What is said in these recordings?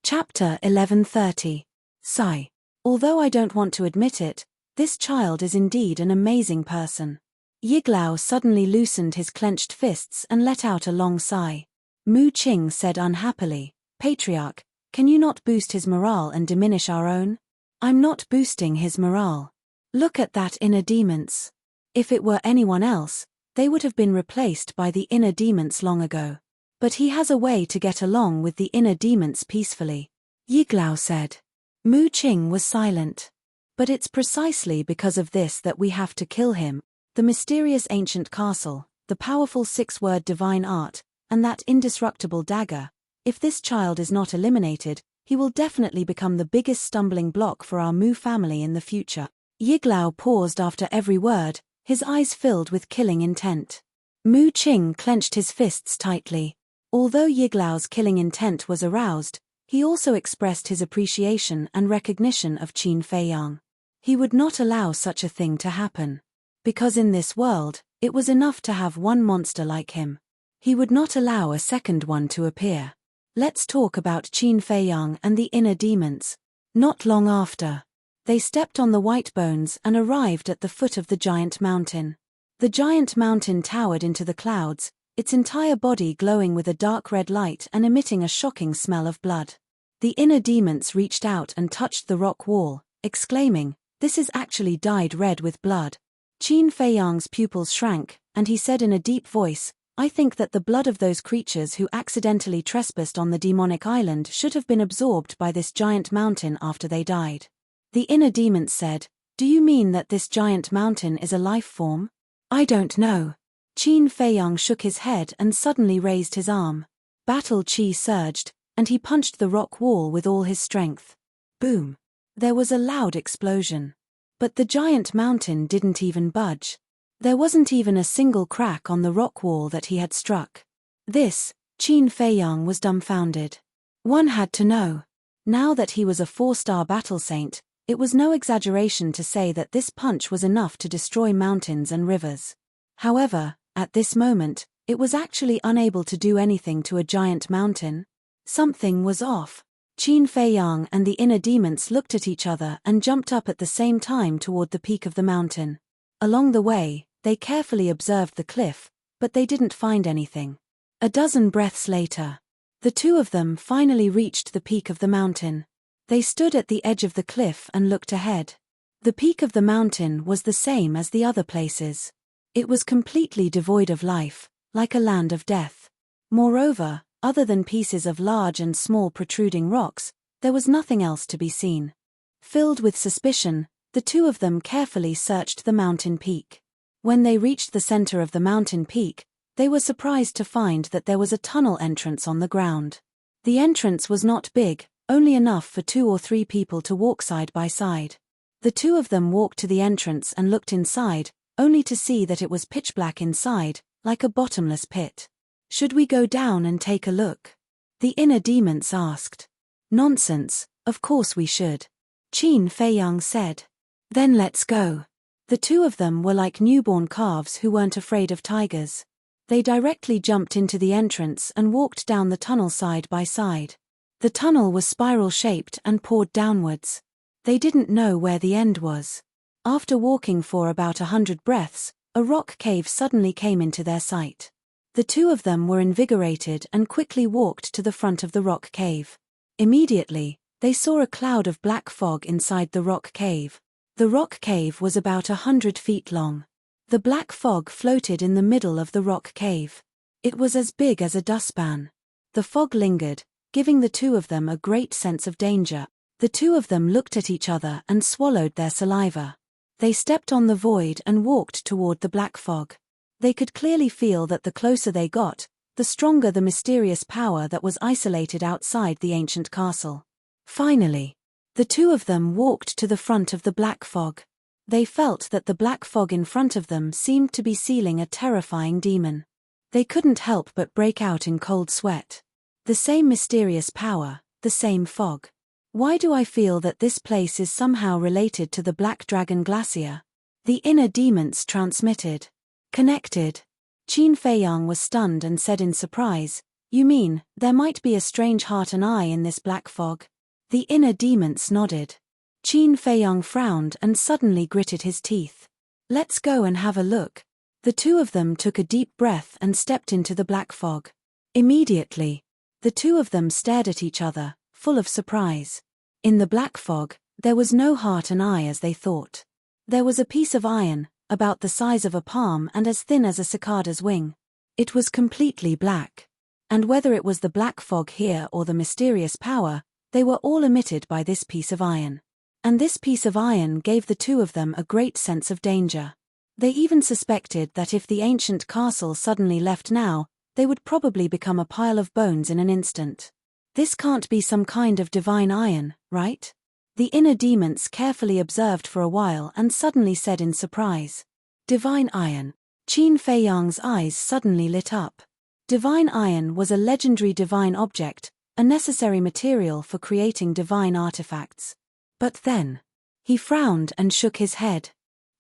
Chapter 1130. Sigh. Although I don't want to admit it, this child is indeed an amazing person. Yiglao suddenly loosened his clenched fists and let out a long sigh. Mu Qing said unhappily, Patriarch, can you not boost his morale and diminish our own? I'm not boosting his morale. Look at that inner demons. If it were anyone else, they would have been replaced by the inner demons long ago. But he has a way to get along with the inner demons peacefully. Yiglao said. Mu Qing was silent. But it's precisely because of this that we have to kill him. The mysterious ancient castle, the powerful six-word divine art, and that indestructible dagger. If this child is not eliminated, he will definitely become the biggest stumbling block for our Mu family in the future. Yiglao paused after every word, his eyes filled with killing intent. Mu Qing clenched his fists tightly. Although Yiglao's killing intent was aroused, he also expressed his appreciation and recognition of Qin Feiyang. He would not allow such a thing to happen. Because in this world, it was enough to have one monster like him. He would not allow a second one to appear. Let's talk about Qin Feiyang and the inner demons. Not long after, they stepped on the white bones and arrived at the foot of the giant mountain. The giant mountain towered into the clouds, its entire body glowing with a dark red light and emitting a shocking smell of blood. The inner demons reached out and touched the rock wall, exclaiming, "This is actually dyed red with blood." Qin Feiyang's pupils shrank, and he said in a deep voice, "I think that the blood of those creatures who accidentally trespassed on the demonic island should have been absorbed by this giant mountain after they died." The inner demons said, "Do you mean that this giant mountain is a life form?" "I don't know." Qin Feiyang shook his head and suddenly raised his arm. Battle chi surged, and he punched the rock wall with all his strength. Boom! There was a loud explosion. But the giant mountain didn't even budge. There wasn't even a single crack on the rock wall that he had struck. This, Qin Feiyang was dumbfounded. One had to know. Now that he was a 4-star battle saint, it was no exaggeration to say that this punch was enough to destroy mountains and rivers. However, at this moment, it was actually unable to do anything to a giant mountain. Something was off. Qin Feiyang and the inner demons looked at each other and jumped up at the same time toward the peak of the mountain. Along the way, they carefully observed the cliff, but they didn't find anything. A dozen breaths later, the two of them finally reached the peak of the mountain. They stood at the edge of the cliff and looked ahead. The peak of the mountain was the same as the other places. It was completely devoid of life, like a land of death. Moreover, other than pieces of large and small protruding rocks, there was nothing else to be seen. Filled with suspicion, the two of them carefully searched the mountain peak. When they reached the center of the mountain peak, they were surprised to find that there was a tunnel entrance on the ground. The entrance was not big, only enough for 2 or 3 people to walk side by side. The two of them walked to the entrance and looked inside, only to see that it was pitch black inside, like a bottomless pit. "Should we go down and take a look?" the inner demons asked. "Nonsense, of course we should," Qin Feiyang said. "Then let's go." The two of them were like newborn calves who weren't afraid of tigers. They directly jumped into the entrance and walked down the tunnel side by side. The tunnel was spiral-shaped and poured downwards. They didn't know where the end was. After walking for about 100 breaths, a rock cave suddenly came into their sight. The two of them were invigorated and quickly walked to the front of the rock cave. Immediately, they saw a cloud of black fog inside the rock cave. The rock cave was about 100 feet long. The black fog floated in the middle of the rock cave. It was as big as a dustpan. The fog lingered, giving the two of them a great sense of danger. The two of them looked at each other and swallowed their saliva. They stepped on the void and walked toward the black fog. They could clearly feel that the closer they got, the stronger the mysterious power that was isolated outside the ancient castle. Finally, the two of them walked to the front of the black fog. They felt that the black fog in front of them seemed to be sealing a terrifying demon. They couldn't help but break out in cold sweat. The same mysterious power, the same fog. Why do I feel that this place is somehow related to the Black Dragon Glacier? The inner demons transmitted. Connected. Qin Feiyang was stunned and said in surprise, You mean, there might be a strange heart and eye in this black fog? The inner demons nodded. Qin Feiyang frowned and suddenly gritted his teeth. Let's go and have a look. The two of them took a deep breath and stepped into the black fog. Immediately, the two of them stared at each other, full of surprise. In the black fog, there was no heart and eye as they thought. There was a piece of iron, about the size of a palm and as thin as a cicada's wing. It was completely black. And whether it was the black fog here or the mysterious power, they were all emitted by this piece of iron. And this piece of iron gave the two of them a great sense of danger. They even suspected that if the ancient castle suddenly left now, they would probably become a pile of bones in an instant. This can't be some kind of divine iron, right? The inner demons carefully observed for a while and suddenly said in surprise. Divine iron. Qin Feiyang's eyes suddenly lit up. Divine iron was a legendary divine object, a necessary material for creating divine artifacts. But then, he frowned and shook his head.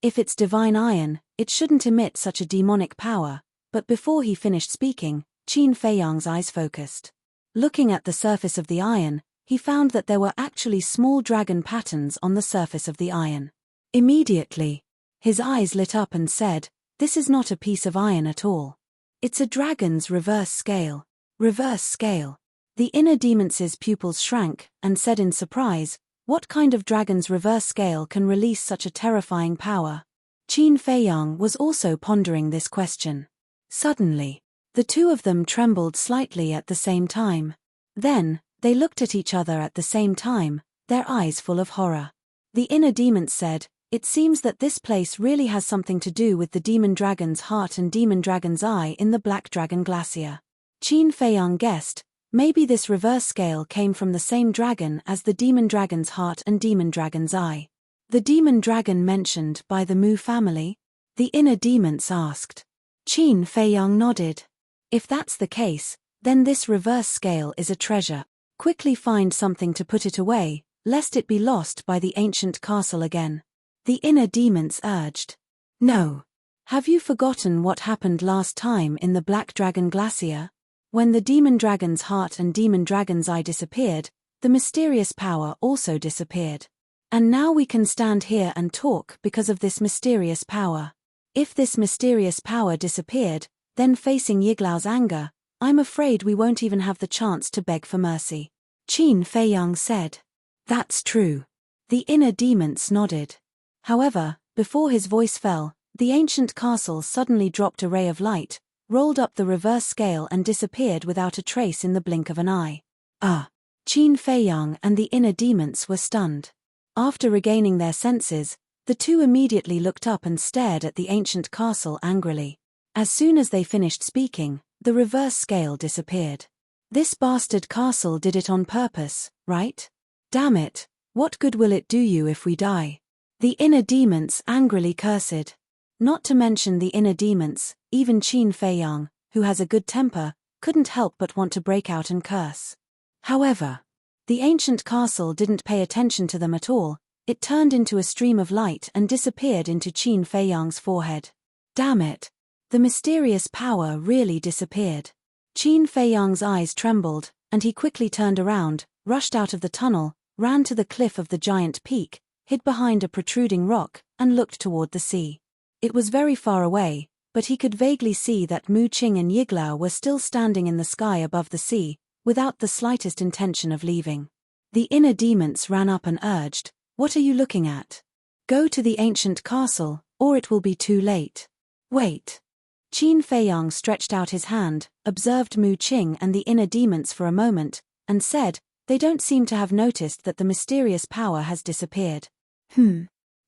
If it's divine iron, it shouldn't emit such a demonic power, but before he finished speaking, Qin Feiyang's eyes focused. Looking at the surface of the iron, he found that there were actually small dragon patterns on the surface of the iron. Immediately, his eyes lit up and said, "This is not a piece of iron at all. It's a dragon's reverse scale." Reverse scale. The inner demons' pupils shrank and said in surprise, "What kind of dragon's reverse scale can release such a terrifying power?" Qin Feiyang was also pondering this question. Suddenly, the two of them trembled slightly at the same time. Then, they looked at each other at the same time, their eyes full of horror. The inner demons said, "It seems that this place really has something to do with the demon dragon's heart and demon dragon's eye in the Black Dragon Glacier." Qin Feiyang guessed, maybe this reverse scale came from the same dragon as the demon dragon's heart and demon dragon's eye. The demon dragon mentioned by the Mu family? The inner demons asked. Qin Feiyang nodded. If that's the case, then this reverse scale is a treasure. Quickly find something to put it away, lest it be lost by the ancient castle again. The inner demons urged. No. Have you forgotten what happened last time in the Black Dragon Glacier? When the demon dragon's heart and demon dragon's eye disappeared, the mysterious power also disappeared. And now we can stand here and talk because of this mysterious power. If this mysterious power disappeared, then facing Yiglau's anger, I'm afraid we won't even have the chance to beg for mercy. Qin Feiyang said. That's true. The inner demons nodded. However, before his voice fell, the ancient castle suddenly dropped a ray of light, rolled up the reverse scale and disappeared without a trace in the blink of an eye. Qin Feiyang and the inner demons were stunned. After regaining their senses, the two immediately looked up and stared at the ancient castle angrily. As soon as they finished speaking, the reverse scale disappeared. This bastard castle did it on purpose, right? Damn it, what good will it do you if we die? The inner demons angrily cursed. Not to mention the inner demons, even Qin Feiyang, who has a good temper, couldn't help but want to break out and curse. However, the ancient castle didn't pay attention to them at all. It turned into a stream of light and disappeared into Qin Feiyang's forehead. Damn it! The mysterious power really disappeared. Qin Feiyang's eyes trembled, and he quickly turned around, rushed out of the tunnel, ran to the cliff of the giant peak, hid behind a protruding rock, and looked toward the sea. It was very far away, but he could vaguely see that Mu Qing and Yiglau were still standing in the sky above the sea, without the slightest intention of leaving. The inner demons ran up and urged, "What are you looking at? Go to the ancient castle, or it will be too late." Wait. Qin Feiyang stretched out his hand, observed Mu Qing and the inner demons for a moment, and said, "They don't seem to have noticed that the mysterious power has disappeared."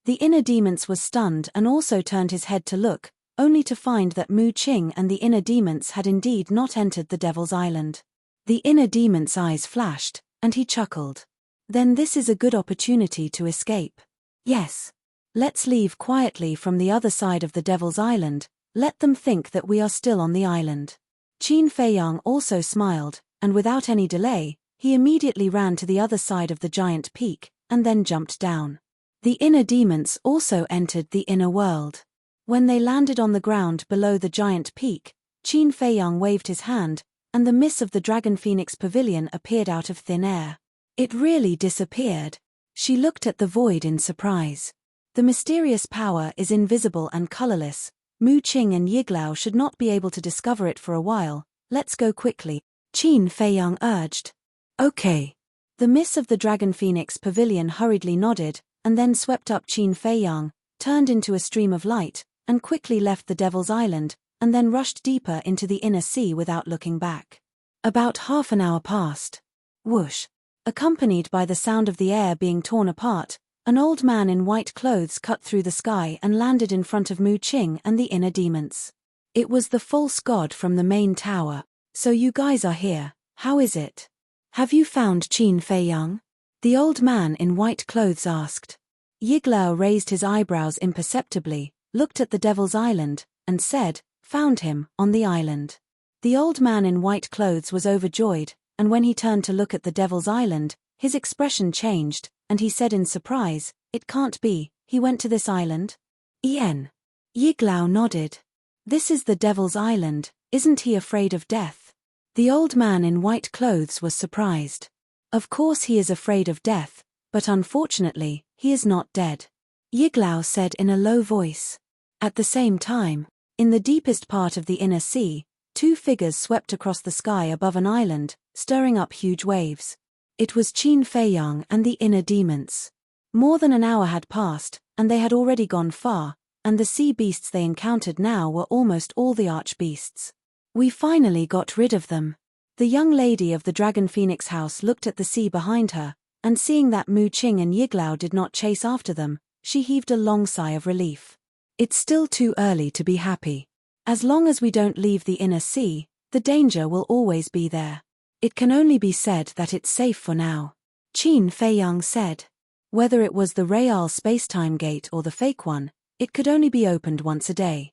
The inner demons was stunned and also turned his head to look, only to find that Mu Qing and the inner demons had indeed not entered the Devil's Island. The inner demon's eyes flashed, and he chuckled. Then this is a good opportunity to escape. Yes. Let's leave quietly from the other side of the Devil's Island, let them think that we are still on the island. Qin Feiyang also smiled, and without any delay, he immediately ran to the other side of the giant peak, and then jumped down. The inner demons also entered the inner world. When they landed on the ground below the giant peak, Qin Feiyang waved his hand, and the miss of the Dragon Phoenix Pavilion appeared out of thin air. It really disappeared. She looked at the void in surprise. The mysterious power is invisible and colorless. Mu Qing and Yiglao should not be able to discover it for a while. Let's go quickly, Qin Feiyang urged. Okay. The miss of the Dragon Phoenix Pavilion hurriedly nodded, and then swept up Qin Feiyang, turned into a stream of light, and quickly left the Devil's Island, and then rushed deeper into the inner sea without looking back. About half an hour passed. Whoosh! Accompanied by the sound of the air being torn apart, an old man in white clothes cut through the sky and landed in front of Mu Qing and the inner demons. It was the false god from the main tower. So you guys are here, how is it? Have you found Qin Feiyang? The old man in white clothes asked. Yiglao raised his eyebrows imperceptibly, looked at the Devil's Island, and said, "Found him, on the island." The old man in white clothes was overjoyed, and when he turned to look at the Devil's Island, his expression changed, and he said in surprise, "It can't be, he went to this island?" Yen. Yiglao nodded. "This is the Devil's Island, isn't he afraid of death?" The old man in white clothes was surprised. Of course he is afraid of death, but unfortunately, he is not dead. Yiglao said in a low voice. At the same time, in the deepest part of the inner sea, two figures swept across the sky above an island, stirring up huge waves. It was Qin Feiyang and the inner demons. More than an hour had passed, and they had already gone far, and the sea beasts they encountered now were almost all the archbeasts. We finally got rid of them. The young lady of the Dragon Phoenix house looked at the sea behind her, and seeing that Mu Qing and Yiglao did not chase after them, she heaved a long sigh of relief. It's still too early to be happy. As long as we don't leave the inner sea, the danger will always be there. It can only be said that it's safe for now. Qin Feiyang said. Whether it was the real space-time gate or the fake one, it could only be opened once a day.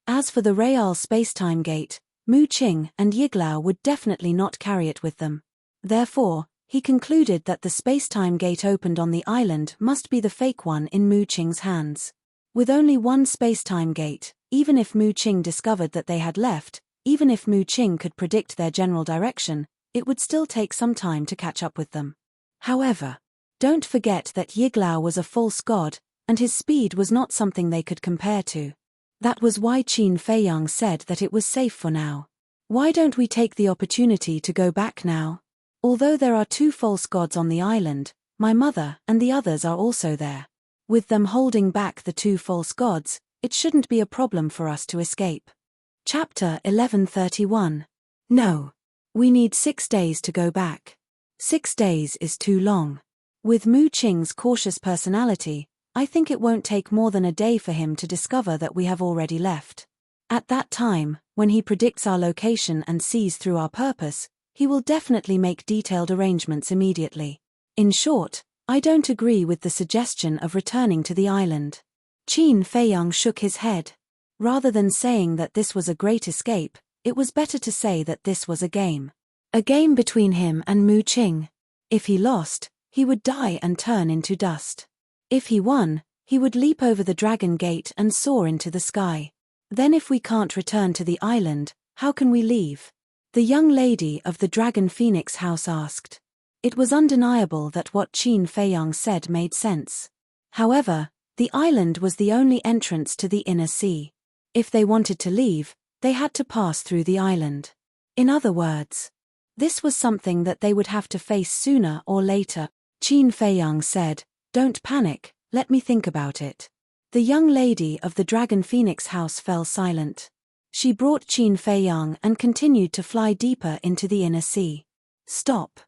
As for the real space-time gate, Mu Qing and Yiglao would definitely not carry it with them. Therefore, he concluded that the space-time gate opened on the island must be the fake one in Mu Qing's hands. With only one space-time gate, even if Mu Qing discovered that they had left, even if Mu Qing could predict their general direction, it would still take some time to catch up with them. However, don't forget that Yiglao was a false god, and his speed was not something they could compare to. That was why Qin Feiyang said that it was safe for now. Why don't we take the opportunity to go back now? Although there are two false gods on the island, my mother and the others are also there. With them holding back the two false gods, it shouldn't be a problem for us to escape. Chapter 1131. No. We need 6 days to go back. 6 days is too long. With Mu Qing's cautious personality, I think it won't take more than a day for him to discover that we have already left. At that time, when he predicts our location and sees through our purpose, he will definitely make detailed arrangements immediately. In short, I don't agree with the suggestion of returning to the island. Qin Feiyang shook his head. Rather than saying that this was a great escape, it was better to say that this was a game. A game between him and Mu Qing. If he lost, he would die and turn into dust. If he won, he would leap over the dragon gate and soar into the sky. Then if we can't return to the island, how can we leave? The young lady of the Dragon Phoenix house asked. It was undeniable that what Qin Feiyang said made sense. However, the island was the only entrance to the inner sea. If they wanted to leave, they had to pass through the island. In other words, this was something that they would have to face sooner or later. Qin Feiyang said, "Don't panic, let me think about it." The young lady of the Dragon Phoenix house fell silent. She brought Qin Feiyang and continued to fly deeper into the inner sea. Stop.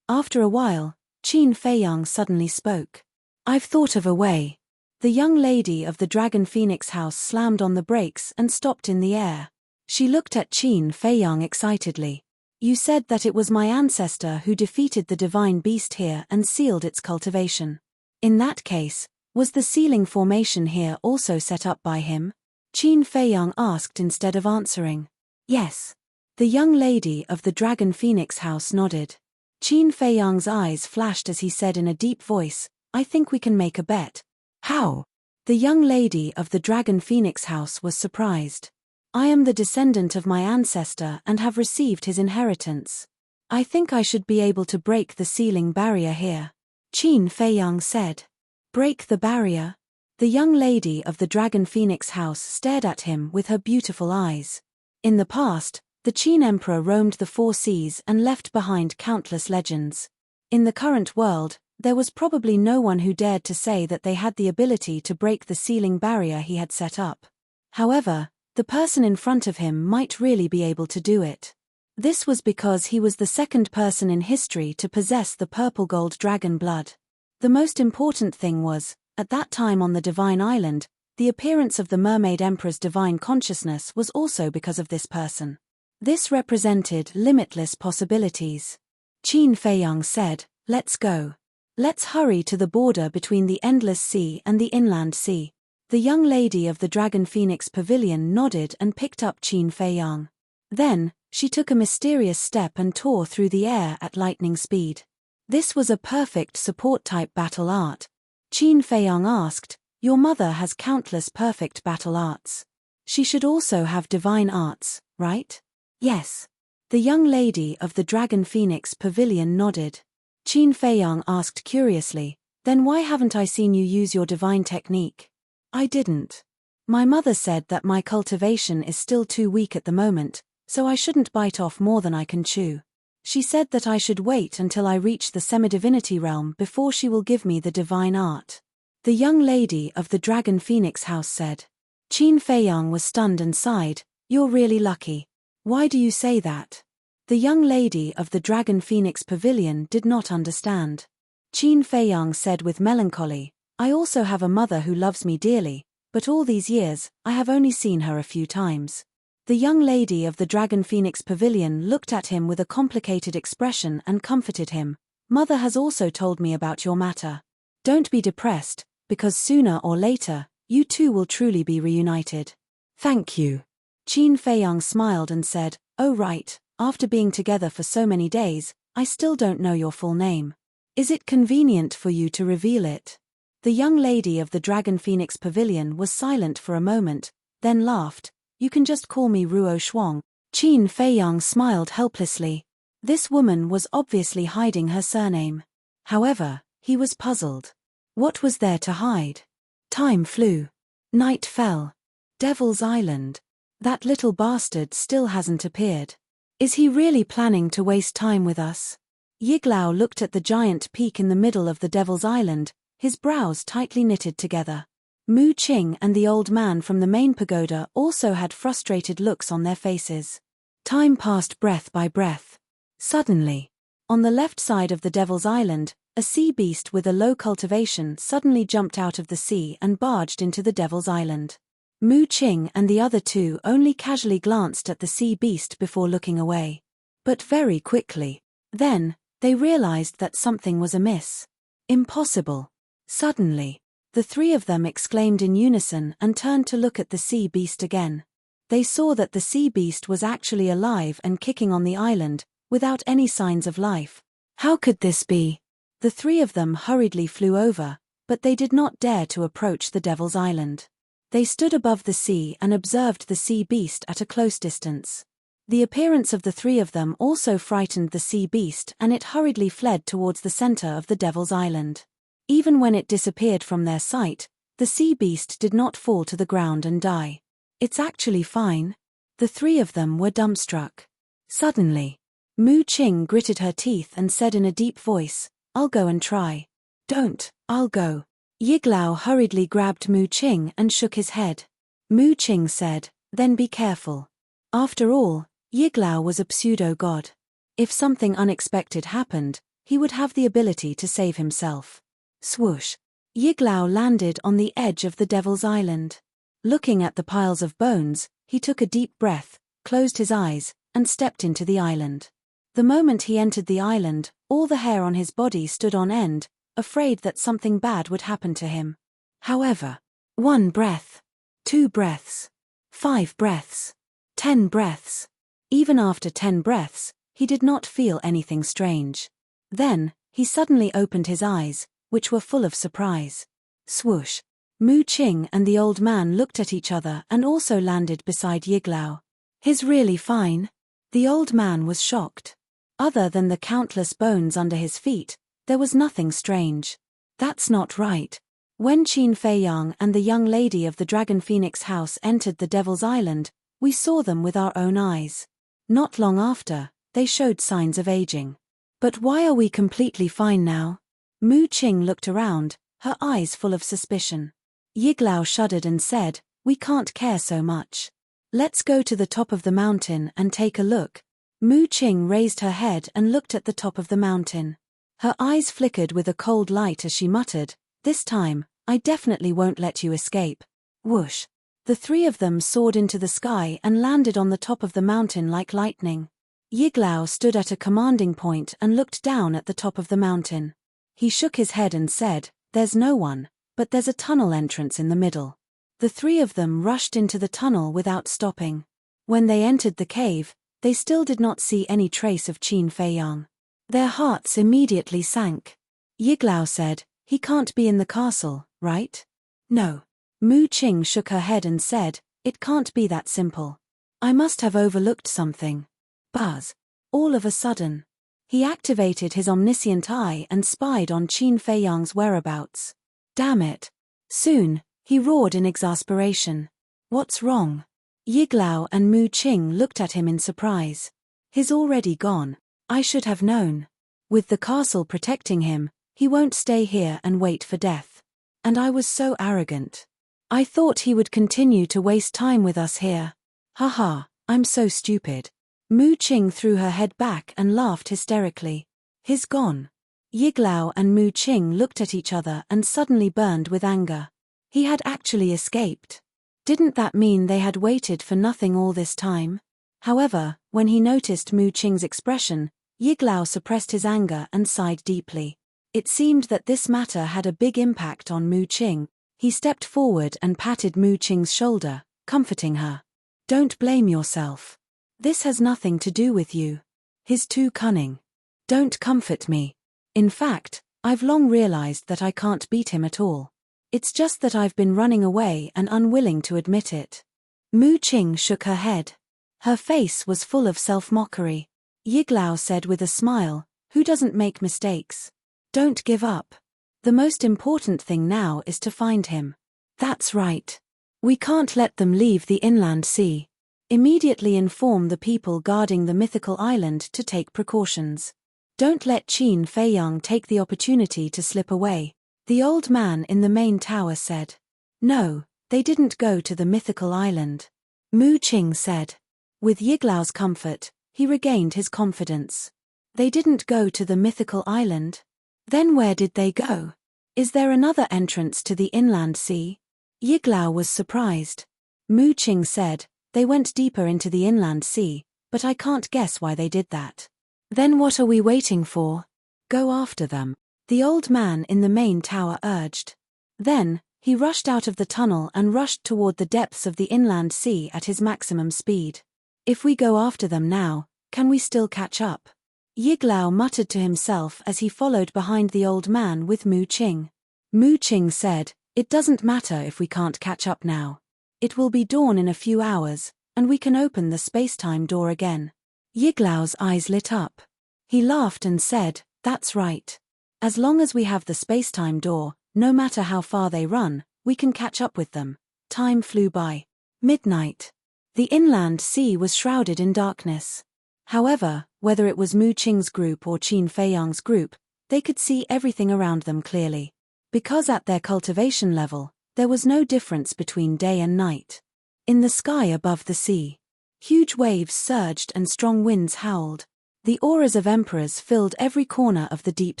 After a while, Qin Feiyang suddenly spoke. I've thought of a way. The young lady of the Dragon Phoenix house slammed on the brakes and stopped in the air. She looked at Qin Feiyang excitedly. You said that it was my ancestor who defeated the divine beast here and sealed its cultivation. In that case, was the sealing formation here also set up by him? Qin Feiyang asked instead of answering. Yes. The young lady of the Dragon Phoenix house nodded. Qin Feiyang's eyes flashed as he said in a deep voice, I think we can make a bet. How? The young lady of the Dragon Phoenix house was surprised. I am the descendant of my ancestor and have received his inheritance. I think I should be able to break the sealing barrier here. Qin Feiyang said. Break the barrier? The young lady of the Dragon Phoenix house stared at him with her beautiful eyes. In the past, the Qin Emperor roamed the four seas and left behind countless legends. In the current world, there was probably no one who dared to say that they had the ability to break the sealing barrier he had set up. However, the person in front of him might really be able to do it. This was because he was the second person in history to possess the purple gold dragon blood. The most important thing was, at that time on the Divine Island, the appearance of the Mermaid Emperor's divine consciousness was also because of this person. This represented limitless possibilities. Qin Feiyang said, "Let's go. Let's hurry to the border between the Endless Sea and the Inland Sea." The young lady of the Dragon Phoenix Pavilion nodded and picked up Qin Feiyang. Then, she took a mysterious step and tore through the air at lightning speed. This was a perfect support-type battle art. Qin Feiyang asked, "Your mother has countless perfect battle arts. She should also have divine arts, right?" "Yes." The young lady of the Dragon Phoenix Pavilion nodded. Qin Feiyang asked curiously, "Then why haven't I seen you use your divine technique?" "I didn't. My mother said that my cultivation is still too weak at the moment, so I shouldn't bite off more than I can chew. She said that I should wait until I reach the semi-divinity realm before she will give me the divine art." The young lady of the Dragon Phoenix house said. Qin Feiyang was stunned and sighed, "You're really lucky. Why do you say that?" The young lady of the Dragon Phoenix Pavilion did not understand. Qin Feiyang said with melancholy, "I also have a mother who loves me dearly, but all these years, I have only seen her a few times." The young lady of the Dragon Phoenix Pavilion looked at him with a complicated expression and comforted him. "Mother has also told me about your matter. Don't be depressed, because sooner or later, you two will truly be reunited." "Thank you." Qin Feiyang smiled and said, "Oh right, after being together for so many days, I still don't know your full name. Is it convenient for you to reveal it?" The young lady of the Dragon Phoenix Pavilion was silent for a moment, then laughed. "You can just call me Ruo Shuang." Qin Feiyang smiled helplessly. This woman was obviously hiding her surname. However, he was puzzled. What was there to hide? Time flew. Night fell. Devil's Island. That little bastard still hasn't appeared. Is he really planning to waste time with us? Yiglao looked at the giant peak in the middle of the Devil's Island, his brows tightly knitted together. Mu Qing and the old man from the main pagoda also had frustrated looks on their faces. Time passed breath by breath. Suddenly, on the left side of the Devil's Island, a sea beast with a low cultivation suddenly jumped out of the sea and barged into the Devil's Island. Mu Qing and the other two only casually glanced at the sea beast before looking away. But very quickly, then, they realized that something was amiss. Impossible. Suddenly, the three of them exclaimed in unison and turned to look at the sea beast again. They saw that the sea beast was actually alive and kicking on the island, without any signs of life. How could this be? The three of them hurriedly flew over, but they did not dare to approach the Devil's Island. They stood above the sea and observed the sea beast at a close distance. The appearance of the three of them also frightened the sea beast and it hurriedly fled towards the center of the Devil's Island. Even when it disappeared from their sight, the sea beast did not fall to the ground and die. "It's actually fine." The three of them were dumbstruck. Suddenly, Mu Qing gritted her teeth and said in a deep voice, "I'll go and try." "Don't, I'll go." Yiglao hurriedly grabbed Mu Qing and shook his head. Mu Qing said, "Then be careful." After all, Yiglao was a pseudo-god. If something unexpected happened, he would have the ability to save himself. Swoosh! Yiglao landed on the edge of the Devil's Island. Looking at the piles of bones, he took a deep breath, closed his eyes, and stepped into the island. The moment he entered the island, all the hair on his body stood on end, afraid that something bad would happen to him. However, 1 breath, 2 breaths, 5 breaths, 10 breaths. Even after 10 breaths, he did not feel anything strange. Then, he suddenly opened his eyes, which were full of surprise. Swoosh! Mu Qing and the old man looked at each other and also landed beside Yiglao. "He's really fine?" The old man was shocked. Other than the countless bones under his feet, there was nothing strange. "That's not right." When Qin Feiyang and the young lady of the Dragon Phoenix house entered the Devil's Island, we saw them with our own eyes. Not long after, they showed signs of aging. "But why are we completely fine now?" Mu Qing looked around, her eyes full of suspicion. Yiglao shuddered and said, "We can't care so much. Let's go to the top of the mountain and take a look." Mu Qing raised her head and looked at the top of the mountain. Her eyes flickered with a cold light as she muttered, "This time, I definitely won't let you escape." Whoosh! The three of them soared into the sky and landed on the top of the mountain like lightning. Yiglao stood at a commanding point and looked down at the top of the mountain. He shook his head and said, "There's no one, but there's a tunnel entrance in the middle." The three of them rushed into the tunnel without stopping. When they entered the cave, they still did not see any trace of Qin Feiyang. Their hearts immediately sank. Yiglao said, "He can't be in the castle, right?" "No." Mu Qing shook her head and said, "It can't be that simple. I must have overlooked something." Buzz! All of a sudden, he activated his omniscient eye and spied on Qin Feiyang's whereabouts. "Damn it!" Soon, he roared in exasperation. "What's wrong?" Yiglao and Mu Qing looked at him in surprise. "He's already gone. I should have known. With the castle protecting him, he won't stay here and wait for death. And I was so arrogant. I thought he would continue to waste time with us here. Haha, I'm so stupid." Mu Qing threw her head back and laughed hysterically. "He's gone." Yiglao and Mu Qing looked at each other and suddenly burned with anger. He had actually escaped. Didn't that mean they had waited for nothing all this time? However, when he noticed Mu Qing's expression, Yiglao suppressed his anger and sighed deeply. It seemed that this matter had a big impact on Mu Qing. He stepped forward and patted Mu Qing's shoulder, comforting her. "Don't blame yourself. This has nothing to do with you. He's too cunning. Don't comfort me. In fact, I've long realized that I can't beat him at all. It's just that I've been running away and unwilling to admit it." Mu Qing shook her head. Her face was full of self-mockery. Yiglao said with a smile, "Who doesn't make mistakes? Don't give up. The most important thing now is to find him." "That's right. We can't let them leave the inland sea. Immediately inform the people guarding the mythical island to take precautions. Don't let Qin Feiyang take the opportunity to slip away." The old man in the main tower said. "No, they didn't go to the mythical island." Mu Qing said. With Yiglao's comfort, he regained his confidence. "They didn't go to the mythical island? Then where did they go? Is there another entrance to the inland sea?" Yiglao was surprised. Mu Qing said, "They went deeper into the inland sea, but I can't guess why they did that." "Then what are we waiting for? Go after them," the old man in the main tower urged. Then, he rushed out of the tunnel and rushed toward the depths of the inland sea at his maximum speed. "If we go after them now, can we still catch up?" Yiglao muttered to himself as he followed behind the old man with Mu Qing. Mu Qing said, "It doesn't matter if we can't catch up now. It will be dawn in a few hours, and we can open the space-time door again." Yiglao's eyes lit up. He laughed and said, "That's right. As long as we have the space-time door, no matter how far they run, we can catch up with them." Time flew by. Midnight. The inland sea was shrouded in darkness. However, whether it was Mu Qing's group or Qin Feiyang's group, they could see everything around them clearly. Because at their cultivation level, there was no difference between day and night. In the sky above the sea, huge waves surged and strong winds howled. The auras of emperors filled every corner of the deep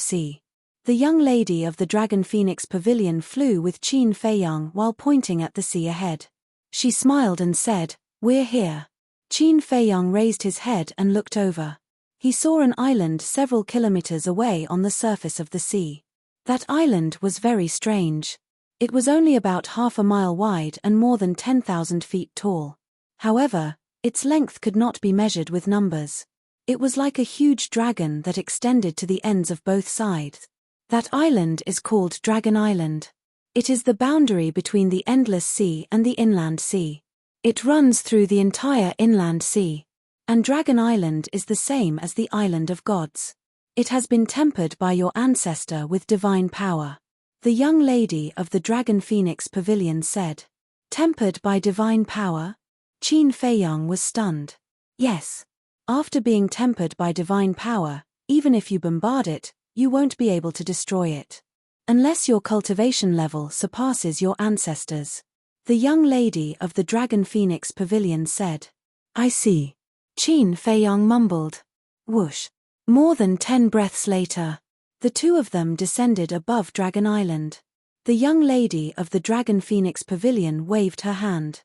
sea. The young lady of the Dragon Phoenix pavilion flew with Qin Feiyang while pointing at the sea ahead. She smiled and said, "We're here." Qin Feiyang raised his head and looked over. He saw an island several kilometers away on the surface of the sea. That island was very strange. It was only about half a mile wide and more than 10,000 feet tall. However, its length could not be measured with numbers. It was like a huge dragon that extended to the ends of both sides. That island is called Dragon Island. It is the boundary between the endless sea and the inland sea. It runs through the entire inland sea. And Dragon Island is the same as the island of gods. It has been tempered by your ancestor with divine power. The young lady of the Dragon Phoenix Pavilion said. Tempered by divine power? Qin Feiyang was stunned. Yes. After being tempered by divine power, even if you bombard it, you won't be able to destroy it. Unless your cultivation level surpasses your ancestors. The young lady of the Dragon Phoenix Pavilion said. I see. Qin Feiyang mumbled. Whoosh. More than 10 breaths later, the two of them descended above Dragon Island. The young lady of the Dragon Phoenix Pavilion waved her hand.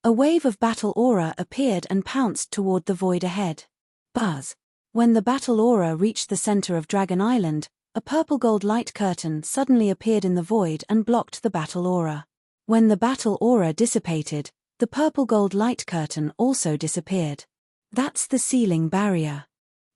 A wave of battle aura appeared and pounced toward the void ahead. Buzz. When the battle aura reached the center of Dragon Island, a purple gold light curtain suddenly appeared in the void and blocked the battle aura. When the battle aura dissipated, the purple gold light curtain also disappeared. That's the sealing barrier.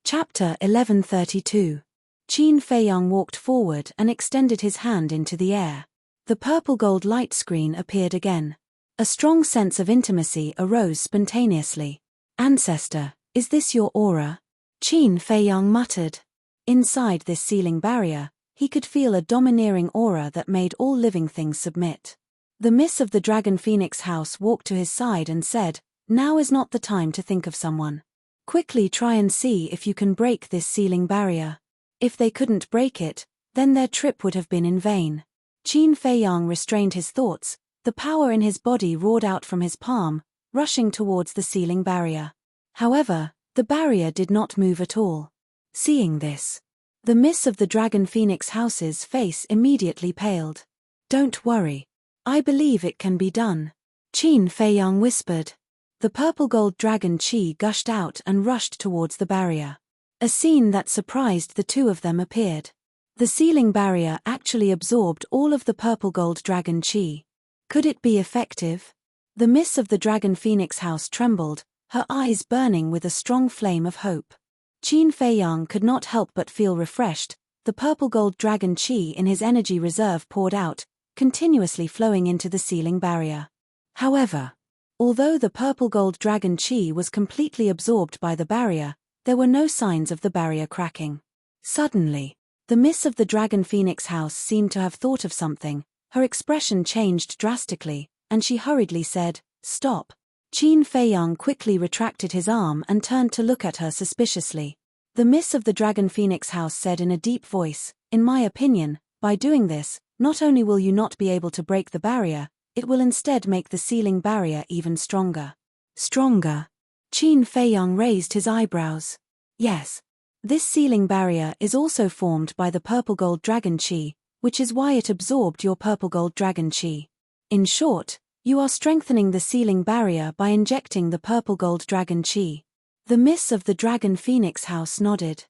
Chapter 1132. Qin Feiyang walked forward and extended his hand into the air. The purple gold light screen appeared again. A strong sense of intimacy arose spontaneously. Ancestor, is this your aura? Qin Feiyang muttered. Inside this sealing barrier, he could feel a domineering aura that made all living things submit. The miss of the Dragon Phoenix house walked to his side and said, Now is not the time to think of someone. Quickly try and see if you can break this sealing barrier. If they couldn't break it, then their trip would have been in vain. Qin Feiyang restrained his thoughts. The power in his body roared out from his palm, rushing towards the sealing barrier. However, the barrier did not move at all. Seeing this, the miss of the Dragon Phoenix house's face immediately paled. Don't worry. I believe it can be done. Qin Feiyang whispered. The purple gold dragon chi gushed out and rushed towards the barrier. A scene that surprised the two of them appeared. The sealing barrier actually absorbed all of the purple gold dragon chi. Could it be effective? The miss of the Dragon Phoenix house trembled, her eyes burning with a strong flame of hope. Qin Feiyang could not help but feel refreshed. The purple gold dragon chi in his energy reserve poured out, continuously flowing into the sealing barrier. However, although the purple gold dragon chi was completely absorbed by the barrier, there were no signs of the barrier cracking. Suddenly, the miss of the Dragon Phoenix house seemed to have thought of something. Her expression changed drastically, and she hurriedly said, Stop. Qin Feiyang quickly retracted his arm and turned to look at her suspiciously. The miss of the Dragon Phoenix house said in a deep voice, In my opinion, by doing this, not only will you not be able to break the barrier, it will instead make the sealing barrier even stronger. Stronger? Qin Feiyang raised his eyebrows. Yes. This sealing barrier is also formed by the purple gold dragon chi, which is why it absorbed your purple gold dragon chi. In short, you are strengthening the sealing barrier by injecting the purple gold dragon chi. The miss of the Dragon Phoenix house nodded.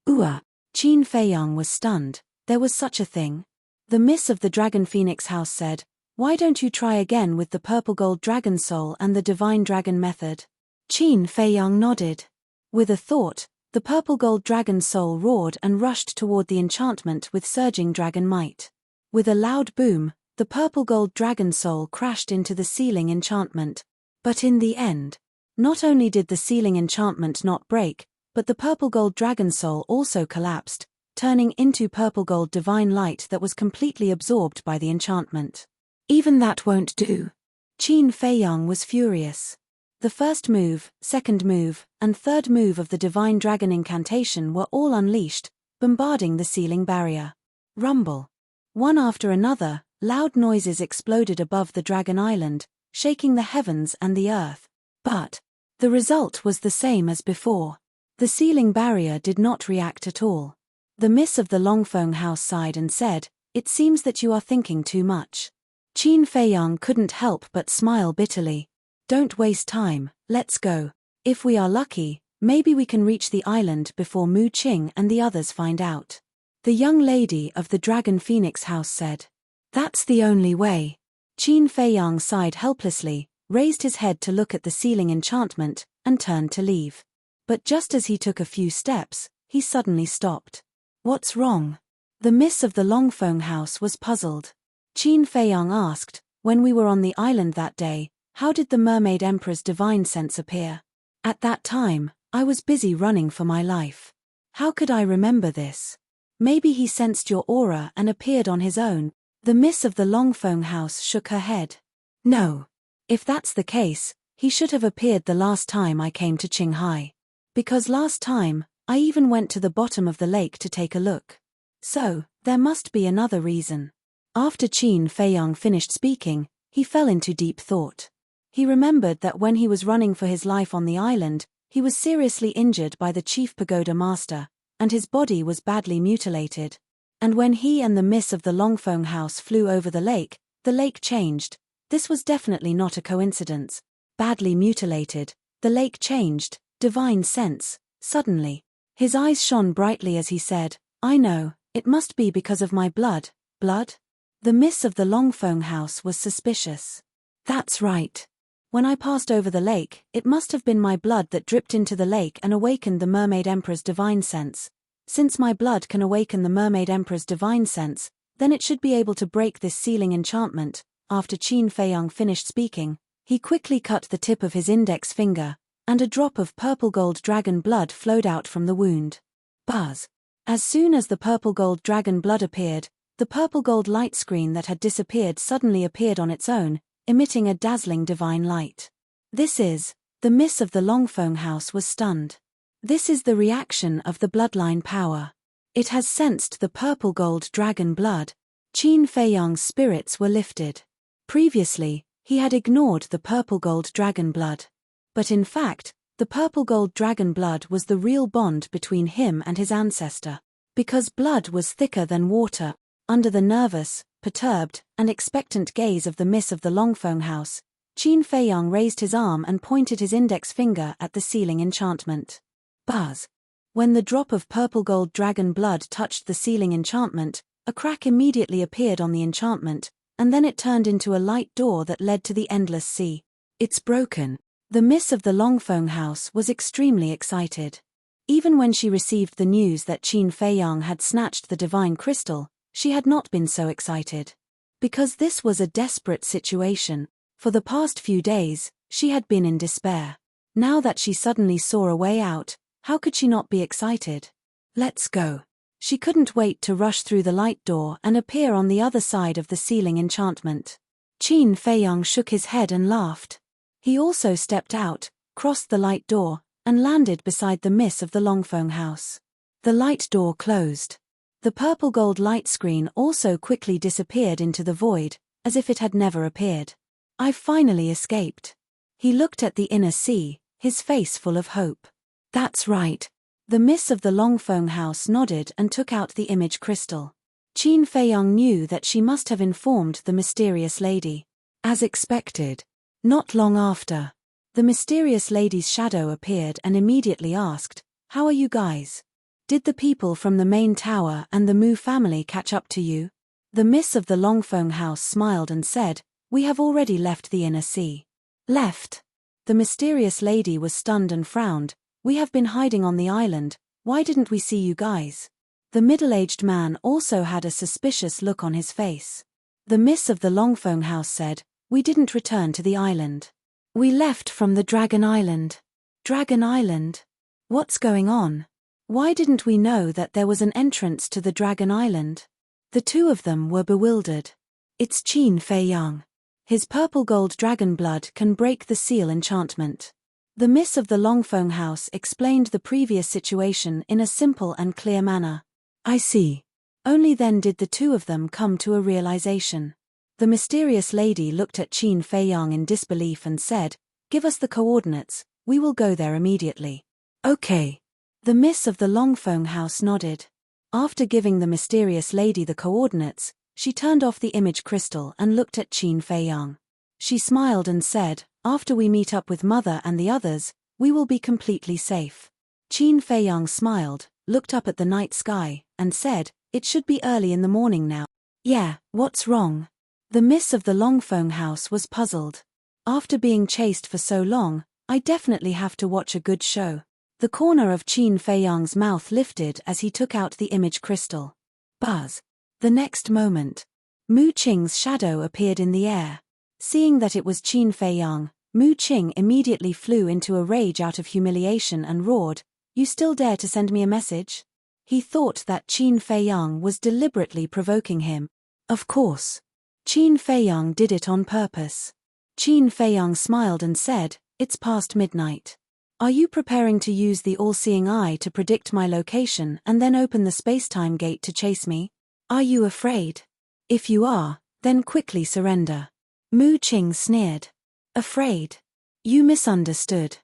Qin Feiyang was stunned. There was such a thing. The miss of the Dragon Phoenix house said, Why don't you try again with the purple gold dragon soul and the divine dragon method? Qin Feiyang nodded. With a thought, the purple gold dragon soul roared and rushed toward the enchantment with surging dragon might. With a loud boom, the purple gold dragon soul crashed into the sealing enchantment. But in the end, not only did the sealing enchantment not break, but the purple gold dragon soul also collapsed, turning into purple gold divine light that was completely absorbed by the enchantment. Even that won't do. Qin Feiyang was furious. The first move, second move, and third move of the divine dragon incantation were all unleashed, bombarding the sealing barrier. Rumble. One after another, loud noises exploded above the Dragon Island, shaking the heavens and the earth. But the result was the same as before. The sealing barrier did not react at all. The miss of the Longfeng house sighed and said, It seems that you are thinking too much. Qin Feiyang couldn't help but smile bitterly. Don't waste time, let's go. If we are lucky, maybe we can reach the island before Mu Qing and the others find out. The young lady of the Dragon Phoenix house said. That's the only way. Qin Feiyang sighed helplessly, raised his head to look at the sealing enchantment, and turned to leave. But just as he took a few steps, he suddenly stopped. What's wrong? The miss of the Longfeng house was puzzled. Qin Feiyang asked, when we were on the island that day, how did the Mermaid Emperor's divine sense appear? At that time, I was busy running for my life. How could I remember this? Maybe he sensed your aura and appeared on his own. The Miss of the Longfeng House shook her head. No. If that's the case, he should have appeared the last time I came to Qinghai. Because last time, I even went to the bottom of the lake to take a look. So, there must be another reason. After Qin Feiyang finished speaking, he fell into deep thought. He remembered that when he was running for his life on the island, he was seriously injured by the chief pagoda master, and his body was badly mutilated. And when he and the Miss of the Longfeng House flew over the lake changed. This was definitely not a coincidence. Badly mutilated, the lake changed, divine sense, suddenly. His eyes shone brightly as he said, I know, it must be because of my blood. Blood? The Miss of the Longfeng House was suspicious. That's right. When I passed over the lake, it must have been my blood that dripped into the lake and awakened the Mermaid Emperor's divine sense. Since my blood can awaken the Mermaid Emperor's divine sense, then it should be able to break this sealing enchantment. After Qin Feiyang finished speaking, he quickly cut the tip of his index finger, and a drop of purple gold dragon blood flowed out from the wound. Buzz. As soon as the purple gold dragon blood appeared, the purple gold light screen that had disappeared suddenly appeared on its own, emitting a dazzling divine light. The Miss of the Longfeng House was stunned. This is the reaction of the bloodline power. It has sensed the purple gold dragon blood. Qin Feiyang's spirits were lifted. Previously, he had ignored the purple gold dragon blood. But in fact, the purple gold dragon blood was the real bond between him and his ancestor. Because blood was thicker than water, under the nervous, perturbed, and expectant gaze of the Miss of the Longfeng House, Qin Feiyang raised his arm and pointed his index finger at the sealing enchantment. Buzz. When the drop of purple gold dragon blood touched the sealing enchantment, a crack immediately appeared on the enchantment, and then it turned into a light door that led to the endless sea. It's broken. The Miss of the Longfeng House was extremely excited. Even when she received the news that Qin Feiyang had snatched the divine crystal, she had not been so excited. Because this was a desperate situation. For the past few days, she had been in despair. Now that she suddenly saw a way out, how could she not be excited? Let's go. She couldn't wait to rush through the light door and appear on the other side of the sealing enchantment. Qin Feiyang shook his head and laughed. He also stepped out, crossed the light door, and landed beside the Miss of the Longfeng House. The light door closed. The purple gold light screen also quickly disappeared into the void, as if it had never appeared. I've finally escaped. He looked at the inner sea, his face full of hope. That's right. The Miss of the Longfeng House nodded and took out the image crystal. Qin Feiyang knew that she must have informed the mysterious lady. As expected. Not long after, the mysterious lady's shadow appeared and immediately asked, How are you guys? Did the people from the main tower and the Mu family catch up to you? The Miss of the Longfeng House smiled and said, We have already left the inner sea. Left? The mysterious lady was stunned and frowned. We have been hiding on the island, why didn't we see you guys? The middle-aged man also had a suspicious look on his face. The Miss of the Longfeng House said, We didn't return to the island. We left from the Dragon Island. Dragon Island? What's going on? Why didn't we know that there was an entrance to the Dragon Island? The two of them were bewildered. It's Qin Feiyang. His purple gold dragon blood can break the seal enchantment. The Miss of the Longfeng House explained the previous situation in a simple and clear manner. I see. Only then did the two of them come to a realization. The mysterious lady looked at Qin Feiyang in disbelief and said, Give us the coordinates, we will go there immediately. Okay. The Miss of the Longfeng House nodded. After giving the mysterious lady the coordinates, she turned off the image crystal and looked at Qin Feiyang. She smiled and said, After we meet up with Mother and the others, we will be completely safe. Qin Feiyang smiled, looked up at the night sky, and said, It should be early in the morning now. Yeah, what's wrong? The Miss of the Longfeng House was puzzled. After being chased for so long, I definitely have to watch a good show. The corner of Qin Feiyang's mouth lifted as he took out the image crystal. Buzz. The next moment. Mu Qing's shadow appeared in the air. Seeing that it was Qin Feiyang, Mu Qing immediately flew into a rage out of humiliation and roared, "You still dare to send me a message?" He thought that Qin Feiyang was deliberately provoking him. Of course. Qin Feiyang did it on purpose. Qin Feiyang smiled and said, "It's past midnight. Are you preparing to use the all-seeing eye to predict my location and then open the space-time gate to chase me? Are you afraid? If you are, then quickly surrender." Mu Qing sneered. "Afraid? You misunderstood.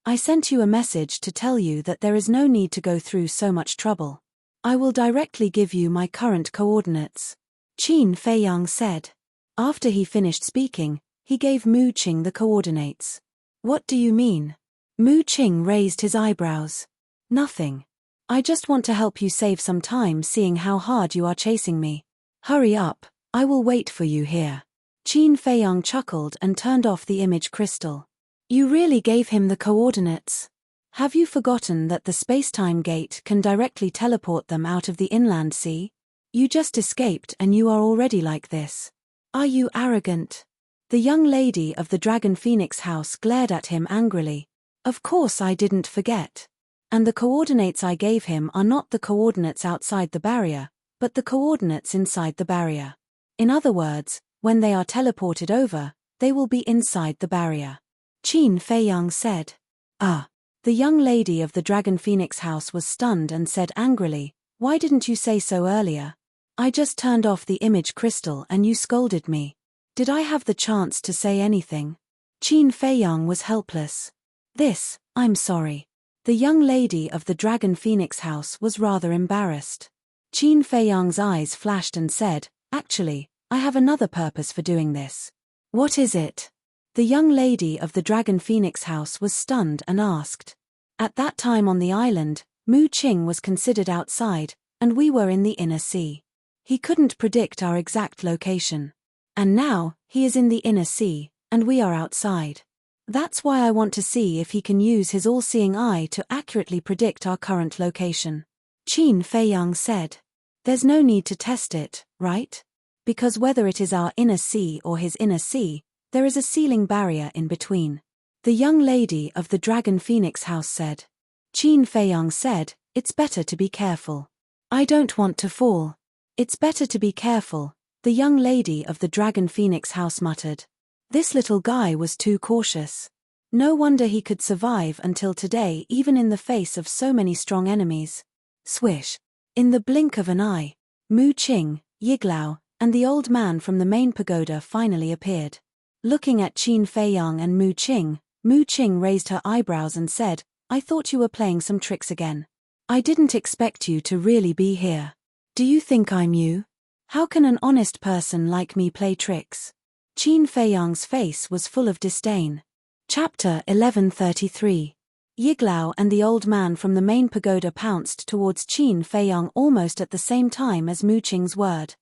I sent you a message to tell you that there is no need to go through so much trouble. I will directly give you my current coordinates," Qin Feiyang said. After he finished speaking, he gave Mu Qing the coordinates. "What do you mean?" Mu Qing raised his eyebrows. "Nothing. I just want to help you save some time seeing how hard you are chasing me. Hurry up, I will wait for you here." Qin Feiyang chuckled and turned off the image crystal. "You really gave him the coordinates? Have you forgotten that the space-time gate can directly teleport them out of the inland sea? You just escaped and you are already like this. Are you arrogant?" The young lady of the Dragon Phoenix house glared at him angrily. "Of course I didn't forget. And the coordinates I gave him are not the coordinates outside the barrier, but the coordinates inside the barrier. In other words, when they are teleported over, they will be inside the barrier," Qin Feiyang said. "Ah." The young lady of the Dragon Phoenix house was stunned and said angrily, "Why didn't you say so earlier? I just turned off the image crystal and you scolded me. Did I have the chance to say anything?" Qin Feiyang was helpless. I'm sorry." The young lady of the Dragon Phoenix house was rather embarrassed. Qin Feiyang's eyes flashed and said, "Actually, I have another purpose for doing this." "What is it?" The young lady of the Dragon Phoenix house was stunned and asked. "At that time on the island, Mu Qing was considered outside, and we were in the inner sea. He couldn't predict our exact location. And now, he is in the inner sea, and we are outside. That's why I want to see if he can use his all-seeing eye to accurately predict our current location," Qin Feiyang said. "There's no need to test it, right? Because whether it is our inner sea or his inner sea, there is a sealing barrier in between," the young lady of the Dragon Phoenix house said. Qin Feiyang said, "It's better to be careful. I don't want to fall." "It's better to be careful," the young lady of the Dragon Phoenix house muttered. This little guy was too cautious. No wonder he could survive until today even in the face of so many strong enemies. Swish. In the blink of an eye, Mu Qing, Yiglao, and the old man from the main pagoda finally appeared. Looking at Qin Feiyang and Mu Qing raised her eyebrows and said, "I thought you were playing some tricks again. I didn't expect you to really be here. Do you think I'm you? How can an honest person like me play tricks?" Qin Feiyang's face was full of disdain. Chapter 1133. Yiglao and the old man from the main pagoda pounced towards Qin Feiyang almost at the same time as Mu Qing's word.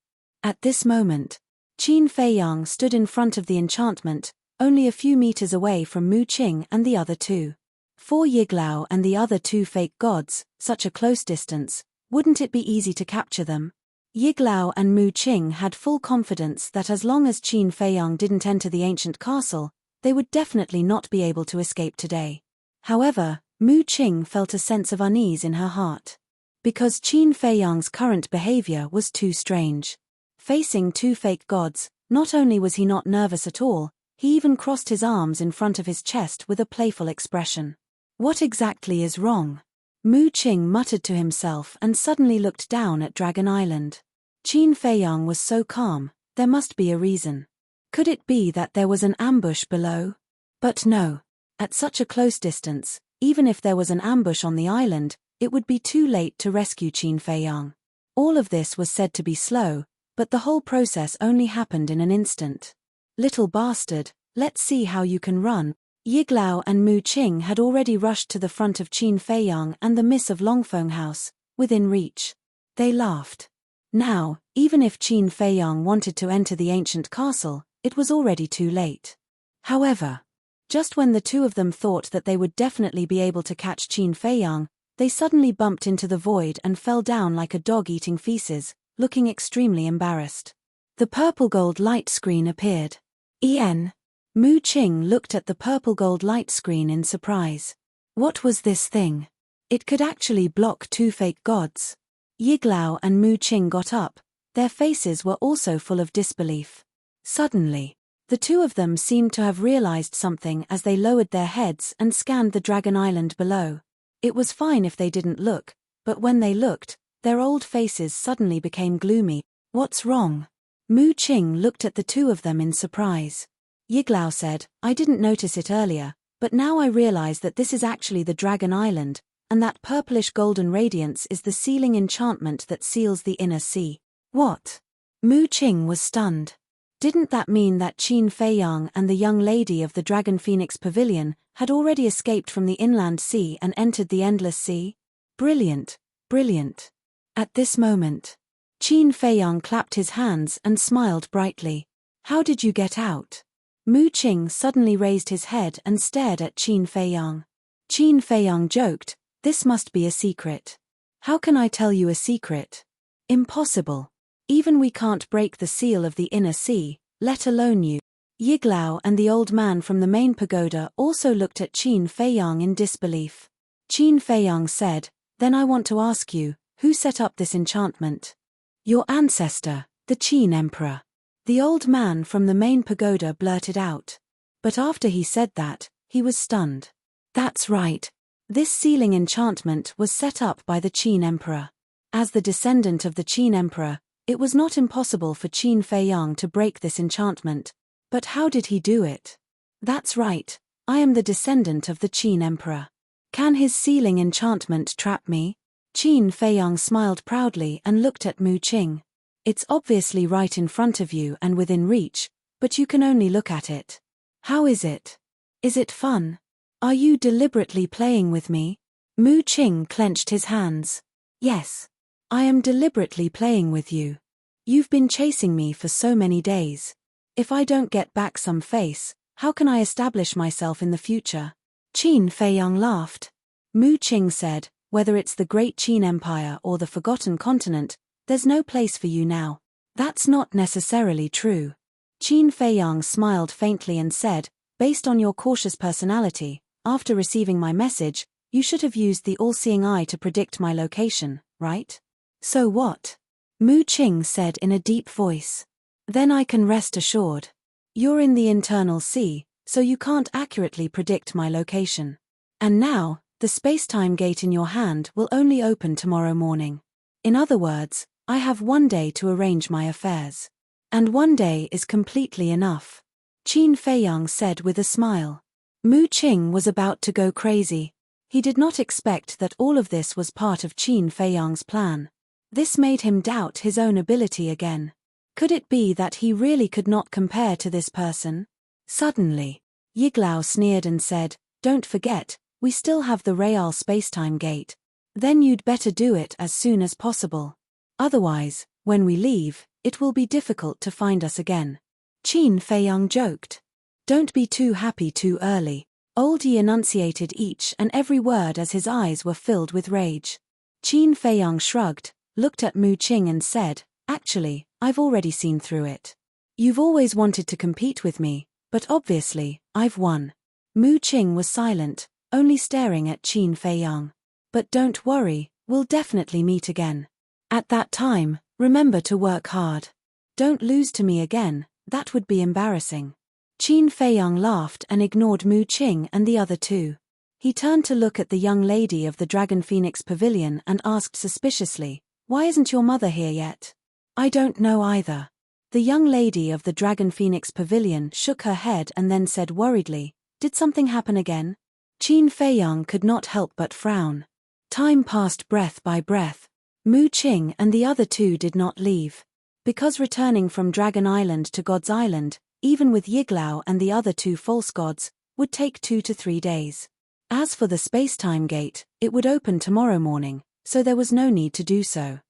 At this moment, Qin Feiyang stood in front of the enchantment, only a few meters away from Mu Qing and the other two. For Yiglao and the other two fake gods, such a close distance, wouldn't it be easy to capture them? Yiglao and Mu Qing had full confidence that as long as Qin Feiyang didn't enter the ancient castle, they would definitely not be able to escape today. However, Mu Qing felt a sense of unease in her heart. Because Qin Feiyang's current behavior was too strange. Facing two fake gods, not only was he not nervous at all, he even crossed his arms in front of his chest with a playful expression. "What exactly is wrong?" Mu Qing muttered to himself and suddenly looked down at Dragon Island. Qin Feiyang was so calm, there must be a reason. Could it be that there was an ambush below? But no. At such a close distance, even if there was an ambush on the island, it would be too late to rescue Qin Feiyang. All of this was said to be slow, but the whole process only happened in an instant. "Little bastard, let's see how you can run." Yiglao and Mu Qing had already rushed to the front of Qin Feiyang and the Miss of Longfeng house, within reach. They laughed. Now, even if Qin Feiyang wanted to enter the ancient castle, it was already too late. However, just when the two of them thought that they would definitely be able to catch Qin Feiyang, they suddenly bumped into the void and fell down like a dog eating feces, looking extremely embarrassed. The purple gold light screen appeared. Mu Qing looked at the purple gold light screen in surprise. What was this thing? It could actually block 2 fake gods. Yiglao and Mu Qing got up. Their faces were also full of disbelief. Suddenly, the two of them seemed to have realized something as they lowered their heads and scanned the Dragon Island below. It was fine if they didn't look, but when they looked, their old faces suddenly became gloomy. What's wrong? Mu Qing looked at the two of them in surprise. Yiglao said, I didn't notice it earlier, but now I realize that this is actually the Dragon Island, and that purplish golden radiance is the sealing enchantment that seals the inner sea. What? Mu Qing was stunned. Didn't that mean that Qin Feiyang and the young lady of the Dragon Phoenix Pavilion had already escaped from the inland sea and entered the endless sea? Brilliant, brilliant. At this moment, Qin Feiyang clapped his hands and smiled brightly. How did you get out? Mu Qing suddenly raised his head and stared at Qin Feiyang. Qin Feiyang joked, this must be a secret. How can I tell you a secret? Impossible. Even we can't break the seal of the inner sea, let alone you. Yiglao and the old man from the main pagoda also looked at Qin Feiyang in disbelief. Qin Feiyang said, then I want to ask you, who set up this enchantment? Your ancestor, the Qin Emperor. The old man from the main pagoda blurted out. But after he said that, he was stunned. That's right. This sealing enchantment was set up by the Qin Emperor. As the descendant of the Qin Emperor, it was not impossible for Qin Feiyang to break this enchantment. But how did he do it? That's right, I am the descendant of the Qin Emperor. Can his sealing enchantment trap me? Qin Feiyang smiled proudly and looked at Mu Qing. It's obviously right in front of you and within reach, but you can only look at it. How is it? Is it fun? Are you deliberately playing with me? Mu Qing clenched his hands. Yes. I am deliberately playing with you. You've been chasing me for so many days. If I don't get back some face, how can I establish myself in the future? Qin Feiyang laughed. Mu Qing said, whether it's the Great Qin Empire or the Forgotten Continent, there's no place for you now. That's not necessarily true. Qin Feiyang smiled faintly and said, based on your cautious personality, after receiving my message, you should have used the all-seeing eye to predict my location, right? So what? Mu Qing said in a deep voice. Then I can rest assured. You're in the internal sea, so you can't accurately predict my location. And now, the space-time gate in your hand will only open tomorrow morning. In other words, I have one day to arrange my affairs. And one day is completely enough. Qin Feiyang said with a smile. Mu Qing was about to go crazy. He did not expect that all of this was part of Qin Feiyang's plan. This made him doubt his own ability again. Could it be that he really could not compare to this person? Suddenly, Yiglao sneered and said, don't forget, we still have the Real Spacetime Gate. Then you'd better do it as soon as possible. Otherwise, when we leave, it will be difficult to find us again. Qin Feiyang joked. Don't be too happy too early. Old Yi enunciated each and every word as his eyes were filled with rage. Qin Feiyang shrugged, looked at Mu Qing and said, actually, I've already seen through it. You've always wanted to compete with me, but obviously, I've won. Mu Qing was silent, only staring at Qin Feiyang. But don't worry, we'll definitely meet again. At that time, remember to work hard. Don't lose to me again, that would be embarrassing. Qin Feiyang laughed and ignored Mu Qing and the other two. He turned to look at the young lady of the Dragon Phoenix Pavilion and asked suspiciously, why isn't your mother here yet? I don't know either. The young lady of the Dragon Phoenix Pavilion shook her head and then said worriedly, did something happen again? Qin Feiyang could not help but frown. Time passed breath by breath. Mu Qing and the other two did not leave. Because returning from Dragon Island to God's Island, even with Yiglao and the other two false gods, would take 2 to 3 days. As for the space-time gate, it would open tomorrow morning, so there was no need to do so.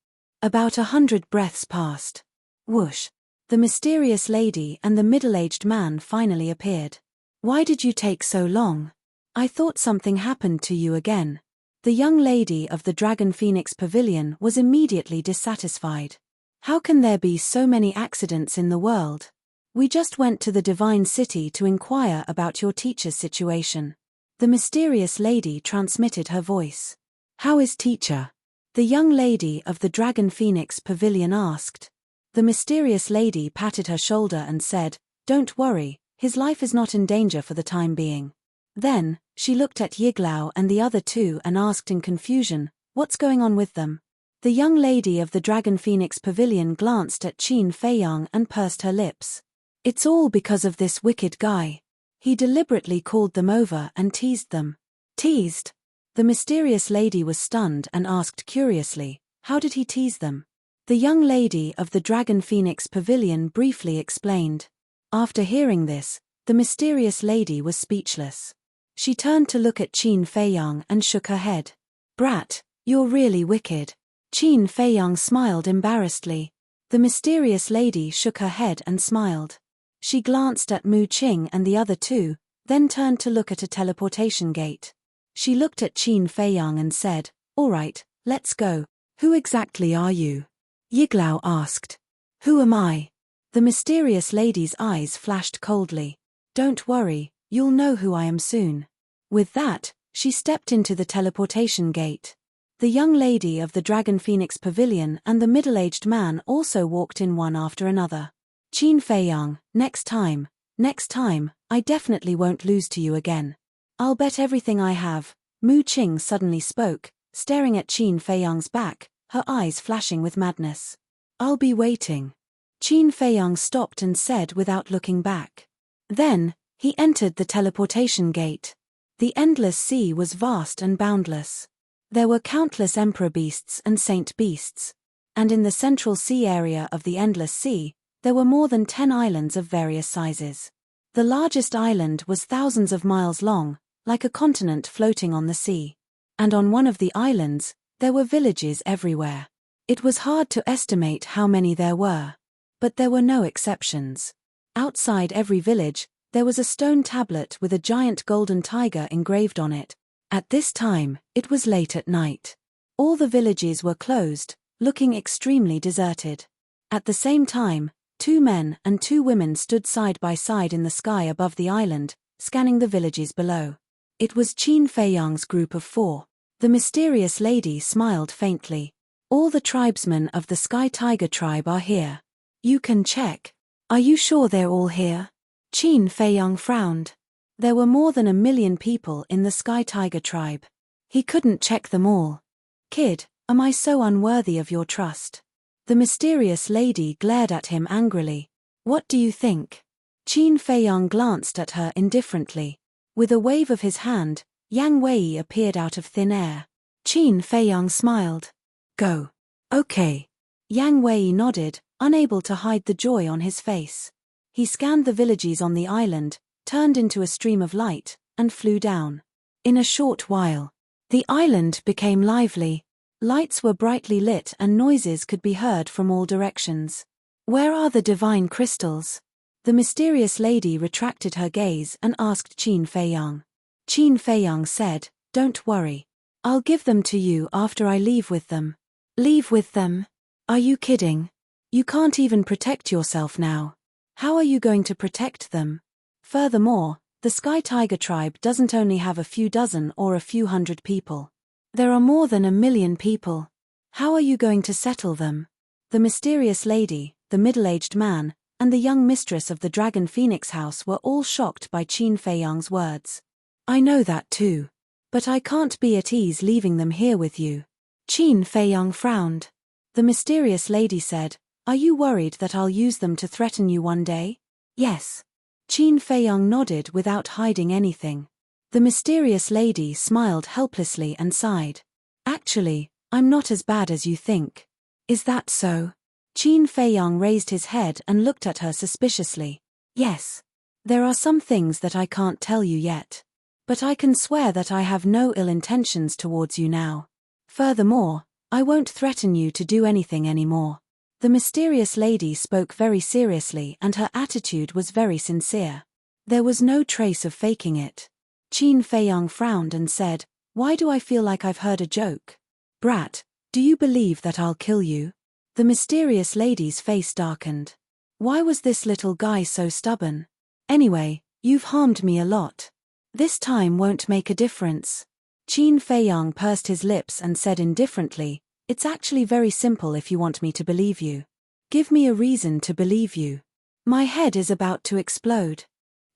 About 100 breaths passed. Whoosh! The mysterious lady and the middle-aged man finally appeared. Why did you take so long? I thought something happened to you again. The young lady of the Dragon Phoenix Pavilion was immediately dissatisfied. How can there be so many accidents in the world? We just went to the Divine City to inquire about your teacher's situation. The mysterious lady transmitted her voice. How is teacher? The young lady of the Dragon Phoenix Pavilion asked. The mysterious lady patted her shoulder and said, Don't worry, his life is not in danger for the time being. Then, she looked at Yiglao and the other two and asked in confusion, What's going on with them? The young lady of the Dragon Phoenix Pavilion glanced at Qin Feiyang and pursed her lips. It's all because of this wicked guy. He deliberately called them over and teased them. Teased? The mysterious lady was stunned and asked curiously, How did he tease them? The young lady of the Dragon Phoenix Pavilion briefly explained. After hearing this, the mysterious lady was speechless. She turned to look at Qin Feiyang and shook her head. Brat, you're really wicked. Qin Feiyang smiled embarrassedly. The mysterious lady shook her head and smiled. She glanced at Mu Qing and the other two, then turned to look at a teleportation gate. She looked at Qin Feiyang and said, All right, let's go. Who exactly are you? Yiglao asked. Who am I? The mysterious lady's eyes flashed coldly. Don't worry, you'll know who I am soon. With that, she stepped into the teleportation gate. The young lady of the Dragon Phoenix Pavilion and the middle-aged man also walked in one after another. Qin Feiyang, next time, I definitely won't lose to you again. I'll bet everything I have. Mu Qing suddenly spoke, staring at Qin Feiyang's back, her eyes flashing with madness. I'll be waiting. Qin Feiyang stopped and said without looking back. Then, he entered the teleportation gate. The endless sea was vast and boundless. There were countless emperor beasts and saint beasts. And in the central sea area of the endless sea, there were more than 10 islands of various sizes. The largest island was thousands of miles long, like a continent floating on the sea. And on one of the islands, there were villages everywhere. It was hard to estimate how many there were. But there were no exceptions. Outside every village, there was a stone tablet with a giant golden tiger engraved on it. At this time, it was late at night. All the villages were closed, looking extremely deserted. At the same time, 2 men and 2 women stood side by side in the sky above the island, scanning the villages below. It was Qin Feiyang's group of 4. The mysterious lady smiled faintly. All the tribesmen of the Sky Tiger tribe are here. You can check. Are you sure they're all here? Qin Feiyang frowned. There were more than 1 million people in the Sky Tiger tribe. He couldn't check them all. Kid, am I so unworthy of your trust? The mysterious lady glared at him angrily. What do you think? Qin Feiyang glanced at her indifferently. With a wave of his hand, Yang Wei appeared out of thin air. Qin Feiyang smiled. Go. Okay. Yang Wei nodded, unable to hide the joy on his face. He scanned the villages on the island, turned into a stream of light, and flew down. In a short while, the island became lively. Lights were brightly lit and noises could be heard from all directions. Where are the divine crystals? The mysterious lady retracted her gaze and asked Qin Feiyang. Qin Feiyang said, Don't worry. I'll give them to you after I leave with them. Leave with them? Are you kidding? You can't even protect yourself now. How are you going to protect them? Furthermore, the Sky Tiger tribe doesn't only have a few dozen or a few hundred people. There are more than 1 million people. How are you going to settle them? The mysterious lady, the middle-aged man, and the young mistress of the Dragon Phoenix house were all shocked by Qin Feiyang's words. I know that too. But I can't be at ease leaving them here with you. Qin Feiyang frowned. The mysterious lady said, Are you worried that I'll use them to threaten you one day? Yes. Qin Feiyang nodded without hiding anything. The mysterious lady smiled helplessly and sighed. Actually, I'm not as bad as you think. Is that so? Qin Feiyang raised his head and looked at her suspiciously. Yes. There are some things that I can't tell you yet. But I can swear that I have no ill intentions towards you now. Furthermore, I won't threaten you to do anything anymore. The mysterious lady spoke very seriously and her attitude was very sincere. There was no trace of faking it. Qin Feiyang frowned and said, Why do I feel like I've heard a joke? Brat, do you believe that I'll kill you? The mysterious lady's face darkened. Why was this little guy so stubborn? Anyway, you've harmed me a lot. This time won't make a difference. Qin Feiyang pursed his lips and said indifferently, "It's actually very simple if you want me to believe you. Give me a reason to believe you. My head is about to explode."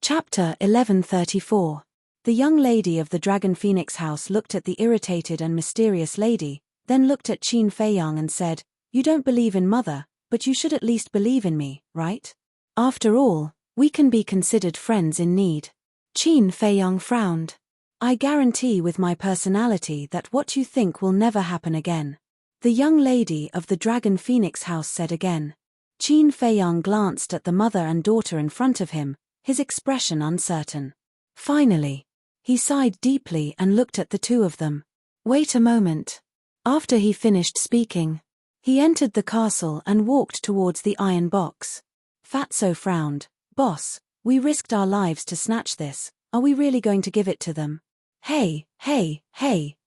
Chapter 1134. The young lady of the Dragon Phoenix house looked at the irritated and mysterious lady, then looked at Qin Feiyang and said, "You don't believe in Mother, but you should at least believe in me, right? After all, we can be considered friends in need." Qin Feiyang frowned. "I guarantee with my personality that what you think will never happen again." The young lady of the Dragon Phoenix house said again. Qin Feiyang glanced at the mother and daughter in front of him, his expression uncertain. Finally, he sighed deeply and looked at the two of them. "Wait a moment." After he finished speaking, he entered the castle and walked towards the iron box. Fatso frowned. "Boss, we risked our lives to snatch this. Are we really going to give it to them?" Hey,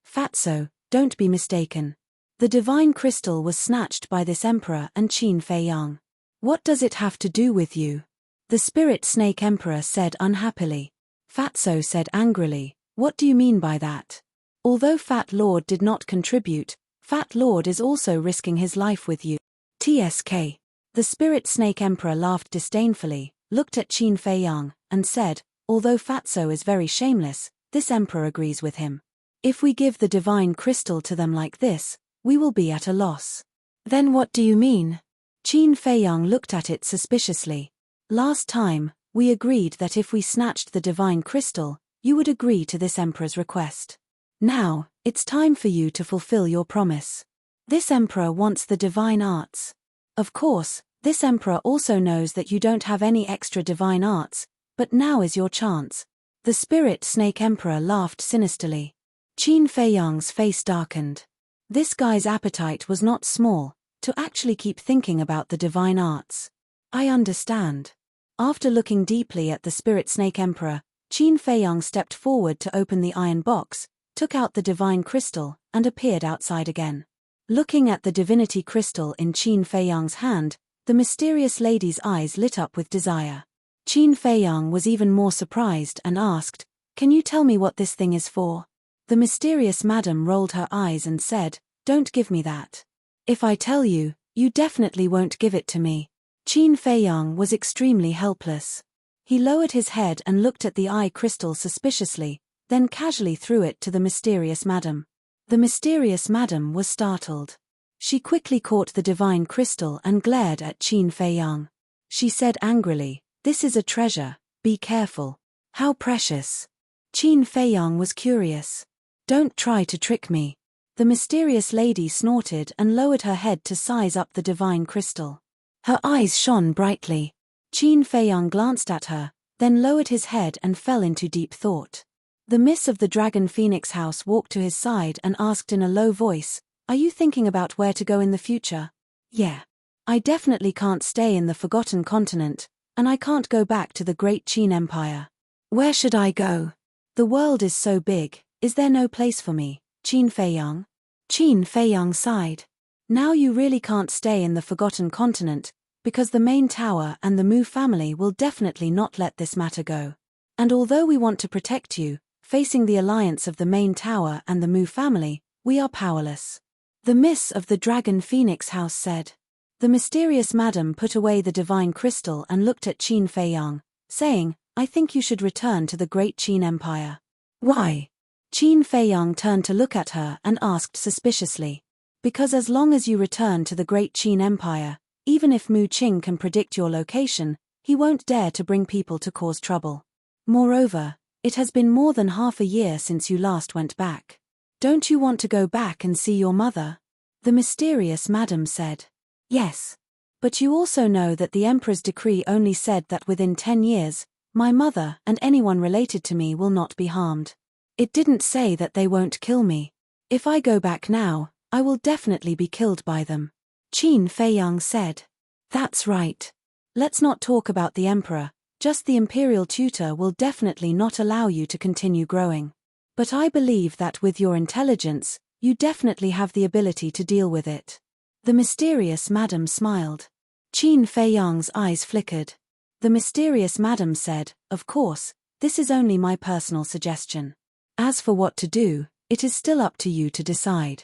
Fatso, don't be mistaken. The divine crystal was snatched by this emperor and Qin Feiyang. What does it have to do with you? The spirit snake emperor said unhappily. Fatso said angrily, "What do you mean by that?" Although Fat Lord did not contribute, Fat Lord is also risking his life with you. TSK. The spirit snake emperor laughed disdainfully, looked at Qin Feiyang, and said, "Although Fatso is very shameless, this emperor agrees with him. If we give the divine crystal to them like this, we will be at a loss." "Then what do you mean?" Qin Feiyang looked at it suspiciously. "Last time, we agreed that if we snatched the divine crystal, you would agree to this emperor's request. Now, it's time for you to fulfill your promise. This emperor wants the divine arts. Of course, this emperor also knows that you don't have any extra divine arts, but now is your chance." The spirit snake emperor laughed sinisterly. Qin Feiyang's face darkened. This guy's appetite was not small, to actually keep thinking about the divine arts. "I understand." After looking deeply at the spirit snake emperor, Qin Feiyang stepped forward to open the iron box, took out the divine crystal, and appeared outside again. Looking at the divinity crystal in Qin Feiyang's hand, the mysterious lady's eyes lit up with desire. Qin Feiyang was even more surprised and asked, "Can you tell me what this thing is for?" The mysterious madam rolled her eyes and said, "Don't give me that. If I tell you, you definitely won't give it to me." Qin Feiyang was extremely helpless. He lowered his head and looked at the eye crystal suspiciously, then casually threw it to the mysterious madam. The mysterious madam was startled. She quickly caught the divine crystal and glared at Qin Feiyang. She said angrily, "This is a treasure, be careful." "How precious." Qin Feiyang was curious. "Don't try to trick me." The mysterious lady snorted and lowered her head to size up the divine crystal. Her eyes shone brightly. Qin Feiyang glanced at her, then lowered his head and fell into deep thought. The miss of the Dragon Phoenix house walked to his side and asked in a low voice, "Are you thinking about where to go in the future?" "Yeah. I definitely can't stay in the Forgotten Continent, and I can't go back to the Great Qin Empire. Where should I go? The world is so big, is there no place for me, Qin Feiyang?" Qin Feiyang sighed. "Now you really can't stay in the Forgotten Continent, because the main tower and the Mu family will definitely not let this matter go. And although we want to protect you, facing the alliance of the main tower and the Mu family, we are powerless." The miss of the Dragon Phoenix house said. The mysterious madam put away the divine crystal and looked at Qin Feiyang, saying, "I think you should return to the Great Qin Empire." "Why?" Qin Feiyang turned to look at her and asked suspiciously. "Because as long as you return to the Great Qin Empire, even if Mu Qing can predict your location, he won't dare to bring people to cause trouble. Moreover, it has been more than half a year since you last went back. Don't you want to go back and see your mother?" The mysterious madam said. "Yes. But you also know that the Emperor's decree only said that within 10 years, my mother and anyone related to me will not be harmed. It didn't say that they won't kill me. If I go back now, I will definitely be killed by them." Qin Feiyang said. "That's right. Let's not talk about the Emperor, just the Imperial Tutor will definitely not allow you to continue growing. But I believe that with your intelligence, you definitely have the ability to deal with it." The mysterious madam smiled. Qin Feiyang's eyes flickered. The mysterious madam said, "Of course, this is only my personal suggestion. As for what to do, it is still up to you to decide.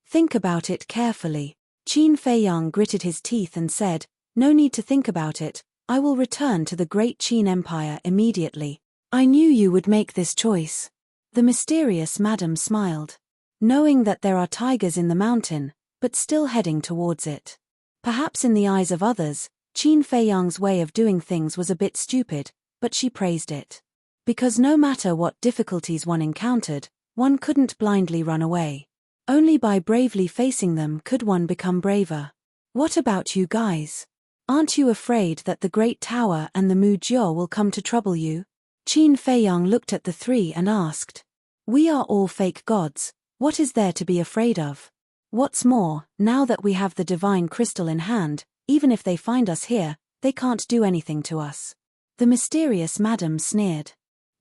Think about it carefully." Qin Feiyang gritted his teeth and said, "No need to think about it, I will return to the great Qin Empire immediately. I knew you would make this choice." The mysterious madam smiled. Knowing that there are tigers in the mountain, but still heading towards it. Perhaps in the eyes of others, Qin Feiyang's way of doing things was a bit stupid, but she praised it. Because no matter what difficulties one encountered, one couldn't blindly run away. Only by bravely facing them could one become braver. What about you guys? Aren't you afraid that the Great Tower and the Mujiao will come to trouble you? Qin Feiyang looked at the three and asked. We are all fake gods, what is there to be afraid of? What's more, now that we have the divine crystal in hand, even if they find us here, they can't do anything to us. The mysterious madam sneered.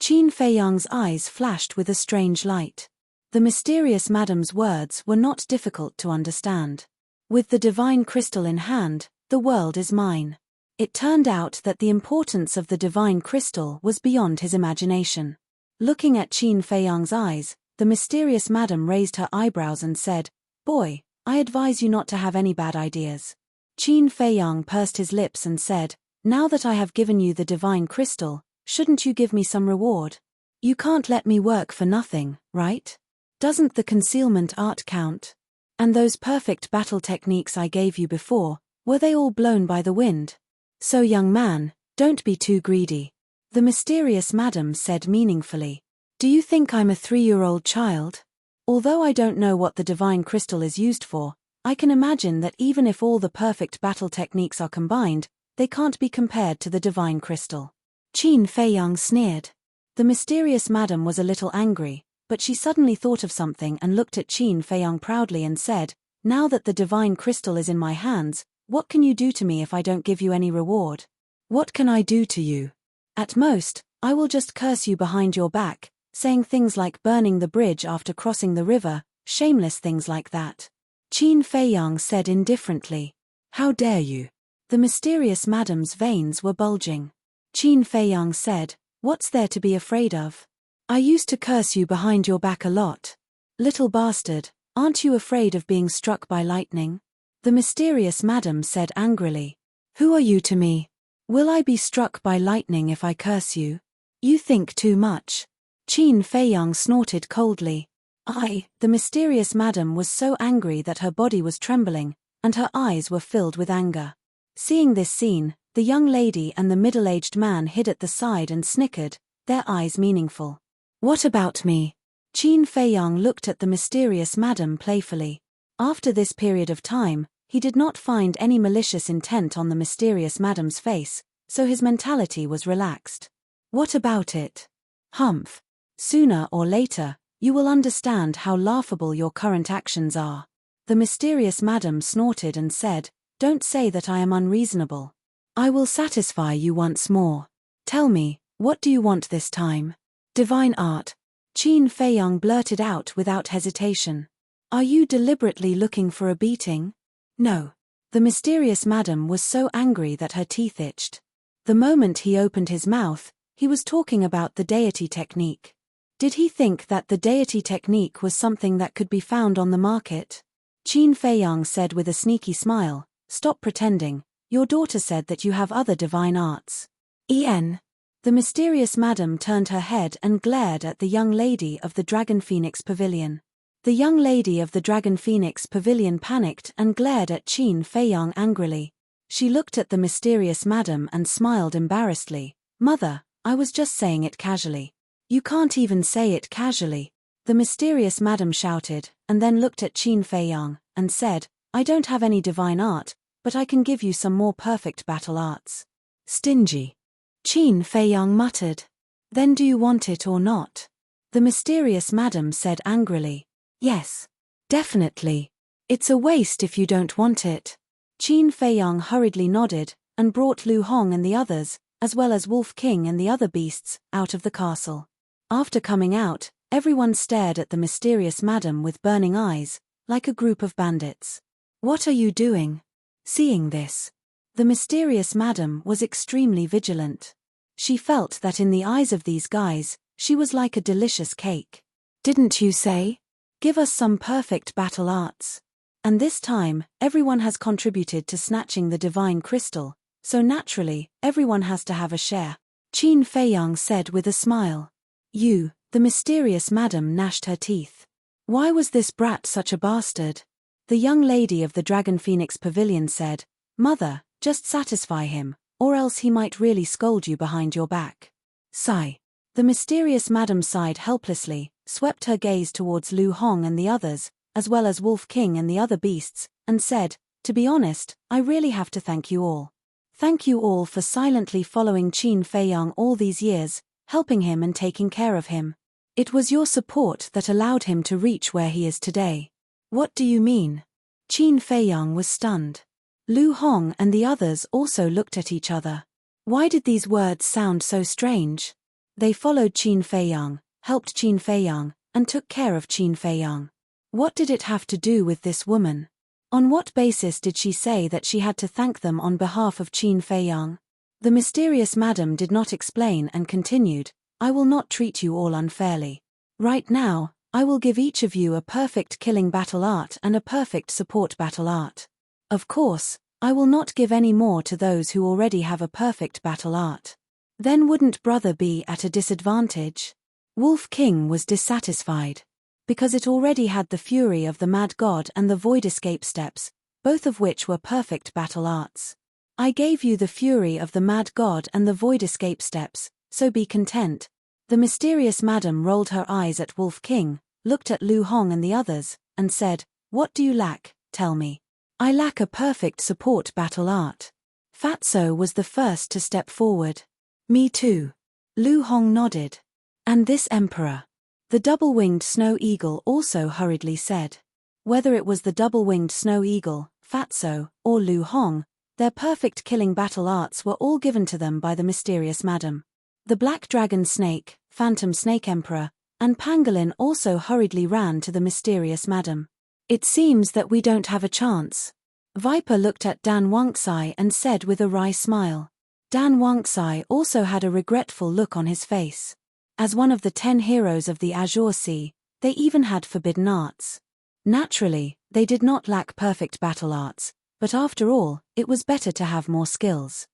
Qin Feiyang's eyes flashed with a strange light. The mysterious madam's words were not difficult to understand. With the divine crystal in hand, the world is mine. It turned out that the importance of the divine crystal was beyond his imagination. Looking at Qin Feiyang's eyes, the mysterious madam raised her eyebrows and said, "Boy, I advise you not to have any bad ideas." Qin Feiyang pursed his lips and said, "Now that I have given you the divine crystal, shouldn't you give me some reward? You can't let me work for nothing, right? Doesn't the concealment art count? And those perfect battle techniques I gave you before, were they all blown by the wind? So young man, don't be too greedy." The mysterious madam said meaningfully. "Do you think I'm a 3-year-old child? Although I don't know what the divine crystal is used for, I can imagine that even if all the perfect battle techniques are combined, they can't be compared to the divine crystal." Qin Feiyang sneered. The mysterious madam was a little angry, but she suddenly thought of something and looked at Qin Feiyang proudly and said, "Now that the divine crystal is in my hands, what can you do to me if I don't give you any reward? What can I do to you? At most, I will just curse you behind your back, saying things like burning the bridge after crossing the river, shameless things like that." Qin Feiyang said indifferently. "How dare you?" The mysterious madam's veins were bulging. Qin Feiyang said, "What's there to be afraid of? I used to curse you behind your back a lot. Little bastard, aren't you afraid of being struck by lightning?" The mysterious madam said angrily. "Who are you to me? Will I be struck by lightning if I curse you? You think too much." Qin Feiyang snorted coldly. The mysterious madam was so angry that her body was trembling, and her eyes were filled with anger. Seeing this scene, the young lady and the middle-aged man hid at the side and snickered, their eyes meaningful. "What about me?" Qin Feiyang looked at the mysterious madam playfully. After this period of time, he did not find any malicious intent on the mysterious madam's face, so his mentality was relaxed. "What about it? Humph. Sooner or later, you will understand how laughable your current actions are." The mysterious madam snorted and said, "Don't say that I am unreasonable. I will satisfy you once more. Tell me, what do you want this time?" "Divine art," Qin Feiyang blurted out without hesitation. "Are you deliberately looking for a beating?" "No." The mysterious madam was so angry that her teeth itched. The moment he opened his mouth, he was talking about the deity technique. Did he think that the deity technique was something that could be found on the market? Qin Feiyang said with a sneaky smile, "Stop pretending, your daughter said that you have other divine arts." The mysterious madam turned her head and glared at the young lady of the Dragon Phoenix Pavilion. The young lady of the Dragon Phoenix Pavilion panicked and glared at Qin Feiyang angrily. She looked at the mysterious madam and smiled embarrassedly. "Mother, I was just saying it casually." "You can't even say it casually," the mysterious madam shouted, and then looked at Qin Feiyang, and said, "I don't have any divine art, but I can give you some more perfect battle arts." "Stingy," Qin Feiyang muttered. "Then do you want it or not?" The mysterious madam said angrily. "Yes. Definitely. It's a waste if you don't want it." Qin Feiyang hurriedly nodded, and brought Lu Hong and the others, as well as Wolf King and the other beasts, out of the castle. After coming out, everyone stared at the mysterious madam with burning eyes, like a group of bandits. What are you doing? Seeing this, the mysterious madam was extremely vigilant. She felt that in the eyes of these guys, she was like a delicious cake. Didn't you say? Give us some perfect battle arts. And this time, everyone has contributed to snatching the divine crystal, so naturally, everyone has to have a share. Qin Feiyang said with a smile. You, the mysterious madam gnashed her teeth. Why was this brat such a bastard? The young lady of the Dragon Phoenix Pavilion said, Mother, just satisfy him, or else he might really scold you behind your back. Sigh. The mysterious madam sighed helplessly, swept her gaze towards Lu Hong and the others, as well as Wolf King and the other beasts, and said, To be honest, I really have to thank you all. Thank you all for silently following Qin Feiyang all these years, helping him and taking care of him. It was your support that allowed him to reach where he is today. What do you mean? Qin Feiyang was stunned. Lu Hong and the others also looked at each other. Why did these words sound so strange? They followed Qin Feiyang, helped Qin Feiyang, and took care of Qin Feiyang. What did it have to do with this woman? On what basis did she say that she had to thank them on behalf of Qin Feiyang? The mysterious madam did not explain and continued, I will not treat you all unfairly. Right now, I will give each of you a perfect killing battle art and a perfect support battle art. Of course, I will not give any more to those who already have a perfect battle art. Then wouldn't brother be at a disadvantage? Wolf King was dissatisfied. Because it already had the fury of the Mad God and the Void Escape steps, both of which were perfect battle arts. I gave you the fury of the Mad God and the Void Escape steps, so be content. The mysterious madam rolled her eyes at Wolf King, looked at Lu Hong and the others, and said, What do you lack, tell me. I lack a perfect support battle art. Fatso was the first to step forward. Me too. Lu Hong nodded. And this emperor. The double-winged snow eagle also hurriedly said. Whether it was the double-winged snow eagle, Fatso, or Lu Hong, their perfect killing battle arts were all given to them by the mysterious madam. The black dragon snake, phantom snake emperor, and pangolin also hurriedly ran to the mysterious madam. It seems that we don't have a chance. Viper looked at Dan Wangxai and said with a wry smile. Dan Wangxai also had a regretful look on his face. As one of the 10 heroes of the Azure Sea, they even had forbidden arts. Naturally, they did not lack perfect battle arts, but after all, it was better to have more skills.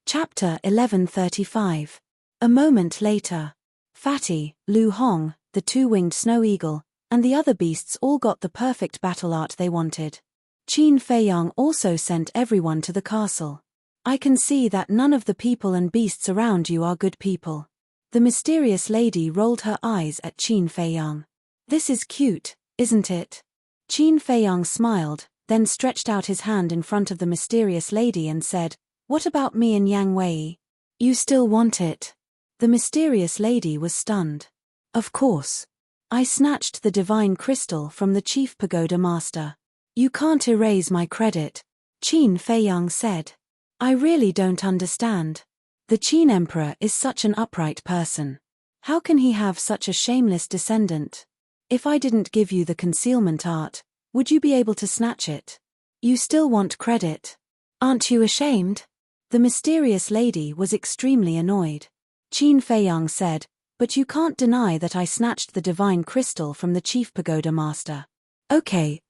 Chapter 1135. A moment later. Fatty, Lu Hong, the two-winged snow eagle, and the other beasts all got the perfect battle art they wanted. Qin Feiyang also sent everyone to the castle. I can see that none of the people and beasts around you are good people. The mysterious lady rolled her eyes at Qin Feiyang. This is cute, isn't it? Qin Feiyang smiled, then stretched out his hand in front of the mysterious lady and said, What about me and Yang Wei? You still want it? The mysterious lady was stunned. Of course. I snatched the divine crystal from the chief pagoda master. You can't erase my credit, Qin Feiyang said. I really don't understand. The Qin Emperor is such an upright person. How can he have such a shameless descendant? If I didn't give you the concealment art, would you be able to snatch it? You still want credit. Aren't you ashamed? The mysterious lady was extremely annoyed. Qin Feiyang said, But you can't deny that I snatched the divine crystal from the chief pagoda master. Okay.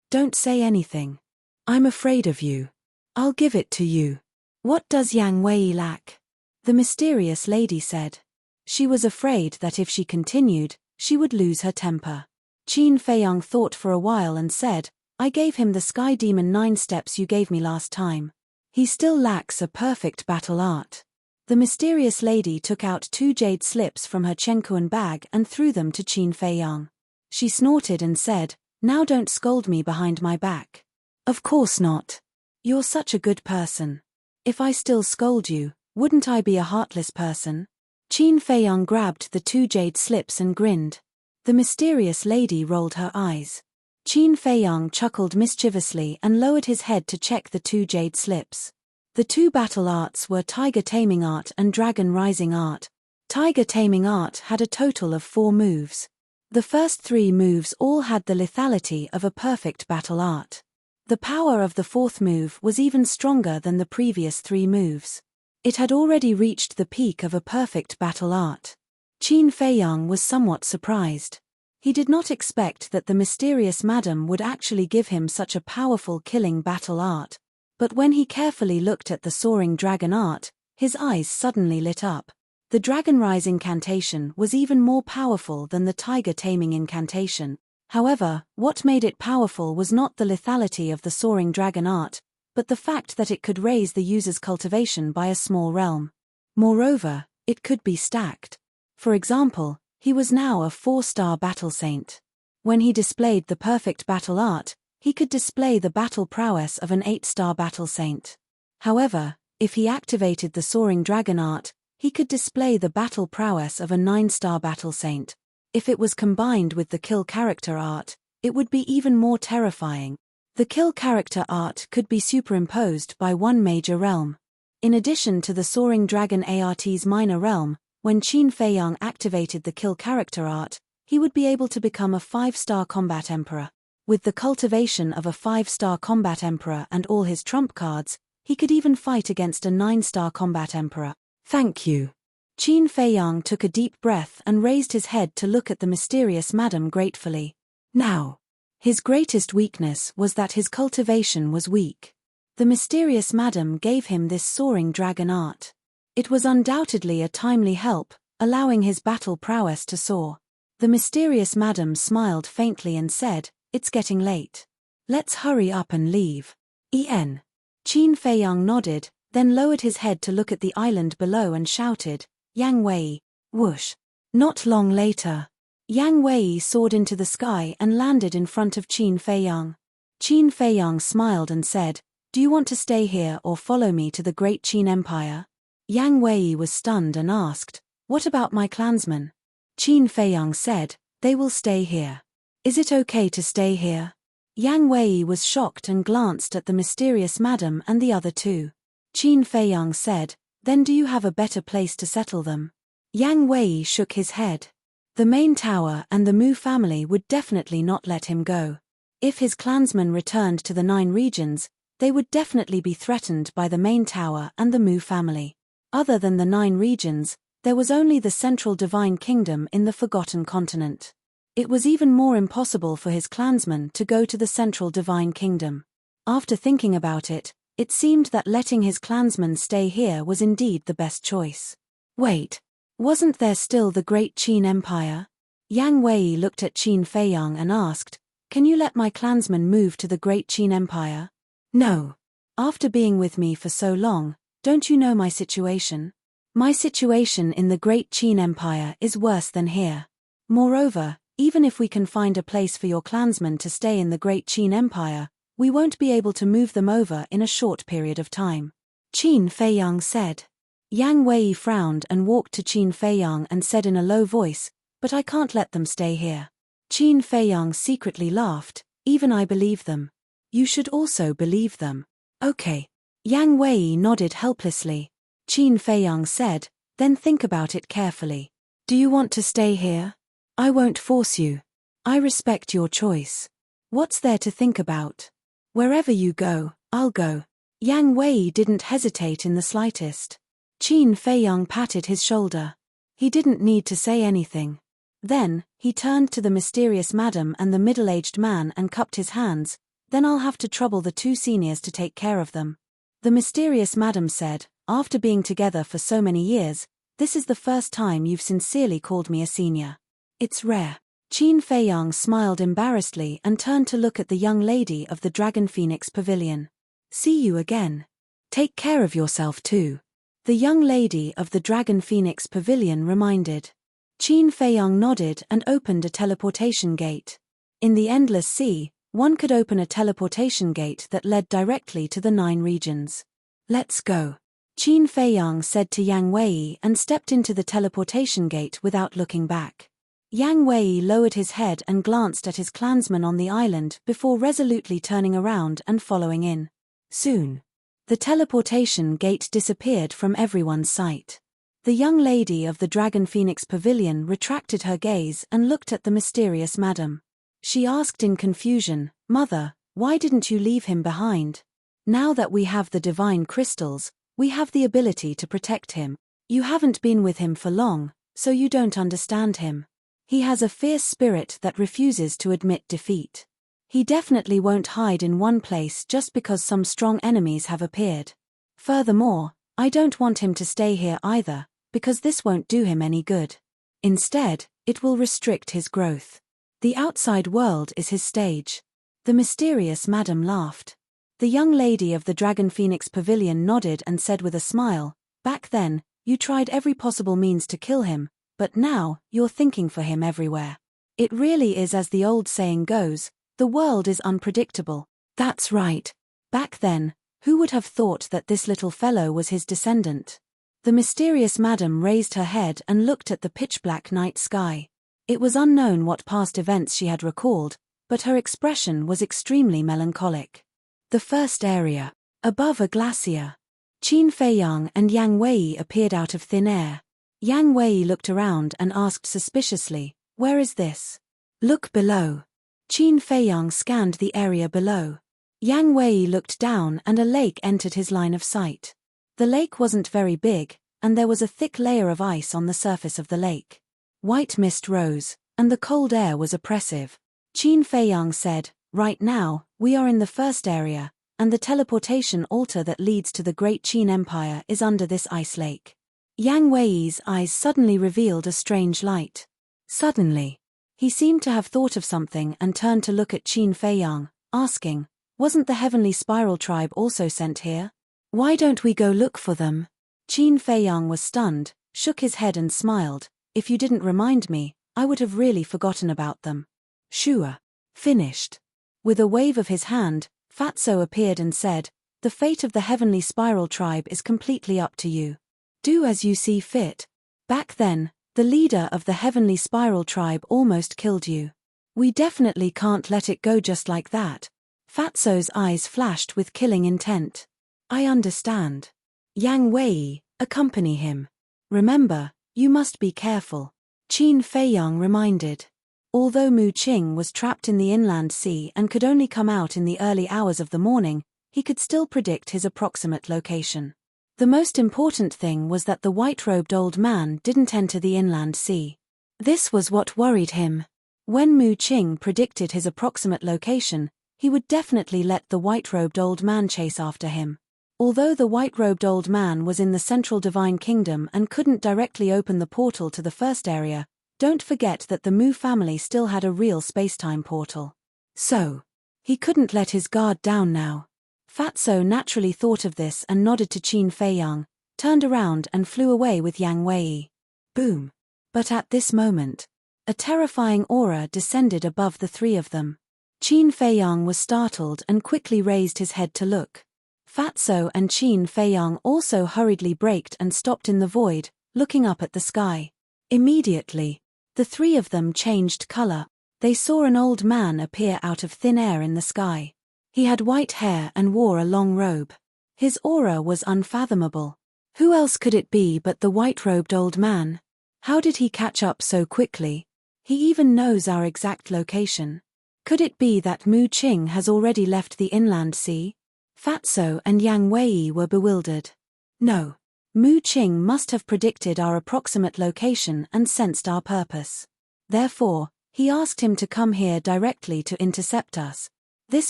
Don't say anything. I'm afraid of you. I'll give it to you. What does Yang Wei lack? The mysterious lady said. She was afraid that if she continued, she would lose her temper. Qin Feiyang thought for a while and said, I gave him the Sky Demon 9 steps you gave me last time. He still lacks a perfect battle art. The mysterious lady took out 2 jade slips from her Chenkuan bag and threw them to Qin Feiyang. She snorted and said, Now don't scold me behind my back. Of course not. You're such a good person. If I still scold you, wouldn't I be a heartless person? Qin Feiyang grabbed the 2 jade slips and grinned. The mysterious lady rolled her eyes. Qin Feiyang chuckled mischievously and lowered his head to check the 2 jade slips. The 2 battle arts were Tiger Taming Art and Dragon Rising Art. Tiger Taming Art had a total of 4 moves. The first 3 moves all had the lethality of a perfect battle art. The power of the 4th move was even stronger than the previous 3 moves. It had already reached the peak of a perfect battle art. Qin Feiyang was somewhat surprised. He did not expect that the mysterious madam would actually give him such a powerful killing battle art, but when he carefully looked at the soaring dragon art, his eyes suddenly lit up. The Dragon Rise incantation was even more powerful than the tiger taming incantation. However, what made it powerful was not the lethality of the soaring dragon art, but the fact that it could raise the user's cultivation by a small realm. Moreover, it could be stacked. For example, he was now a 4-star battle saint. When he displayed the perfect battle art, he could display the battle prowess of an 8-star battle saint. However, if he activated the soaring dragon art, he could display the battle prowess of a 9-star battle saint. If it was combined with the kill character art, it would be even more terrifying. The kill character art could be superimposed by one major realm. In addition to the soaring dragon art's minor realm, when Qin Feiyang activated the kill character art, he would be able to become a 5-star combat emperor. With the cultivation of a 5-star combat emperor and all his trump cards, he could even fight against a 9-star combat emperor. Thank you. Qin Feiyang took a deep breath and raised his head to look at the mysterious madam gratefully. Now, his greatest weakness was that his cultivation was weak. The mysterious madam gave him this soaring dragon art. It was undoubtedly a timely help, allowing his battle prowess to soar. The mysterious madam smiled faintly and said, "It's getting late. Let's hurry up and leave." Qin Feiyang nodded, then lowered his head to look at the island below and shouted, "Yang Wei!" Whoosh! Not long later, Yang Wei soared into the sky and landed in front of Qin Feiyang. Qin Feiyang smiled and said, "Do you want to stay here or follow me to the great Qin Empire?" Yang Wei was stunned and asked, "What about my clansmen?" Qin Feiyang said, "They will stay here." "Is it okay to stay here?" Yang Wei was shocked and glanced at the mysterious madam and the other 2. Qin Feiyang said, "Then do you have a better place to settle them?" Yang Wei shook his head. The main tower and the Mu family would definitely not let him go. If his clansmen returned to the 9 regions, they would definitely be threatened by the main tower and the Mu family. Other than the 9 regions, there was only the central divine kingdom in the Forgotten Continent. It was even more impossible for his clansmen to go to the central divine kingdom. After thinking about it, it seemed that letting his clansmen stay here was indeed the best choice. Wait, wasn't there still the great Qin Empire? Yang Wei looked at Qin Feiyang and asked, "Can you let my clansmen move to the great Qin Empire?" "No. After being with me for so long, don't you know my situation? My situation in the great Qin Empire is worse than here. Moreover, even if we can find a place for your clansmen to stay in the great Qin Empire, we won't be able to move them over in a short period of time," Qin Feiyang said. Yang Wei frowned and walked to Qin Feiyang and said in a low voice, "But I can't let them stay here." Qin Feiyang secretly laughed, "Even I believe them. You should also believe them." "Okay." Yang Wei nodded helplessly. Qin Feiyang said, "Then think about it carefully. Do you want to stay here? I won't force you. I respect your choice. What's there to think about? Wherever you go, I'll go." Yang Wei didn't hesitate in the slightest. Qin Feiyang patted his shoulder. He didn't need to say anything. Then, he turned to the mysterious madam and the middle-aged man and cupped his hands. "Then I'll have to trouble the 2 seniors to take care of them." The mysterious madam said, "After being together for so many years, this is the first time you've sincerely called me a senior. It's rare." Qin Feiyang smiled embarrassedly and turned to look at the young lady of the Dragon Phoenix Pavilion. "See you again. Take care of yourself too," the young lady of the Dragon Phoenix Pavilion reminded. Qin Feiyang nodded and opened a teleportation gate. In the Endless Sea, one could open a teleportation gate that led directly to the 9 regions. "Let's go," Qin Feiyang said to Yang Wei and stepped into the teleportation gate without looking back. Yang Wei lowered his head and glanced at his clansmen on the island before resolutely turning around and following in. Soon, the teleportation gate disappeared from everyone's sight. The young lady of the Dragon Phoenix Pavilion retracted her gaze and looked at the mysterious madam. She asked in confusion, "Mother, why didn't you leave him behind? Now that we have the divine crystals, we have the ability to protect him. You haven't been with him for long, so you don't understand him. He has a fierce spirit that refuses to admit defeat. He definitely won't hide in one place just because some strong enemies have appeared. Furthermore, I don't want him to stay here either, because this won't do him any good. Instead, it will restrict his growth. The outside world is his stage." The mysterious madam laughed. The young lady of the Dragon Phoenix Pavilion nodded and said with a smile, "Back then, you tried every possible means to kill him, but now, you're thinking for him everywhere. It really is as the old saying goes, the world is unpredictable." That's right. Back then, who would have thought that this little fellow was his descendant? The mysterious madam raised her head and looked at the pitch-black night sky. It was unknown what past events she had recalled, but her expression was extremely melancholic. The first area. Above a glacier. Qin Feiyang and Yang Wei appeared out of thin air. Yang Wei looked around and asked suspiciously, "Where is this?" "Look below." Qin Feiyang scanned the area below. Yang Wei looked down and a lake entered his line of sight. The lake wasn't very big, and there was a thick layer of ice on the surface of the lake. White mist rose, and the cold air was oppressive. Qin Feiyang said, "Right now, we are in the first area, and the teleportation altar that leads to the Great Qin Empire is under this ice lake." Yang Wei's eyes suddenly revealed a strange light. Suddenly, he seemed to have thought of something and turned to look at Qin Feiyang, asking, "Wasn't the Heavenly Spiral tribe also sent here? Why don't we go look for them?" Qin Feiyang was stunned, shook his head and smiled. "If you didn't remind me, I would have really forgotten about them." "Sure. Finished." With a wave of his hand, Fatso appeared and said, "The fate of the Heavenly Spiral tribe is completely up to you. Do as you see fit. Back then, the leader of the Heavenly Spiral tribe almost killed you. We definitely can't let it go just like that." Fatso's eyes flashed with killing intent. "I understand. Yang Wei, accompany him. Remember, you must be careful," Qin Feiyang reminded. Although Mu Qing was trapped in the inland sea and could only come out in the early hours of the morning, he could still predict his approximate location. The most important thing was that the white-robed old man didn't enter the inland sea. This was what worried him. When Mu Qing predicted his approximate location, he would definitely let the white-robed old man chase after him. Although the white-robed old man was in the central divine kingdom and couldn't directly open the portal to the first area, don't forget that the Mu family still had a real spacetime portal. So, he couldn't let his guard down now. Fatso naturally thought of this and nodded to Qin Feiyang, turned around and flew away with Yang Wei. Boom. But at this moment, a terrifying aura descended above the three of them. Qin Feiyang was startled and quickly raised his head to look. Fatso and Qin Feiyang also hurriedly braked and stopped in the void, looking up at the sky. Immediately, the three of them changed color. They saw an old man appear out of thin air in the sky. He had white hair and wore a long robe. His aura was unfathomable. Who else could it be but the white-robed old man? How did he catch up so quickly? He even knows our exact location. Could it be that Mu Qing has already left the inland sea? Fatso and Yang Wei were bewildered. No. Mu Qing must have predicted our approximate location and sensed our purpose. Therefore, he asked him to come here directly to intercept us. This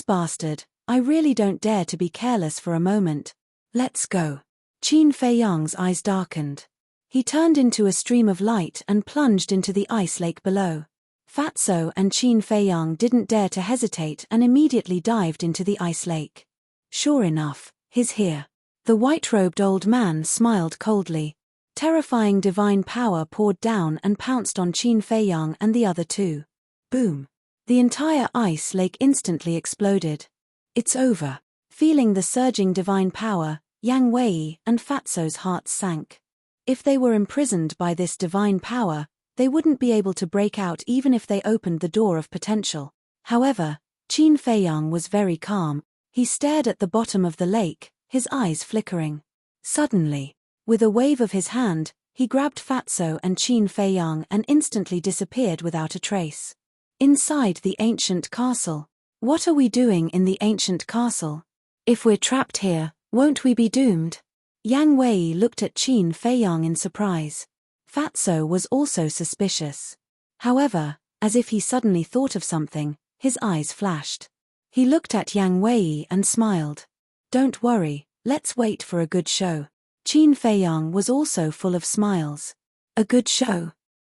bastard, I really don't dare to be careless for a moment. Let's go. Qin Feiyang's eyes darkened. He turned into a stream of light and plunged into the ice lake below. Fatso and Qin Feiyang didn't dare to hesitate and immediately dived into the ice lake. Sure enough, he's here. The white-robed old man smiled coldly. Terrifying divine power poured down and pounced on Qin Feiyang and the other two. Boom. The entire ice lake instantly exploded. It's over. Feeling the surging divine power, Yang Wei and Fatso's hearts sank. If they were imprisoned by this divine power, they wouldn't be able to break out even if they opened the door of potential. However, Qin Feiyang was very calm. He stared at the bottom of the lake, his eyes flickering. Suddenly, with a wave of his hand, he grabbed Fatso and Qin Feiyang and instantly disappeared without a trace. Inside the ancient castle. What are we doing in the ancient castle? If we're trapped here, won't we be doomed? Yang Wei looked at Qin Feiyang in surprise. Fatso was also suspicious. However, as if he suddenly thought of something, his eyes flashed. He looked at Yang Wei and smiled. Don't worry, let's wait for a good show. Qin Feiyang was also full of smiles. A good show.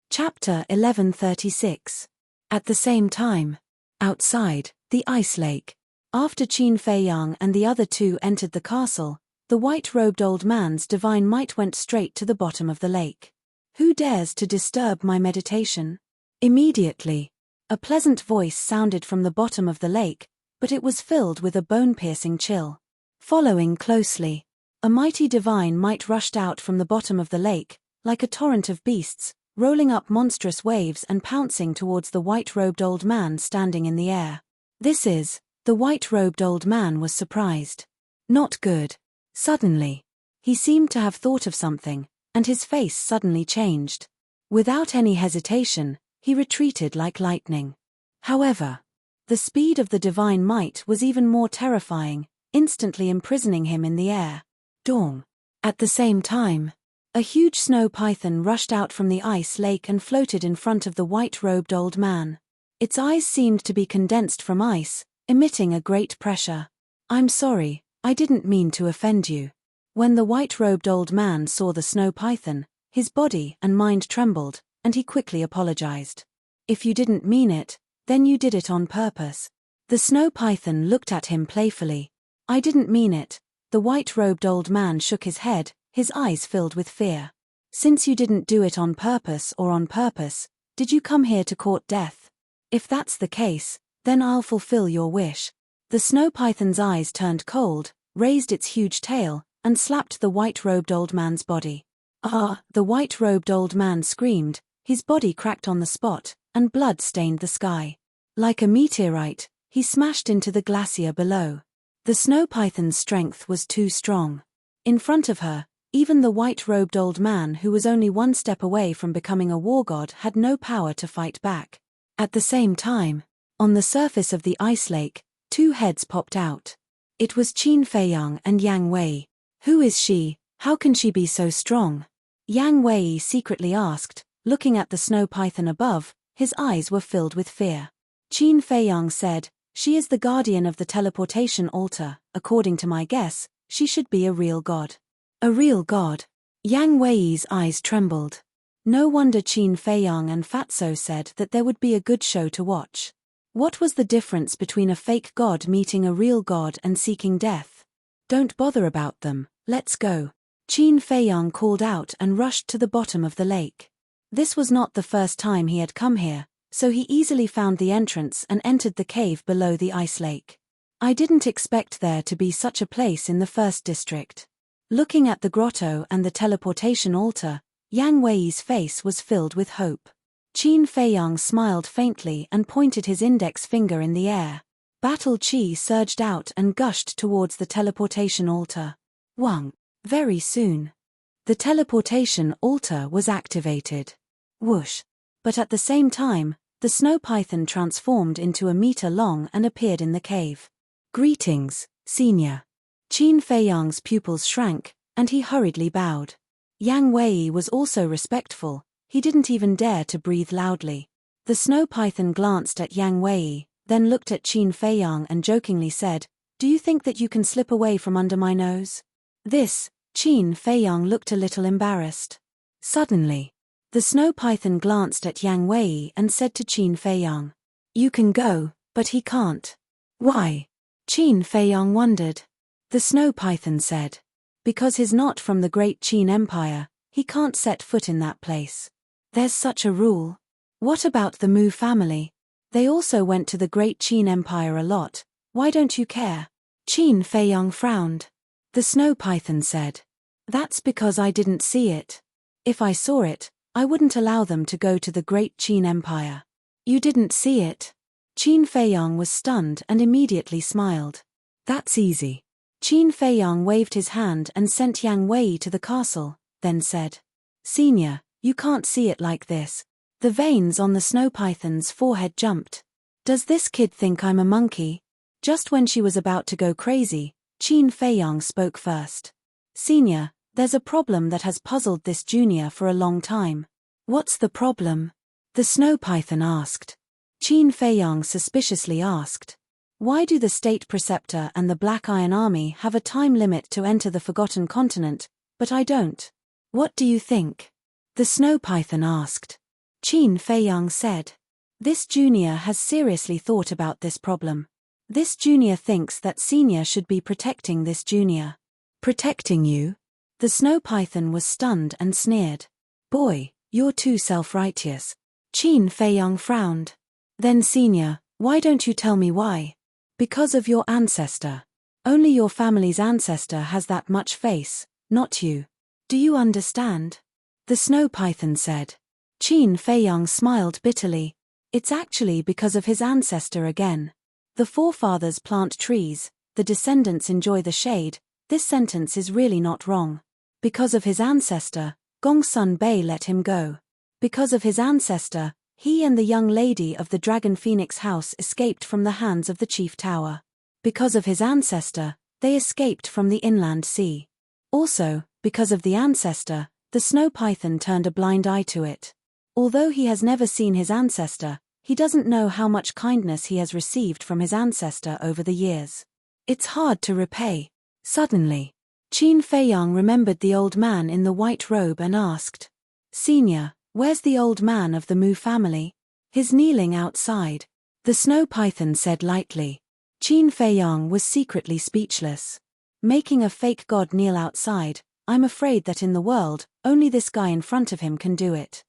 Chapter 1136. At the same time. Outside, the ice lake. After Qin Feiyang and the other two entered the castle, the white-robed old man's divine might went straight to the bottom of the lake. Who dares to disturb my meditation? Immediately, a pleasant voice sounded from the bottom of the lake, but it was filled with a bone-piercing chill. Following closely, a mighty divine might rushed out from the bottom of the lake, like a torrent of beasts, rolling up monstrous waves and pouncing towards the white-robed old man standing in the air. The white-robed old man was surprised. Not good. Suddenly, he seemed to have thought of something, and his face suddenly changed. Without any hesitation, he retreated like lightning. However, the speed of the divine might was even more terrifying, instantly imprisoning him in the air. Dong. At the same time, a huge snow python rushed out from the ice lake and floated in front of the white-robed old man. Its eyes seemed to be condensed from ice, emitting a great pressure. I'm sorry, I didn't mean to offend you. When the white-robed old man saw the snow python, his body and mind trembled, and he quickly apologized. If you didn't mean it, then you did it on purpose. The snow python looked at him playfully. I didn't mean it. The white-robed old man shook his head, his eyes filled with fear. Since you didn't do it on purpose, did you come here to court death? If that's the case, then I'll fulfill your wish. The snow python's eyes turned cold, raised its huge tail, and slapped the white-robed old man's body. Ah! The white-robed old man screamed, his body cracked on the spot, and blood stained the sky. Like a meteorite, he smashed into the glacier below. The snow python's strength was too strong. In front of her, even the white-robed old man who was only one step away from becoming a war god had no power to fight back. At the same time, on the surface of the ice lake, two heads popped out. It was Qin Feiyang and Yang Wei. Who is she? How can she be so strong? Yang Wei secretly asked, looking at the snow python above, his eyes were filled with fear. Qin Feiyang said, she is the guardian of the teleportation altar. According to my guess, she should be a real god. A real god? Yang Wei's eyes trembled. No wonder Qin Feiyang and Fatso said that there would be a good show to watch. What was the difference between a fake god meeting a real god and seeking death? Don't bother about them, let's go. Qin Feiyang called out and rushed to the bottom of the lake. This was not the first time he had come here, so he easily found the entrance and entered the cave below the ice lake. I didn't expect there to be such a place in the first district. Looking at the grotto and the teleportation altar, Yang Wei's face was filled with hope. Qin Feiyang smiled faintly and pointed his index finger in the air. Battle chi surged out and gushed towards the teleportation altar. Wang. Very soon. The teleportation altar was activated. Whoosh. But at the same time, the snow python transformed into a meter long and appeared in the cave. Greetings, senior. Qin Feiyang's pupils shrank, and he hurriedly bowed. Yang Wei was also respectful, he didn't even dare to breathe loudly. The snow python glanced at Yang Wei, then looked at Qin Feiyang and jokingly said, do you think that you can slip away from under my nose? Qin Feiyang looked a little embarrassed. Suddenly, the snow python glanced at Yang Wei and said to Qin Feiyang, you can go, but he can't. Why? Qin Feiyang wondered. The snow python said, because he's not from the great Qin Empire, he can't set foot in that place. There's such a rule. What about the Mu family? They also went to the great Qin Empire a lot, why don't you care? Qin Feiyang frowned. The snow python said, that's because I didn't see it. If I saw it, I wouldn't allow them to go to the great Qin Empire. You didn't see it? Qin Feiyang was stunned and immediately smiled. That's easy. Qin Feiyang waved his hand and sent Yang Wei to the castle, then said, Senior, you can't see it like this. The veins on the snow python's forehead jumped. Does this kid think I'm a monkey? Just when she was about to go crazy, Qin Feiyang spoke first. Senior, there's a problem that has puzzled this junior for a long time. What's the problem? The snow python asked. Qin Feiyang suspiciously asked. Why do the state preceptor and the Black Iron Army have a time limit to enter the Forgotten Continent, but I don't? What do you think? The snow python asked. Qin Feiyang said. This junior has seriously thought about this problem. This junior thinks that senior should be protecting this junior. Protecting you? The snow python was stunned and sneered. Boy, you're too self-righteous. Qin Feiyang frowned. Then senior, why don't you tell me why? Because of your ancestor. Only your family's ancestor has that much face, not you. Do you understand? The snow python said. Qin Feiyang smiled bitterly. It's actually because of his ancestor again. The forefathers plant trees, the descendants enjoy the shade. This sentence is really not wrong. Because of his ancestor, Gongsun Bei let him go. Because of his ancestor, he and the young lady of the Dragon Phoenix house escaped from the hands of the Chief Tower. Because of his ancestor, they escaped from the inland sea. Also, because of the ancestor, the snow python turned a blind eye to it. Although he has never seen his ancestor, he doesn't know how much kindness he has received from his ancestor over the years. It's hard to repay. Suddenly, Qin Feiyang remembered the old man in the white robe and asked, Senior, where's the old man of the Mu family? He's kneeling outside. The snow python said lightly. Qin Feiyang was secretly speechless. Making a fake god kneel outside, I'm afraid that in the world, only this guy in front of him can do it.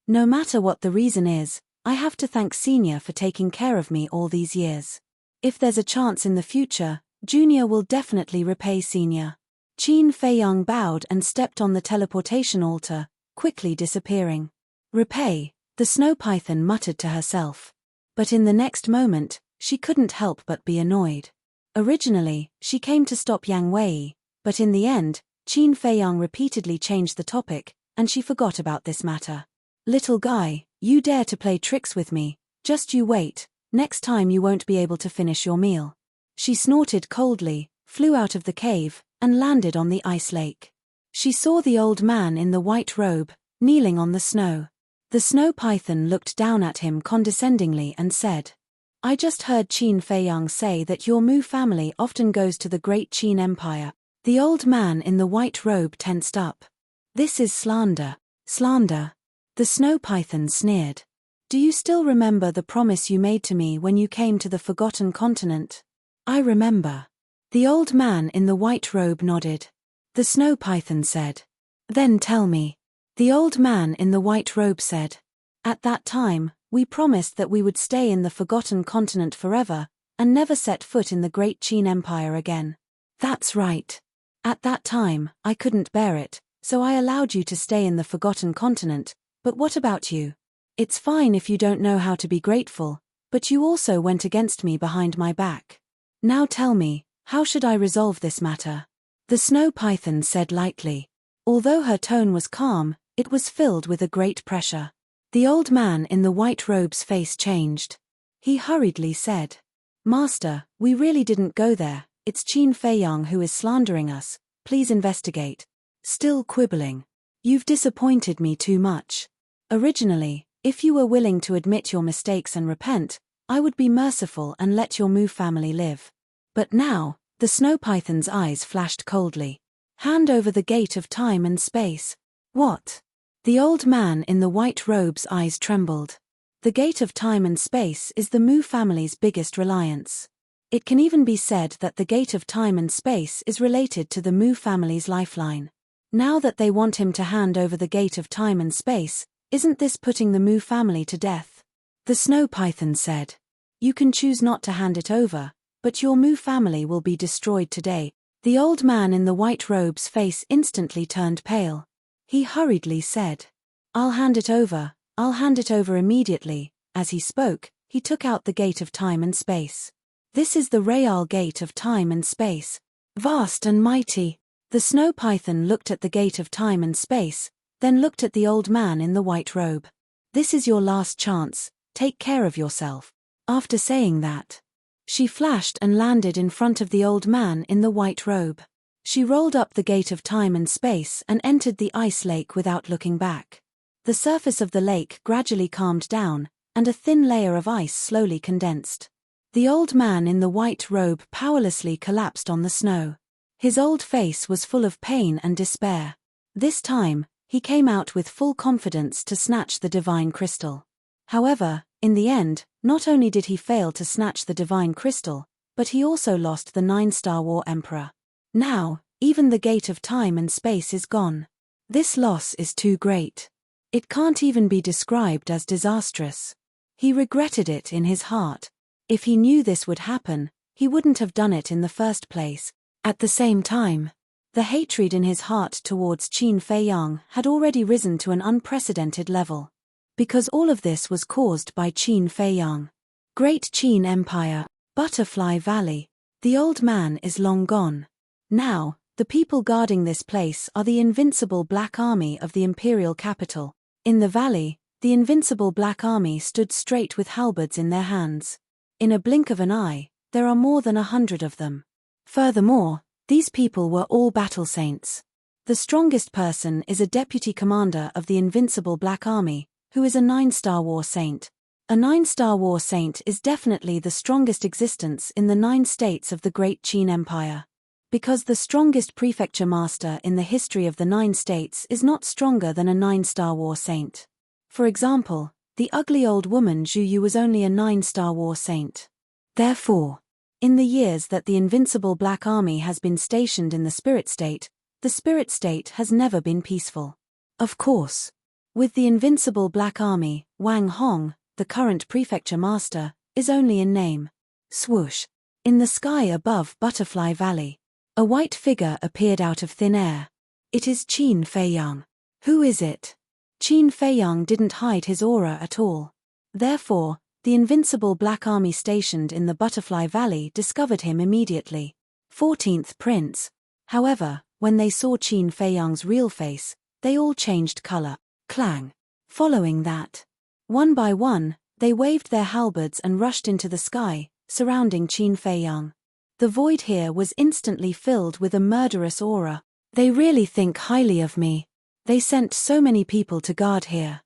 No matter what the reason is, I have to thank Senior for taking care of me all these years. If there's a chance in the future, Junior will definitely repay Senior. Qin Feiyang bowed and stepped on the teleportation altar, quickly disappearing. Repay, the snow python muttered to herself. But in the next moment, she couldn't help but be annoyed. Originally, she came to stop Yang Wei, but in the end, Qin Feiyang repeatedly changed the topic, and she forgot about this matter. Little guy, you dare to play tricks with me, just you wait, next time you won't be able to finish your meal. She snorted coldly, flew out of the cave, and landed on the ice lake. She saw the old man in the white robe, kneeling on the snow. The snow python looked down at him condescendingly and said, I just heard Qin Feiyang say that your Mu family often goes to the great Qin Empire. The old man in the white robe tensed up. This is slander. Slander. The snow python sneered. Do you still remember the promise you made to me when you came to the Forgotten Continent? I remember. The old man in the white robe nodded. The snow python said. Then tell me. The old man in the white robe said. At that time, we promised that we would stay in the Forgotten Continent forever, and never set foot in the great Qin Empire again. That's right. At that time, I couldn't bear it, so I allowed you to stay in the Forgotten Continent, but what about you? It's fine if you don't know how to be grateful, but you also went against me behind my back. Now tell me, how should I resolve this matter? The snow python said lightly. Although her tone was calm, it was filled with a great pressure. The old man in the white robe's face changed. He hurriedly said, Master, we really didn't go there, it's Qin Feiyang who is slandering us, please investigate. Still quibbling. You've disappointed me too much. Originally, if you were willing to admit your mistakes and repent, I would be merciful and let your Mu family live. But now, the snow python's eyes flashed coldly. Hand over the gate of time and space. What? The old man in the white robe's eyes trembled. The gate of time and space is the Mu family's biggest reliance. It can even be said that the gate of time and space is related to the Mu family's lifeline. Now that they want him to hand over the gate of time and space, isn't this putting the Mu family to death? The snow python said. You can choose not to hand it over, but your Mu family will be destroyed today. The old man in the white robe's face instantly turned pale. He hurriedly said, I'll hand it over immediately. As he spoke, he took out the gate of time and space. This is the Real Gate of Time and Space. Vast and mighty. The snow python looked at the gate of time and space, then looked at the old man in the white robe. "This is your last chance, take care of yourself." After saying that, she flashed and landed in front of the old man in the white robe. She rolled up the gate of time and space and entered the ice lake without looking back. The surface of the lake gradually calmed down, and a thin layer of ice slowly condensed. The old man in the white robe powerlessly collapsed on the snow. His old face was full of pain and despair. This time, he came out with full confidence to snatch the divine crystal. However, in the end, not only did he fail to snatch the divine crystal, but he also lost the 9-star war emperor. Now, even the gate of time and space is gone. This loss is too great. It can't even be described as disastrous. He regretted it in his heart. If he knew this would happen, he wouldn't have done it in the first place. At the same time, the hatred in his heart towards Qin Feiyang had already risen to an unprecedented level. Because all of this was caused by Qin Feiyang. Great Qin Empire, Butterfly Valley. The old man is long gone. Now, the people guarding this place are the invincible Black Army of the imperial capital. In the valley, the invincible Black Army stood straight with halberds in their hands. In a blink of an eye, there are more than 100 of them. Furthermore, these people were all battle saints. The strongest person is a deputy commander of the invincible Black Army, who is a 9-star war saint. A 9-star war saint is definitely the strongest existence in the 9 states of the Great Qin Empire. Because the strongest prefecture master in the history of the 9 states is not stronger than a 9-star war saint. For example, the ugly old woman Zhu Yu was only a 9-star war saint. Therefore, in the years that the invincible Black Army has been stationed in the spirit state, the spirit state has never been peaceful. Of course, with the invincible Black Army, Wang Hong, the current prefecture master, is only in name. Swoosh! In the sky above Butterfly Valley, a white figure appeared out of thin air. It is Qin Feiyang. Who is it? Qin Feiyang didn't hide his aura at all. Therefore, the invincible Black Army stationed in the Butterfly Valley discovered him immediately. 14th Prince. However, when they saw Qin Feiyang's real face, they all changed color. Clang. Following that, one by one, they waved their halberds and rushed into the sky, surrounding Qin Feiyang. The void here was instantly filled with a murderous aura. They really think highly of me. They sent so many people to guard here.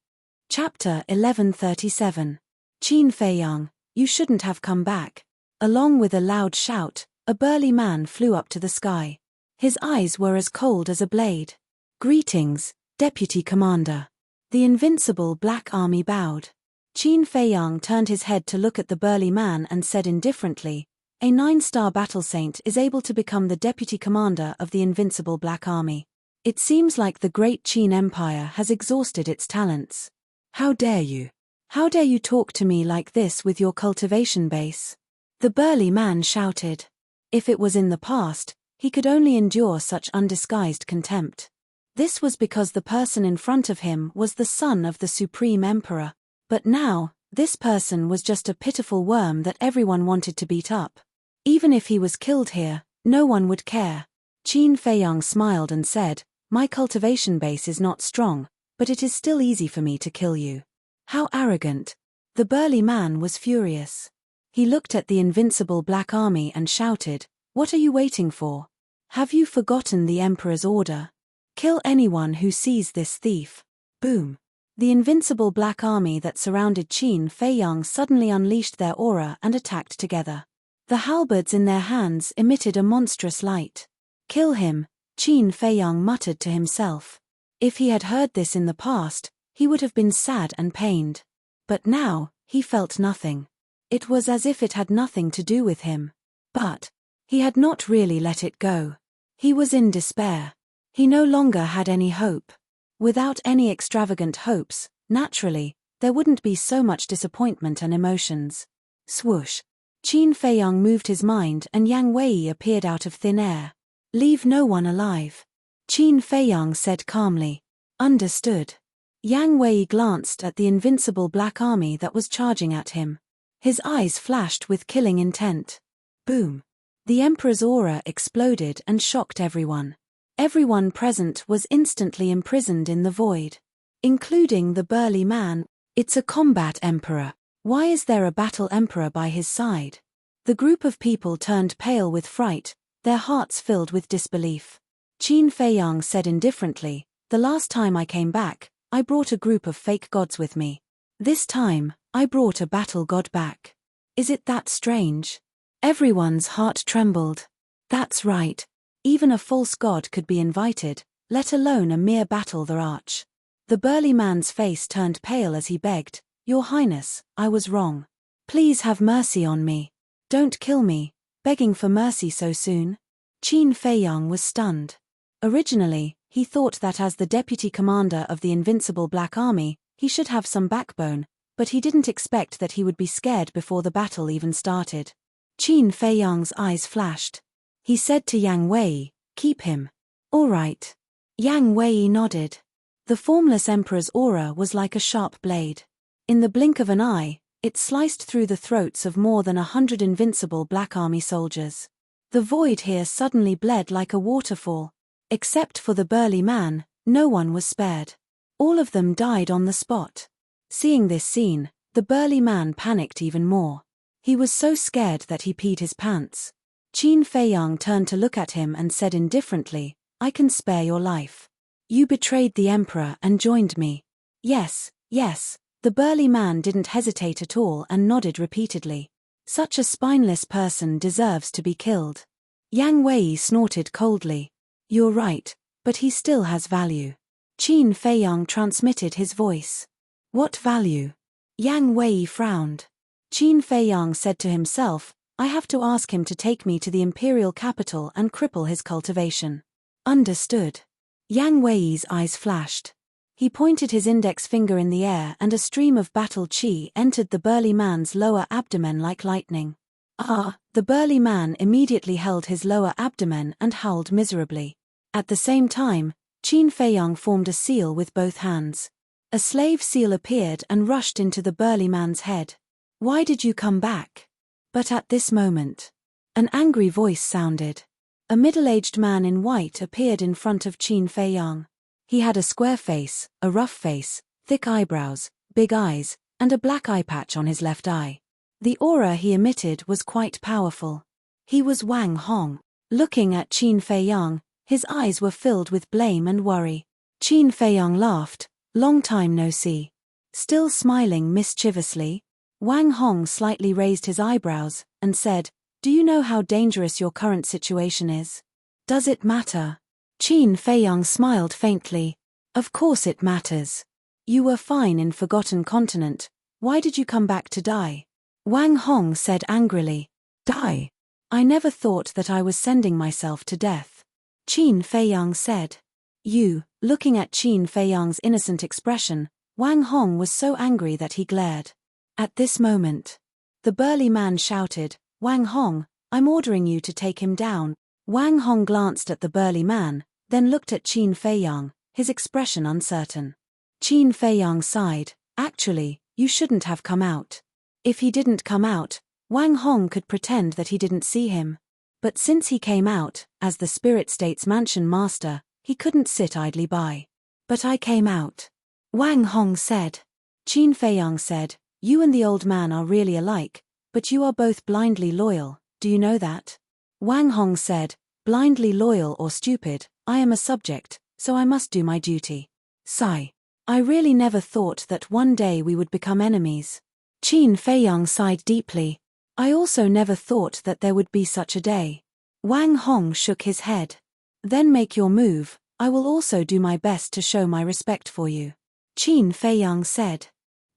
Chapter 1137. Qin Feiyang, you shouldn't have come back. Along with a loud shout, a burly man flew up to the sky. His eyes were as cold as a blade. Greetings, Deputy Commander. The invincible Black Army bowed. Qin Feiyang turned his head to look at the burly man and said indifferently, a 9-star battle saint is able to become the deputy commander of the invincible Black Army. It seems like the great Qin Empire has exhausted its talents. How dare you? How dare you talk to me like this with your cultivation base? The burly man shouted. If it was in the past, he could only endure such undisguised contempt. This was because the person in front of him was the son of the Supreme Emperor. But now, this person was just a pitiful worm that everyone wanted to beat up. Even if he was killed here, no one would care. Qin Feiyang smiled and said, my cultivation base is not strong, but it is still easy for me to kill you. How arrogant. The burly man was furious. He looked at the invincible Black Army and shouted, what are you waiting for? Have you forgotten the Emperor's order? Kill anyone who sees this thief. Boom. The invincible Black Army that surrounded Qin Feiyang suddenly unleashed their aura and attacked together. The halberds in their hands emitted a monstrous light. Kill him, Qin Feiyang muttered to himself. If he had heard this in the past, he would have been sad and pained. But now, he felt nothing. It was as if it had nothing to do with him. But he had not really let it go. He was in despair. He no longer had any hope. Without any extravagant hopes, naturally, there wouldn't be so much disappointment and emotions. Swoosh. Qin Feiyang moved his mind and Yang Wei appeared out of thin air. Leave no one alive. Qin Feiyang said calmly. Understood. Yang Wei glanced at the invincible Black Army that was charging at him. His eyes flashed with killing intent. Boom. The Emperor's aura exploded and shocked everyone. Everyone present was instantly imprisoned in the void, including the burly man. It's a combat emperor. Why is there a battle emperor by his side? The group of people turned pale with fright, their hearts filled with disbelief. Qin Feiyang said indifferently, "The last time I came back, I brought a group of fake gods with me. This time, I brought a battle god back. Is it that strange?" Everyone's heart trembled. That's right. Even a false god could be invited, let alone a mere battle the arch. The burly man's face turned pale as he begged, "Your Highness, I was wrong. Please have mercy on me. Don't kill me." Begging for mercy so soon? Qin Feiyang was stunned. Originally, he thought that as the deputy commander of the invincible Black Army, he should have some backbone, but he didn't expect that he would be scared before the battle even started. Qin Feiyang's eyes flashed. He said to Yang Wei, "Keep him." "All right." Yang Wei nodded. The formless emperor's aura was like a sharp blade. In the blink of an eye, it sliced through the throats of more than 100 invincible Black Army soldiers. The void here suddenly bled like a waterfall. Except for the burly man, no one was spared. All of them died on the spot. Seeing this scene, the burly man panicked even more. He was so scared that he peed his pants. Qin Feiyang turned to look at him and said indifferently, "I can spare your life. You betrayed the emperor and joined me." "Yes, yes." The burly man didn't hesitate at all and nodded repeatedly. "Such a spineless person deserves to be killed." Yang Wei snorted coldly. "You're right, but he still has value." Qin Feiyang transmitted his voice. "What value?" Yang Wei frowned. Qin Feiyang said to himself, "I have to ask him to take me to the imperial capital and cripple his cultivation." "Understood." Yang Wei's eyes flashed. He pointed his index finger in the air and a stream of battle qi entered the burly man's lower abdomen like lightning. "Ah!" The burly man immediately held his lower abdomen and howled miserably. At the same time, Qin Feiyang formed a seal with both hands. A slave seal appeared and rushed into the burly man's head. "Why did you come back?" But at this moment, an angry voice sounded. A middle-aged man in white appeared in front of Qin Feiyang. He had a square face, a rough face, thick eyebrows, big eyes, and a black eye patch on his left eye. The aura he emitted was quite powerful. He was Wang Hong. Looking at Qin Feiyang, his eyes were filled with blame and worry. Qin Feiyang laughed, "Long time no see." Still smiling mischievously, Wang Hong slightly raised his eyebrows and said, "Do you know how dangerous your current situation is? Does it matter?" Qin Feiyang smiled faintly. "Of course it matters. You were fine in Forgotten Continent. Why did you come back to die?" Wang Hong said angrily. "Die? I never thought that I was sending myself to death." Qin Feiyang said. "You." Looking at Qin Feiyang's innocent expression, Wang Hong was so angry that he glared. At this moment, the burly man shouted, "Wang Hong, I'm ordering you to take him down." Wang Hong glanced at the burly man, then looked at Qin Feiyang, his expression uncertain. Qin Feiyang sighed, "Actually, you shouldn't have come out." If he didn't come out, Wang Hong could pretend that he didn't see him. But since he came out, as the Spirit State's mansion master, he couldn't sit idly by. "But I came out," Wang Hong said. Qin Feiyang said, "You and the old man are really alike, but you are both blindly loyal, do you know that?" Wang Hong said, "Blindly loyal or stupid, I am a subject, so I must do my duty." Sigh. "I really never thought that one day we would become enemies." Qin Feiyang sighed deeply. "I also never thought that there would be such a day." Wang Hong shook his head. "Then make your move, I will also do my best to show my respect for you." Qin Feiyang said.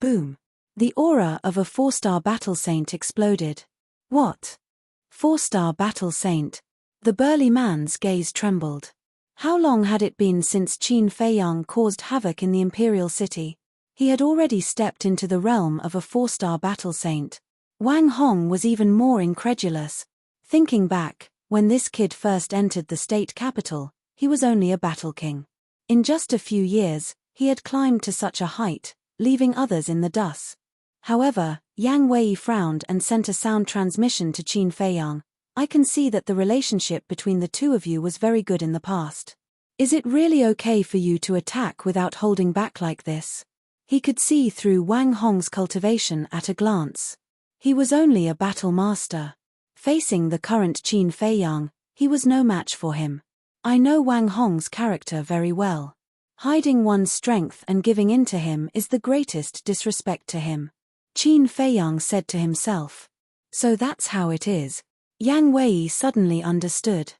Boom. The aura of a 4-star battle saint exploded. "What? 4-star battle saint?" The burly man's gaze trembled. How long had it been since Qin Feiyang caused havoc in the imperial city? He had already stepped into the realm of a 4-star battle saint. Wang Hong was even more incredulous. Thinking back, when this kid first entered the state capital, he was only a battle king. In just a few years, he had climbed to such a height, leaving others in the dust. However, Yang Wei frowned and sent a sound transmission to Qin Feiyang. "I can see that the relationship between the two of you was very good in the past. Is it really okay for you to attack without holding back like this? He could see through Wang Hong's cultivation at a glance. He was only a battle master. Facing the current Qin Feiyang, he was no match for him. I know Wang Hong's character very well. Hiding one's strength and giving in to him is the greatest disrespect to him. Qin Feiyang said to himself. So that's how it is. Yang Wei suddenly understood.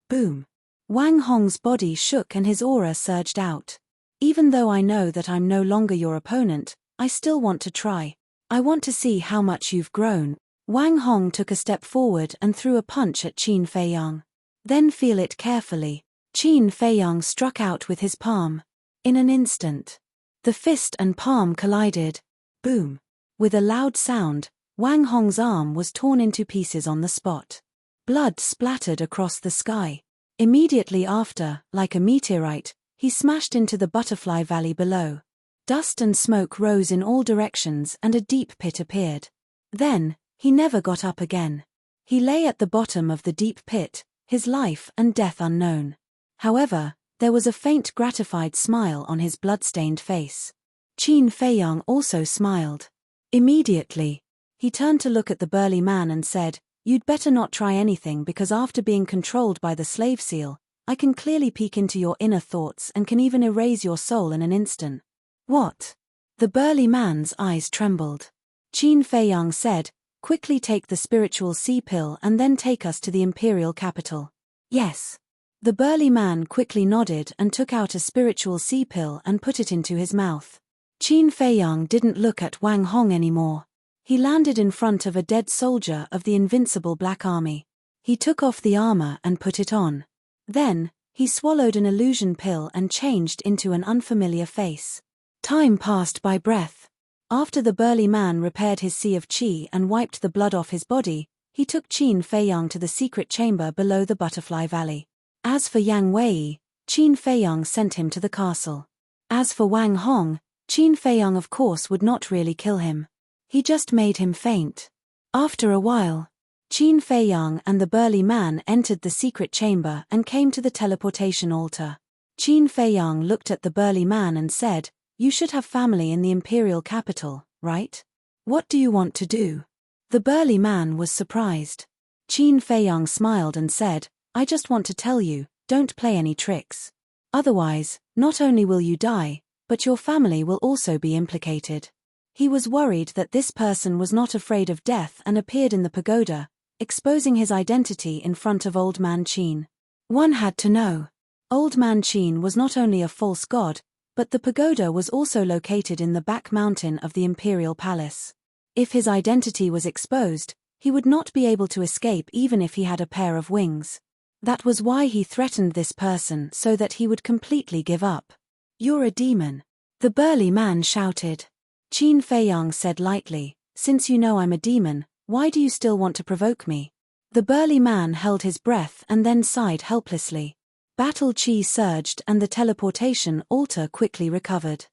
Boom. Wang Hong's body shook and his aura surged out. Even though I know that I'm no longer your opponent, I still want to try. I want to see how much you've grown. Wang Hong took a step forward and threw a punch at Qin Feiyang. Then feel it carefully. Qin Feiyang struck out with his palm. In an instant, the fist and palm collided. Boom. With a loud sound, Wang Hong's arm was torn into pieces on the spot. Blood splattered across the sky. Immediately after, like a meteorite, he smashed into the butterfly valley below. Dust and smoke rose in all directions and a deep pit appeared. Then, he never got up again. He lay at the bottom of the deep pit, his life and death unknown. However, there was a faint gratified smile on his blood-stained face. Qin Feiyang also smiled. Immediately, he turned to look at the burly man and said, "You'd better not try anything because after being controlled by the slave seal, I can clearly peek into your inner thoughts and can even erase your soul in an instant." What? The burly man's eyes trembled. Qin Feiyang said, "Quickly take the spiritual sea pill and then take us to the imperial capital." Yes. The burly man quickly nodded and took out a spiritual sea pill and put it into his mouth. Qin Feiyang didn't look at Wang Hong anymore. He landed in front of a dead soldier of the invincible Black Army. He took off the armor and put it on. Then, he swallowed an illusion pill and changed into an unfamiliar face. Time passed by breath. After the burly man repaired his sea of qi and wiped the blood off his body, he took Qin Feiyang to the secret chamber below the Butterfly Valley. As for Yang Wei, Qin Feiyang sent him to the castle. As for Wang Hong, Qin Feiyang of course would not really kill him. He just made him faint. After a while, Qin Feiyang and the burly man entered the secret chamber and came to the teleportation altar. Qin Feiyang looked at the burly man and said, "You should have family in the imperial capital, right? What do you want to do?" The burly man was surprised. Qin Feiyang smiled and said, "I just want to tell you, don't play any tricks. Otherwise, not only will you die, but your family will also be implicated." He was worried that this person was not afraid of death and appeared in the pagoda, exposing his identity in front of Old Man Qin. One had to know. Old Man Qin was not only a false god, but the pagoda was also located in the back mountain of the imperial palace. If his identity was exposed, he would not be able to escape even if he had a pair of wings. That was why he threatened this person so that he would completely give up. "You're a demon," the burly man shouted. Qin Feiyang said lightly, "Since you know I'm a demon, why do you still want to provoke me?" The burly man held his breath and then sighed helplessly. Battle chi surged and the teleportation altar quickly recovered.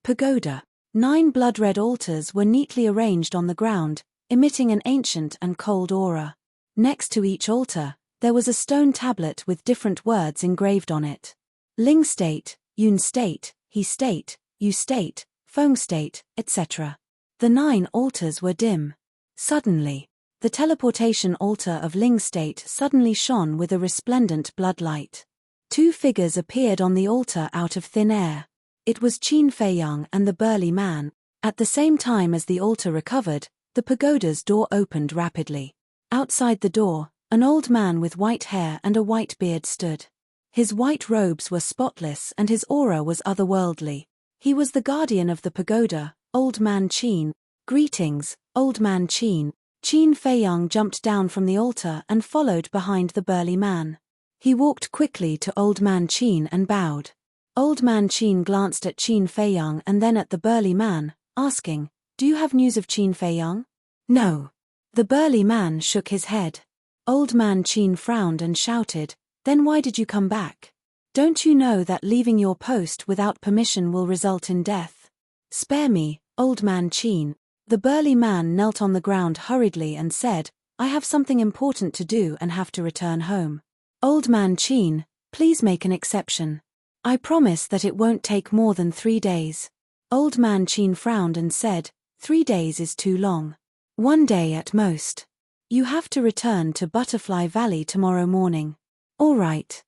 Pagoda. 9 blood-red altars were neatly arranged on the ground, emitting an ancient and cold aura. Next to each altar, there was a stone tablet with different words engraved on it. Ling state, Yun state, He state, You state, Feng state, etc. The 9 altars were dim. Suddenly, the teleportation altar of Ling state suddenly shone with a resplendent blood light. 2 figures appeared on the altar out of thin air. It was Qin Feiyang and the burly man. At the same time as the altar recovered, the pagoda's door opened rapidly. Outside the door, an old man with white hair and a white beard stood. His white robes were spotless and his aura was otherworldly. He was the guardian of the pagoda, Old Man Qin. "Greetings, Old Man Qin." Qin Feiyang jumped down from the altar and followed behind the burly man. He walked quickly to Old Man Qin and bowed. Old Man Qin glanced at Qin Feiyang and then at the burly man, asking, "Do you have news of Qin Feiyang?" "No." The burly man shook his head. Old Man Qin frowned and shouted, "Then why did you come back? Don't you know that leaving your post without permission will result in death?" "Spare me, Old Man Qin." The burly man knelt on the ground hurriedly and said, "I have something important to do and have to return home." "Old Man Qin, please make an exception. I promise that it won't take more than 3 days. Old Man Qin frowned and said, 3 days is too long. 1 day at most. You have to return to Butterfly Valley tomorrow morning. All right.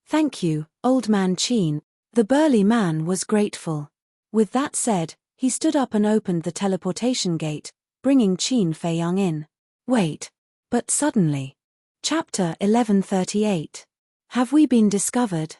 Thank you, Old Man Qin. The burly man was grateful. With that said, he stood up and opened the teleportation gate, bringing Qin Feiyang in. Wait. But suddenly. Chapter 1138. Have we been discovered?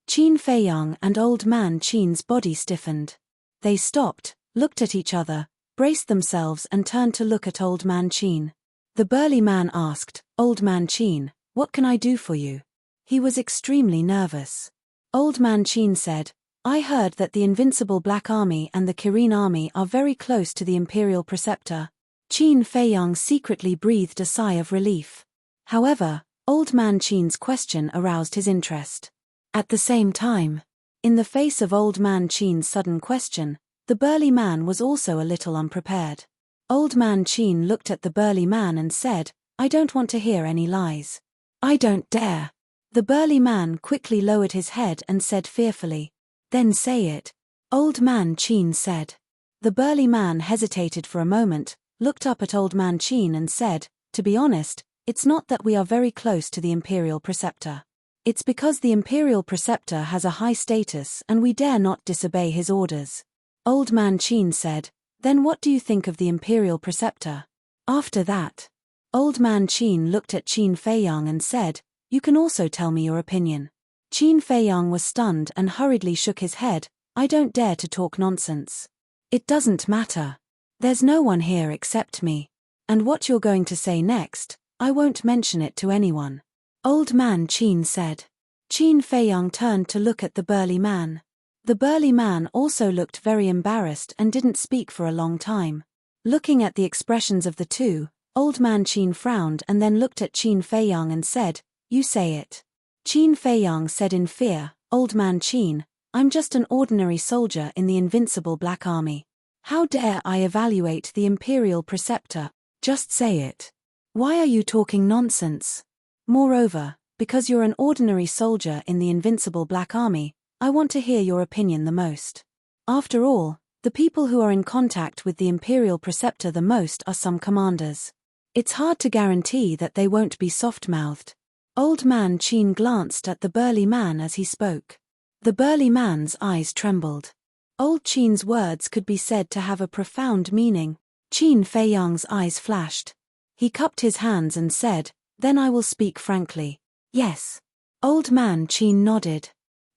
Qin Feiyang and Old Man Qin's body stiffened. They stopped, looked at each other, braced themselves and turned to look at Old Man Qin. The burly man asked, Old Man Qin, what can I do for you? He was extremely nervous. Old Man Qin said, I heard that the Invincible Black Army and the Kirin Army are very close to the Imperial Preceptor. Qin Feiyang secretly breathed a sigh of relief. However, Old Man Qin's question aroused his interest. At the same time, in the face of Old Man Qin's sudden question, the burly man was also a little unprepared. Old Man Qin looked at the burly man and said, I don't want to hear any lies. I don't dare. The burly man quickly lowered his head and said fearfully, Then say it. Old Man Qin said. The burly man hesitated for a moment, looked up at Old Man Qin and said, To be honest, it's not that we are very close to the Imperial Preceptor. It's because the Imperial Preceptor has a high status and we dare not disobey his orders. Old Man Qin said, Then what do you think of the Imperial Preceptor? After that, Old Man Qin looked at Qin Feiyang and said, You can also tell me your opinion. Qin Feiyang was stunned and hurriedly shook his head, I don't dare to talk nonsense. It doesn't matter. There's no one here except me. And what you're going to say next, I won't mention it to anyone. Old Man Qin said. Qin Feiyang turned to look at the burly man. The burly man also looked very embarrassed and didn't speak for a long time. Looking at the expressions of the two, Old Man Qin frowned and then looked at Qin Feiyang and said, You say it. Qin Feiyang said in fear, Old Man Qin, I'm just an ordinary soldier in the Invincible Black Army. How dare I evaluate the Imperial Preceptor? Just say it. Why are you talking nonsense? Moreover, because you're an ordinary soldier in the Invincible Black Army, I want to hear your opinion the most. After all, the people who are in contact with the Imperial Preceptor the most are some commanders. It's hard to guarantee that they won't be soft-mouthed. Old Man Qin glanced at the burly man as he spoke. The burly man's eyes trembled. Old Qin's words could be said to have a profound meaning. Qin Feiyang's eyes flashed. He cupped his hands and said, Then I will speak frankly. Yes. Old Man Qin nodded.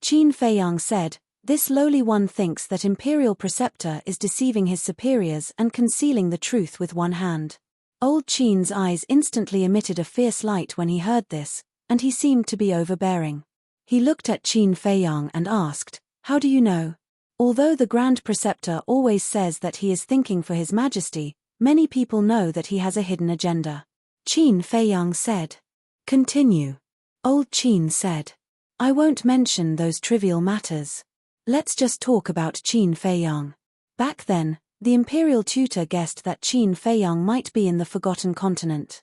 Qin Feiyang said, This lowly one thinks that Imperial Preceptor is deceiving his superiors and concealing the truth with one hand. Old Qin's eyes instantly emitted a fierce light when he heard this, and he seemed to be overbearing. He looked at Qin Feiyang and asked, How do you know? Although the Grand Preceptor always says that he is thinking for His Majesty, many people know that he has a hidden agenda. Qin Feiyang said. Continue. Old Qin said. I won't mention those trivial matters. Let's just talk about Qin Feiyang. Back then, the Imperial tutor guessed that Qin Feiyang might be in the Forgotten Continent.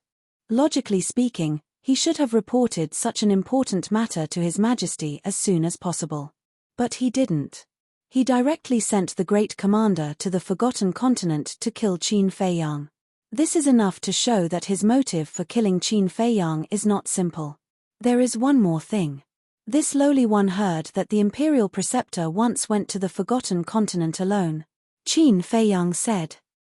Logically speaking, he should have reported such an important matter to His Majesty as soon as possible. But he didn't. He directly sent the Great Commander to the Forgotten Continent to kill Qin Feiyang. This is enough to show that his motive for killing Qin Feiyang is not simple. There is one more thing. This lowly one heard that the Imperial Preceptor once went to the Forgotten Continent alone. Qin Feiyang said.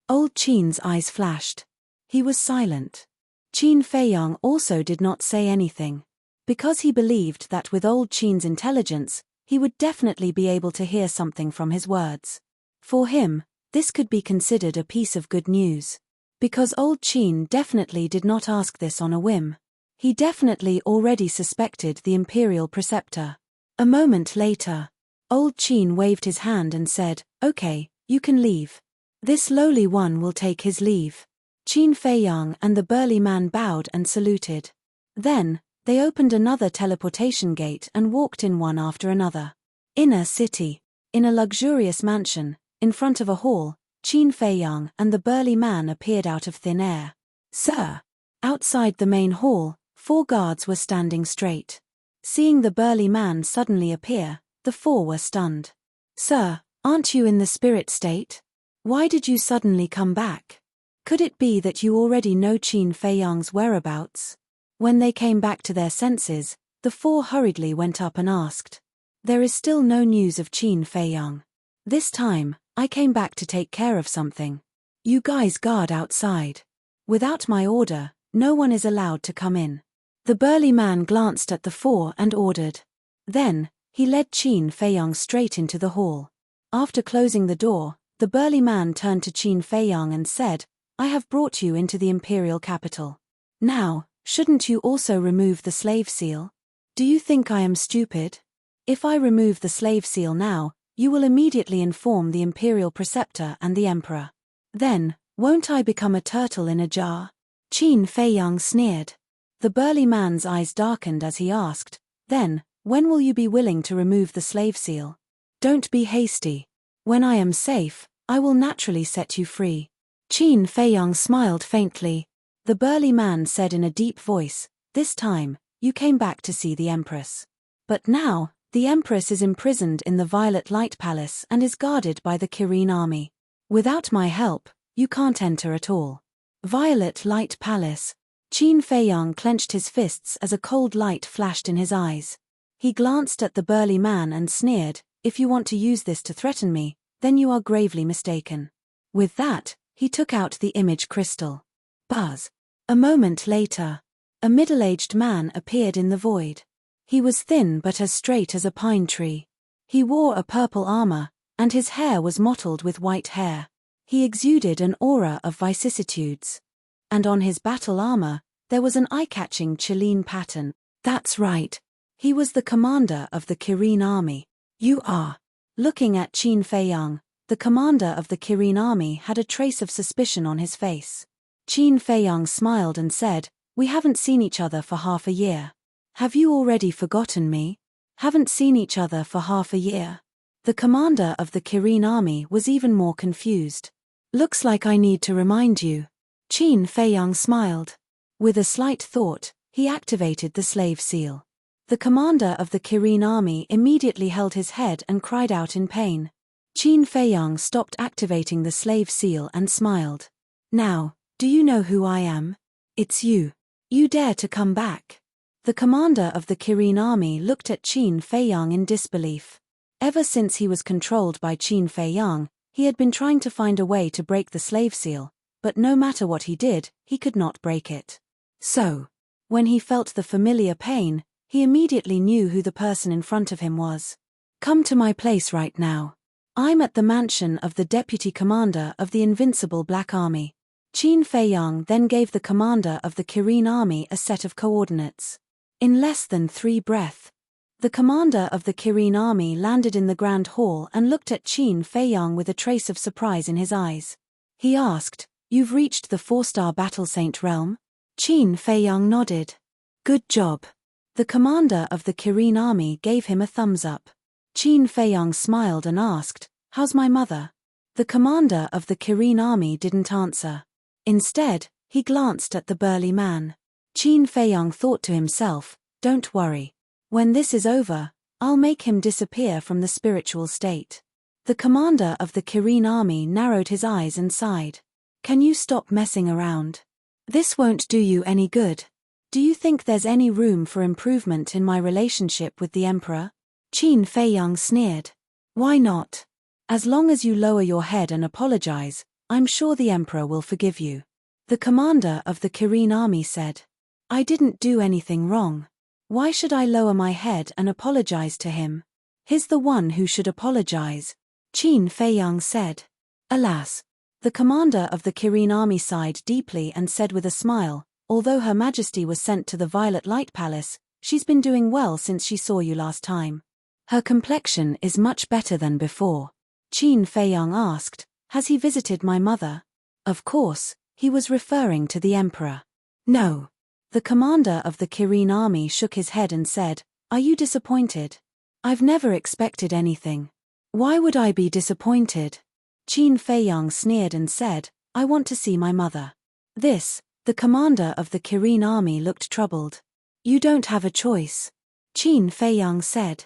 Old Qin's eyes flashed. He was silent. Qin Feiyang also did not say anything. Because he believed that with Old Qin's intelligence, he would definitely be able to hear something from his words. For him, this could be considered a piece of good news. Because Old Qin definitely did not ask this on a whim. He definitely already suspected the Imperial Preceptor. A moment later, Old Qin waved his hand and said, Okay, you can leave. This lowly one will take his leave. Qin Feiyang and the burly man bowed and saluted. Then, they opened another teleportation gate and walked in one after another. Inner city. In a luxurious mansion, in front of a hall, Qin Feiyang and the burly man appeared out of thin air. Sir! Outside the main hall, 4 guards were standing straight. Seeing the burly man suddenly appear, The four were stunned. "Sir, aren't you in the spirit state? Why did you suddenly come back? Could it be that you already know Qin Feiyang's whereabouts?" When they came back to their senses, the four hurriedly went up and asked. "There is still no news of Qin Feiyang. This time, I came back to take care of something. You guys guard outside. Without my order, no one is allowed to come in." The burly man glanced at the four and ordered. Then, he led Qin Feiyang straight into the hall. After closing the door, the burly man turned to Qin Feiyang and said, "I have brought you into the imperial capital. Now, shouldn't you also remove the slave seal? Do you think I am stupid? If I remove the slave seal now, you will immediately inform the imperial preceptor and the emperor. Then, won't I become a turtle in a jar?" Qin Feiyang sneered. The burly man's eyes darkened as he asked, "Then, when will you be willing to remove the slave seal? Don't be hasty. When I am safe, I will naturally set you free." Qin Feiyang smiled faintly. The burly man said in a deep voice, "This time, you came back to see the Empress. But now, the Empress is imprisoned in the Violet Light Palace and is guarded by the Kirin army. Without my help, you can't enter at all." Violet Light Palace. Qin Feiyang clenched his fists as a cold light flashed in his eyes. He glanced at the burly man and sneered, "If you want to use this to threaten me, then you are gravely mistaken." With that, he took out the image crystal. Buzz. A moment later, a middle-aged man appeared in the void. He was thin but as straight as a pine tree. He wore a purple armor, and his hair was mottled with white hair. He exuded an aura of vicissitudes. And on his battle armor, there was an eye-catching Chilean pattern. That's right. He was the commander of the Kirin army. "You are." Looking at Qin Feiyang, the commander of the Kirin army had a trace of suspicion on his face. Qin Feiyang smiled and said, "We haven't seen each other for half a year. Have you already forgotten me? Haven't seen each other for half a year?" The commander of the Kirin army was even more confused. "Looks like I need to remind you." Qin Feiyang smiled. With a slight thought, he activated the slave seal. The commander of the Kirin army immediately held his head and cried out in pain. Qin Feiyang stopped activating the slave seal and smiled. "Now, do you know who I am? It's you. You dare to come back?" The commander of the Kirin army looked at Qin Feiyang in disbelief. Ever since he was controlled by Qin Feiyang, he had been trying to find a way to break the slave seal, but no matter what he did, he could not break it. So, when he felt the familiar pain, he immediately knew who the person in front of him was. "Come to my place right now. I'm at the mansion of the deputy commander of the invincible Black Army." Qin Feiyang then gave the commander of the Kirin army a set of coordinates. In less than 3 breaths, the commander of the Kirin army landed in the grand hall and looked at Qin Feiyang with a trace of surprise in his eyes. He asked, "You've reached the 4-star Battle Saint realm?" Qin Feiyang nodded. "Good job." The commander of the Kirin army gave him a thumbs up. Qin Feiyang smiled and asked, "How's my mother?" The commander of the Kirin army didn't answer. Instead, he glanced at the burly man. Qin Feiyang thought to himself, "Don't worry. When this is over, I'll make him disappear from the spiritual state." The commander of the Kirin army narrowed his eyes and sighed. "Can you stop messing around? This won't do you any good. Do you think there's any room for improvement in my relationship with the emperor?" Qin Feiyang sneered. "Why not? As long as you lower your head and apologize, I'm sure the emperor will forgive you." The commander of the Kirin army said, "I didn't do anything wrong. Why should I lower my head and apologize to him? He's the one who should apologize." Qin Feiyang said. Alas. The commander of the Kirin army sighed deeply and said with a smile, "Although Her Majesty was sent to the Violet Light Palace, she's been doing well since she saw you last time. Her complexion is much better than before." Qin Feiyang asked, "Has he visited my mother?" Of course, he was referring to the emperor. "No." The commander of the Kirin army shook his head and said, "Are you disappointed? I've never expected anything." "Why would I be disappointed?" Qin Feiyang sneered and said, "I want to see my mother." The commander of the Kirin army looked troubled. "You don't have a choice," Qin Feiyang said.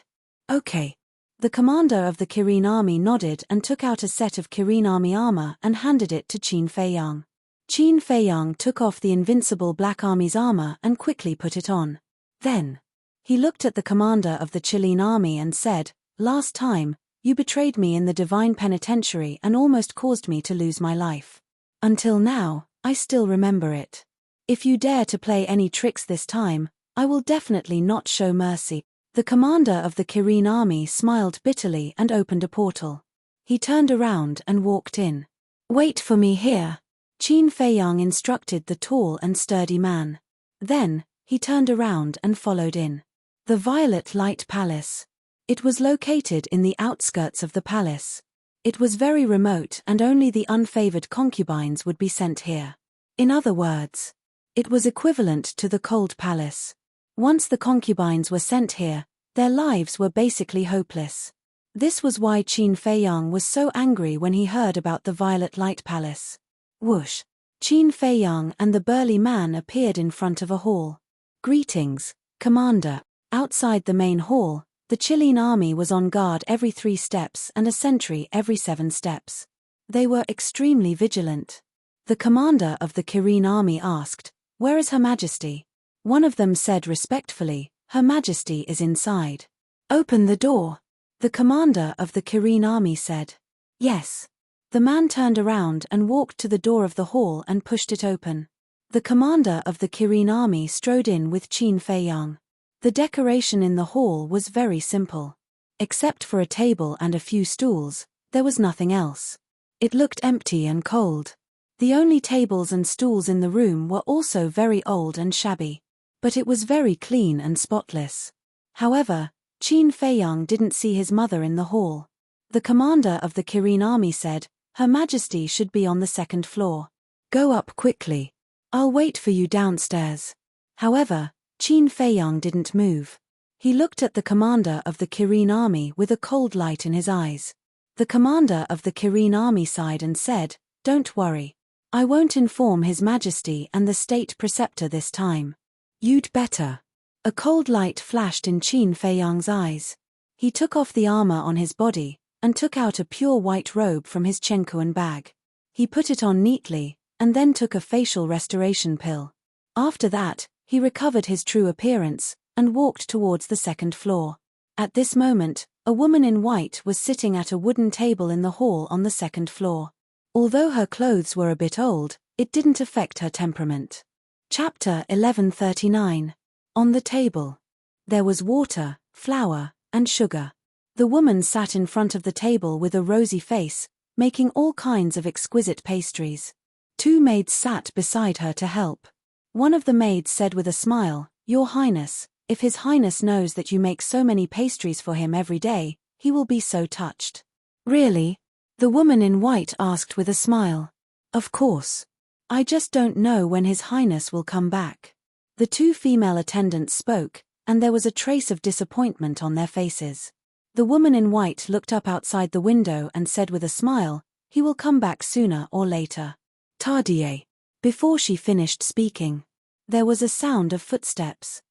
"Okay." The commander of the Kirin army nodded and took out a set of Kirin army armor and handed it to Qin Feiyang. Qin Feiyang took off the invincible Black Army's armor and quickly put it on. Then, he looked at the commander of the Qilin army and said, "Last time, you betrayed me in the divine penitentiary and almost caused me to lose my life. Until now, I still remember it. If you dare to play any tricks this time, I will definitely not show mercy." The commander of the Kirin army smiled bitterly and opened a portal. He turned around and walked in. "Wait for me here," Qin Feiyang instructed the tall and sturdy man. Then, he turned around and followed in. The Violet Light Palace. It was located in the outskirts of the palace. It was very remote and only the unfavored concubines would be sent here. In other words, it was equivalent to the Cold Palace. Once the concubines were sent here, their lives were basically hopeless. This was why Qin Feiyang was so angry when he heard about the Violet Light Palace. Whoosh! Qin Feiyang and the burly man appeared in front of a hall. "Greetings, Commander." Outside the main hall, the Qilin army was on guard every 3 steps and a sentry every 7 steps. They were extremely vigilant. The commander of the Kirin army asked, "Where is Her Majesty?" One of them said respectfully, "Her Majesty is inside." "Open the door," the commander of the Kirin army said. "Yes." The man turned around and walked to the door of the hall and pushed it open. The commander of the Kirin army strode in with Qin Feiyang. The decoration in the hall was very simple. Except for a table and a few stools, there was nothing else. It looked empty and cold. The only tables and stools in the room were also very old and shabby. But it was very clean and spotless. However, Qin Feiyang didn't see his mother in the hall. The commander of the Kirin army said, "Her Majesty should be on the 2nd floor. Go up quickly. I'll wait for you downstairs." However, Qin Feiyang didn't move. He looked at the commander of the Kirin army with a cold light in his eyes. The commander of the Kirin army sighed and said, "Don't worry. I won't inform His Majesty and the state preceptor this time." "You'd better." A cold light flashed in Qin Feiyang's eyes. He took off the armor on his body and took out a pure white robe from his chenkuan bag. He put it on neatly, and then took a facial restoration pill. After that, he recovered his true appearance and walked towards the 2nd floor. At this moment, a woman in white was sitting at a wooden table in the hall on the 2nd floor. Although her clothes were a bit old, it didn't affect her temperament. Chapter 1139. On the table. There was water, flour, and sugar. The woman sat in front of the table with a rosy face, making all kinds of exquisite pastries. 2 maids sat beside her to help. One of the maids said with a smile, "Your Highness, if His Highness knows that you make so many pastries for him every day, he will be so touched." "Really?" the woman in white asked with a smile. "Of course. I just don't know when His Highness will come back." The 2 female attendants spoke, and there was a trace of disappointment on their faces. The woman in white looked up outside the window and said with a smile, "He will come back sooner or later." Tardier. Before she finished speaking, there was a sound of footsteps.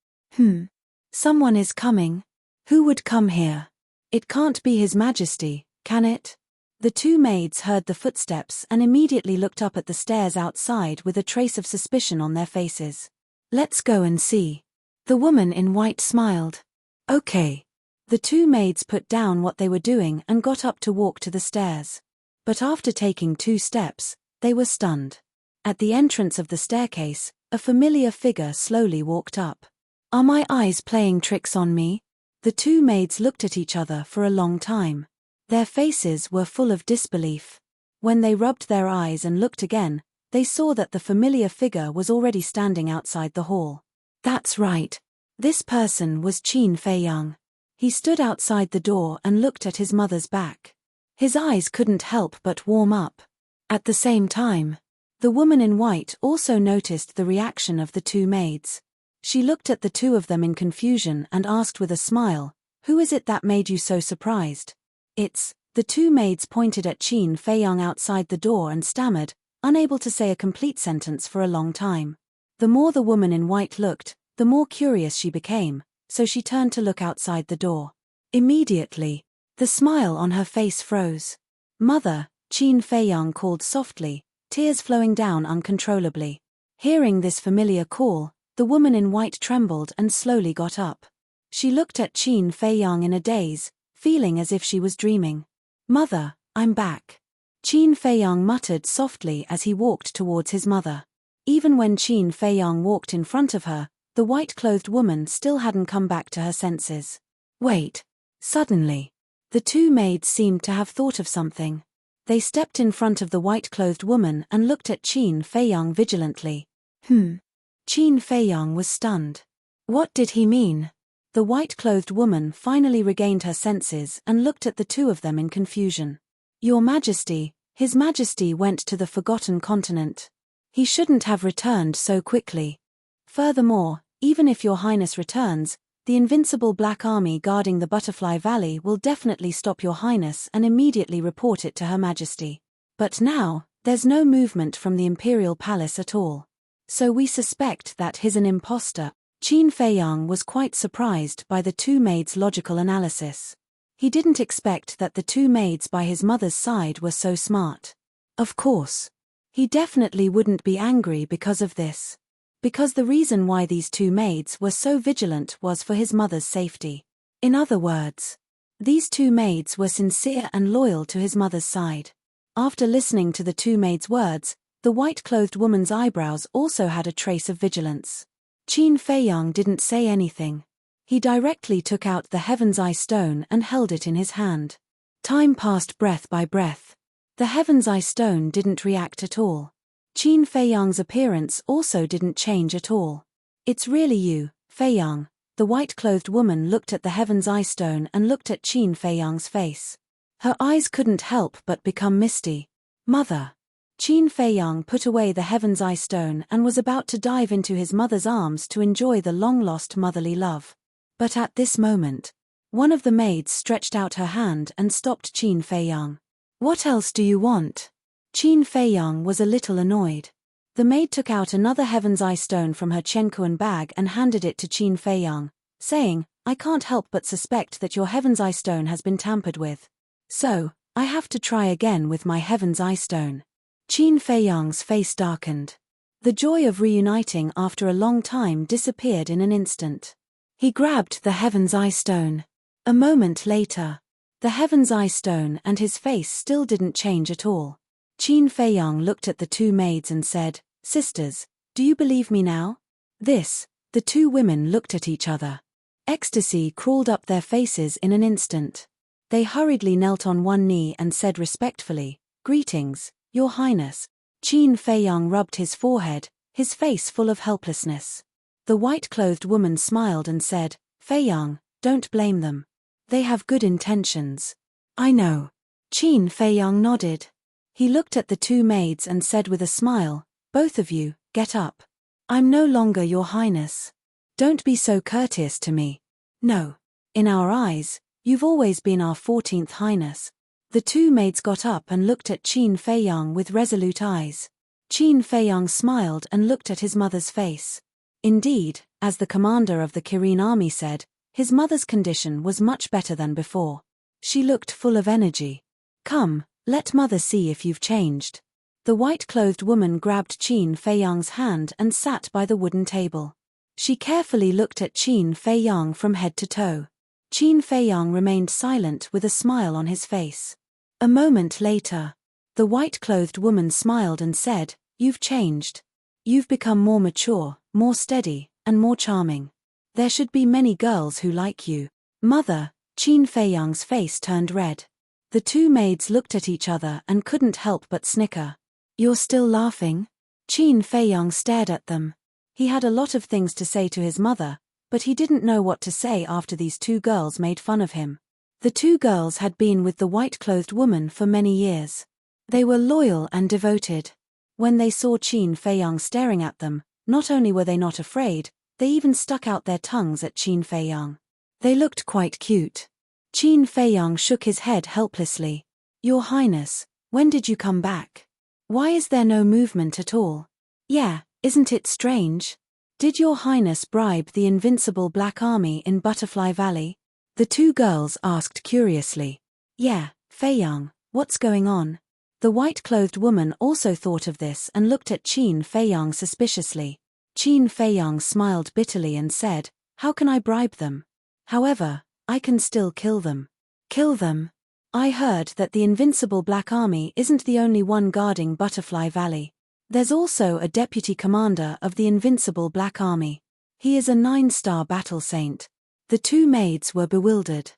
Someone is coming. Who would come here? It can't be His Majesty, can it? The 2 maids heard the footsteps and immediately looked up at the stairs outside with a trace of suspicion on their faces. "Let's go and see." The woman in white smiled. "Okay." The 2 maids put down what they were doing and got up to walk to the stairs. But after taking 2 steps, they were stunned. At the entrance of the staircase, a familiar figure slowly walked up. "Are my eyes playing tricks on me?" The 2 maids looked at each other for a long time. Their faces were full of disbelief. When they rubbed their eyes and looked again, they saw that the familiar figure was already standing outside the hall. That's right. This person was Qin Feiyang. He stood outside the door and looked at his mother's back. His eyes couldn't help but warm up. At the same time, the woman in white also noticed the reaction of the 2 maids. She looked at the 2 of them in confusion and asked with a smile, "Who is it that made you so surprised?" "It's..." The 2 maids pointed at Qin Feiyang outside the door and stammered, unable to say a complete sentence for a long time. The more the woman in white looked, the more curious she became, so she turned to look outside the door. Immediately, The smile on her face froze. "Mother," Qin Feiyang called softly, tears flowing down uncontrollably. Hearing this familiar call, the woman in white trembled and slowly got up. She looked at Qin Feiyang in a daze, feeling as if she was dreaming. "Mother, I'm back." Qin Feiyang muttered softly as he walked towards his mother. Even when Qin Feiyang walked in front of her, the white-clothed woman still hadn't come back to her senses. "Wait." Suddenly, the two maids seemed to have thought of something. They stepped in front of the white-clothed woman and looked at Qin Feiyang vigilantly. Qin Feiyang was stunned. What did he mean? The white-clothed woman finally regained her senses and looked at the two of them in confusion. "Your Majesty," His Majesty went to the Forgotten Continent. He shouldn't have returned so quickly. Furthermore, even if Your Highness returns, the invincible Black Army guarding the Butterfly Valley will definitely stop Your Highness and immediately report it to Her Majesty. But now, there's no movement from the Imperial Palace at all. So we suspect that he's an imposter. Qin Feiyang was quite surprised by the two maids' logical analysis. He didn't expect that the two maids by his mother's side were so smart. Of course. He definitely wouldn't be angry because of this. Because the reason why these two maids were so vigilant was for his mother's safety. In other words, these two maids were sincere and loyal to his mother's side. After listening to the two maids' words, the white-clothed woman's eyebrows also had a trace of vigilance. Qin Feiyang didn't say anything. He directly took out the Heaven's Eye stone and held it in his hand. Time passed breath by breath. The Heaven's Eye stone didn't react at all. Qin Feiyang's appearance also didn't change at all. "It's really you, Feiyang." The white-clothed woman looked at the Heaven's Eye stone and looked at Qin Feiyang's face. Her eyes couldn't help but become misty. "Mother." Qin Feiyang put away the Heaven's Eye stone and was about to dive into his mother's arms to enjoy the long-lost motherly love. But at this moment, one of the maids stretched out her hand and stopped Qin Feiyang. "What else do you want?" Qin Feiyang was a little annoyed. The maid took out another Heaven's Eye stone from her Chenkuan bag and handed it to Qin Feiyang, saying, "I can't help but suspect that your Heaven's Eye stone has been tampered with. So, I have to try again with my Heaven's Eye stone." Qin Feiyang's face darkened. The joy of reuniting after a long time disappeared in an instant. He grabbed the Heaven's Eye stone. A moment later, the Heaven's Eye stone and his face still didn't change at all. Qin Feiyang looked at the two maids and said, "Sisters, do you believe me now?" The two women looked at each other. Ecstasy crawled up their faces in an instant. They hurriedly knelt on one knee and said respectfully, "Greetings, Your Highness." Qin Feiyang rubbed his forehead, his face full of helplessness. The white-clothed woman smiled and said, "Feiyang, don't blame them. They have good intentions." "I know." Qin Feiyang nodded. He looked at the two maids and said with a smile, "Both of you, get up. I'm no longer Your Highness. Don't be so courteous to me. No. In our eyes, you've always been our 14th Highness." The two maids got up and looked at Qin Feiyang with resolute eyes. Qin Feiyang smiled and looked at his mother's face. Indeed, as the commander of the Kirin army said, his mother's condition was much better than before. She looked full of energy. "Come, let mother see if you've changed." The white-clothed woman grabbed Qin Feiyang's hand and sat by the wooden table. She carefully looked at Qin Feiyang from head to toe. Qin Feiyang remained silent with a smile on his face. A moment later, the white-clothed woman smiled and said, "You've changed. You've become more mature, more steady, and more charming. There should be many girls who like you." "Mother," Qin Feiyang's face turned red. The two maids looked at each other and couldn't help but snicker. "You're still laughing?" Qin Feiyang stared at them. He had a lot of things to say to his mother, but he didn't know what to say after these two girls made fun of him. The two girls had been with the white-clothed woman for many years. They were loyal and devoted. When they saw Qin Feiyang staring at them, not only were they not afraid, they even stuck out their tongues at Qin Feiyang. They looked quite cute. Qin Feiyang shook his head helplessly. "Your Highness, when did you come back? Why is there no movement at all? Yeah, isn't it strange? Did Your Highness bribe the invincible Black Army in Butterfly Valley?" The two girls asked curiously. Yeah, Feiyang, what's going on? The white-clothed woman also thought of this and looked at Qin Feiyang suspiciously. Qin Feiyang smiled bitterly and said, how can I bribe them? However, I can still kill them. Kill them? I heard that the invincible Black Army isn't the only one guarding Butterfly Valley. There's also a deputy commander of the invincible Black Army. He is a 9-star battle saint. The two maids were bewildered.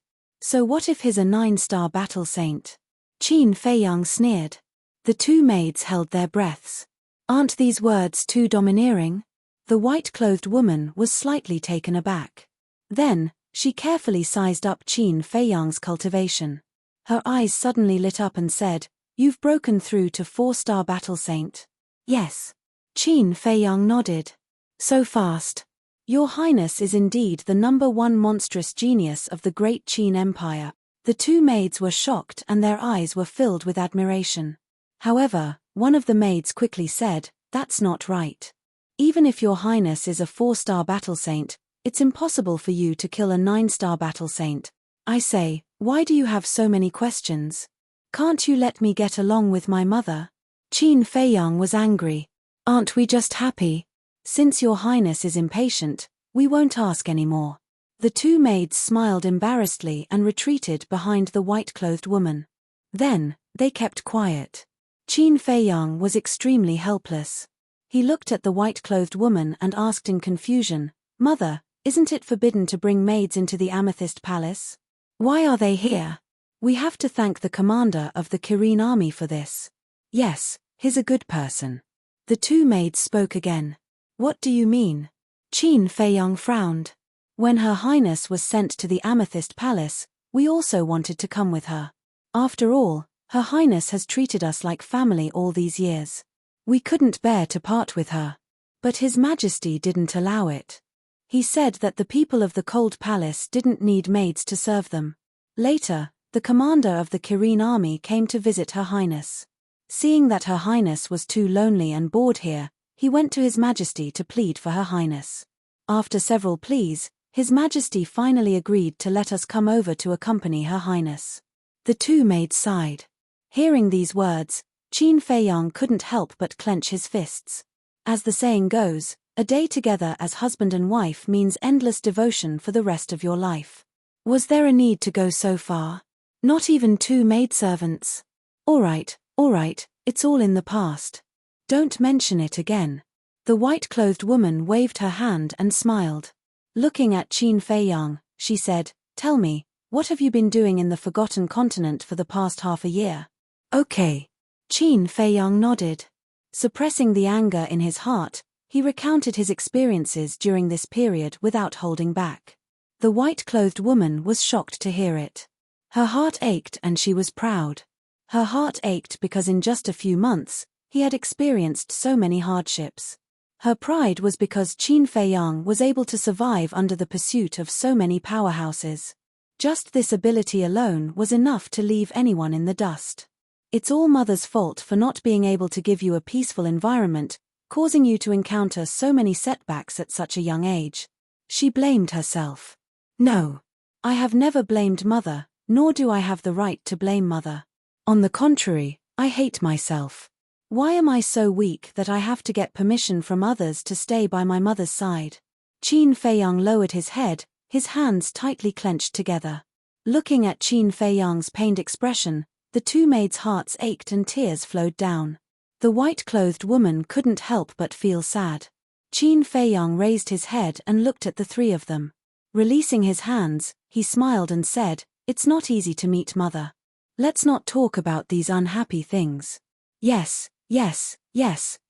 So what if he's a 9-star battle saint? Qin Feiyang sneered. The two maids held their breaths. Aren't these words too domineering? The white-clothed woman was slightly taken aback. Then, she carefully sized up Qin Feiyang's cultivation. Her eyes suddenly lit up and said, you've broken through to 4-star battle saint. Yes. Qin Feiyang nodded. So fast. Your Highness is indeed the #1 monstrous genius of the great Qin Empire. The two maids were shocked and their eyes were filled with admiration. However, one of the maids quickly said, that's not right. Even if your Highness is a 4-star battle saint, it's impossible for you to kill a 9-star battle saint. I say, why do you have so many questions? Can't you let me get along with my mother? Qin Feiyang was angry. Aren't we just happy? Since your Highness is impatient, we won't ask any more. The two maids smiled embarrassedly and retreated behind the white-clothed woman. Then, they kept quiet. Qin Feiyang was extremely helpless. He looked at the white-clothed woman and asked in confusion, Mother, isn't it forbidden to bring maids into the Amethyst Palace? Why are they here? We have to thank the commander of the Kirin army for this. Yes, he's a good person. The two maids spoke again. What do you mean? Qin Feiyang frowned. When Her Highness was sent to the Amethyst Palace, we also wanted to come with her. After all, Her Highness has treated us like family all these years. We couldn't bear to part with her. But His Majesty didn't allow it. He said that the people of the Cold Palace didn't need maids to serve them. Later, the commander of the Kirin army came to visit Her Highness. Seeing that Her Highness was too lonely and bored here, he went to His Majesty to plead for Her Highness. After several pleas, His Majesty finally agreed to let us come over to accompany Her Highness. The two maids sighed. Hearing these words, Qin Feiyang couldn't help but clench his fists. As the saying goes, a day together as husband and wife means endless devotion for the rest of your life. Was there a need to go so far? Not even 2 maidservants. All right, it's all in the past. Don't mention it again. The white-clothed woman waved her hand and smiled. Looking at Qin Feiyang, she said, Tell me, what have you been doing in the Forgotten Continent for the past half a year? Okay. Qin Feiyang nodded. Suppressing the anger in his heart, he recounted his experiences during this period without holding back. The white-clothed woman was shocked to hear it. Her heart ached and she was proud. Her heart ached because in just a few months, he had experienced so many hardships. Her pride was because Qin Feiyang was able to survive under the pursuit of so many powerhouses. Just this ability alone was enough to leave anyone in the dust. It's all Mother's fault for not being able to give you a peaceful environment, causing you to encounter so many setbacks at such a young age. She blamed herself. No. I have never blamed Mother, nor do I have the right to blame Mother. On the contrary, I hate myself. Why am I so weak that I have to get permission from others to stay by my mother's side? Qin Feiyang lowered his head, his hands tightly clenched together. Looking at Qin Feiyang's pained expression, the two maids' hearts ached and tears flowed down. The white-clothed woman couldn't help but feel sad. Qin Feiyang raised his head and looked at the three of them. Releasing his hands, he smiled and said, It's not easy to meet Mother. Let's not talk about these unhappy things. Yes,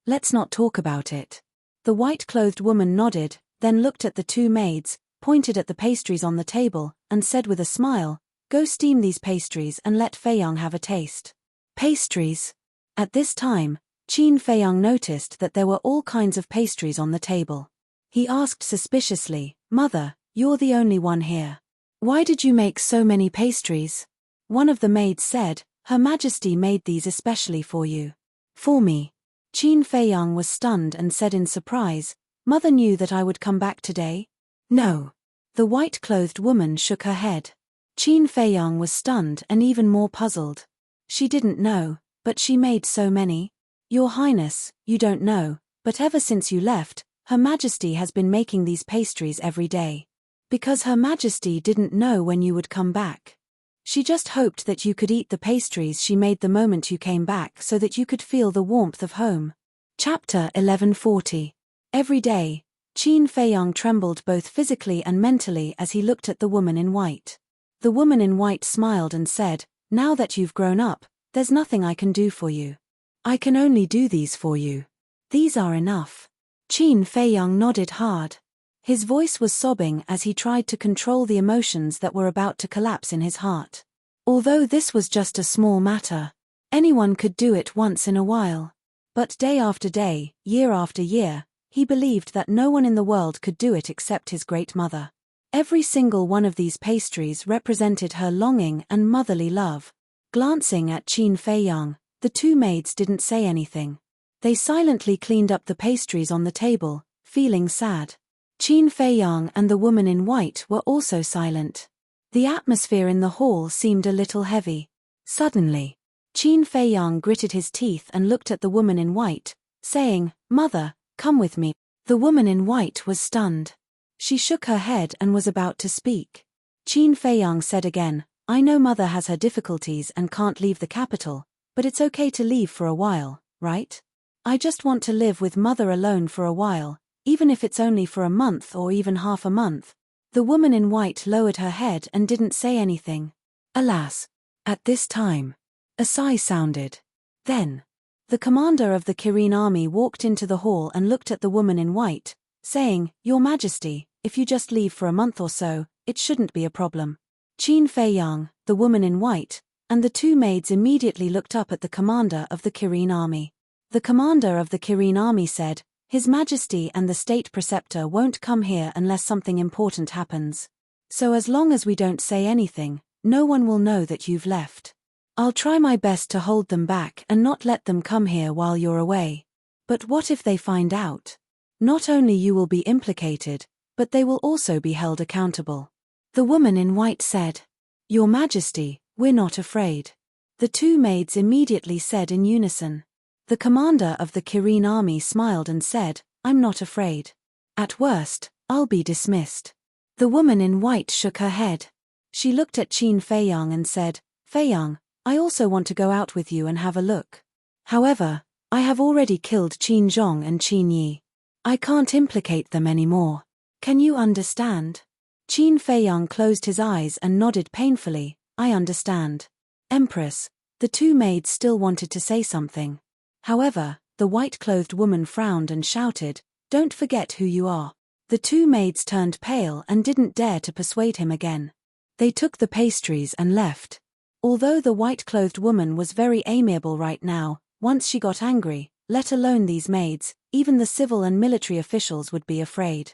let's not talk about it. The white-clothed woman nodded, then looked at the two maids, pointed at the pastries on the table, and said with a smile, Go steam these pastries and let Feiyang have a taste. Pastries? At this time, Qin Feiyang noticed that there were all kinds of pastries on the table. He asked suspiciously, Mother, you're the only one here. Why did you make so many pastries? One of the maids said, Her Majesty made these especially for you. For me. Qin Feiyang was stunned and said in surprise, Mother knew that I would come back today? No. The white-clothed woman shook her head. Qin Feiyang was stunned and even more puzzled. She didn't know, but she made so many. Your Highness, you don't know, but ever since you left, Her Majesty has been making these pastries every day. Because Her Majesty didn't know when you would come back. She just hoped that you could eat the pastries she made the moment you came back so that you could feel the warmth of home. Chapter 1140. Every day, Qin Feiyang trembled both physically and mentally as he looked at the woman in white. The woman in white smiled and said, "Now that you've grown up, there's nothing I can do for you. I can only do these for you. These are enough." Qin Feiyang nodded hard. His voice was sobbing as he tried to control the emotions that were about to collapse in his heart. Although this was just a small matter, anyone could do it once in a while. But day after day, year after year, he believed that no one in the world could do it except his great mother. Every single one of these pastries represented her longing and motherly love. Glancing at Qin Feiyang, the two maids didn't say anything. They silently cleaned up the pastries on the table, feeling sad. Qin Feiyang and the woman in white were also silent. The atmosphere in the hall seemed a little heavy. Suddenly, Qin Feiyang gritted his teeth and looked at the woman in white, saying, "Mother, come with me." The woman in white was stunned. She shook her head and was about to speak. Qin Feiyang said again, "I know Mother has her difficulties and can't leave the capital, but it's okay to leave for a while, right? I just want to live with Mother alone for a while, even if it's only for a month or even half a month." The woman in white lowered her head and didn't say anything. Alas! At this time, a sigh sounded. Then, the commander of the Kirin army walked into the hall and looked at the woman in white, saying, "Your Majesty, if you just leave for a month or so, it shouldn't be a problem." Qin Feiyang, the woman in white, and the two maids immediately looked up at the commander of the Kirin army. The commander of the Kirin army said, "His Majesty and the state preceptor won't come here unless something important happens. So as long as we don't say anything, no one will know that you've left. I'll try my best to hold them back and not let them come here while you're away. But what if they find out? Not only you will be implicated, but they will also be held accountable." The woman in white said, "Your Majesty, we're not afraid." The two maids immediately said in unison. The commander of the Kirin army smiled and said, "I'm not afraid. At worst, I'll be dismissed." The woman in white shook her head. She looked at Qin Feiyang and said, "Feiyang, I also want to go out with you and have a look. However, I have already killed Qin Zhong and Qin Yi. I can't implicate them anymore. Can you understand?" Qin Feiyang closed his eyes and nodded painfully, "I understand." Empress, the two maids still wanted to say something. However, the white-clothed woman frowned and shouted, "Don't forget who you are." The two maids turned pale and didn't dare to persuade him again. They took the pastries and left. Although the white-clothed woman was very amiable right now, once she got angry, let alone these maids, even the civil and military officials would be afraid.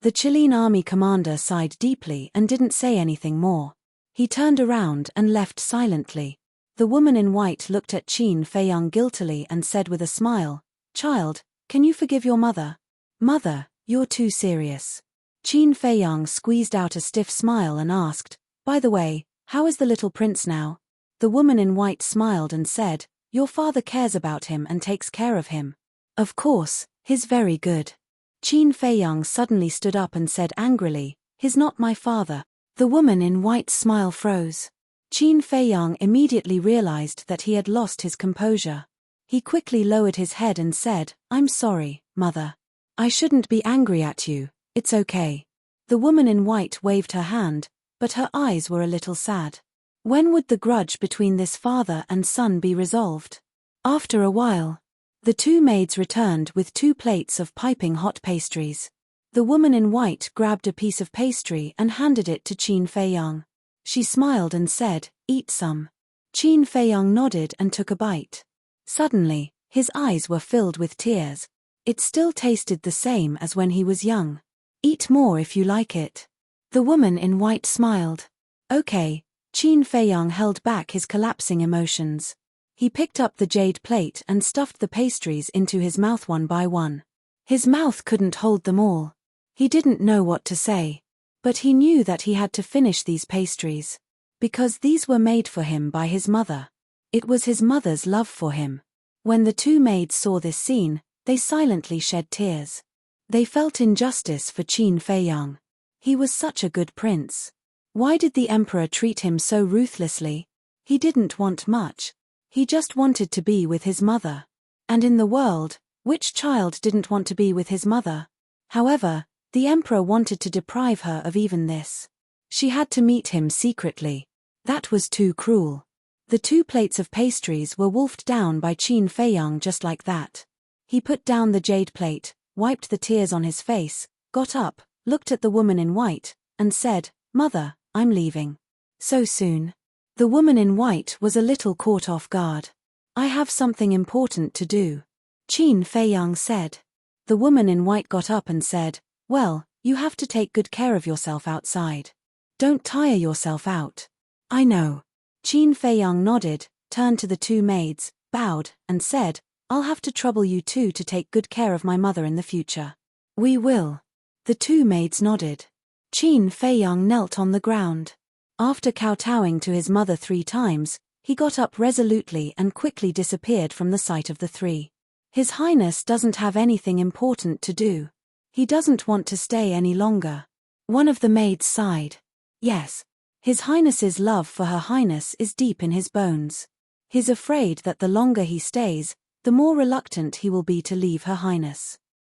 The Chilean army commander sighed deeply and didn't say anything more. He turned around and left silently. The woman in white looked at Qin Feiyang guiltily and said with a smile, "Child, can you forgive your mother?" "Mother, you're too serious." Qin Feiyang squeezed out a stiff smile and asked, "By the way, how is the little prince now?" The woman in white smiled and said, "Your father cares about him and takes care of him." "Of course, he's very good." Qin Feiyang suddenly stood up and said angrily, "He's not my father." The woman in white's smile froze. Qin Feiyang immediately realized that he had lost his composure. He quickly lowered his head and said, "I'm sorry, Mother. I shouldn't be angry at you, it's okay." The woman in white waved her hand, but her eyes were a little sad. When would the grudge between this father and son be resolved? After a while, the two maids returned with 2 plates of piping hot pastries. The woman in white grabbed a piece of pastry and handed it to Qin Feiyang. She smiled and said, "Eat some." Qin Feiyang nodded and took a bite. Suddenly, his eyes were filled with tears. It still tasted the same as when he was young. "Eat more if you like it." The woman in white smiled. "Okay." Qin Feiyang held back his collapsing emotions. He picked up the jade plate and stuffed the pastries into his mouth one by one. His mouth couldn't hold them all. He didn't know what to say. But he knew that he had to finish these pastries. Because these were made for him by his mother. It was his mother's love for him. When the two maids saw this scene, they silently shed tears. They felt injustice for Qin Feiyang. He was such a good prince. Why did the emperor treat him so ruthlessly? He didn't want much. He just wanted to be with his mother. And in the world, which child didn't want to be with his mother? However, the emperor wanted to deprive her of even this. She had to meet him secretly. That was too cruel. The 2 plates of pastries were wolfed down by Qin Feiyang just like that. He put down the jade plate, wiped the tears on his face, got up, looked at the woman in white, and said, "Mother, I'm leaving." So soon. The woman in white was a little caught off guard. "I have something important to do," Qin Feiyang said. The woman in white got up and said, "Well, you have to take good care of yourself outside. Don't tire yourself out." "I know." Qin Feiyang nodded, turned to the 2 maids, bowed, and said, "I'll have to trouble you two to take good care of my mother in the future." "We will." The 2 maids nodded. Qin Feiyang knelt on the ground. After kowtowing to his mother 3 times, he got up resolutely and quickly disappeared from the sight of the 3. His Highness doesn't have anything important to do. He doesn't want to stay any longer. One of the maids sighed. Yes. His Highness's love for Her Highness is deep in his bones. He's afraid that the longer he stays, the more reluctant he will be to leave Her Highness.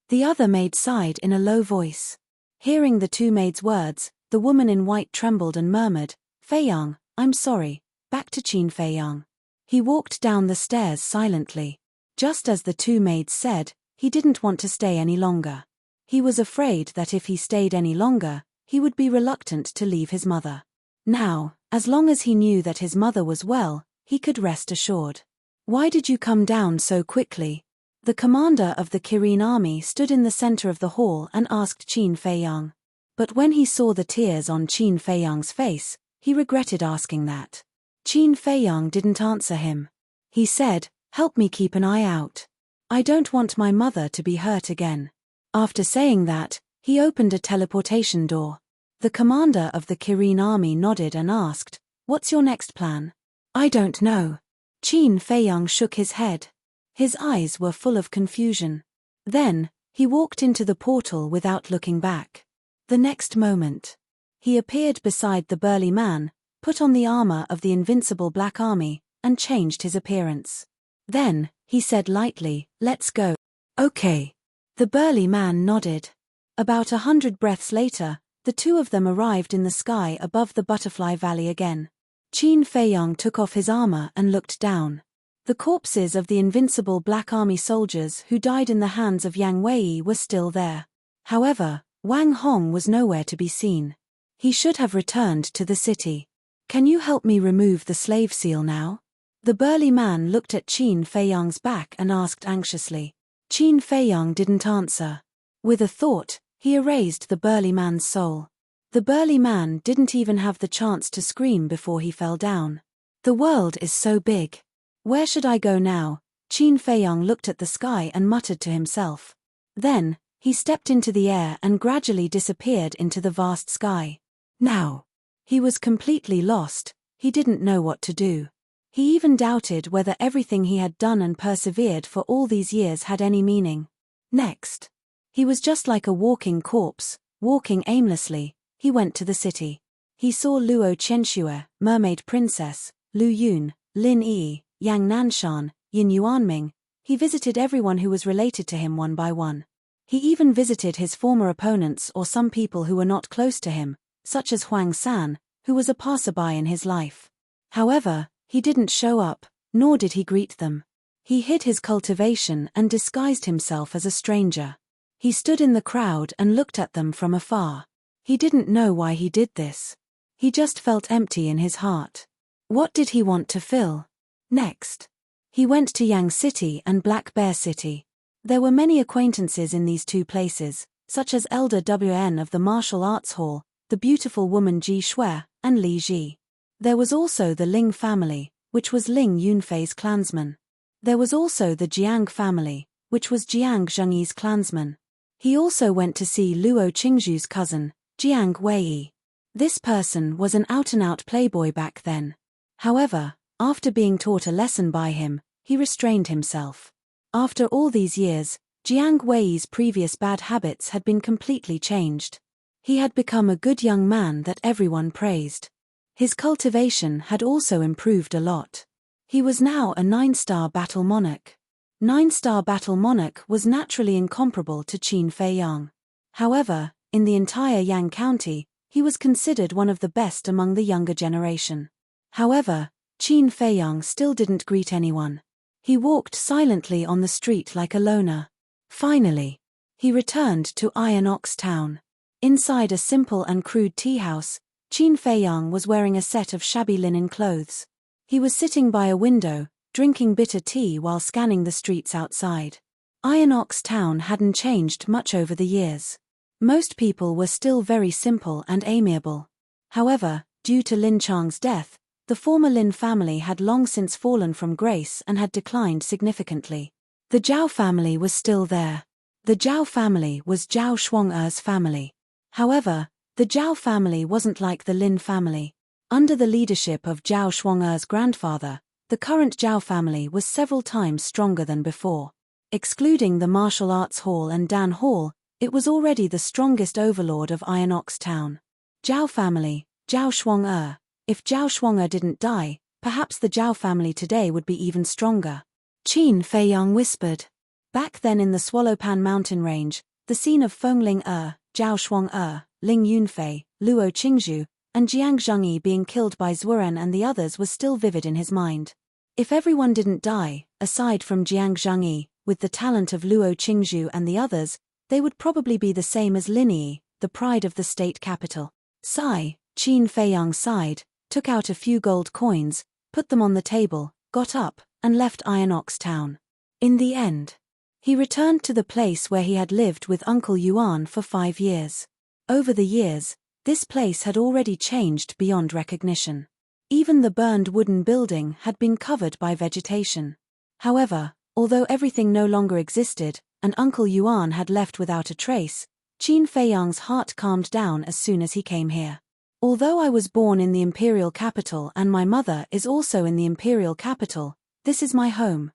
The other maid sighed in a low voice. Hearing the 2 maids' words, the woman in white trembled and murmured, "Feiyang, I'm sorry," back to Qin Feiyang. He walked down the stairs silently. Just as the 2 maids said, he didn't want to stay any longer. He was afraid that if he stayed any longer, he would be reluctant to leave his mother. Now, as long as he knew that his mother was well, he could rest assured. "Why did you come down so quickly?" The commander of the Kirin army stood in the center of the hall and asked Qin Feiyang. But when he saw the tears on Qin Feiyang's face, he regretted asking that. Qin Feiyang didn't answer him. He said, "Help me keep an eye out. I don't want my mother to be hurt again." After saying that, he opened a teleportation door. The commander of the Kirin army nodded and asked, "What's your next plan?" "I don't know." Qin Feiyang shook his head. His eyes were full of confusion. Then, he walked into the portal without looking back. The next moment, he appeared beside the burly man, put on the armor of the invincible Black Army, and changed his appearance. Then, he said lightly, "Let's go." "Okay." The burly man nodded. About 100 breaths later, the 2 of them arrived in the sky above the Butterfly Valley again. Qin Feiyang took off his armor and looked down. The corpses of the invincible Black Army soldiers who died in the hands of Yang Wei were still there. However, Wang Hong was nowhere to be seen. He should have returned to the city. "Can you help me remove the slave seal now?" The burly man looked at Qin Feiyang's back and asked anxiously. Qin Feiyang didn't answer. With a thought, he erased the burly man's soul. The burly man didn't even have the chance to scream before he fell down. "The world is so big. Where should I go now?" Qin Feiyang looked at the sky and muttered to himself. Then, he stepped into the air and gradually disappeared into the vast sky. Now, he was completely lost. He didn't know what to do. He even doubted whether everything he had done and persevered for all these years had any meaning. Next, he was just like a walking corpse, walking aimlessly. He went to the city. He saw Luo Qianxue, Mermaid Princess, Lu Yun, Lin Yi, Yang Nanshan, Yin Yuanming. He visited everyone who was related to him one by one. He even visited his former opponents or some people who were not close to him, such as Huang San, who was a passerby in his life. However, he didn't show up, nor did he greet them. He hid his cultivation and disguised himself as a stranger. He stood in the crowd and looked at them from afar. He didn't know why he did this. He just felt empty in his heart. What did he want to fill? Next, he went to Yang City and Black Bear City. There were many acquaintances in these 2 places, such as Elder WN of the Martial Arts Hall, the beautiful woman Ji Shui, and Li Ji. There was also the Ling family, which was Ling Yunfei's clansman. There was also the Jiang family, which was Jiang Zhengyi's clansman. He also went to see Luo Qingzhu's cousin, Jiang Wei. This person was an out-and-out playboy back then. However, after being taught a lesson by him, he restrained himself. After all these years, Jiang Wei's previous bad habits had been completely changed. He had become a good young man that everyone praised. His cultivation had also improved a lot. He was now a 9-star battle monarch. 9-star battle monarch was naturally incomparable to Qin Feiyang. However, in the entire Yang County, he was considered one of the best among the younger generation. However, Qin Feiyang still didn't greet anyone. He walked silently on the street like a loner. Finally, he returned to Iron Ox Town. Inside a simple and crude tea house, Qin Feiyang was wearing a set of shabby linen clothes. He was sitting by a window, drinking bitter tea while scanning the streets outside. Iron Ox Town hadn't changed much over the years. Most people were still very simple and amiable. However, due to Lin Chang's death, the former Lin family had long since fallen from grace and had declined significantly. The Zhao family was still there. The Zhao family was Zhao Shuang'er's family. However, the Zhao family wasn't like the Lin family. Under the leadership of Zhao Shuang'er's grandfather, the current Zhao family was several times stronger than before. Excluding the martial arts hall and Dan Hall, it was already the strongest overlord of Iron Ox Town. Zhao family, Zhao Shuang'er. If Zhao Shuang'er didn't die, perhaps the Zhao family today would be even stronger. Qin Feiyang whispered. Back then in the Swallowpan mountain range, the scene of Fengling Zhao Shuang'er, Ling Yunfei, Luo Qingzhu, and Jiang Zhengyi being killed by Zuren and the others was still vivid in his mind. If everyone didn't die, aside from Jiang Zhengyi, with the talent of Luo Qingzhu and the others, they would probably be the same as Linyi, the pride of the state capital. Sigh, Qin Feiyang sighed, took out a few gold coins, put them on the table, got up, and left Iron Ox Town. In the end, he returned to the place where he had lived with Uncle Yuan for 5 years. Over the years, this place had already changed beyond recognition. Even the burned wooden building had been covered by vegetation. However, although everything no longer existed, and Uncle Yuan had left without a trace, Qin Feiyang's heart calmed down as soon as he came here. Although I was born in the imperial capital and my mother is also in the imperial capital, this is my home.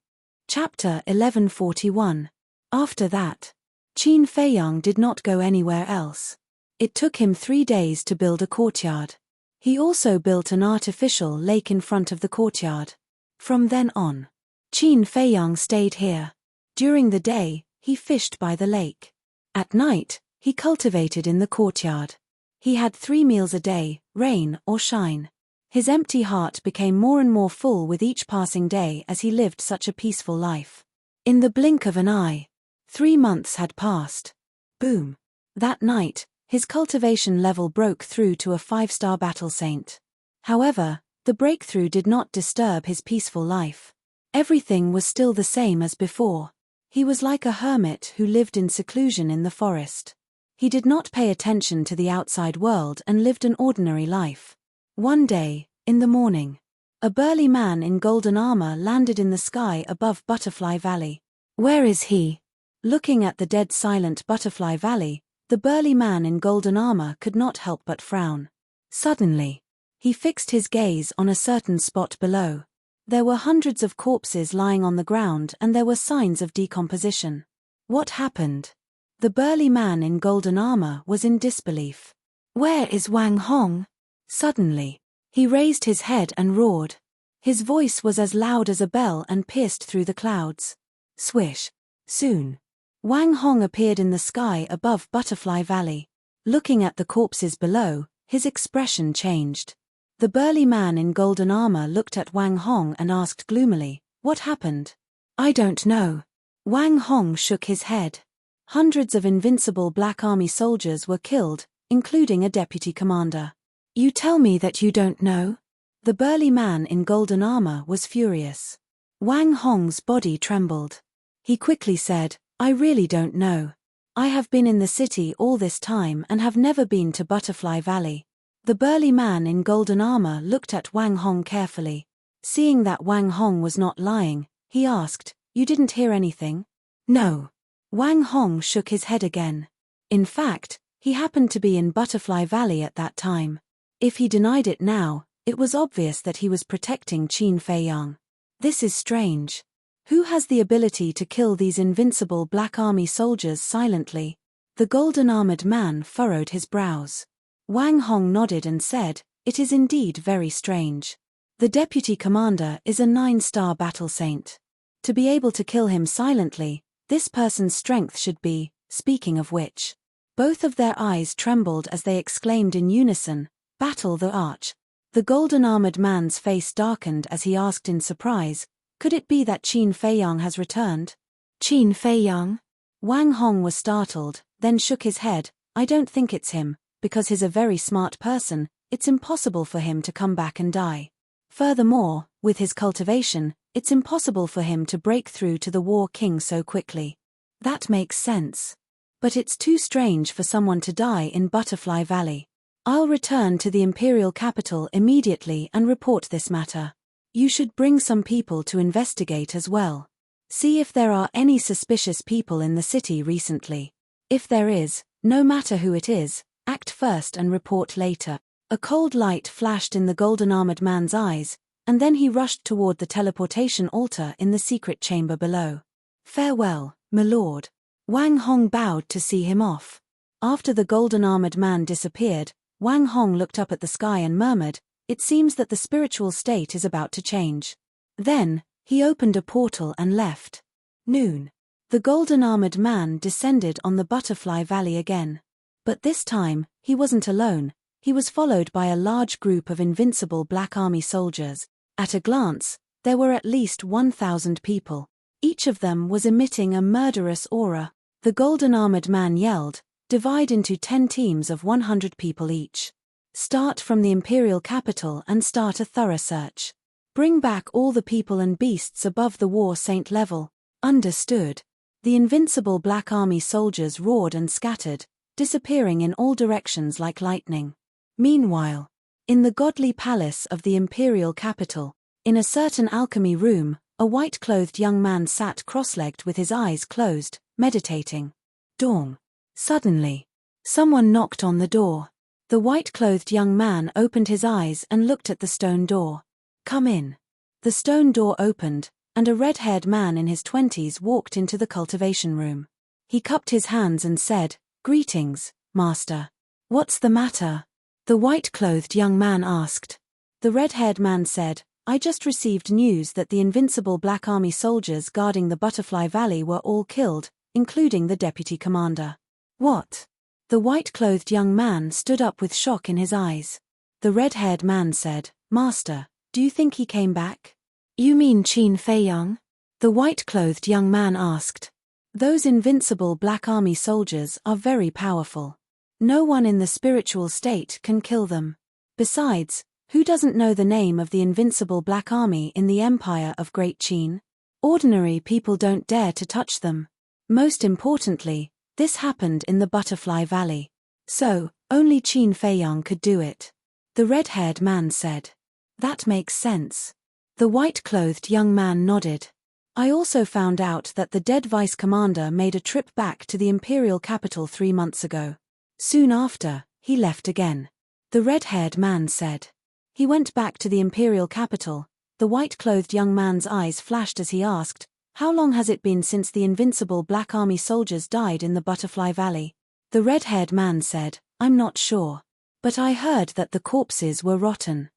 Chapter 1141. After that, Qin Feiyang did not go anywhere else. It took him 3 days to build a courtyard. He also built an artificial lake in front of the courtyard. From then on, Qin Feiyang stayed here. During the day, he fished by the lake. At night, he cultivated in the courtyard. He had 3 meals a day, rain or shine. His empty heart became more and more full with each passing day as he lived such a peaceful life. In the blink of an eye, 3 months had passed. Boom. That night, his cultivation level broke through to a 5-star battle saint. However, the breakthrough did not disturb his peaceful life. Everything was still the same as before. He was like a hermit who lived in seclusion in the forest. He did not pay attention to the outside world and lived an ordinary life. One day, in the morning, a burly man in golden armor landed in the sky above Butterfly Valley. Where is he? Looking at the dead silent Butterfly Valley, the burly man in golden armor could not help but frown. Suddenly, he fixed his gaze on a certain spot below. There were hundreds of corpses lying on the ground and there were signs of decomposition. What happened? The burly man in golden armor was in disbelief. Where is Wang Hong? Suddenly, he raised his head and roared. His voice was as loud as a bell and pierced through the clouds. Swish. Soon, Wang Hong appeared in the sky above Butterfly Valley. Looking at the corpses below, his expression changed. The burly man in golden armor looked at Wang Hong and asked gloomily, "What happened?" "I don't know." Wang Hong shook his head. Hundreds of invincible Black Army soldiers were killed, including a deputy commander. "You tell me that you don't know?" The burly man in golden armor was furious. Wang Hong's body trembled. He quickly said, "I really don't know. I have been in the city all this time and have never been to Butterfly Valley." The burly man in golden armor looked at Wang Hong carefully. Seeing that Wang Hong was not lying, he asked, "You didn't hear anything?" "No." Wang Hong shook his head again. In fact, he happened to be in Butterfly Valley at that time. If he denied it now, it was obvious that he was protecting Qin Feiyang. This is strange. Who has the ability to kill these invincible Black Army soldiers silently? The golden-armored man furrowed his brows. Wang Hong nodded and said, "It is indeed very strange. The deputy commander is a 9-star battle saint. To be able to kill him silently, this person's strength should be, speaking of which." Both of their eyes trembled as they exclaimed in unison, "Battle the Arch." The golden-armored man's face darkened as he asked in surprise, "Could it be that Qin Feiyang has returned?" "Qin Feiyang?" Wang Hong was startled, then shook his head. "I don't think it's him, because he's a very smart person. It's impossible for him to come back and die. Furthermore, with his cultivation, it's impossible for him to break through to the War King so quickly." "That makes sense. But it's too strange for someone to die in Butterfly Valley. I'll return to the imperial capital immediately and report this matter. You should bring some people to investigate as well. See if there are any suspicious people in the city recently. If there is, no matter who it is, act first and report later." A cold light flashed in the golden-armored man's eyes, and then he rushed toward the teleportation altar in the secret chamber below. "Farewell, my lord." Wang Hong bowed to see him off. After the golden-armored man disappeared, Wang Hong looked up at the sky and murmured, "It seems that the spiritual state is about to change." Then, he opened a portal and left. Noon. The golden-armored man descended on the Butterfly Valley again. But this time, he wasn't alone. He was followed by a large group of invincible Black Army soldiers. At a glance, there were at least 1,000 people. Each of them was emitting a murderous aura. The golden-armored man yelled, "Divide into 10 teams of 100 people each. Start from the imperial capital and start a thorough search. Bring back all the people and beasts above the War Saint level." "Understood." The invincible Black Army soldiers roared and scattered, disappearing in all directions like lightning. Meanwhile, in the godly palace of the imperial capital, in a certain alchemy room, a white-clothed young man sat cross-legged with his eyes closed, meditating. Dawn. Suddenly, someone knocked on the door. The white-clothed young man opened his eyes and looked at the stone door. "Come in." The stone door opened, and a red-haired man in his 20s walked into the cultivation room. He cupped his hands and said, "Greetings, master." "What's the matter?" the white-clothed young man asked. The red-haired man said, "I just received news that the invincible Black Army soldiers guarding the Butterfly Valley were all killed, including the deputy commander." "What?" The white-clothed young man stood up with shock in his eyes. The red-haired man said, "Master, do you think he came back?" "You mean Qin Feiyang?" the white-clothed young man asked. "Those invincible Black Army soldiers are very powerful. No one in the spiritual state can kill them. Besides, who doesn't know the name of the invincible Black Army in the Empire of Great Qin? Ordinary people don't dare to touch them. Most importantly, this happened in the Butterfly Valley. So, only Qin Feiyang could do it." The red-haired man said. "That makes sense." The white-clothed young man nodded. "I also found out that the dead vice commander made a trip back to the imperial capital 3 months ago. Soon after, he left again." The red-haired man said. "He went back to the imperial capital." The white-clothed young man's eyes flashed as he asked, "How long has it been since the invincible Black Army soldiers died in the Butterfly Valley?" The red-haired man said, "I'm not sure. But I heard that the corpses were rotten.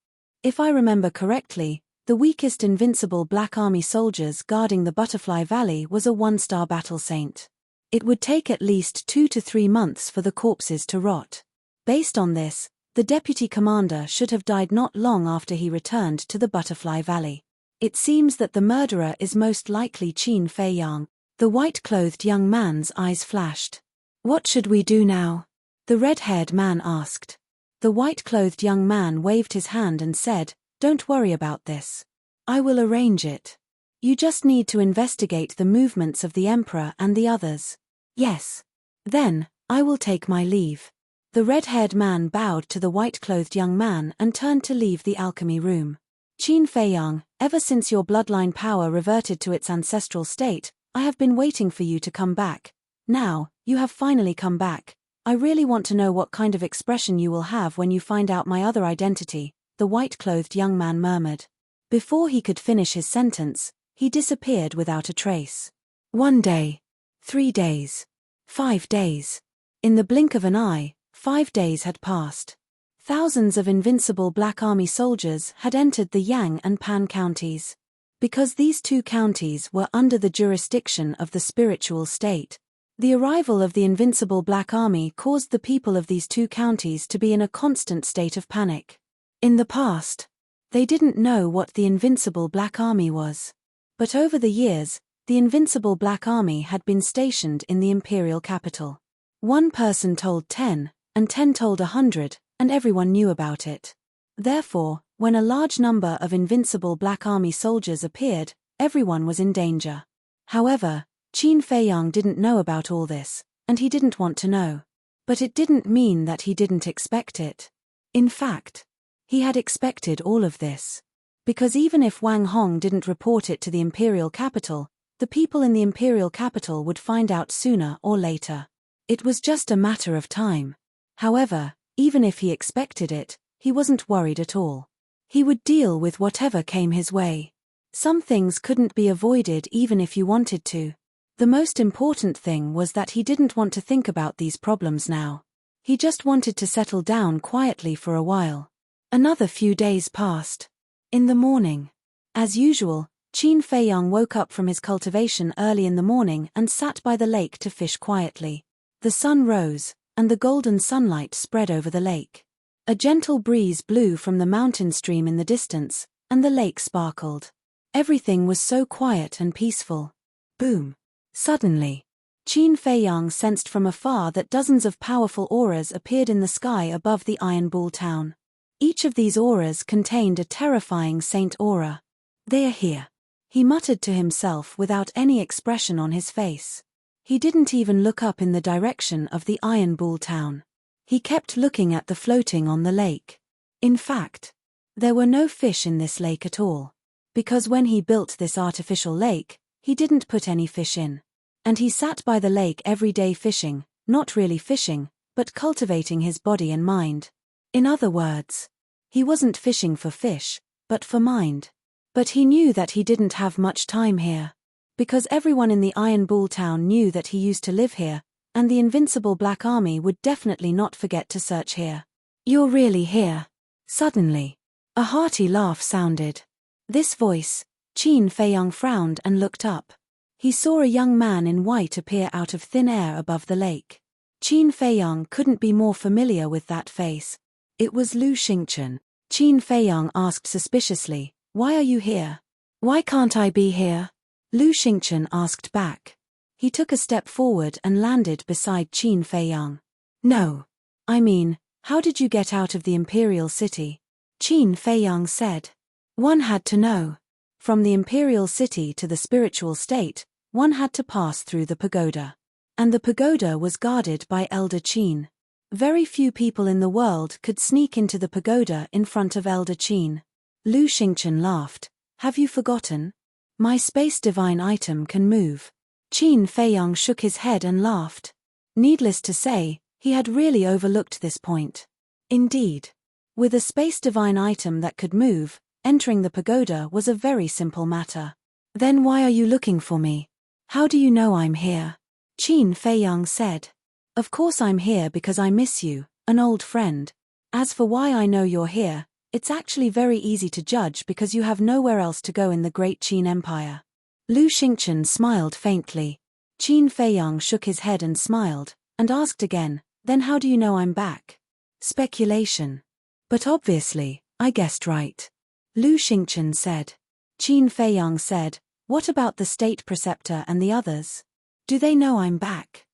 If I remember correctly, the weakest invincible Black Army soldiers guarding the Butterfly Valley was a 1-star battle saint. It would take at least 2 to 3 months for the corpses to rot. Based on this, the deputy commander should have died not long after he returned to the Butterfly Valley. It seems that the murderer is most likely Qin Feiyang." The white-clothed young man's eyes flashed. "What should we do now?" the red-haired man asked. The white-clothed young man waved his hand and said, "Don't worry about this. I will arrange it. You just need to investigate the movements of the Emperor and the others." "Yes. Then, I will take my leave." The red-haired man bowed to the white-clothed young man and turned to leave the alchemy room. "Qin Feiyang, ever since your bloodline power reverted to its ancestral state, I have been waiting for you to come back. Now, you have finally come back. I really want to know what kind of expression you will have when you find out my other identity, the white-clothed young man murmured. Before he could finish his sentence, he disappeared without a trace. 1 day. 3 days. 5 days. In the blink of an eye, 5 days had passed. Thousands of invincible Black Army soldiers had entered the Yang and Pan counties. Because these two counties were under the jurisdiction of the spiritual state, the arrival of the invincible Black Army caused the people of these two counties to be in a constant state of panic. In the past, they didn't know what the invincible Black Army was. But over the years, the invincible Black Army had been stationed in the imperial capital. One person told 10, and 10 told 100, and everyone knew about it. Therefore, when a large number of invincible Black Army soldiers appeared, everyone was in danger. However, Qin Feiyang didn't know about all this, and he didn't want to know. But it didn't mean that he didn't expect it. In fact, he had expected all of this. Because even if Wang Hong didn't report it to the imperial capital, the people in the imperial capital would find out sooner or later. It was just a matter of time. However, even if he expected it, he wasn't worried at all. He would deal with whatever came his way. Some things couldn't be avoided even if you wanted to. The most important thing was that he didn't want to think about these problems now. He just wanted to settle down quietly for a while. Another few days passed. In the morning, as usual, Qin Feiyang woke up from his cultivation early in the morning and sat by the lake to fish quietly. The sun rose, and the golden sunlight spread over the lake. A gentle breeze blew from the mountain stream in the distance, and the lake sparkled. Everything was so quiet and peaceful. Boom! Suddenly, Qin Feiyang sensed from afar that dozens of powerful auras appeared in the sky above the Iron Bull town. Each of these auras contained a terrifying saint aura. "They are here," he muttered to himself without any expression on his face. He didn't even look up in the direction of the Iron Bull town. He kept looking at the floating on the lake. In fact, there were no fish in this lake at all. Because when he built this artificial lake, he didn't put any fish in. And he sat by the lake every day fishing, not really fishing, but cultivating his body and mind. In other words, he wasn't fishing for fish, but for mind. But he knew that he didn't have much time here. Because everyone in the Iron Bull town knew that he used to live here, and the invincible Black Army would definitely not forget to search here. "You're really here?" Suddenly, a hearty laugh sounded. This voice, Qin Feiyang frowned and looked up. He saw a young man in white appear out of thin air above the lake. Qin Feiyang couldn't be more familiar with that face. It was Lu Xingchen. Qin Feiyang asked suspiciously, "Why are you here?" "Why can't I be here?" Lu Xingchen asked back. He took a step forward and landed beside Qin Feiyang. "No. I mean, how did you get out of the imperial city?" Qin Feiyang said. "One had to know. From the imperial city to the spiritual state, one had to pass through the pagoda. And the pagoda was guarded by Elder Qin. Very few people in the world could sneak into the pagoda in front of Elder Qin." Lu Xingchen laughed. "Have you forgotten? My space divine item can move." Qin Feiyang shook his head and laughed. Needless to say, he had really overlooked this point. Indeed, with a space divine item that could move, entering the pagoda was a very simple matter. "Then why are you looking for me? How do you know I'm here?" Qin Feiyang said. "Of course I'm here because I miss you, an old friend. As for why I know you're here, it's actually very easy to judge because you have nowhere else to go in the Great Qin Empire." Lu Xingchen smiled faintly. Qin Feiyang shook his head and smiled, and asked again, "Then how do you know I'm back?" "Speculation. But obviously, I guessed right." Lu Xingchen said. Qin Feiyang said, "What about the state preceptor and the others? Do they know I'm back?"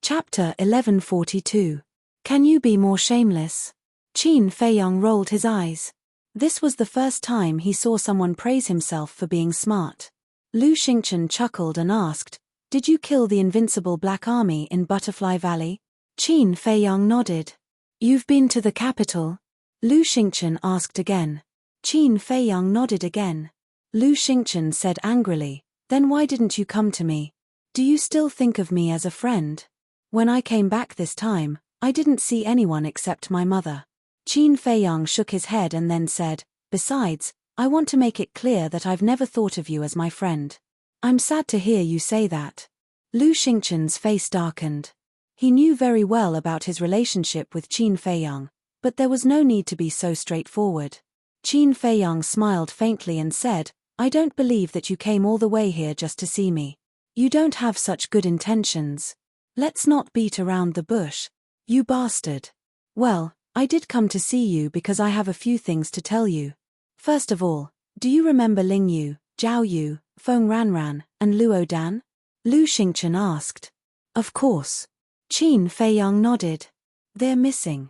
Chapter 1142. Can you be more shameless? Qin Feiyang rolled his eyes. This was the first time he saw someone praise himself for being smart. Lu Xingchen chuckled and asked, "Did you kill the invincible Black Army in Butterfly Valley?" Qin Feiyang nodded. "You've been to the capital?" Lu Xingchen asked again. Qin Feiyang nodded again. Lu Xingchen said angrily, "Then why didn't you come to me? Do you still think of me as a friend? When I came back this time, I didn't see anyone except my mother. Qin Feiyang shook his head and then said, besides, I want to make it clear that I've never thought of you as my friend. I'm sad to hear you say that. Lu Xingchen's face darkened. He knew very well about his relationship with Qin Feiyang, but there was no need to be so straightforward. Qin Feiyang smiled faintly and said, I don't believe that you came all the way here just to see me. You don't have such good intentions. Let's not beat around the bush. You bastard. Well, I did come to see you because I have a few things to tell you. First of all, do you remember Ling Yu, Zhao Yu, Feng Ranran, and Luo Dan? Lu Xingchen asked. Of course. Qin Feiyang nodded. They're missing.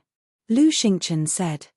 Lu Xingchen said.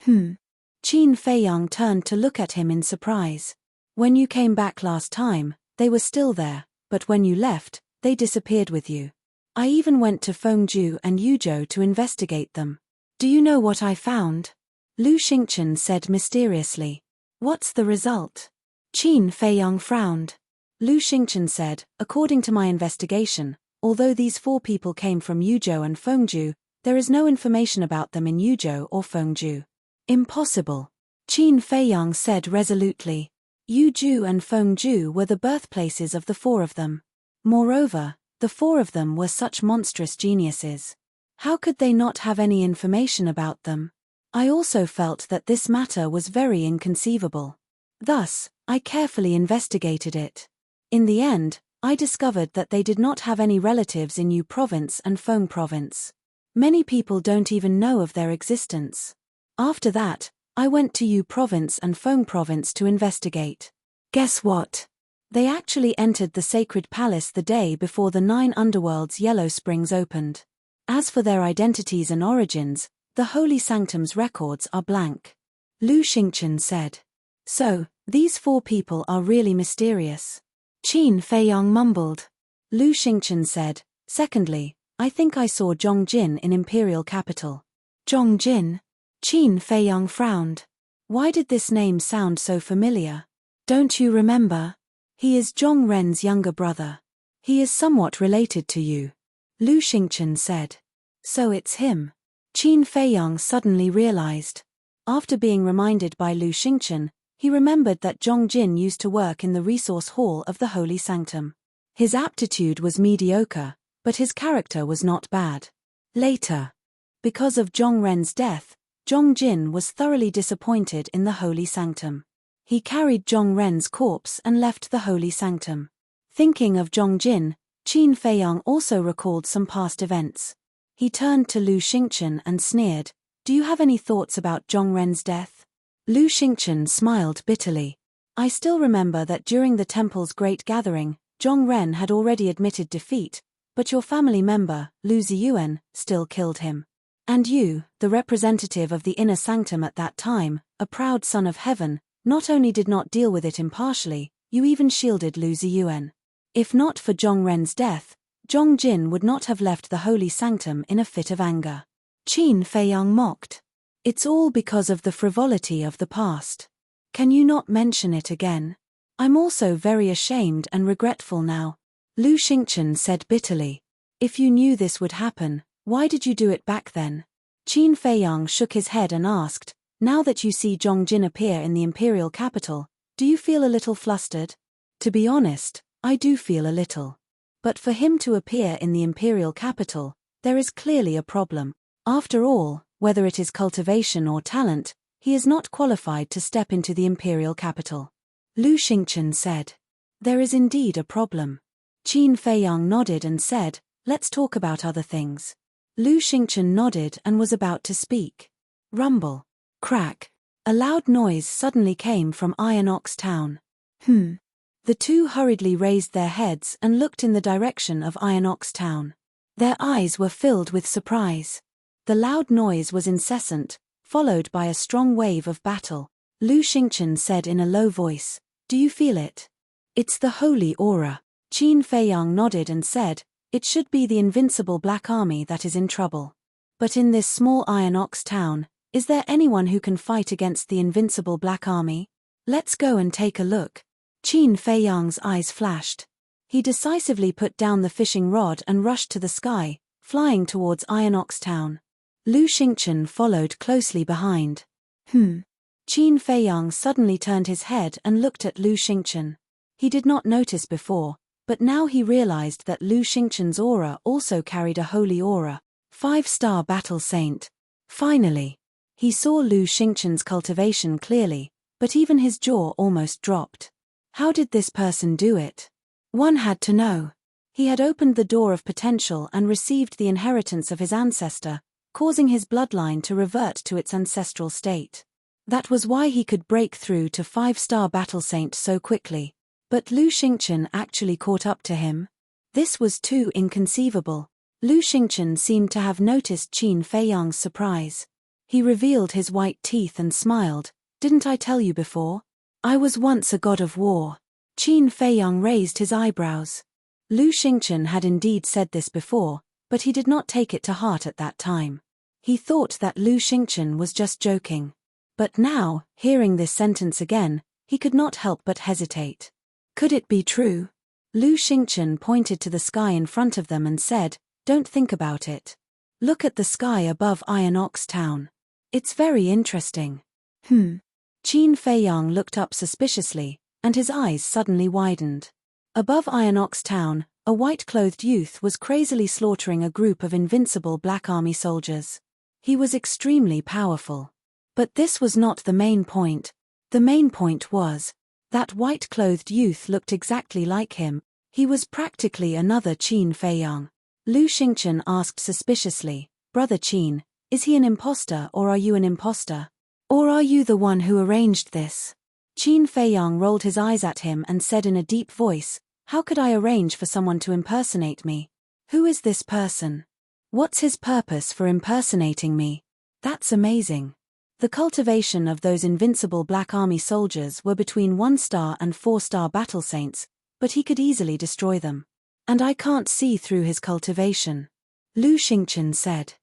Qin Feiyang turned to look at him in surprise. When you came back last time, they were still there, but when you left, they disappeared with you. I even went to Fengju and Yuzhou to investigate them. Do you know what I found? Lu Xingchen said mysteriously. What's the result? Qin Feiyang frowned. Lu Xingchen said, according to my investigation, although these 4 people came from Yuzhou and Fengju, there is no information about them in Yuzhou or Fengju. Impossible. Qin Feiyang said resolutely. Yuzhou and Fengju were the birthplaces of the 4 of them. Moreover, the 4 of them were such monstrous geniuses. How could they not have any information about them? I also felt that this matter was very inconceivable. Thus, I carefully investigated it. In the end, I discovered that they did not have any relatives in Yu Province and Feng Province. Many people don't even know of their existence. After that, I went to Yu Province and Feng Province to investigate. Guess what? They actually entered the sacred palace the day before the 9 underworlds Yellow Springs opened. As for their identities and origins, the Holy Sanctum's records are blank. Lu Xingchen said. So, these 4 people are really mysterious. Qin Feiyang mumbled. Lu Xingchen said, secondly, I think I saw Zhong Jin in Imperial Capital. Zhong Jin? Qin Feiyang frowned. Why did this name sound so familiar? Don't you remember? He is Zhong Ren's younger brother. He is somewhat related to you. Lu Xingchen said. So it's him. Qin Feiyang suddenly realized. After being reminded by Lu Xingchen, he remembered that Zhong Jin used to work in the resource hall of the Holy Sanctum. His aptitude was mediocre, but his character was not bad. Later, because of Zhong Ren's death, Zhong Jin was thoroughly disappointed in the Holy Sanctum. He carried Zhong Ren's corpse and left the Holy Sanctum. Thinking of Zhong Jin, Qin Feiyang also recalled some past events. He turned to Lu Xingchen and sneered, Do you have any thoughts about Zhong Ren's death? Lu Xingchen smiled bitterly. I still remember that during the temple's great gathering, Zhong Ren had already admitted defeat, but your family member, Lu Ziyuan, still killed him. And you, the representative of the inner sanctum at that time, a proud son of heaven, not only did not deal with it impartially, you even shielded Lu Ziyuan. If not for Zhong Ren's death, Zhong Jin would not have left the Holy Sanctum in a fit of anger. Qin Feiyang mocked. It's all because of the frivolity of the past. Can you not mention it again? I'm also very ashamed and regretful now. Lu Xingchen said bitterly. If you knew this would happen, why did you do it back then? Qin Feiyang shook his head and asked, Now that you see Zhong Jin appear in the imperial capital, do you feel a little flustered? To be honest, I do feel a little. But for him to appear in the imperial capital, there is clearly a problem. After all, whether it is cultivation or talent, he is not qualified to step into the imperial capital. Lu Xingchen said. There is indeed a problem. Qin Feiyang nodded and said, Let's talk about other things. Lu Xingchen nodded and was about to speak. Rumble. Crack. A loud noise suddenly came from Iron Ox Town. The 2 hurriedly raised their heads and looked in the direction of Iron Ox Town. Their eyes were filled with surprise. The loud noise was incessant, followed by a strong wave of battle. Lu Xingchen said in a low voice, Do you feel it? It's the holy aura. Qin Feiyang nodded and said, It should be the invincible Black Army that is in trouble. But in this small Iron Ox Town, is there anyone who can fight against the invincible Black Army? Let's go and take a look. Qin Feiyang's eyes flashed. He decisively put down the fishing rod and rushed to the sky, flying towards Inox Town. Lu Xingchen followed closely behind. Qin Feiyang suddenly turned his head and looked at Lu Xingchen. He did not notice before, but now he realized that Lu Xingchen's aura also carried a holy aura, 5-star battle saint. Finally, he saw Lu Xingchen's cultivation clearly, but even his jaw almost dropped. How did this person do it? One had to know. He had opened the door of potential and received the inheritance of his ancestor, causing his bloodline to revert to its ancestral state. That was why he could break through to 5-star battle saint so quickly. But Lu Xingchen actually caught up to him? This was too inconceivable. Lu Xingchen seemed to have noticed Qin Feiyang's surprise. He revealed his white teeth and smiled. Didn't I tell you before? I was once a god of war. Qin Feiyang raised his eyebrows. Lu Xingchen had indeed said this before, but he did not take it to heart at that time. He thought that Lu Xingchen was just joking. But now, hearing this sentence again, he could not help but hesitate. Could it be true? Lu Xingchen pointed to the sky in front of them and said, "Don't think about it. Look at the sky above Inox Town. It's very interesting." Qin Feiyang looked up suspiciously, and his eyes suddenly widened. Above Inox Town, a white-clothed youth was crazily slaughtering a group of invincible Black Army soldiers. He was extremely powerful. But this was not the main point. The main point was that white-clothed youth looked exactly like him. He was practically another Qin Feiyang. Lu Xingchen asked suspiciously, "Brother Qin, is he an imposter or are you an imposter? Or are you the one who arranged this?" Qin Feiyang rolled his eyes at him and said in a deep voice, "How could I arrange for someone to impersonate me? Who is this person? What's his purpose for impersonating me? That's amazing." The cultivation of those invincible Black Army soldiers were between 1-star and 4-star battle saints, but he could easily destroy them. And I can't see through his cultivation. Lu Xingchen said.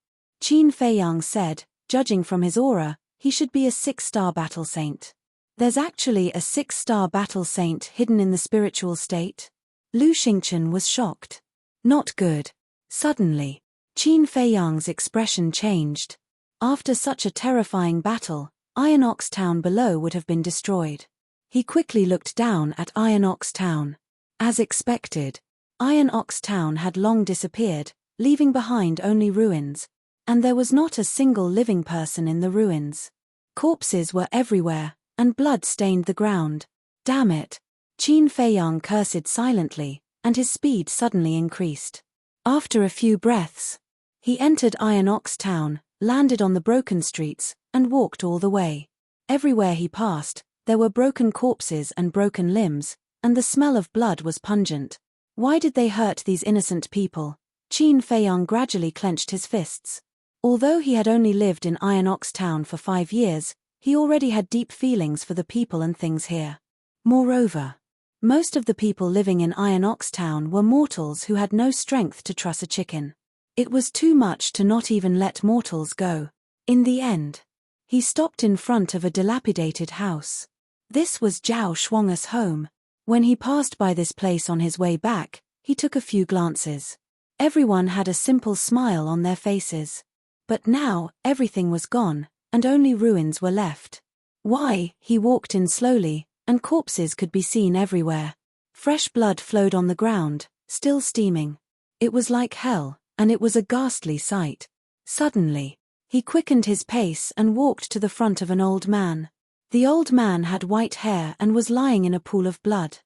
Qin Feiyang said, judging from his aura, he should be a 6-star battle saint. There's actually a 6-star battle saint hidden in the spiritual state? Lu Xingchen was shocked. Not good. Suddenly, Qin Feiyang's expression changed. After such a terrifying battle, Inox Town below would have been destroyed. He quickly looked down at Inox Town. As expected, Inox Town had long disappeared, leaving behind only ruins. And there was not a single living person in the ruins. Corpses were everywhere, and blood stained the ground. Damn it! Qin Feiyang cursed silently, and his speed suddenly increased. After a few breaths, he entered Inox Town, landed on the broken streets, and walked all the way. Everywhere he passed, there were broken corpses and broken limbs, and the smell of blood was pungent. Why did they hurt these innocent people? Qin Feiyang gradually clenched his fists. Although he had only lived in Inox Town for 5 years, he already had deep feelings for the people and things here. Moreover, most of the people living in Inox Town were mortals who had no strength to truss a chicken. It was too much to not even let mortals go. In the end, he stopped in front of a dilapidated house. This was Zhao Shuang's home. When he passed by this place on his way back, he took a few glances. Everyone had a simple smile on their faces. But now, everything was gone, and only ruins were left. Why? He walked in slowly, and corpses could be seen everywhere. Fresh blood flowed on the ground, still steaming. It was like hell, and it was a ghastly sight. Suddenly, he quickened his pace and walked to the front of an old man. The old man had white hair and was lying in a pool of blood.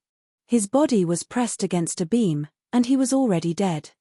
His body was pressed against a beam, and he was already dead.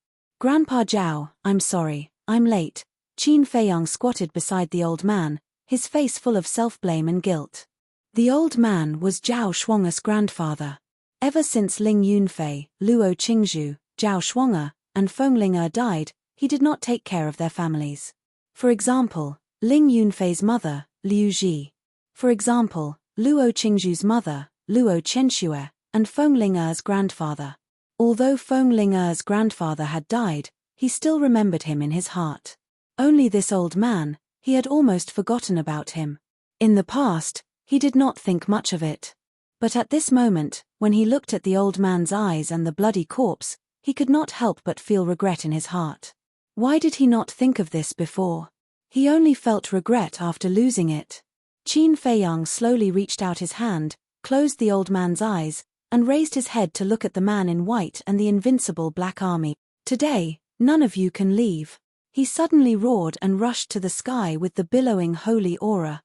"Grandpa Zhao, I'm sorry, I'm late." Qin Feiyang squatted beside the old man, his face full of self-blame and guilt. The old man was Zhao Shuang's grandfather. Ever since Ling Yunfei, Luo Qingzhu, Zhao Shuang, and Feng Ling died, he did not take care of their families. For example, Ling Yunfei's mother, Liu Ji. For example, Luo Qingzhu's mother, Luo Qianxue, and Feng Ling's grandfather. Although Feng Ling's grandfather had died, he still remembered him in his heart. Only this old man, he had almost forgotten about him. In the past, he did not think much of it. But at this moment, when he looked at the old man's eyes and the bloody corpse, he could not help but feel regret in his heart. Why did he not think of this before? He only felt regret after losing it. Qin Feiyang slowly reached out his hand, closed the old man's eyes, and raised his head to look at the man in white and the invincible black army. Today, none of you can leave. He suddenly roared and rushed to the sky with the billowing holy aura.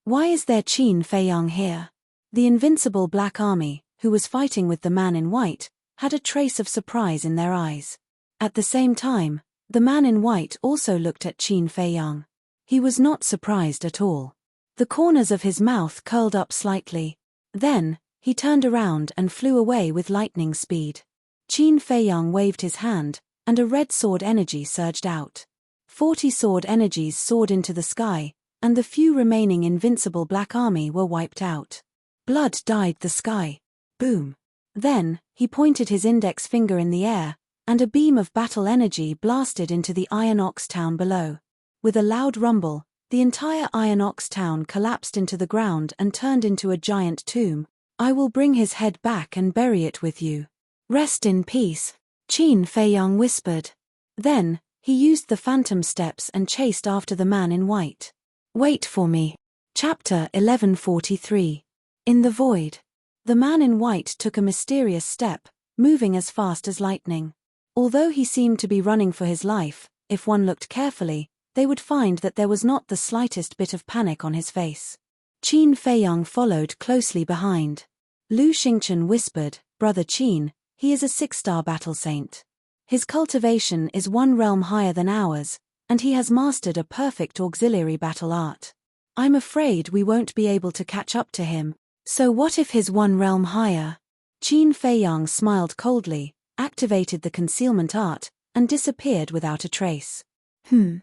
Why is there Qin Feiyang here? The invincible black army, who was fighting with the man in white, had a trace of surprise in their eyes. At the same time, the man in white also looked at Qin Feiyang. He was not surprised at all. The corners of his mouth curled up slightly. Then, he turned around and flew away with lightning speed. Qin Feiyang waved his hand, and a red sword energy surged out. 40 sword energies soared into the sky, and the few remaining invincible black army were wiped out. Blood dyed the sky. Boom. Then, he pointed his index finger in the air, and a beam of battle energy blasted into the Iron Ox town below. With a loud rumble, the entire Iron Ox town collapsed into the ground and turned into a giant tomb. I will bring his head back and bury it with you. Rest in peace, Qin Feiyang whispered. Then, he used the phantom steps and chased after the man in white. Wait for me. Chapter 1143. In the void. The man in white took a mysterious step, moving as fast as lightning. Although he seemed to be running for his life, if one looked carefully, they would find that there was not the slightest bit of panic on his face. Qin Feiyang followed closely behind. Lu Xingchen whispered, Brother Qin, he is a 6-star battle saint. His cultivation is 1 realm higher than ours, and he has mastered a perfect auxiliary battle art. I'm afraid we won't be able to catch up to him. So what if he's 1 realm higher? Qin Feiyang smiled coldly, activated the concealment art, and disappeared without a trace. Lu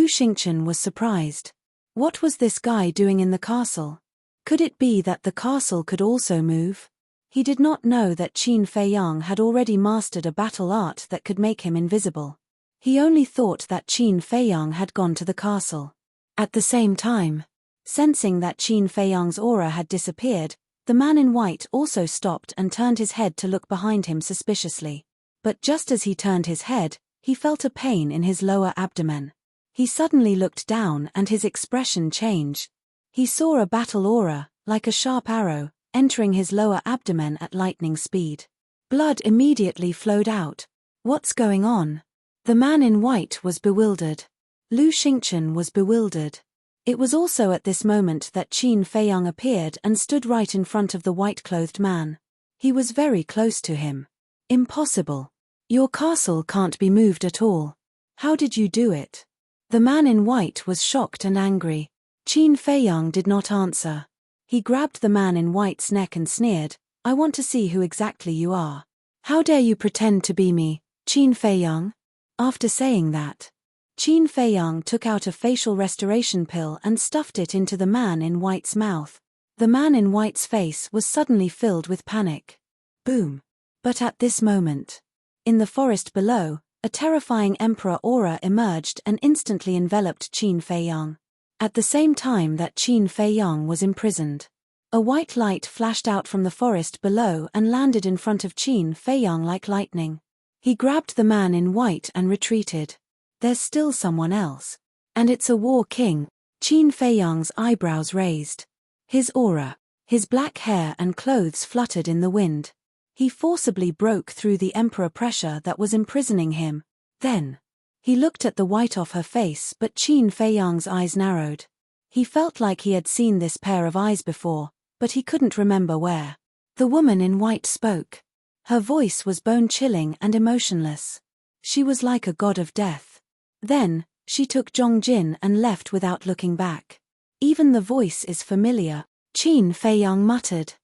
Xingchen was surprised. What was this guy doing in the castle? Could it be that the castle could also move? He did not know that Qin Feiyang had already mastered a battle art that could make him invisible. He only thought that Qin Feiyang had gone to the castle. At the same time, sensing that Qin Feiyang's aura had disappeared, the man in white also stopped and turned his head to look behind him suspiciously. But just as he turned his head, he felt a pain in his lower abdomen. He suddenly looked down and his expression changed. He saw a battle aura, like a sharp arrow, entering his lower abdomen at lightning speed. Blood immediately flowed out. What's going on? The man in white was bewildered. Lu Xingchen was bewildered. It was also at this moment that Qin Feiyang appeared and stood right in front of the white-clothed man. He was very close to him. Impossible. Your castle can't be moved at all. How did you do it? The man in white was shocked and angry. Qin Feiyang did not answer. He grabbed the man in white's neck and sneered, I want to see who exactly you are. How dare you pretend to be me, Qin Feiyang? After saying that, Qin Feiyang took out a facial restoration pill and stuffed it into the man in white's mouth. The man in white's face was suddenly filled with panic. Boom. But at this moment, in the forest below, a terrifying emperor aura emerged and instantly enveloped Qin Feiyang. At the same time that Qin Feiyang was imprisoned, a white light flashed out from the forest below and landed in front of Qin Feiyang like lightning. He grabbed the man in white and retreated. There's still someone else. And it's a war king. Qin Feiyang's eyebrows raised. His aura, his black hair and clothes fluttered in the wind. He forcibly broke through the emperor pressure that was imprisoning him. Then, he looked at the white off her face, but Qin Feiyang's eyes narrowed. He felt like he had seen this pair of eyes before, but he couldn't remember where. The woman in white spoke. Her voice was bone-chilling and emotionless. She was like a god of death. Then, she took Zhongjin and left without looking back. Even the voice is familiar, Qin Feiyang muttered.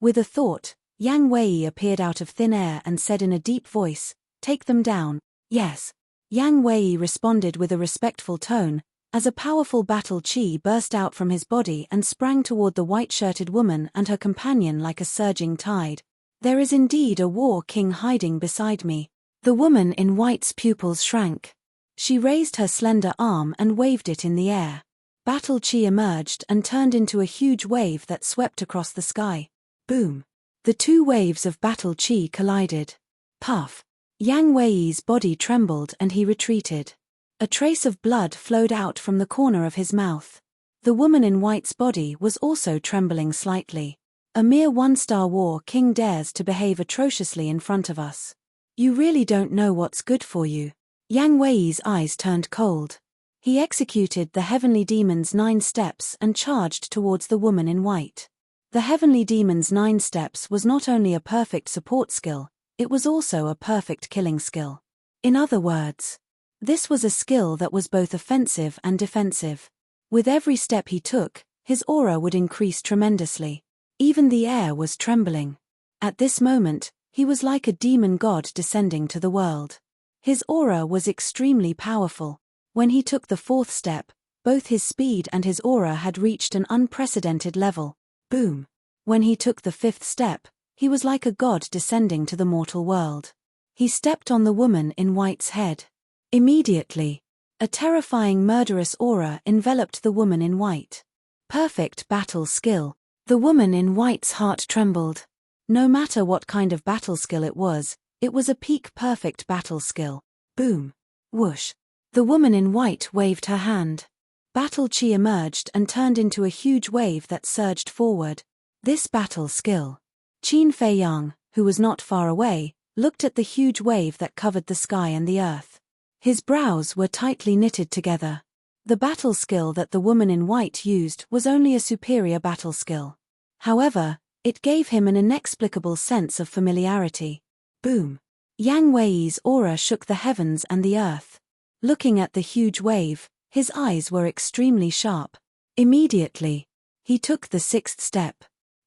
With a thought, Yang Wei appeared out of thin air and said in a deep voice, take them down. Yes. Yang Wei responded with a respectful tone, as a powerful battle chi burst out from his body and sprang toward the white-shirted woman and her companion like a surging tide. There is indeed a war king hiding beside me. The woman in white's pupils shrank. She raised her slender arm and waved it in the air. Battle chi emerged and turned into a huge wave that swept across the sky. Boom. The two waves of battle chi collided. Puff. Yang Wei's body trembled and he retreated. A trace of blood flowed out from the corner of his mouth. The woman in white's body was also trembling slightly. A mere one-star war king dares to behave atrociously in front of us. You really don't know what's good for you. Yang Wei's eyes turned cold. He executed the heavenly demon's 9 steps and charged towards the woman in white. The heavenly demon's 9 steps was not only a perfect support skill, it was also a perfect killing skill. In other words, this was a skill that was both offensive and defensive. With every step he took, his aura would increase tremendously. Even the air was trembling. At this moment, he was like a demon god descending to the world. His aura was extremely powerful. When he took the 4th step, both his speed and his aura had reached an unprecedented level. Boom. When he took the 5th step, he was like a god descending to the mortal world. He stepped on the woman in white's head. Immediately, a terrifying murderous aura enveloped the woman in white. Perfect battle skill. The woman in white's heart trembled. No matter what kind of battle skill it was a peak perfect battle skill. Boom. Whoosh. The woman in white waved her hand. Battle chi emerged and turned into a huge wave that surged forward. This battle skill. Qin Fei Yang, who was not far away, looked at the huge wave that covered the sky and the earth. His brows were tightly knitted together. The battle skill that the woman in white used was only a superior battle skill. However, it gave him an inexplicable sense of familiarity. Boom. Yang Wei's aura shook the heavens and the earth. Looking at the huge wave, his eyes were extremely sharp. Immediately, he took the 6th step.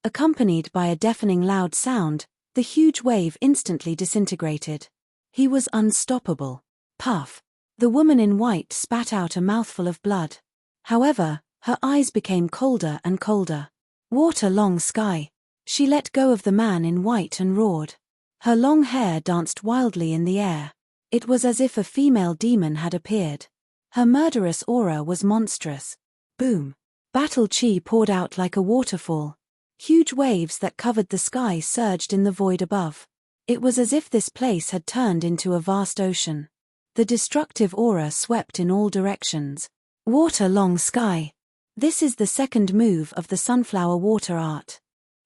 Accompanied by a deafening loud sound, the huge wave instantly disintegrated. He was unstoppable. Puff. The woman in white spat out a mouthful of blood. However, her eyes became colder and colder. Water long sky. She let go of the man in white and roared. Her long hair danced wildly in the air. It was as if a female demon had appeared. Her murderous aura was monstrous. Boom. Battle chi poured out like a waterfall. Huge waves that covered the sky surged in the void above. It was as if this place had turned into a vast ocean. The destructive aura swept in all directions. Water long sky. This is the 2nd move of the sunflower water art.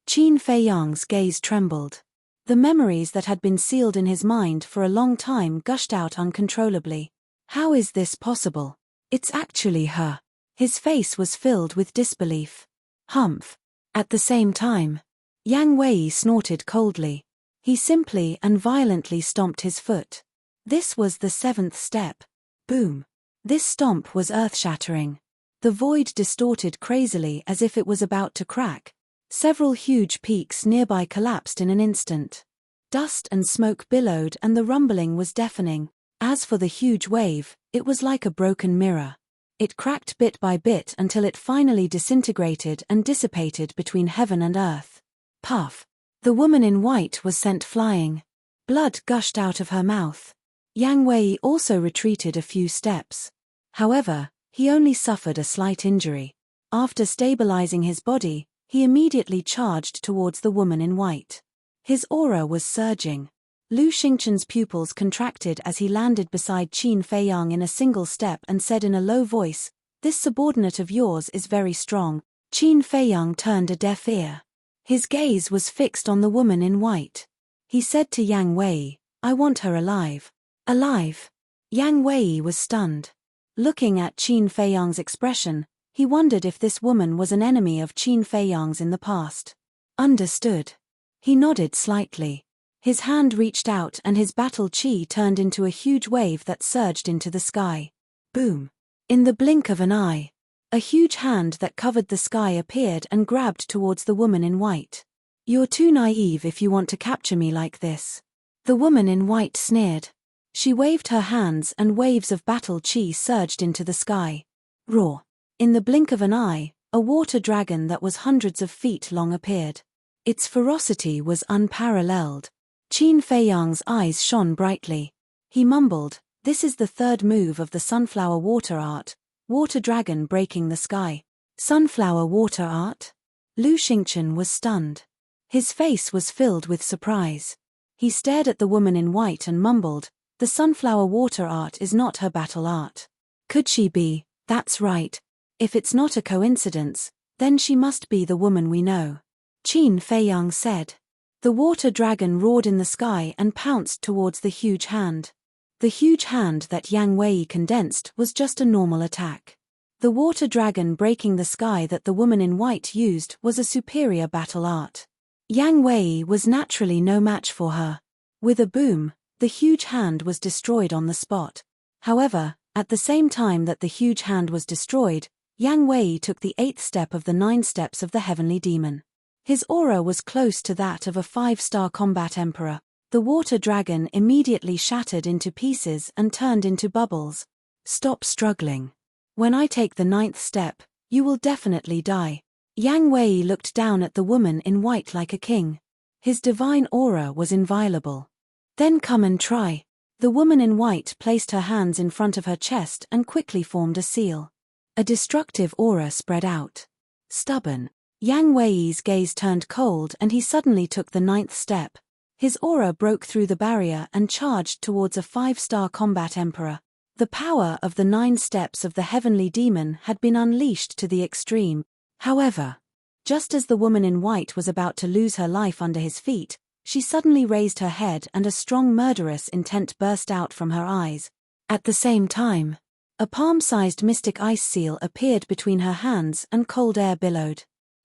Qin Fei Yang's gaze trembled. The memories that had been sealed in his mind for a long time gushed out uncontrollably. How is this possible? It's actually her. His face was filled with disbelief. Humph. At the same time, Yang Wei snorted coldly. He simply and violently stomped his foot. This was the 7th step. Boom. This stomp was earth-shattering. The void distorted crazily as if it was about to crack. Several huge peaks nearby collapsed in an instant. Dust and smoke billowed and the rumbling was deafening. As for the huge wave, it was like a broken mirror. It cracked bit by bit until it finally disintegrated and dissipated between heaven and earth. Puff. The woman in white was sent flying. Blood gushed out of her mouth. Yang Wei also retreated a few steps. However, he only suffered a slight injury. After stabilizing his body, he immediately charged towards the woman in white. His aura was surging. Lu Xingchen's pupils contracted as he landed beside Qin Fei Yang in a single step and said in a low voice, "This subordinate of yours is very strong." Qin Fei Yang turned a deaf ear. His gaze was fixed on the woman in white. He said to Yang Wei, "I want her alive." Alive? Yang Wei was stunned. Looking at Qin Fei Yang's expression, he wondered if this woman was an enemy of Qin Fei Yang's in the past. Understood. He nodded slightly. His hand reached out and his battle chi turned into a huge wave that surged into the sky. Boom. In the blink of an eye, a huge hand that covered the sky appeared and grabbed towards the woman in white. "You're too naive if you want to capture me like this." The woman in white sneered. She waved her hands and waves of battle chi surged into the sky. Roar. In the blink of an eye, a water dragon that was hundreds of feet long appeared. Its ferocity was unparalleled. Qin Fei Yang's eyes shone brightly. He mumbled, "This is the 3rd move of the sunflower water art, water dragon breaking the sky." Sunflower water art? Lu Xingchen was stunned. His face was filled with surprise. He stared at the woman in white and mumbled, "The sunflower water art is not her battle art." Could she be? That's right. If it's not a coincidence, then she must be the woman we know. Qin Feiyang said. The water dragon roared in the sky and pounced towards the huge hand. The huge hand that Yang Wei condensed was just a normal attack. The water dragon breaking the sky that the woman in white used was a superior battle art. Yang Wei was naturally no match for her. With a boom, the huge hand was destroyed on the spot. However, at the same time that the huge hand was destroyed, Yang Wei took the 8th step of the 9 steps of the heavenly demon. His aura was close to that of a 5-star combat emperor. The water dragon immediately shattered into pieces and turned into bubbles. Stop struggling. When I take the 9th step, you will definitely die. Yang Wei looked down at the woman in white like a king. His divine aura was inviolable. Then come and try. The woman in white placed her hands in front of her chest and quickly formed a seal. A destructive aura spread out. Stubborn. Yang Wei's gaze turned cold and he suddenly took the 9th step. His aura broke through the barrier and charged towards a 5-star combat emperor. The power of the 9 steps of the heavenly demon had been unleashed to the extreme. However, just as the woman in white was about to lose her life under his feet, she suddenly raised her head and a strong murderous intent burst out from her eyes. At the same time, a palm-sized mystic ice seal appeared between her hands and cold air billowed.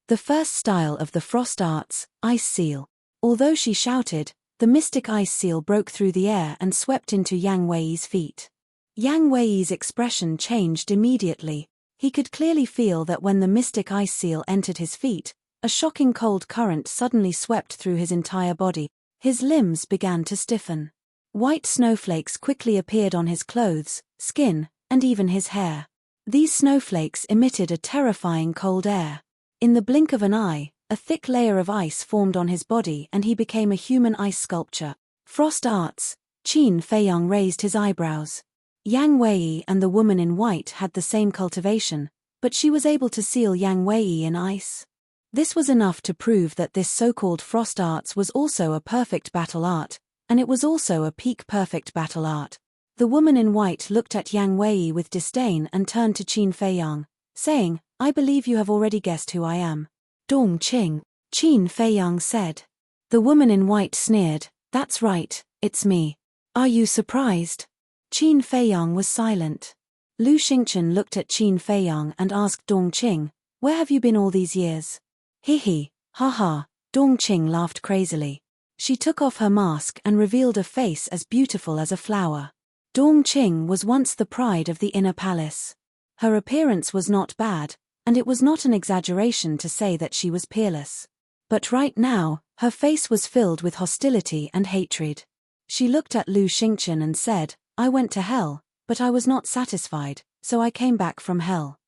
The first style of the frost arts, ice seal. Although she shouted, the mystic ice seal broke through the air and swept into Yang Wei's feet. Yang Wei's expression changed immediately. He could clearly feel that when the mystic ice seal entered his feet, a shocking cold current suddenly swept through his entire body. His limbs began to stiffen. White snowflakes quickly appeared on his clothes, skin, and even his hair. These snowflakes emitted a terrifying cold air. In the blink of an eye, a thick layer of ice formed on his body and he became a human ice sculpture. Frost arts. Qin Feiyang raised his eyebrows. Yang Wei and the woman in white had the same cultivation, but she was able to seal Yang Wei in ice. This was enough to prove that this so-called frost arts was also a perfect battle art, and it was also a peak perfect battle art. The woman in white looked at Yang Wei with disdain and turned to Qin Feiyang, saying, "I believe you have already guessed who I am." "Dong Qing," Qin Feiyang said. The woman in white sneered, "That's right, it's me. Are you surprised?" Qin Feiyang was silent. Lu Xingchen looked at Qin Feiyang and asked Dong Qing, "Where have you been all these years?" "He, ha. Dong Qing laughed crazily. She took off her mask and revealed a face as beautiful as a flower. Dong Qing was once the pride of the inner palace. Her appearance was not bad, and it was not an exaggeration to say that she was peerless. But right now, her face was filled with hostility and hatred. She looked at Lu Xingchen and said, "I went to hell, but I was not satisfied, so I came back from hell."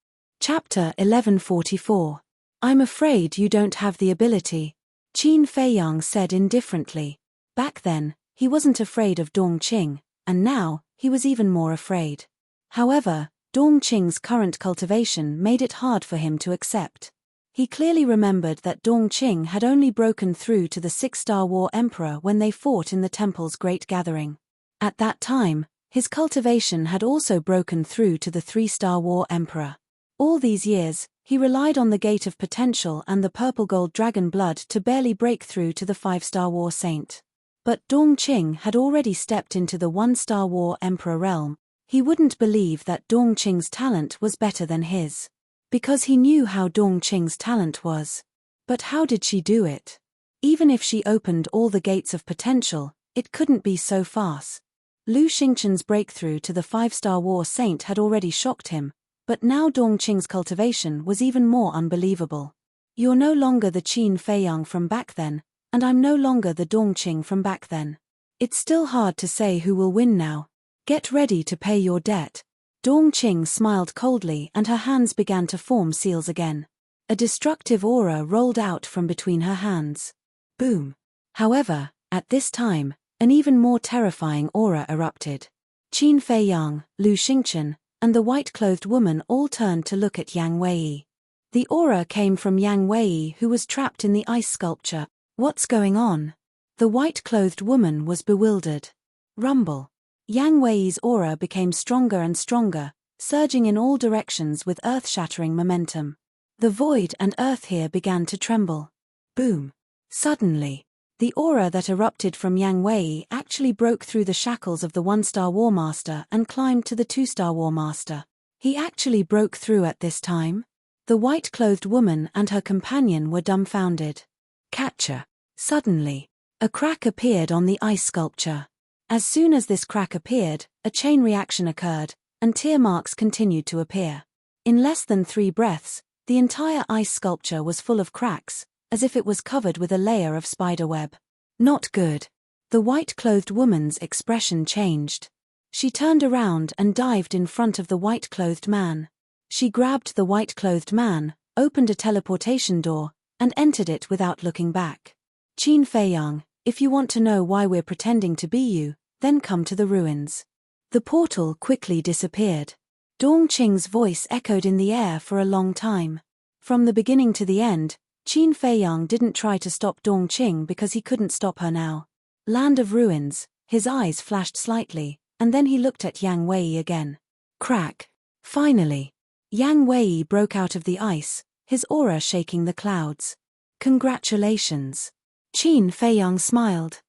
Chapter 1144. "I'm afraid you don't have the ability," Qin Feiyang said indifferently. Back then, he wasn't afraid of Dong Qing, and now, he was even more afraid. However, Dong Qing's current cultivation made it hard for him to accept. He clearly remembered that Dong Qing had only broken through to the 6-star War Emperor when they fought in the temple's great gathering. At that time, his cultivation had also broken through to the 3-star War Emperor. All these years, he relied on the Gate of Potential and the purple gold dragon blood to barely break through to the 5-star War Saint. But Dong Qing had already stepped into the 1-star War Emperor realm. He wouldn't believe that Dong Qing's talent was better than his. Because he knew how Dong Qing's talent was. But how did she do it? Even if she opened all the gates of potential, it couldn't be so fast. Lu Xingchen's breakthrough to the 5-star War Saint had already shocked him, but now Dong Qing's cultivation was even more unbelievable. "You're no longer the Qin Feiyang from back then, and I'm no longer the Dong Qing from back then. It's still hard to say who will win now. Get ready to pay your debt." Dong Qing smiled coldly and her hands began to form seals again. A destructive aura rolled out from between her hands. Boom. However, at this time, an even more terrifying aura erupted. Qin Feiyang, Lu Xingchen, and the white-clothed woman all turned to look at Yang Wei. The aura came from Yang Wei, who was trapped in the ice sculpture. "What's going on?" The white-clothed woman was bewildered. Rumble. Yang Wei's aura became stronger and stronger, surging in all directions with earth-shattering momentum. The void and earth here began to tremble. Boom. Suddenly, the aura that erupted from Yang Wei actually broke through the shackles of the one-star War Master and climbed to the two-star War Master. He actually broke through at this time? The white-clothed woman and her companion were dumbfounded. Catcher. Suddenly, a crack appeared on the ice sculpture. As soon as this crack appeared, a chain reaction occurred, and tear marks continued to appear. In less than 3 breaths, the entire ice sculpture was full of cracks, as if it was covered with a layer of spiderweb. Not good. The white-clothed woman's expression changed. She turned around and dived in front of the white-clothed man. She grabbed the white-clothed man, opened a teleportation door, and entered it without looking back. Qin Feiyang, if you want to know why we're pretending to be you, then come to the ruins. The portal quickly disappeared. Dongqing's voice echoed in the air for a long time. From the beginning to the end, Qin Feiyang didn't try to stop Dongqing because he couldn't stop her now. Land of Ruins, his eyes flashed slightly, and then he looked at Yang Wei again. Crack. Finally. Yang Wei broke out of the ice, his aura shaking the clouds. Congratulations. Qin Feiyang smiled.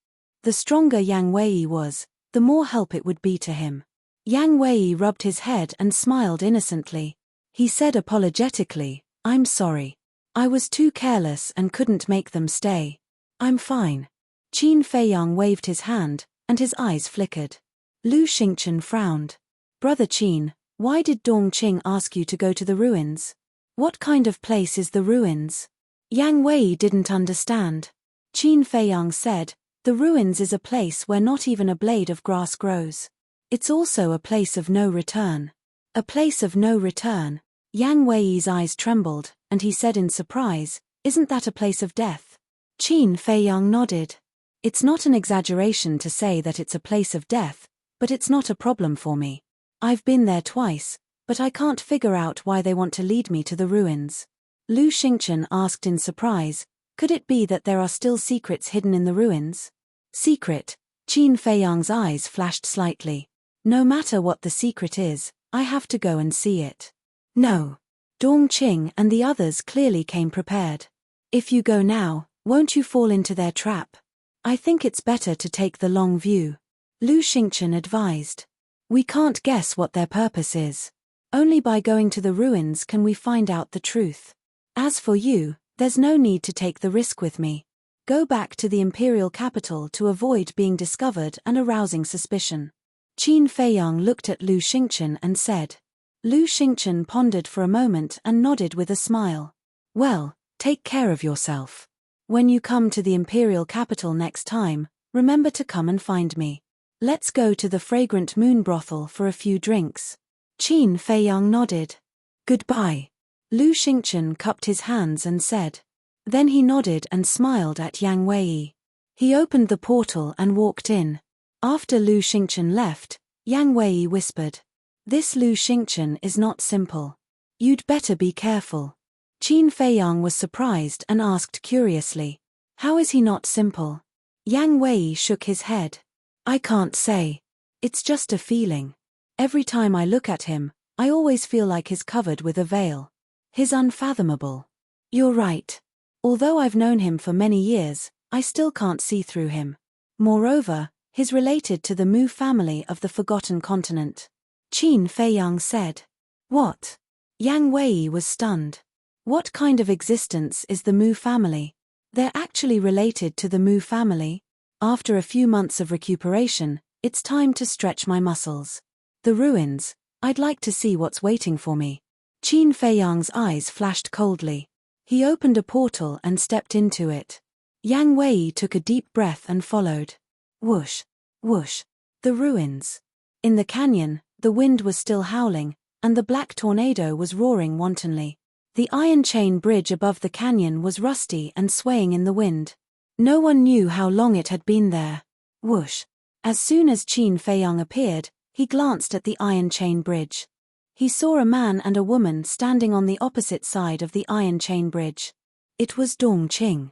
The stronger Yang Wei was, the more help it would be to him. Yang Wei rubbed his head and smiled innocently. He said apologetically, "I'm sorry. I was too careless and couldn't make them stay. I'm fine." Qin Feiyang waved his hand, and his eyes flickered. Lu Xingchen frowned. "Brother Qin, why did Dongqing ask you to go to the ruins? What kind of place is the ruins?" Yang Wei didn't understand. Qin Feiyang said, "The ruins is a place where not even a blade of grass grows. It's also a place of no return." A place of no return. Yang Wei's eyes trembled, and he said in surprise, "Isn't that a place of death?" Qin Feiyang nodded. "It's not an exaggeration to say that it's a place of death, but it's not a problem for me. I've been there twice, but I can't figure out why they want to lead me to the ruins." Lu Xingchen asked in surprise, "Could it be that there are still secrets hidden in the ruins?" Secret? Qin Feiyang's eyes flashed slightly. "No matter what the secret is, I have to go and see it." "No." Dongqing and the others clearly came prepared. "If you go now, won't you fall into their trap? I think it's better to take the long view," Lu Xingchen advised. "We can't guess what their purpose is. Only by going to the ruins can we find out the truth. As for you, there's no need to take the risk with me. Go back to the imperial capital to avoid being discovered and arousing suspicion." Qin Feiyang looked at Lu Xingchen and said. Lu Xingchen pondered for a moment and nodded with a smile. "Well, take care of yourself. When you come to the imperial capital next time, remember to come and find me. Let's go to the fragrant moon brothel for a few drinks." Qin Feiyang nodded. "Goodbye." Lu Xingchen cupped his hands and said. Then he nodded and smiled at Yang Wei. He opened the portal and walked in. After Lu Xingchen left, Yang Wei whispered, "This Lu Xingchen is not simple. You'd better be careful." Qin Feiyang was surprised and asked curiously, "How is he not simple?" Yang Wei shook his head. "I can't say. It's just a feeling. Every time I look at him, I always feel like he's covered with a veil. He's unfathomable." "You're right. Although I've known him for many years, I still can't see through him. Moreover, he's related to the Mu family of the Forgotten Continent," Qin Feiyang said. "What?" Yang Wei was stunned. "What kind of existence is the Mu family? They're actually related to the Mu family? After a few months of recuperation, it's time to stretch my muscles. The ruins, I'd like to see what's waiting for me." Qin Feiyang's eyes flashed coldly. He opened a portal and stepped into it. Yang Wei took a deep breath and followed. Whoosh, whoosh. The ruins. In the canyon, the wind was still howling, and the black tornado was roaring wantonly. The iron chain bridge above the canyon was rusty and swaying in the wind. No one knew how long it had been there. Whoosh. As soon as Qin Feiyang appeared, he glanced at the iron chain bridge. He saw a man and a woman standing on the opposite side of the iron chain bridge. It was Dongqing.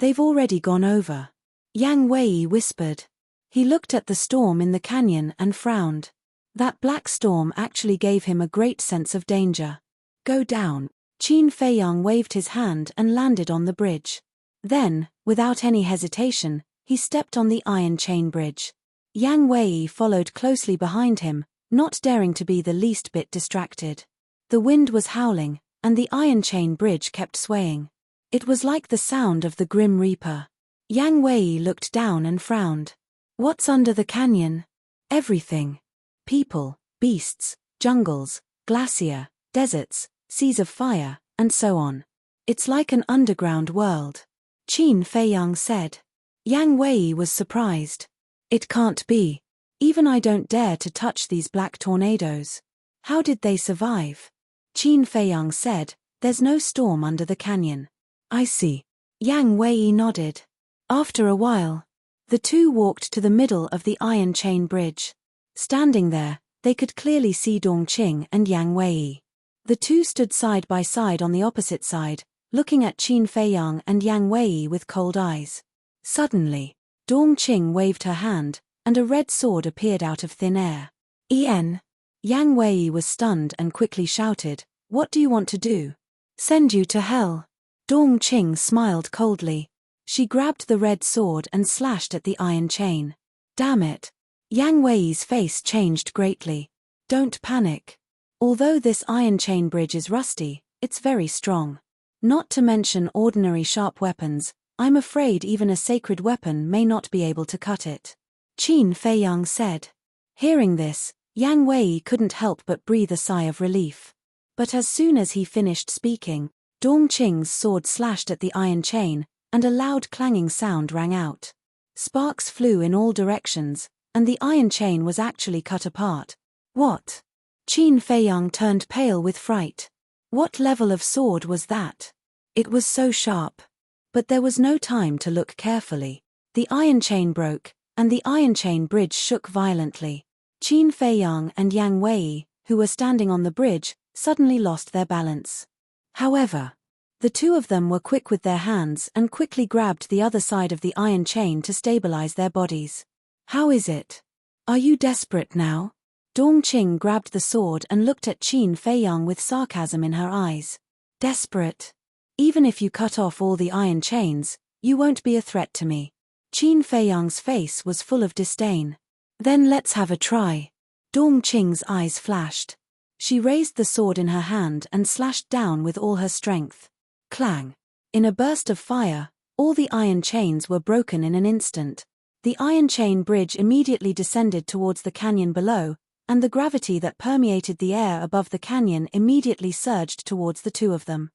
"They've already gone over." Yang Wei whispered. He looked at the storm in the canyon and frowned. That black storm actually gave him a great sense of danger. Go down. Qin Feiyang waved his hand and landed on the bridge. Then, without any hesitation, he stepped on the iron chain bridge. Yang Wei followed closely behind him, not daring to be the least bit distracted. The wind was howling, and the iron chain bridge kept swaying. It was like the sound of the Grim Reaper. Yang Wei looked down and frowned. What's under the canyon? Everything. People, beasts, jungles, glacier, deserts, seas of fire, and so on. It's like an underground world. Qin Feiyang said. Yang Wei was surprised. It can't be. Even I don't dare to touch these black tornadoes. How did they survive? Qin Feiyang said, there's no storm under the canyon. I see. Yang Wei nodded. After a while, the two walked to the middle of the iron chain bridge. Standing there, they could clearly see Dongqing and Yang Wei. The two stood side by side on the opposite side, looking at Qin Feiyang and Yang Wei with cold eyes. Suddenly, Dongqing waved her hand, and a red sword appeared out of thin air. En. Yang Wei was stunned and quickly shouted, what do you want to do? Send you to hell. Dongqing smiled coldly. She grabbed the red sword and slashed at the iron chain. Damn it. Yang Wei's face changed greatly. Don't panic. Although this iron chain bridge is rusty, it's very strong. Not to mention ordinary sharp weapons, I'm afraid even a sacred weapon may not be able to cut it. Qin Feiyang said. Hearing this, Yang Wei couldn't help but breathe a sigh of relief. But as soon as he finished speaking, Dongqing's sword slashed at the iron chain, and a loud clanging sound rang out. Sparks flew in all directions, and the iron chain was actually cut apart. What? Qin Feiyang turned pale with fright. What level of sword was that? It was so sharp. But there was no time to look carefully. The iron chain broke, and the iron chain bridge shook violently. Qin Feiyang and Yang Wei, who were standing on the bridge, suddenly lost their balance. However, the two of them were quick with their hands and quickly grabbed the other side of the iron chain to stabilize their bodies. How is it? Are you desperate now? Dongqing grabbed the sword and looked at Qin Feiyang with sarcasm in her eyes. Desperate? Even if you cut off all the iron chains, you won't be a threat to me. Qin Feiyang's face was full of disdain. Then let's have a try. Dongqing's eyes flashed. She raised the sword in her hand and slashed down with all her strength. Clang! In a burst of fire, all the iron chains were broken in an instant. The iron chain bridge immediately descended towards the canyon below, and the gravity that permeated the air above the canyon immediately surged towards the two of them.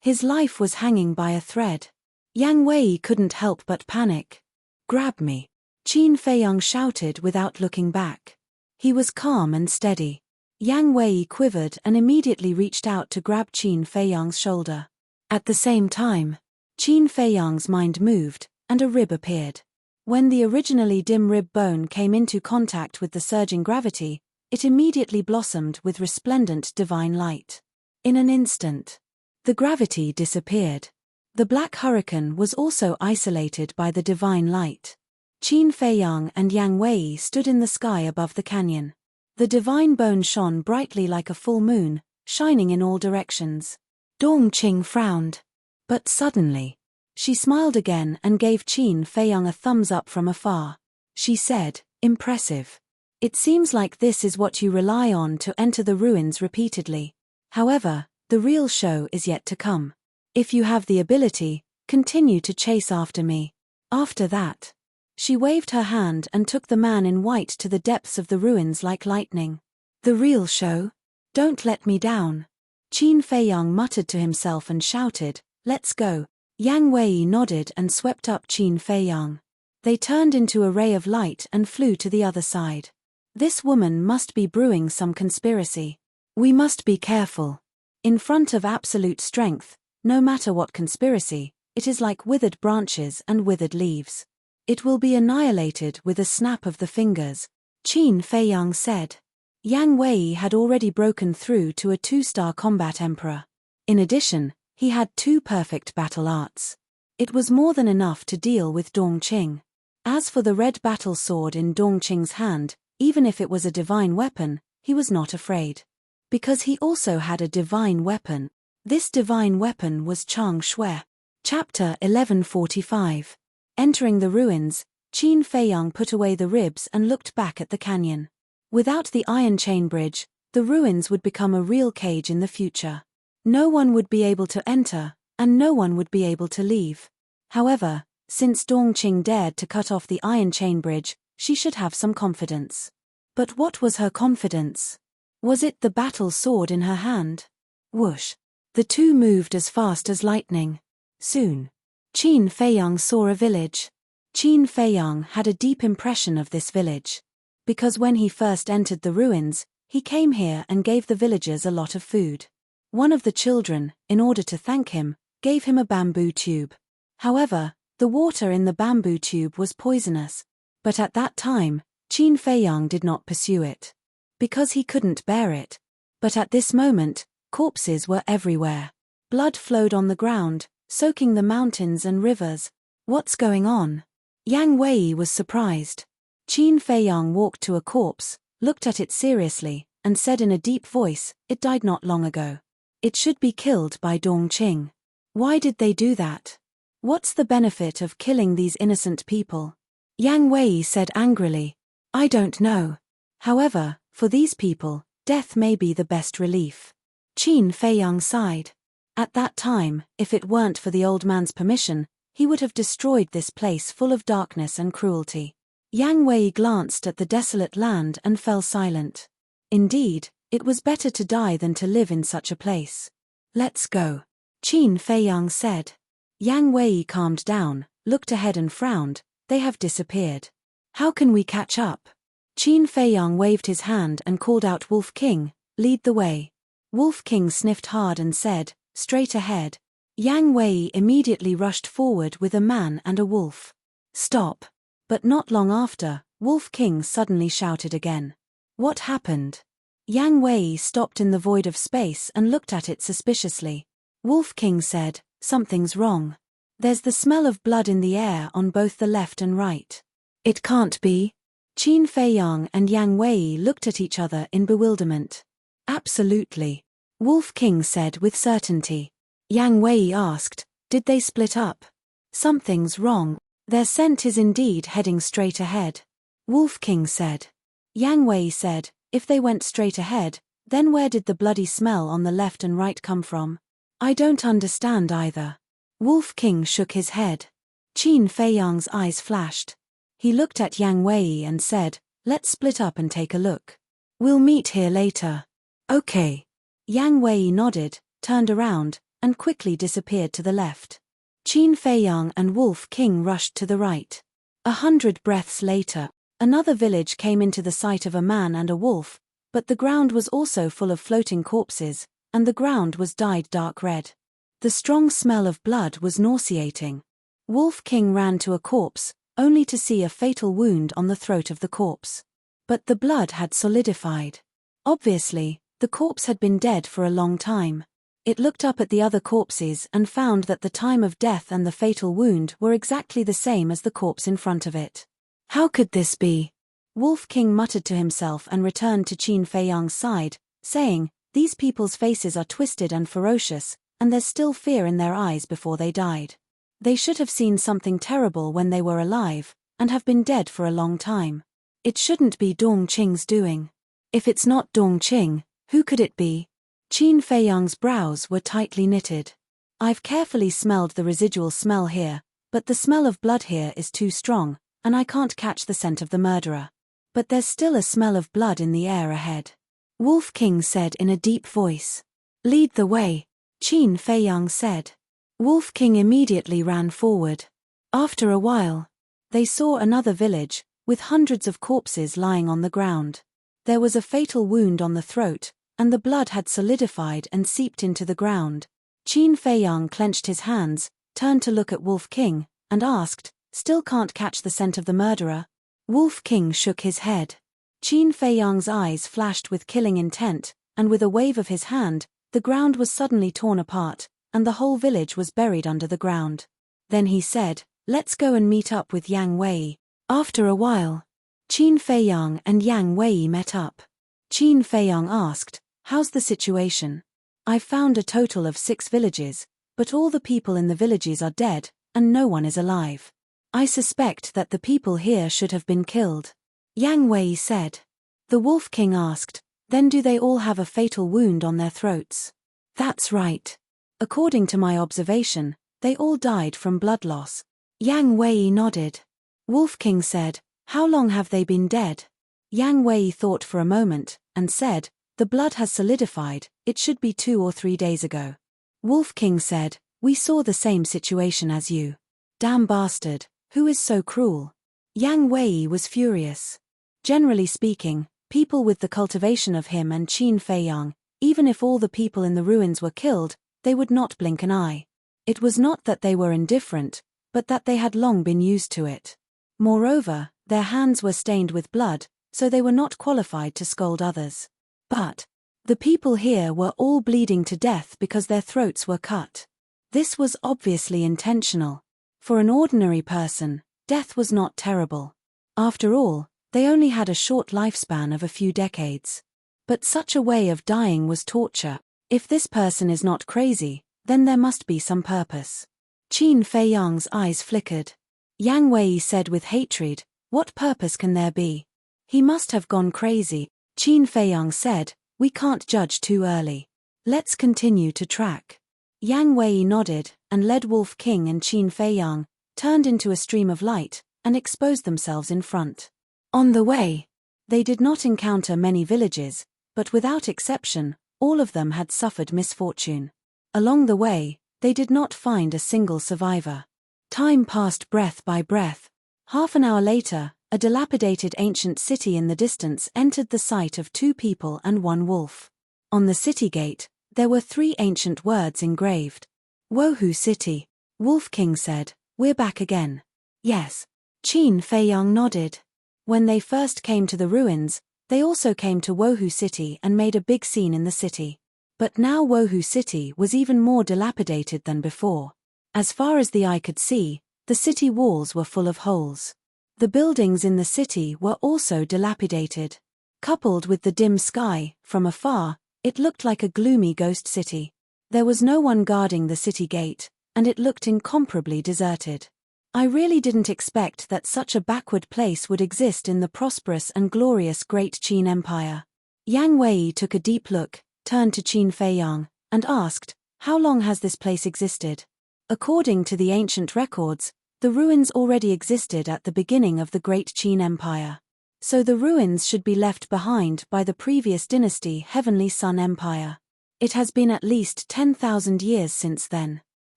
His life was hanging by a thread. Yang Wei couldn't help but panic. Grab me! Qin Feiyang shouted without looking back. He was calm and steady. Yang Wei quivered and immediately reached out to grab Qin Feiyang's shoulder. At the same time, Qin Feiyang's mind moved, and a rib appeared. When the originally dim rib bone came into contact with the surging gravity, it immediately blossomed with resplendent divine light. In an instant, the gravity disappeared. The black hurricane was also isolated by the divine light. Qin Feiyang and Yang Wei stood in the sky above the canyon. The divine bone shone brightly like a full moon, shining in all directions. Dongqing frowned. But suddenly, she smiled again and gave Qin Feiyang a thumbs up from afar. She said, impressive. It seems like this is what you rely on to enter the ruins repeatedly. However, the real show is yet to come. If you have the ability, continue to chase after me. After that, she waved her hand and took the man in white to the depths of the ruins like lightning. The real show? Don't let me down. Qin Feiyang muttered to himself and shouted, let's go. Yang Wei nodded and swept up Qin Feiyang. They turned into a ray of light and flew to the other side. This woman must be brewing some conspiracy. We must be careful. In front of absolute strength, no matter what conspiracy, it is like withered branches and withered leaves. It will be annihilated with a snap of the fingers, Qin Feiyang said. Yang Wei had already broken through to a 2-star combat emperor. In addition, he had 2 perfect battle arts. It was more than enough to deal with Dongqing. As for the red battle sword in Dongqing's hand, even if it was a divine weapon, he was not afraid. Because he also had a divine weapon. This divine weapon was Chang Shui. Chapter 1145. Entering the ruins, Qin Feiyang put away the ribs and looked back at the canyon. Without the iron chain bridge, the ruins would become a real cage in the future. No one would be able to enter, and no one would be able to leave. However, since Dongqing dared to cut off the iron chain bridge, she should have some confidence. But what was her confidence? Was it the battle sword in her hand? Whoosh! The two moved as fast as lightning. Soon, Qin Feiyang saw a village. Qin Feiyang had a deep impression of this village. Because when he first entered the ruins, he came here and gave the villagers a lot of food. One of the children, in order to thank him, gave him a bamboo tube. However, the water in the bamboo tube was poisonous. But at that time, Qin Feiyang did not pursue it. Because he couldn't bear it. But at this moment, corpses were everywhere. Blood flowed on the ground, soaking the mountains and rivers. What's going on? Yang Wei was surprised. Qin Feiyang walked to a corpse, looked at it seriously, and said in a deep voice, "It died not long ago. It should be killed by Dongqing. Why did they do that? What's the benefit of killing these innocent people?" Yang Wei said angrily, "I don't know. However, for these people, death may be the best relief." Qin Feiyang sighed. At that time, if it weren't for the old man's permission, he would have destroyed this place full of darkness and cruelty. Yang Wei glanced at the desolate land and fell silent. Indeed, it was better to die than to live in such a place. "Let's go," Qin Feiyang said. Yang Wei calmed down, looked ahead and frowned. "They have disappeared. How can we catch up?" Qin Feiyang waved his hand and called out, "Wolf King, lead the way." Wolf King sniffed hard and said, "Straight ahead." Yang Wei immediately rushed forward with a man and a wolf. "Stop." But not long after, Wolf King suddenly shouted again. What happened? Yang Wei stopped in the void of space and looked at it suspiciously. Wolf King said, "Something's wrong. There's the smell of blood in the air on both the left and right." "It can't be." Qin Feiyang and Yang Wei looked at each other in bewilderment. "Absolutely," Wolf King said with certainty. Yang Wei asked, "Did they split up?" "Something's wrong. Their scent is indeed heading straight ahead," Wolf King said. Yang Wei said, "If they went straight ahead, then where did the bloody smell on the left and right come from?" "I don't understand either." Wolf King shook his head. Qin Feiyang's eyes flashed. He looked at Yang Wei and said, "Let's split up and take a look. We'll meet here later." "Okay." Yang Wei nodded, turned around, and quickly disappeared to the left. Qin Feiyang and Wolf King rushed to the right. 100 breaths later, another village came into the sight of a man and a wolf, but the ground was also full of floating corpses, and the ground was dyed dark red. The strong smell of blood was nauseating. Wolf King ran to a corpse, only to see a fatal wound on the throat of the corpse. But the blood had solidified. Obviously, the corpse had been dead for a long time. It looked up at the other corpses and found that the time of death and the fatal wound were exactly the same as the corpse in front of it. How could this be? Wolf King muttered to himself and returned to Qin Feiyang's side, saying, "These people's faces are twisted and ferocious, and there's still fear in their eyes before they died. They should have seen something terrible when they were alive, and have been dead for a long time. It shouldn't be Dongqing's doing. If it's not Dongqing, who could it be?" Qin Feiyang's brows were tightly knitted. "I've carefully smelled the residual smell here, but the smell of blood here is too strong, and I can't catch the scent of the murderer. But there's still a smell of blood in the air ahead," Wolf King said in a deep voice. "Lead the way," Qin Feiyang said. Wolf King immediately ran forward. After a while, they saw another village, with hundreds of corpses lying on the ground. There was a fatal wound on the throat, and the blood had solidified and seeped into the ground. Qin Feiyang clenched his hands, turned to look at Wolf King, and asked, "Still can't catch the scent of the murderer?" Wolf King shook his head. Qin Feiyang's eyes flashed with killing intent, and with a wave of his hand, the ground was suddenly torn apart, and the whole village was buried under the ground. Then he said, "Let's go and meet up with Yang Wei." After a while, Qin Feiyang and Yang Wei met up. Qin Feiyang asked, "How's the situation? I've found a total of 6 villages, but all the people in the villages are dead, and no one is alive. I suspect that the people here should have been killed." Yang Wei said. The Wolf King asked, "Then do they all have a fatal wound on their throats?" "That's right. According to my observation, they all died from blood loss." Yang Wei nodded. Wolf King said, "How long have they been dead?" Yang Wei thought for a moment, and said, "The blood has solidified, it should be 2 or 3 days ago." Wolf King said, "We saw the same situation as you. Damn bastard, who is so cruel?" Yang Wei was furious. Generally speaking, people with the cultivation of him and Qin Feiyang, even if all the people in the ruins were killed, they would not blink an eye. It was not that they were indifferent, but that they had long been used to it. Moreover, their hands were stained with blood, so they were not qualified to scold others. But the people here were all bleeding to death because their throats were cut. This was obviously intentional. For an ordinary person, death was not terrible. After all, they only had a short lifespan of a few decades. But such a way of dying was torture. If this person is not crazy, then there must be some purpose. Qin Feiyang's eyes flickered. Yang Wei said with hatred, "What purpose can there be? He must have gone crazy." Qin Feiyang said, "We can't judge too early. Let's continue to track." Yang Wei nodded, and led Wolf King and Qin Feiyang, turned into a stream of light, and exposed themselves in front. On the way, they did not encounter many villages, but without exception, all of them had suffered misfortune. Along the way, they did not find a single survivor. Time passed breath by breath. Half an hour later, a dilapidated ancient city in the distance entered the sight of 2 people and 1 wolf. On the city gate, there were 3 ancient words engraved. "Wohu City." Wolf King said, "We're back again." "Yes." Qin Feiyang nodded. When they first came to the ruins, they also came to Wohu City and made a big scene in the city. But now Wohu City was even more dilapidated than before. As far as the eye could see, the city walls were full of holes. The buildings in the city were also dilapidated. Coupled with the dim sky, from afar, it looked like a gloomy ghost city. There was no one guarding the city gate, and it looked incomparably deserted. I really didn't expect that such a backward place would exist in the prosperous and glorious Great Qin Empire. Yang Wei took a deep look, turned to Qin Feiyang, and asked, "How long has this place existed?" According to the ancient records, the ruins already existed at the beginning of the Great Qin Empire. So the ruins should be left behind by the previous dynasty Heavenly Sun Empire. It has been at least 10,000 years since then.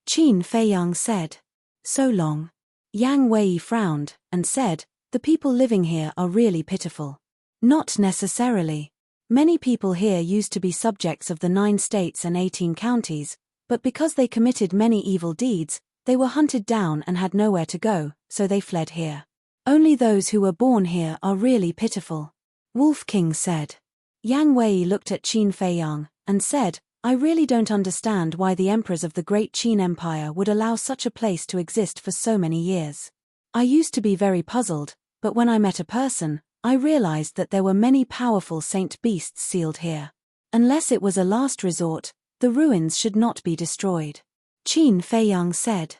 Qin Feiyang said. "So long." Yang Wei frowned, and said, "The people living here are really pitiful." "Not necessarily. Many people here used to be subjects of the 9 states and 18 counties, but because they committed many evil deeds, they were hunted down and had nowhere to go, so they fled here. Only those who were born here are really pitiful," Wolf King said. Yang Wei looked at Qin Feiyang, and said, "I really don't understand why the emperors of the Great Qin Empire would allow such a place to exist for so many years. I used to be very puzzled, but when I met a person, I realized that there were many powerful saint beasts sealed here. Unless it was a last resort, the ruins should not be destroyed." Qin Feiyang said.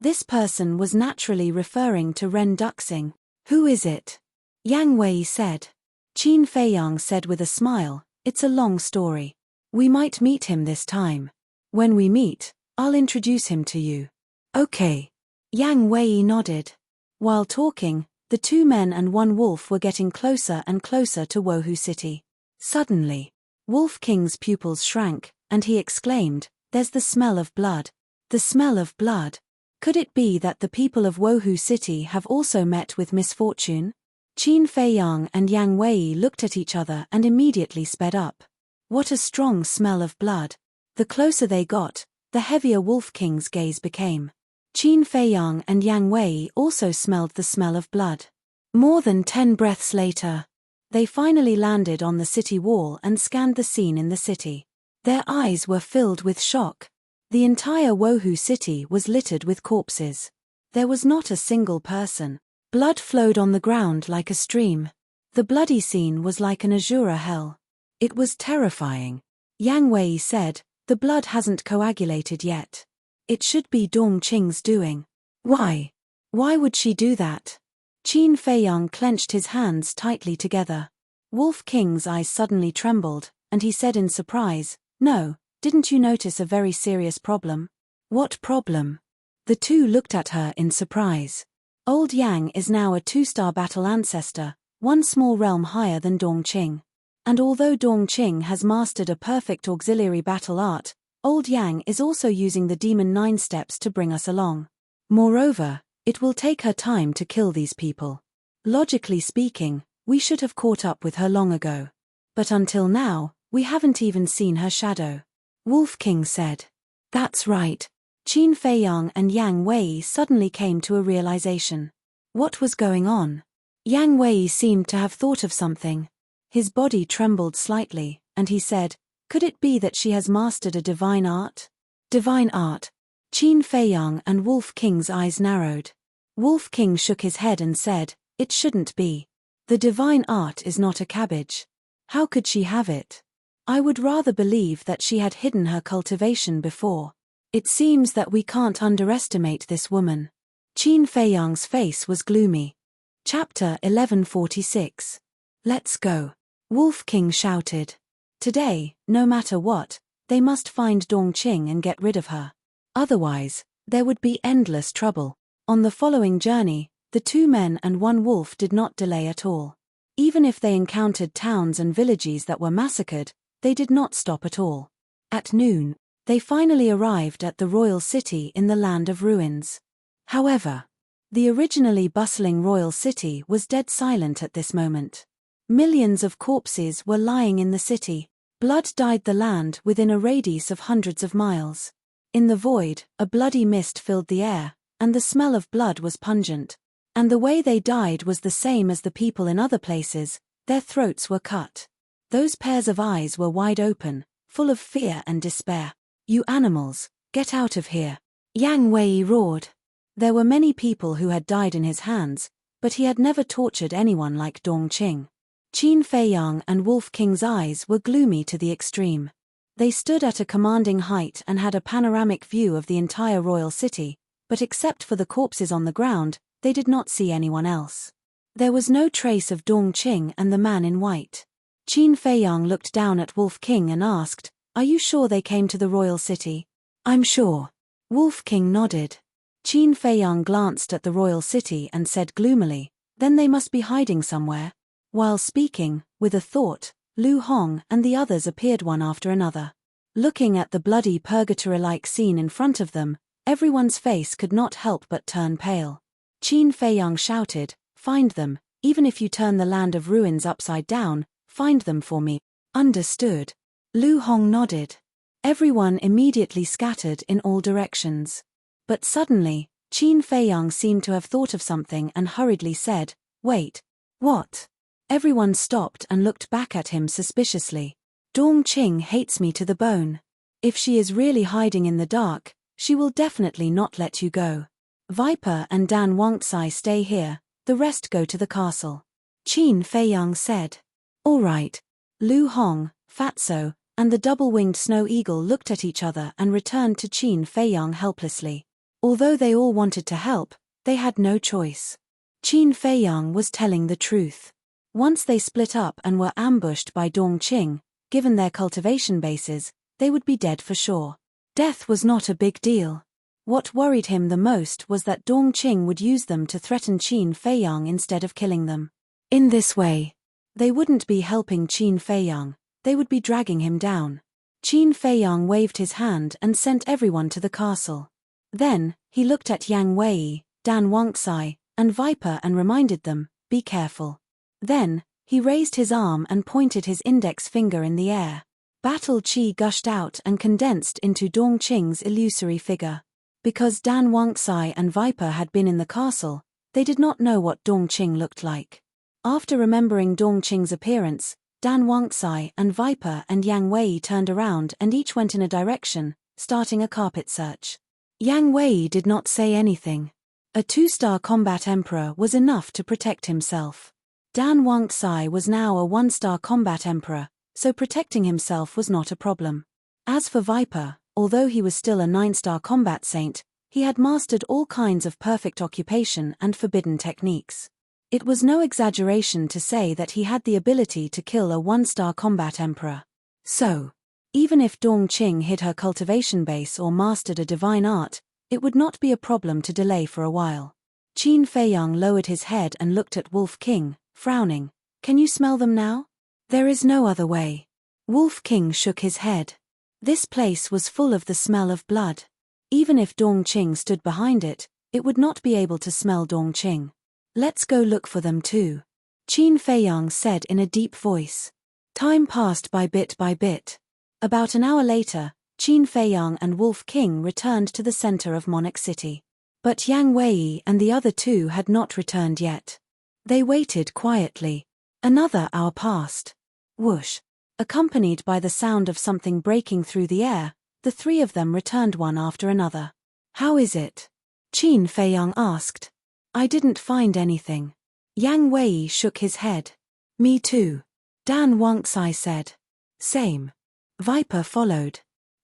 This person was naturally referring to Ren Duxing. "Who is it?" Yang Wei said. Qin Feiyang said with a smile, "It's a long story. We might meet him this time. When we meet, I'll introduce him to you." "Okay." Yang Wei nodded. While talking, the 2 men and 1 wolf were getting closer and closer to Wohu City. Suddenly, Wolf King's pupils shrank, and he exclaimed, "There's the smell of blood." The smell of blood. Could it be that the people of Wohu City have also met with misfortune? Qin Feiyang and Yang Wei looked at each other and immediately sped up. What a strong smell of blood. The closer they got, the heavier Wolf King's gaze became. Qin Feiyang and Yang Wei also smelled the smell of blood. More than 10 breaths later, they finally landed on the city wall and scanned the scene in the city. Their eyes were filled with shock. The entire Wohu City was littered with corpses. There was not a single person. Blood flowed on the ground like a stream. The bloody scene was like an azure hell. It was terrifying. Yang Wei said, "The blood hasn't coagulated yet. It should be Dongqing's doing." "Why? Why would she do that?" Qin Feiyang clenched his hands tightly together. Wolf King's eyes suddenly trembled, and he said in surprise, "No, didn't you notice a very serious problem?" "What problem?" The two looked at her in surprise. Old Yang is now a 2-star battle ancestor, one small realm higher than Dongqing. And although Dongqing has mastered a perfect auxiliary battle art, Old Yang is also using the Demon 9 steps to bring us along. Moreover, it will take her time to kill these people. Logically speaking, we should have caught up with her long ago. But until now, we haven't even seen her shadow. Wolf King said. That's right. Qin Feiyang and Yang Wei suddenly came to a realization. What was going on? Yang Wei seemed to have thought of something. His body trembled slightly, and he said, "Could it be that she has mastered a divine art?" Divine art? Qin Feiyang and Wolf King's eyes narrowed. Wolf King shook his head and said, "It shouldn't be. The divine art is not a cabbage. How could she have it? I would rather believe that she had hidden her cultivation before. It seems that we can't underestimate this woman." Qin Feiyang's face was gloomy. Chapter 1146. Let's go. Wolf King shouted. Today, no matter what, they must find Dongqing and get rid of her. Otherwise, there would be endless trouble. On the following journey, the 2 men and 1 wolf did not delay at all. Even if they encountered towns and villages that were massacred, they did not stop at all. At noon, they finally arrived at the royal city in the land of ruins. However, the originally bustling royal city was dead silent at this moment. Millions of corpses were lying in the city. Blood dyed the land within a radius of hundreds of miles. In the void, a bloody mist filled the air, and the smell of blood was pungent. And the way they died was the same as the people in other places. Their throats were cut. Those pairs of eyes were wide open, full of fear and despair. "You animals, get out of here!" Yang Wei roared. There were many people who had died in his hands, but he had never tortured anyone like Dongqing. Qin Feiyang and Wolf King's eyes were gloomy to the extreme. They stood at a commanding height and had a panoramic view of the entire royal city, but except for the corpses on the ground, they did not see anyone else. There was no trace of Dongqing and the man in white. Qin Feiyang looked down at Wolf King and asked, "Are you sure they came to the royal city?" "I'm sure." Wolf King nodded. Qin Feiyang glanced at the royal city and said gloomily, "Then they must be hiding somewhere." While speaking, with a thought, Lu Hong and the others appeared one after another. Looking at the bloody purgatory-like scene in front of them, everyone's face could not help but turn pale. Qin Feiyang shouted, "Find them, even if you turn the land of ruins upside down, find them for me." "Understood." Lu Hong nodded. Everyone immediately scattered in all directions. But suddenly, Qin Feiyang seemed to have thought of something and hurriedly said, "Wait. What?" Everyone stopped and looked back at him suspiciously. "Dongqing hates me to the bone. If she is really hiding in the dark, she will definitely not let you go. Viper and Dan Wangcai stay here, the rest go to the castle." Qin Feiyang said. "All right." Lu Hong, Fatso, and the double-winged snow eagle looked at each other and returned to Qin Feiyang helplessly. Although they all wanted to help, they had no choice. Qin Feiyang was telling the truth. Once they split up and were ambushed by Dongqing, given their cultivation bases, they would be dead for sure. Death was not a big deal. What worried him the most was that Dongqing would use them to threaten Qin Feiyang instead of killing them. In this way, they wouldn't be helping Qin Feiyang, they would be dragging him down. Qin Feiyang waved his hand and sent everyone to the castle. Then, he looked at Yang Wei, Dan Wangcai, and Viper and reminded them, "Be careful." Then, he raised his arm and pointed his index finger in the air. Battle chi gushed out and condensed into Dongqing's illusory figure. Because Dan Wangcai and Viper had been in the castle, they did not know what Dongqing looked like. After remembering Dongqing's appearance, Dan Wangcai and Viper and Yang Wei turned around and each went in a direction, starting a carpet search. Yang Wei did not say anything. A 2-star combat emperor was enough to protect himself. Dan Wangtsai was now a 1-star combat emperor, so protecting himself was not a problem. As for Viper, although he was still a 9-star combat saint, he had mastered all kinds of perfect occupation and forbidden techniques. It was no exaggeration to say that he had the ability to kill a 1-star combat emperor. So, even if Dongqing hid her cultivation base or mastered a divine art, it would not be a problem to delay for a while. Qin Feiyang lowered his head and looked at Wolf King, frowning. Can you smell them now? There is no other way. Wolf King shook his head. This place was full of the smell of blood. Even if Dongqing stood behind it, it would not be able to smell Dongqing. Let's go look for them too. Qin Feiyang said in a deep voice. Time passed by bit by bit. About an hour later, Qin Feiyang and Wolf King returned to the center of Monarch City. But Yang Wei and the other two had not returned yet. They waited quietly. Another hour passed. Whoosh! Accompanied by the sound of something breaking through the air, the three of them returned one after another. How is it? Qin Feiyang asked. I didn't find anything. Yang Wei shook his head. Me too. Dan Wangtsai said. Same. Viper followed.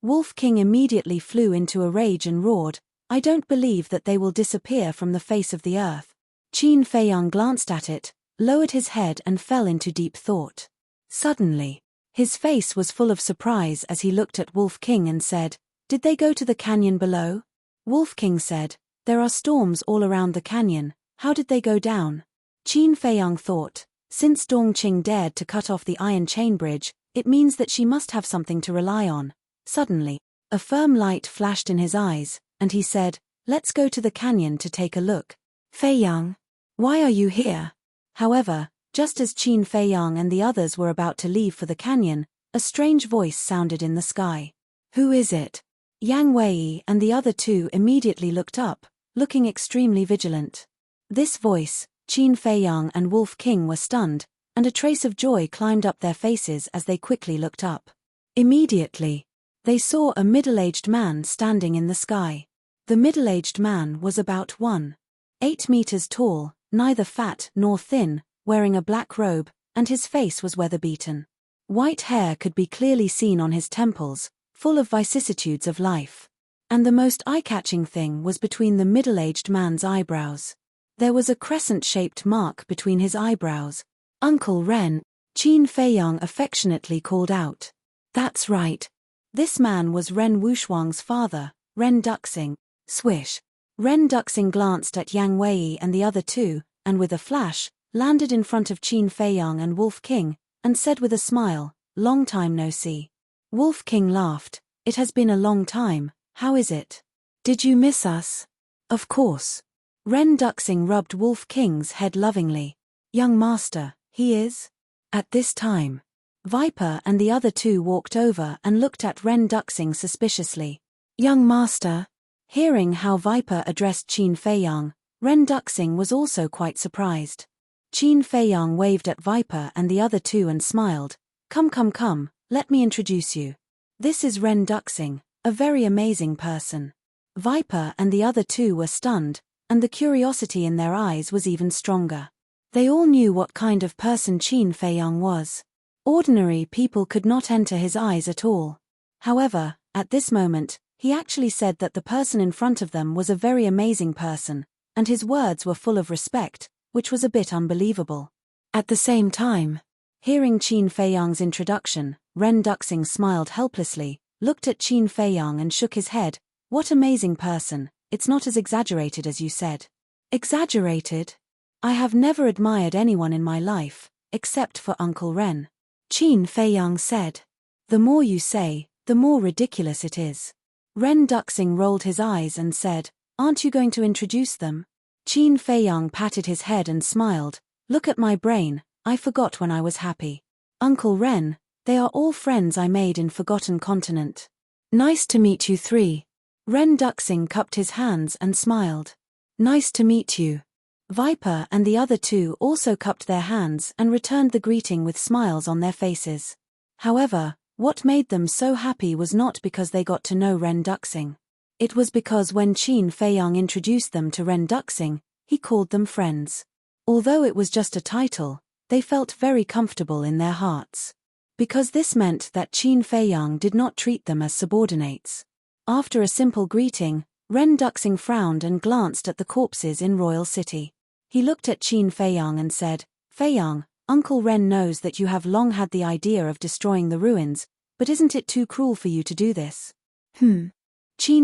Wolf King immediately flew into a rage and roared, I don't believe that they will disappear from the face of the earth. Qin Feiyang glanced at it, lowered his head and fell into deep thought. Suddenly, his face was full of surprise as he looked at Wolf King and said, Did they go to the canyon below? Wolf King said, There are storms all around the canyon, how did they go down? Qin Feiyang thought, since Dongqing dared to cut off the iron chain bridge, it means that she must have something to rely on. Suddenly, a firm light flashed in his eyes, and he said, Let's go to the canyon to take a look. Feiyang, why are you here? However, just as Qin Feiyang and the others were about to leave for the canyon, a strange voice sounded in the sky. Who is it? Yang Wei and the other two immediately looked up, looking extremely vigilant. This voice, Qin Feiyang and Wolf King were stunned, and a trace of joy climbed up their faces as they quickly looked up. Immediately, they saw a middle-aged man standing in the sky. The middle-aged man was about 1.8 meters tall, neither fat nor thin, wearing a black robe, and his face was weather-beaten. White hair could be clearly seen on his temples, full of vicissitudes of life. And the most eye-catching thing was between the middle-aged man's eyebrows. There was a crescent-shaped mark between his eyebrows. Uncle Ren, Qin Feiyang affectionately called out. That's right. This man was Ren Wushuang's father, Ren Duxing. Swish. Ren Duxing glanced at Yang Wei and the other two, and with a flash, landed in front of Qin Feiyang and Wolf King, and said with a smile, Long time no see. Wolf King laughed. It has been a long time, how is it? Did you miss us? Of course. Ren Duxing rubbed Wolf King's head lovingly. Young master, he is? At this time, Viper and the other two walked over and looked at Ren Duxing suspiciously. Young master? Hearing how Viper addressed Qin Feiyang, Ren Duxing was also quite surprised. Qin Feiyang waved at Viper and the other two and smiled. Come, let me introduce you. This is Ren Duxing, a very amazing person. Viper and the other two were stunned, and the curiosity in their eyes was even stronger. They all knew what kind of person Qin Feiyang was. Ordinary people could not enter his eyes at all. However, at this moment, he actually said that the person in front of them was a very amazing person, and his words were full of respect, which was a bit unbelievable. At the same time, hearing Qin Feiyang's introduction, Ren Duxing smiled helplessly, looked at Qin Feiyang and shook his head. What amazing person, it's not as exaggerated as you said. Exaggerated? I have never admired anyone in my life, except for Uncle Ren. Qin Feiyang said. The more you say, the more ridiculous it is. Ren Duxing rolled his eyes and said, Aren't you going to introduce them? Qin Feiyang patted his head and smiled. Look at my brain, I forgot when I was happy. Uncle Ren, they are all friends I made in Forgotten Continent. Nice to meet you three. Ren Duxing cupped his hands and smiled. Nice to meet you. Viper and the other two also cupped their hands and returned the greeting with smiles on their faces. However, what made them so happy was not because they got to know Ren Duxing. It was because when Qin Feiyang introduced them to Ren Duxing, he called them friends. Although it was just a title, they felt very comfortable in their hearts. Because this meant that Qin Feiyang did not treat them as subordinates. After a simple greeting, Ren Duxing frowned and glanced at the corpses in Royal City. He looked at Qin Feiyang and said, "Feiyang, Uncle Ren knows that you have long had the idea of destroying the ruins, but isn't it too cruel for you to do this?" Qin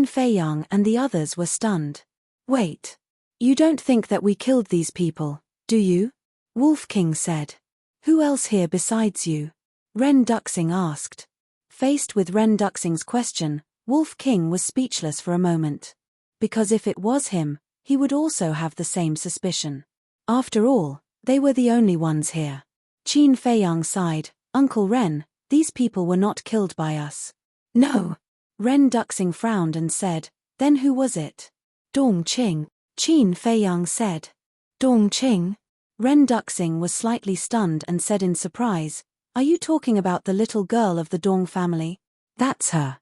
Feiyang and the others were stunned. "Wait. You don't think that we killed these people, do you?" Wolf King said. "Who else here besides you?" Ren Duxing asked. Faced with Ren Duxing's question, Wolf King was speechless for a moment. Because if it was him, he would also have the same suspicion. After all, they were the only ones here. Qin Feiyang sighed, "Uncle Ren, these people were not killed by us." "No." Ren Duxing frowned and said, "Then who was it?" "Dong Qing." Qin Feiyang said. "Dong Qing?" Ren Duxing was slightly stunned and said in surprise, "Are you talking about the little girl of the Dong family?" "That's her."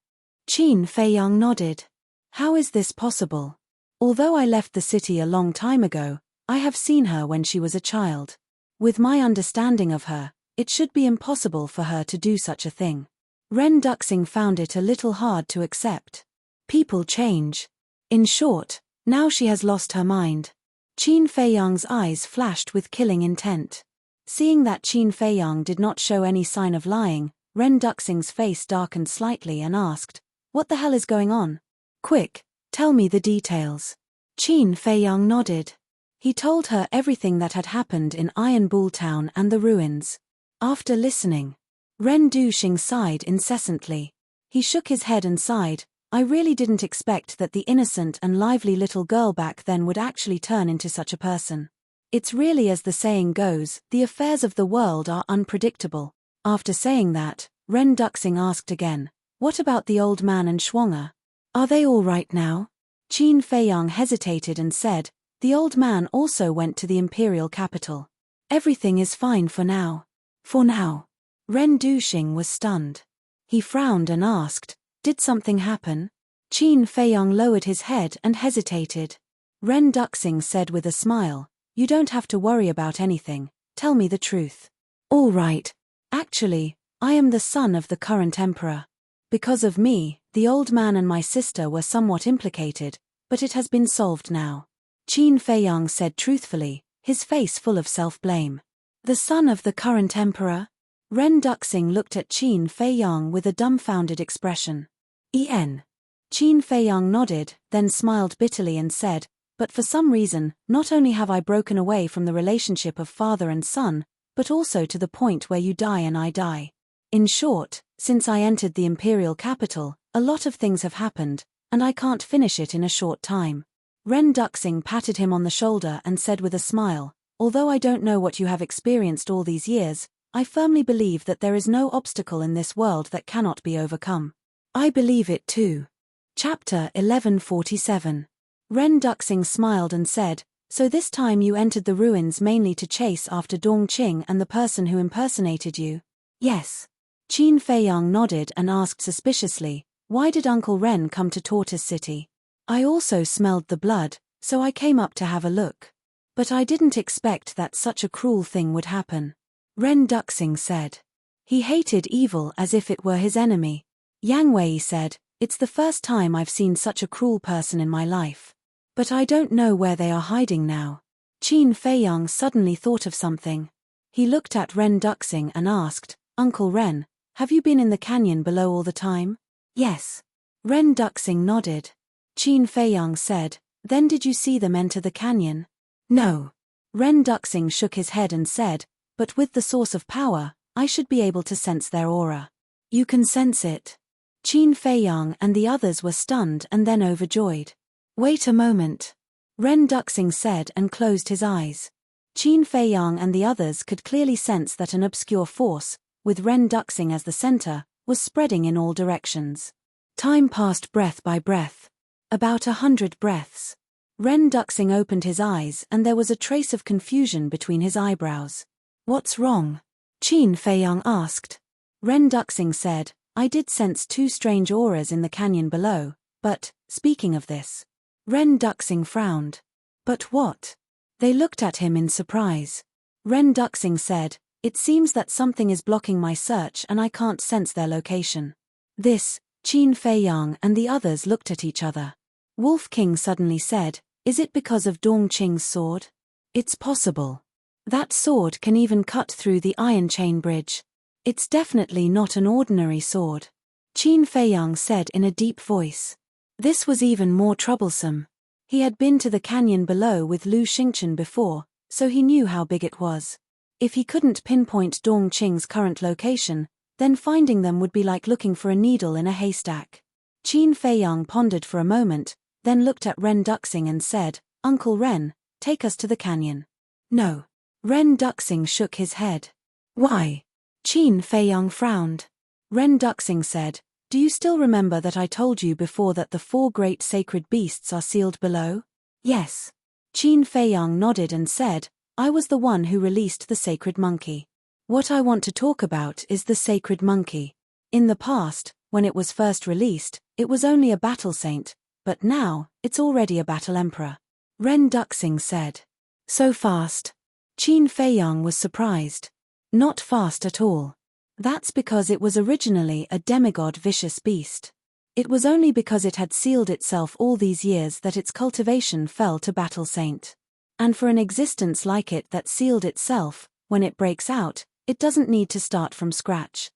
Qin Feiyang nodded. "How is this possible? Although I left the city a long time ago, I have seen her when she was a child. With my understanding of her, it should be impossible for her to do such a thing." Ren Duxing found it a little hard to accept. People change. In short, now she has lost her mind. Qin Feiyang's eyes flashed with killing intent. Seeing that Qin Feiyang did not show any sign of lying, Ren Duxing's face darkened slightly and asked, "What the hell is going on? Quick, tell me the details." Qin Feiyang nodded. He told her everything that had happened in Iron Bull Town and the ruins. After listening, Ren Duxing sighed incessantly. He shook his head and sighed, "I really didn't expect that the innocent and lively little girl back then would actually turn into such a person. It's really as the saying goes, the affairs of the world are unpredictable." After saying that, Ren Duxing asked again, "What about the old man and Schwanger? Are they all right now?" Qin Feiyang hesitated and said, "The old man also went to the imperial capital. Everything is fine for now." "For now?" Ren Duxing was stunned. He frowned and asked, "Did something happen?" Qin Feiyang lowered his head and hesitated. Ren Duxing said with a smile, "You don't have to worry about anything, tell me the truth." "All right. Actually, I am the son of the current emperor. Because of me, the old man and my sister were somewhat implicated, but it has been solved now." Qin Feiyang said truthfully, his face full of self-blame. "The son of the current emperor?" Ren Duxing looked at Qin Feiyang with a dumbfounded expression. "En." Qin Feiyang nodded, then smiled bitterly and said, "But for some reason, not only have I broken away from the relationship of father and son, but also to the point where you die and I die. In short, since I entered the imperial capital, a lot of things have happened, and I can't finish it in a short time." Ren Duxing patted him on the shoulder and said with a smile, "Although I don't know what you have experienced all these years, I firmly believe that there is no obstacle in this world that cannot be overcome." "I believe it too." Chapter 1147. Ren Duxing smiled and said, "So this time you entered the ruins mainly to chase after Dong Qing and the person who impersonated you?" "Yes." Qin Feiyang nodded and asked suspiciously, "Why did Uncle Ren come to Tortoise City?" "I also smelled the blood, so I came up to have a look. But I didn't expect that such a cruel thing would happen," Ren Duxing said. He hated evil as if it were his enemy. Yang Wei said, "It's the first time I've seen such a cruel person in my life. But I don't know where they are hiding now." Qin Feiyang suddenly thought of something. He looked at Ren Duxing and asked, "Uncle Ren, have you been in the canyon below all the time?" "Yes." Ren Duxing nodded. Qin Feiyang said, "Then did you see them enter the canyon?" "No." Ren Duxing shook his head and said, "But with the source of power, I should be able to sense their aura." "You can sense it?" Qin Feiyang and the others were stunned and then overjoyed. "Wait a moment," Ren Duxing said and closed his eyes. Qin Feiyang and the others could clearly sense that an obscure force, with Ren Duxing as the center, was spreading in all directions. Time passed breath by breath. About 100 breaths. Ren Duxing opened his eyes and there was a trace of confusion between his eyebrows. "What's wrong?" Qin Feiyang asked. Ren Duxing said, "I did sense two strange auras in the canyon below, But, speaking of this. Ren Duxing frowned. But what? They looked at him in surprise. Ren Duxing said, "It seems that something is blocking my search and I can't sense their location." This, Qin Feiyang and the others looked at each other. Wolf King suddenly said, "Is it because of Dong Qing's sword?" "It's possible. That sword can even cut through the iron chain bridge. It's definitely not an ordinary sword," Qin Feiyang said in a deep voice. This was even more troublesome. He had been to the canyon below with Lu Xingchen before, so he knew how big it was. If he couldn't pinpoint Dong Qing's current location, then finding them would be like looking for a needle in a haystack. Qin Feiyang pondered for a moment, then looked at Ren Duxing and said, "Uncle Ren, take us to the canyon." "No." Ren Duxing shook his head. "Why?" Qin Feiyang frowned. Ren Duxing said, "Do you still remember that I told you before that the 4 great sacred beasts are sealed below?" "Yes." Qin Feiyang nodded and said, "I was the one who released the sacred monkey. What I want to talk about is the sacred monkey. In the past, when it was first released, it was only a battle saint, but now, it's already a battle emperor." Ren Duxing said. "So fast?" Qin Feiyang was surprised. "Not fast at all. That's because it was originally a demigod vicious beast. It was only because it had sealed itself all these years that its cultivation fell to battle saint. And for an existence like it that sealed itself, when it breaks out, it doesn't need to start from scratch.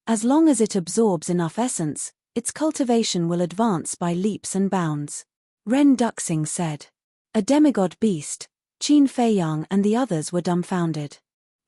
As long as it absorbs enough essence, its cultivation will advance by leaps and bounds." Ren Duxing said. A demigod beast. Qin Feiyang and the others were dumbfounded.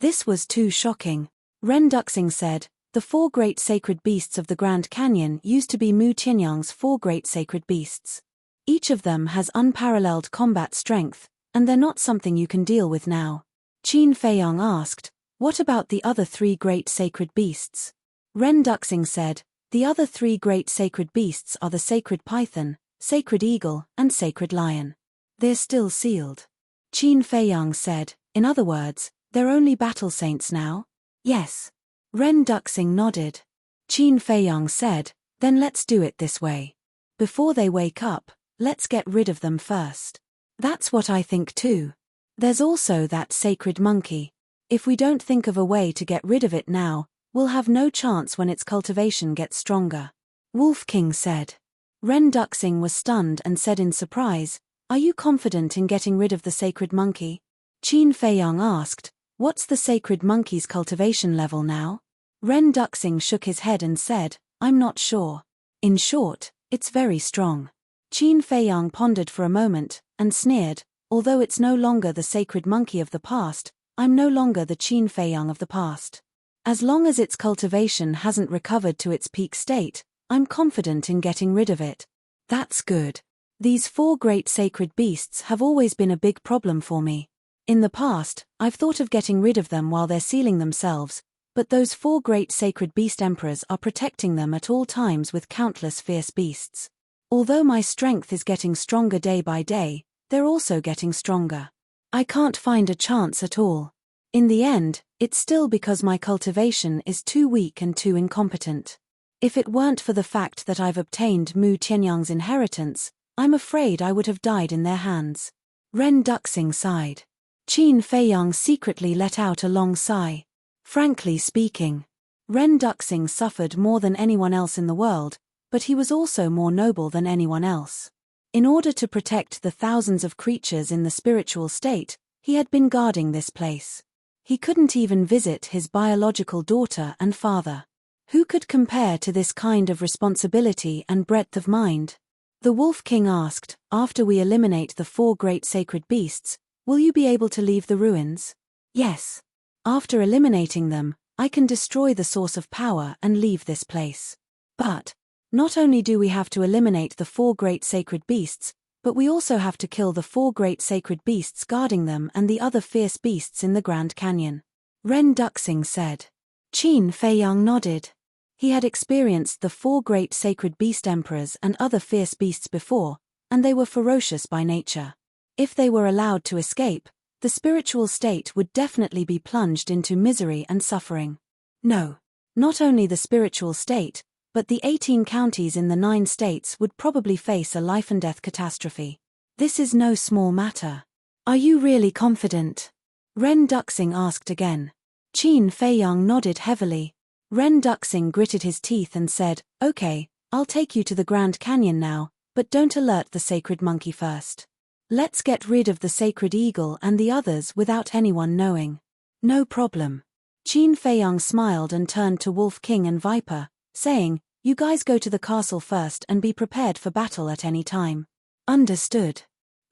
This was too shocking. Ren Duxing said, "The 4 great sacred beasts of the Grand Canyon used to be Mu Tianyang's 4 great sacred beasts. Each of them has unparalleled combat strength, and they're not something you can deal with now." Qin Feiyang asked, "What about the other 3 great sacred beasts?" Ren Duxing said, "The other 3 great sacred beasts are the sacred python, sacred eagle, and sacred lion. They're still sealed." Qin Feiyang said, "In other words, they're only battle saints now?" "Yes." Ren Duxing nodded. Qin Feiyang said, "Then let's do it this way. Before they wake up, let's get rid of them first." "That's what I think too. There's also that sacred monkey. If we don't think of a way to get rid of it now, we'll have no chance when its cultivation gets stronger," Wolf King said. Ren Duxing was stunned and said in surprise, "Are you confident in getting rid of the sacred monkey?" Qin Feiyang asked, "What's the sacred monkey's cultivation level now?" Ren Duxing shook his head and said, "I'm not sure. In short, it's very strong." Qin Feiyang pondered for a moment, and sneered, "Although it's no longer the sacred monkey of the past, I'm no longer the Qin Feiyang of the past. As long as its cultivation hasn't recovered to its peak state, I'm confident in getting rid of it." "That's good. These 4 great sacred beasts have always been a big problem for me. In the past, I've thought of getting rid of them while they're sealing themselves, but those 4 great sacred beast emperors are protecting them at all times with countless fierce beasts. Although my strength is getting stronger day by day, they're also getting stronger. I can't find a chance at all. In the end, it's still because my cultivation is too weak and too incompetent. If it weren't for the fact that I've obtained Mu Tianyang's inheritance, I'm afraid I would have died in their hands." Ren Duxing sighed. Qin Feiyang secretly let out a long sigh. Frankly speaking, Ren Duxing suffered more than anyone else in the world, but he was also more noble than anyone else. In order to protect the thousands of creatures in the spiritual state, he had been guarding this place. He couldn't even visit his biological daughter and father. Who could compare to this kind of responsibility and breadth of mind? The Wolf King asked, "After we eliminate the 4 great sacred beasts, will you be able to leave the ruins?" "Yes. After eliminating them, I can destroy the source of power and leave this place. But, not only do we have to eliminate the 4 great sacred beasts, but we also have to kill the 4 great sacred beasts guarding them and the other fierce beasts in the Grand Canyon," Ren Duxing said. Qin Feiyang nodded. He had experienced the 4 great sacred beast emperors and other fierce beasts before, and they were ferocious by nature. If they were allowed to escape, the spiritual state would definitely be plunged into misery and suffering. No, not only the spiritual state, but the 18 counties in the 9 states would probably face a life-and-death catastrophe. This is no small matter. Are you really confident? Ren Duxing asked again. Qin Feiyang nodded heavily. Ren Duxing gritted his teeth and said, "Okay, I'll take you to the Grand Canyon now, but don't alert the sacred monkey first. Let's get rid of the sacred eagle and the others without anyone knowing." "No problem." Qin Feiyang smiled and turned to Wolf King and Viper, saying, "You guys go to the castle first and be prepared for battle at any time." "Understood."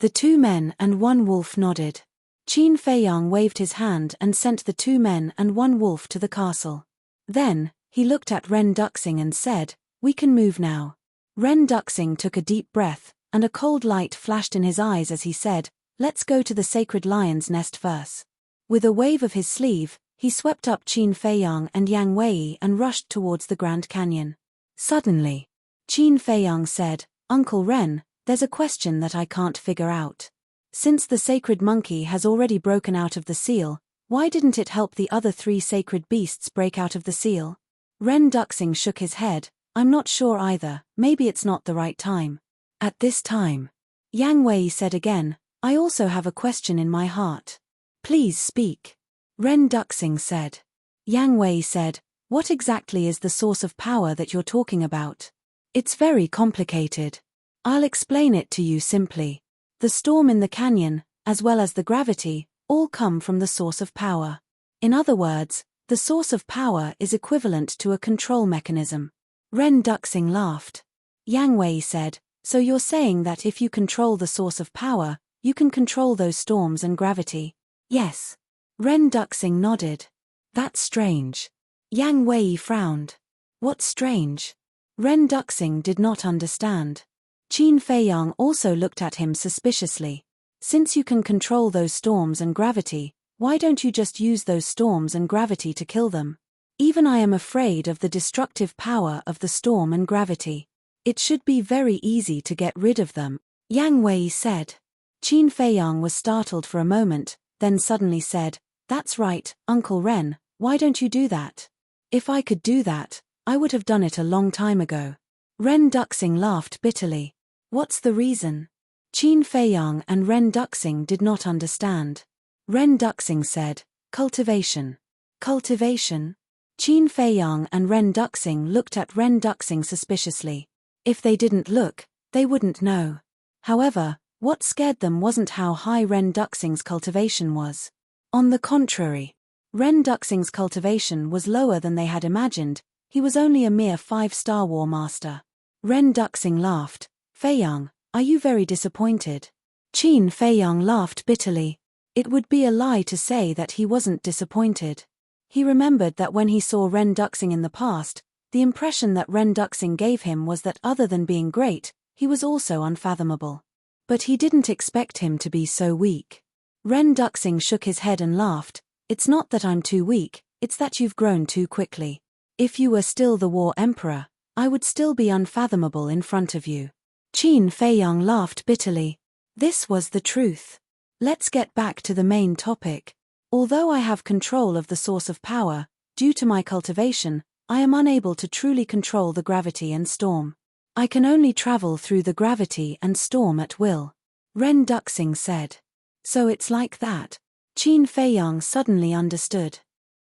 The 2 men and 1 wolf nodded. Qin Feiyang waved his hand and sent the 2 men and 1 wolf to the castle. Then, he looked at Ren Duxing and said, "We can move now." Ren Duxing took a deep breath, and a cold light flashed in his eyes as he said, "Let's go to the sacred lion's nest first." With a wave of his sleeve, he swept up Qin Feiyang and Yang Wei and rushed towards the Grand Canyon. Suddenly, Qin Feiyang said, "Uncle Ren, there's a question that I can't figure out. Since the sacred monkey has already broken out of the seal, why didn't it help the other 3 sacred beasts break out of the seal?" Ren Duxing shook his head. "I'm not sure either, maybe it's not the right time." At this time, Yang Wei said again, "I also have a question in my heart." "Please speak." Ren Duxing said. Yang Wei said, "What exactly is the source of power that you're talking about?" "It's very complicated. I'll explain it to you simply. The storm in the canyon, as well as the gravity, all come from the source of power. In other words, the source of power is equivalent to a control mechanism." Ren Duxing laughed. Yang Wei said, "So you're saying that if you control the source of power, you can control those storms and gravity?" "Yes." Ren Duxing nodded. "That's strange." Yang Wei frowned. "What's strange?" Ren Duxing did not understand. Qin Feiyang also looked at him suspiciously. "Since you can control those storms and gravity, why don't you just use those storms and gravity to kill them? Even I am afraid of the destructive power of the storm and gravity. It should be very easy to get rid of them," Yang Wei said. Qin Feiyang was startled for a moment, then suddenly said, "That's right, Uncle Ren, why don't you do that? If I could do that, I would have done it a long time ago." Ren Duxing laughed bitterly. "What's the reason?" Qin Feiyang and Ren Duxing did not understand. Ren Duxing said, "Cultivation." "Cultivation?" Qin Feiyang and Ren Duxing looked at Ren Duxing suspiciously. If they didn't look, they wouldn't know. However, what scared them wasn't how high Ren Duxing's cultivation was. On the contrary, Ren Duxing's cultivation was lower than they had imagined. He was only a mere 5-star war master. Ren Duxing laughed. "Feiyang, are you very disappointed?" Qin Feiyang laughed bitterly. It would be a lie to say that he wasn't disappointed. He remembered that when he saw Ren Duxing in the past, the impression that Ren Duxing gave him was that other than being great, he was also unfathomable. But he didn't expect him to be so weak. Ren Duxing shook his head and laughed. "It's not that I'm too weak, it's that you've grown too quickly. If you were still the war emperor, I would still be unfathomable in front of you." Qin Feiyang laughed bitterly. This was the truth. Let's get back to the main topic. Although I have control of the source of power, due to my cultivation, I am unable to truly control the gravity and storm. I can only travel through the gravity and storm at will. Ren Duxing said. "So it's like that." Qin Feiyang suddenly understood.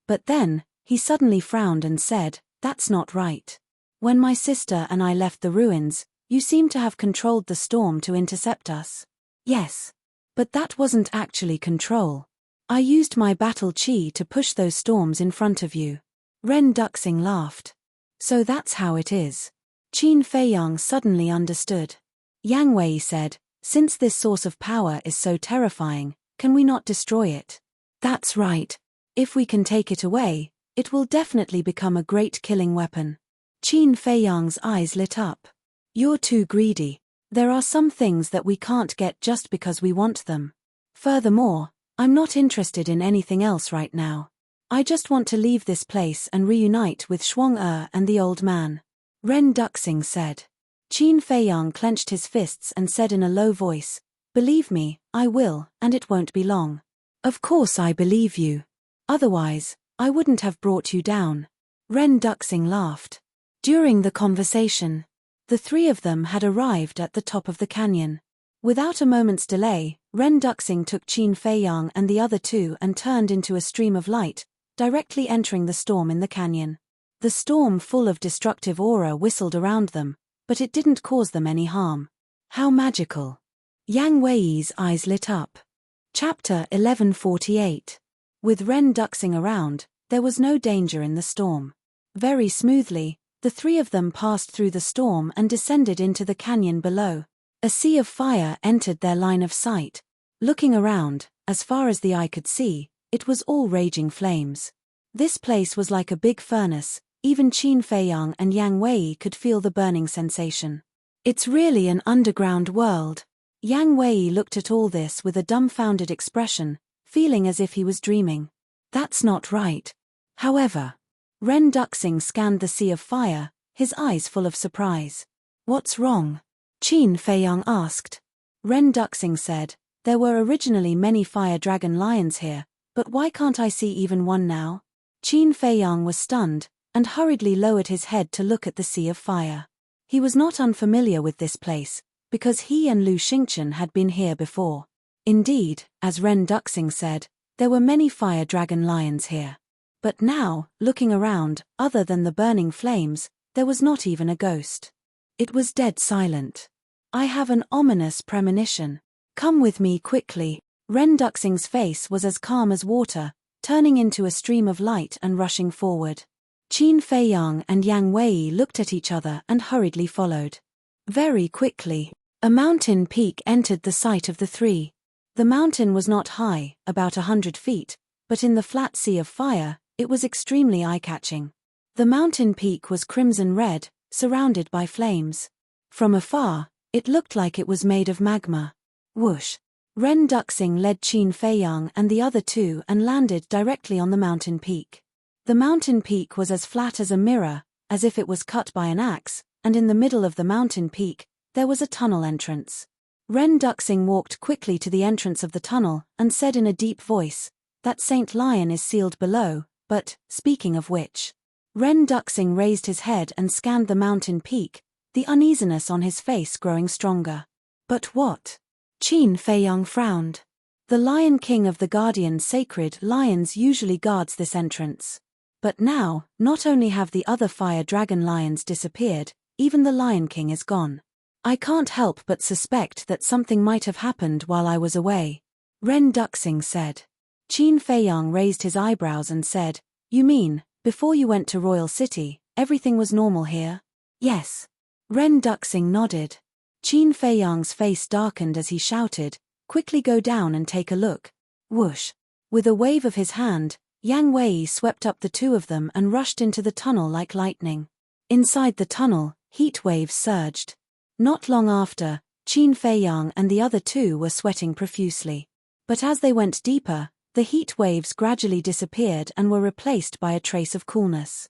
But then, he suddenly frowned and said, "That's not right. When my sister and I left the ruins, you seem to have controlled the storm to intercept us." "Yes. But that wasn't actually control. I used my battle chi to push those storms in front of you." Ren Duxing laughed. "So that's how it is." Qin Feiyang suddenly understood. Yang Wei said, "Since this source of power is so terrifying, can we not destroy it?" "That's right. If we can take it away, it will definitely become a great killing weapon." Qin Feiyang's eyes lit up. "You're too greedy. There are some things that we can't get just because we want them. Furthermore, I'm not interested in anything else right now. I just want to leave this place and reunite with Shuang-Er and the old man," Ren Duxing said. Qin Feiyang clenched his fists and said in a low voice, "Believe me, I will, and it won't be long." "Of course I believe you. Otherwise, I wouldn't have brought you down." Ren Duxing laughed. During the conversation, the three of them had arrived at the top of the canyon. Without a moment's delay, Ren Duxing took Qin Feiyang and the other two and turned into a stream of light, directly entering the storm in the canyon. The storm, full of destructive aura, whistled around them, but it didn't cause them any harm. How magical! Yang Wei's eyes lit up. Chapter 1148. With Ren Duxing around, there was no danger in the storm. Very smoothly, the three of them passed through the storm and descended into the canyon below. A sea of fire entered their line of sight. Looking around, as far as the eye could see, it was all raging flames. This place was like a big furnace. Even Qin Feiyang and Yang Wei could feel the burning sensation. It's really an underground world. Yang Wei looked at all this with a dumbfounded expression, feeling as if he was dreaming. That's not right. However, Ren Duxing scanned the sea of fire, his eyes full of surprise. What's wrong? Qin Feiyang asked. Ren Duxing said, there were originally many fire dragon lions here, but why can't I see even one now? Qin Feiyang was stunned, and hurriedly lowered his head to look at the sea of fire. He was not unfamiliar with this place, because he and Lu Xingchen had been here before. Indeed, as Ren Duxing said, there were many fire dragon lions here. But now, looking around, other than the burning flames, there was not even a ghost. It was dead silent. I have an ominous premonition. Come with me quickly. Ren Duxing's face was as calm as water, turning into a stream of light and rushing forward. Qin Feiyang and Yang Wei looked at each other and hurriedly followed. Very quickly, a mountain peak entered the sight of the three. The mountain was not high, about 100 feet, but in the flat sea of fire, it was extremely eye-catching. The mountain peak was crimson red, surrounded by flames. From afar, it looked like it was made of magma. Whoosh! Ren Duxing led Qin Feiyang and the other two and landed directly on the mountain peak. The mountain peak was as flat as a mirror, as if it was cut by an axe, and in the middle of the mountain peak, there was a tunnel entrance. Ren Duxing walked quickly to the entrance of the tunnel and said in a deep voice, "That Saint Lion is sealed below, but, speaking of which..." Ren Duxing raised his head and scanned the mountain peak, the uneasiness on his face growing stronger. But what? Qin Feiyang frowned. The Lion King of the Guardian Sacred Lions usually guards this entrance. But now, not only have the other fire dragon lions disappeared, even the Lion King is gone. I can't help but suspect that something might have happened while I was away, Ren Duxing said. Qin Feiyang raised his eyebrows and said, "You mean, before you went to Royal City, everything was normal here?" "Yes." Ren Duxing nodded. Qin Feiyang's face darkened as he shouted, "Quickly go down and take a look." Whoosh! With a wave of his hand, Yang Wei swept up the two of them and rushed into the tunnel like lightning. Inside the tunnel, heat waves surged. Not long after, Qin Feiyang and the other two were sweating profusely. But as they went deeper, the heat waves gradually disappeared and were replaced by a trace of coolness.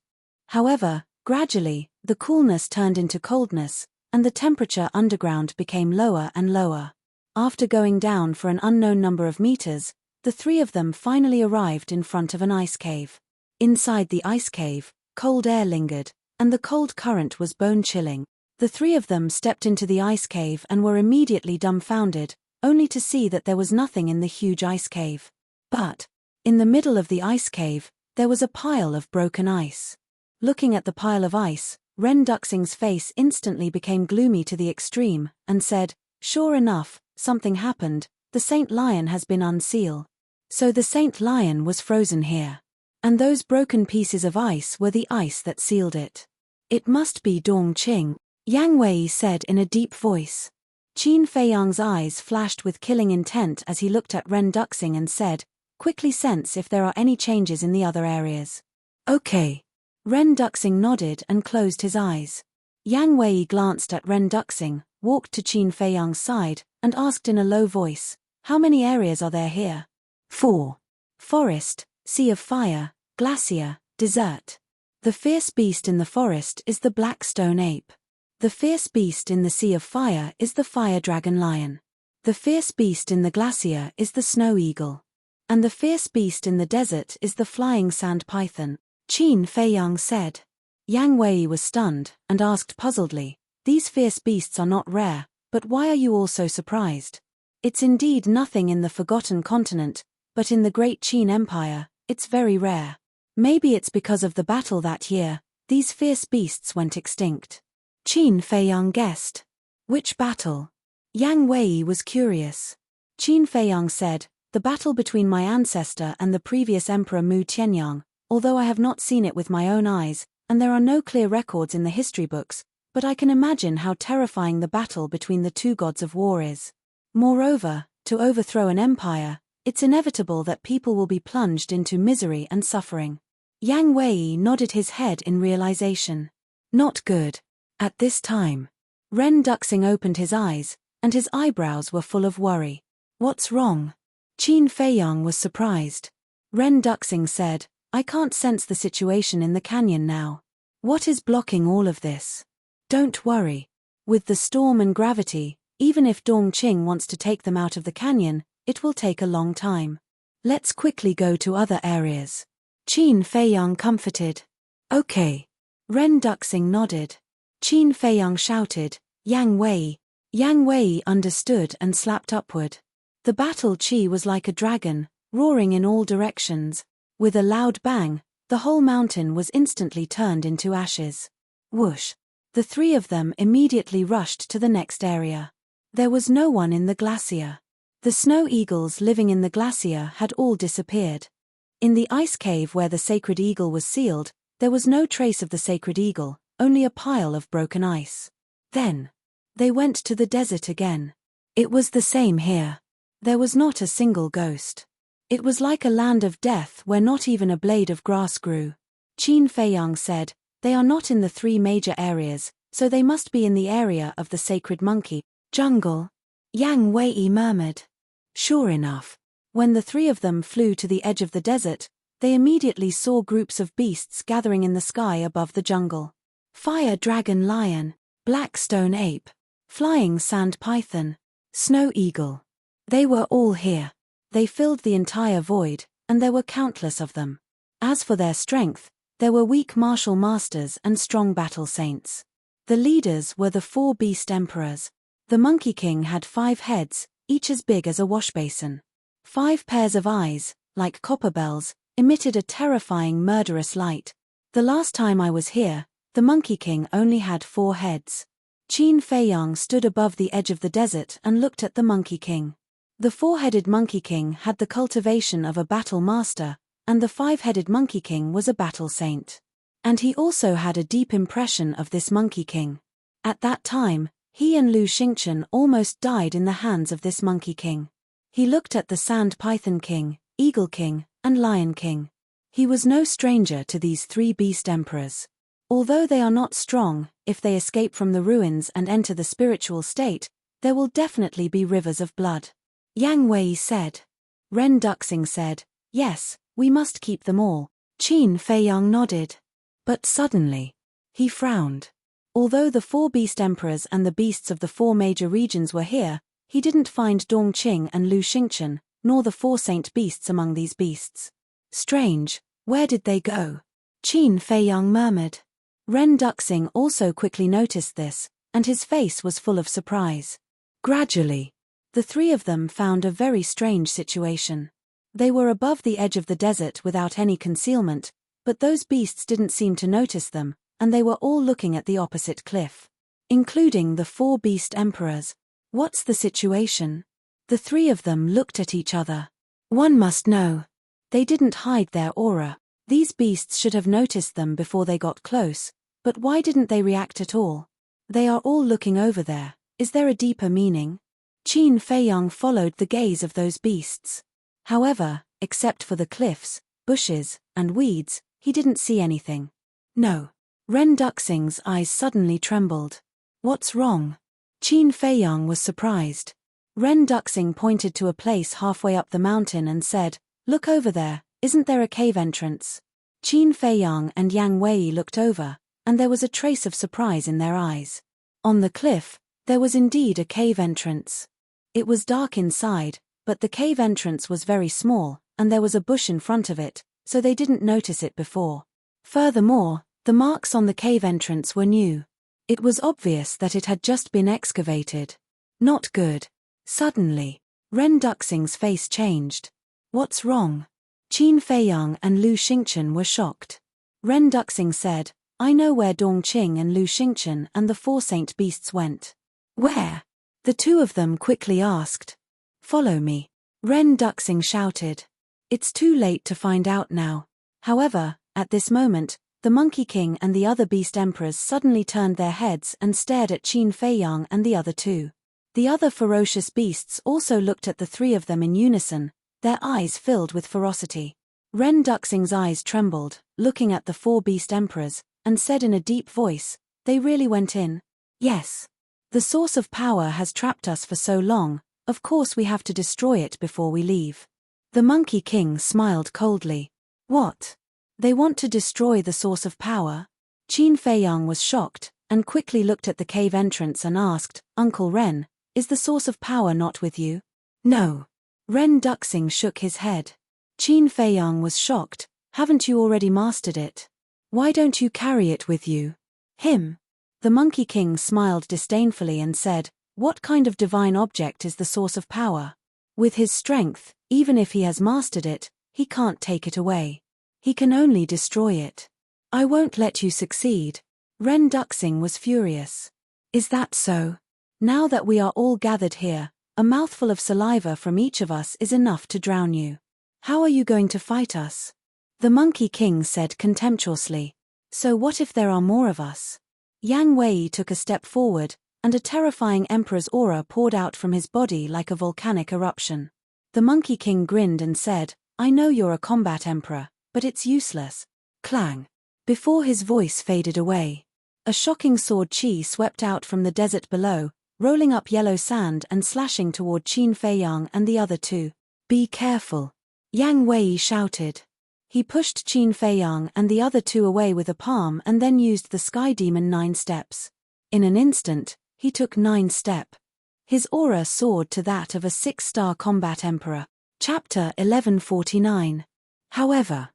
However, gradually, the coolness turned into coldness, and the temperature underground became lower and lower. After going down for an unknown number of meters, the three of them finally arrived in front of an ice cave. Inside the ice cave, cold air lingered, and the cold current was bone-chilling. The three of them stepped into the ice cave and were immediately dumbfounded, only to see that there was nothing in the huge ice cave. But, in the middle of the ice cave, there was a pile of broken ice. Looking at the pile of ice, Ren Duxing's face instantly became gloomy to the extreme, and said, "Sure enough, something happened, the Saint Lion has been unsealed." So the Saint Lion was frozen here. And those broken pieces of ice were the ice that sealed it. "It must be Dongqing," Yang Wei said in a deep voice. Qin Feiyang's eyes flashed with killing intent as he looked at Ren Duxing and said, "Quickly sense if there are any changes in the other areas." "Okay." Ren Duxing nodded and closed his eyes. Yang Wei glanced at Ren Duxing, walked to Qin Feiyang's side, and asked in a low voice, "How many areas are there here?" 4. Forest, Sea of Fire, Glacier, Desert. The fierce beast in the forest is the black stone ape. The fierce beast in the Sea of Fire is the fire dragon lion. The fierce beast in the glacier is the snow eagle. And the fierce beast in the desert is the flying sand python, Qin Feiyang said. Yang Wei was stunned, and asked puzzledly, "These fierce beasts are not rare, but why are you all so surprised? It's indeed nothing in the Forgotten Continent, but in the Great Qin Empire, it's very rare. Maybe it's because of the battle that year, these fierce beasts went extinct." Qin Feiyang guessed. Which battle? Yang Wei was curious. Qin Feiyang said, "The battle between my ancestor and the previous emperor Mu Tianyang, although I have not seen it with my own eyes, and there are no clear records in the history books, but I can imagine how terrifying the battle between the two gods of war is. Moreover, to overthrow an empire, it's inevitable that people will be plunged into misery and suffering." Yang Wei nodded his head in realization. Not good. At this time, Ren Duxing opened his eyes, and his eyebrows were full of worry. "What's wrong?" Qin Feiyang was surprised. Ren Duxing said, "I can't sense the situation in the canyon now. What is blocking all of this?" "Don't worry. With the storm and gravity, even if Dongqing wants to take them out of the canyon, it will take a long time. Let's quickly go to other areas." Qin Feiyang comforted. "Okay." Ren Duxing nodded. Qin Feiyang shouted, "Yang Wei!" Yang Wei understood and slapped upward. The battle chi was like a dragon, roaring in all directions. With a loud bang, the whole mountain was instantly turned into ashes. Whoosh! The three of them immediately rushed to the next area. There was no one in the glacier. The snow eagles living in the glacier had all disappeared. In the ice cave where the sacred eagle was sealed, there was no trace of the sacred eagle, only a pile of broken ice. Then, they went to the desert again. It was the same here. There was not a single ghost. It was like a land of death where not even a blade of grass grew. Qin Feiyang said, "They are not in the three major areas, so they must be in the area of the sacred monkey jungle." Yang Wei murmured. Sure enough, when the three of them flew to the edge of the desert, they immediately saw groups of beasts gathering in the sky above the jungle. Fire dragon lion, black stone ape, flying sand python, snow eagle. They were all here. They filled the entire void, and there were countless of them. As for their strength, there were weak martial masters and strong battle saints. The leaders were the four beast emperors. The Monkey King had 5 heads, each as big as a washbasin. 5 pairs of eyes, like copper bells, emitted a terrifying murderous light. The last time I was here, the Monkey King only had 4 heads. Qin Feiyang stood above the edge of the desert and looked at the Monkey King. The 4-headed Monkey King had the cultivation of a battle master, and the 5-headed Monkey King was a battle saint. And he also had a deep impression of this Monkey King. At that time, he and Lu Xingchen almost died in the hands of this Monkey King. He looked at the Sand Python King, Eagle King, and Lion King. He was no stranger to these 3 beast emperors. Although they are not strong, if they escape from the ruins and enter the spiritual state, there will definitely be rivers of blood. Yang Wei said. Ren Duxing said, "Yes, we must keep them all." Qin Feiyang nodded. But suddenly, he frowned. Although the 4 beast emperors and the beasts of the 4 major regions were here, he didn't find Dongqing and Lu Xingchen, nor the 4 saint beasts among these beasts. Strange, where did they go? Qin Feiyang murmured. Ren Duxing also quickly noticed this, and his face was full of surprise. Gradually, the 3 of them found a very strange situation. They were above the edge of the desert without any concealment, but those beasts didn't seem to notice them, and they were all looking at the opposite cliff. Including the 4 beast emperors. What's the situation? The 3 of them looked at each other. One must know. They didn't hide their aura. These beasts should have noticed them before they got close, but why didn't they react at all? They are all looking over there. Is there a deeper meaning? Qin Feiyang followed the gaze of those beasts. However, except for the cliffs, bushes, and weeds, he didn't see anything. No. Ren Duxing's eyes suddenly trembled. What's wrong? Qin Feiyang was surprised. Ren Duxing pointed to a place halfway up the mountain and said, "Look over there, isn't there a cave entrance?" Qin Feiyang and Yang Wei looked over, and there was a trace of surprise in their eyes. On the cliff, there was indeed a cave entrance. It was dark inside, but the cave entrance was very small, and there was a bush in front of it, so they didn't notice it before. Furthermore, The marks on the cave entrance were new. It was obvious that it had just been excavated. Not good. Suddenly, Ren Duxing's face changed. What's wrong? Qin Feiyang and Lu Xingchen were shocked. Ren Duxing said, I know where Dongqing and Lu Xingchen and the four saint beasts went. Where? The two of them quickly asked. Follow me. Ren Duxing shouted. It's too late to find out now. However, at this moment, the Monkey King and the other beast emperors suddenly turned their heads and stared at Qin Feiyang and the other two. The other ferocious beasts also looked at the three of them in unison, their eyes filled with ferocity. Ren Duxing's eyes trembled, looking at the four beast emperors, and said in a deep voice, they really went in? Yes. The source of power has trapped us for so long, of course we have to destroy it before we leave. The Monkey King smiled coldly. What? They want to destroy the source of power? Qin Feiyang was shocked, and quickly looked at the cave entrance and asked, Uncle Ren, is the source of power not with you? No. Ren Duxing shook his head. Qin Feiyang was shocked, haven't you already mastered it? Why don't you carry it with you? Him. The Monkey King smiled disdainfully and said, what kind of divine object is the source of power? With his strength, even if he has mastered it, he can't take it away. He can only destroy it. I won't let you succeed. Ren Duxing was furious. Is that so? Now that we are all gathered here, a mouthful of saliva from each of us is enough to drown you. How are you going to fight us? The Monkey King said contemptuously. So what if there are more of us? Yang Wei took a step forward, and a terrifying emperor's aura poured out from his body like a volcanic eruption. The Monkey King grinned and said, I know you're a combat emperor, but it's useless. Clang. Before his voice faded away, a shocking sword chi swept out from the desert below, rolling up yellow sand and slashing toward Qin Feiyang and the other two. Be careful. Yang Wei shouted. He pushed Qin Feiyang and the other two away with a palm and then used the Sky Demon 9 steps. In an instant, he took 9 steps. His aura soared to that of a 6-star combat emperor. Chapter 1149. However,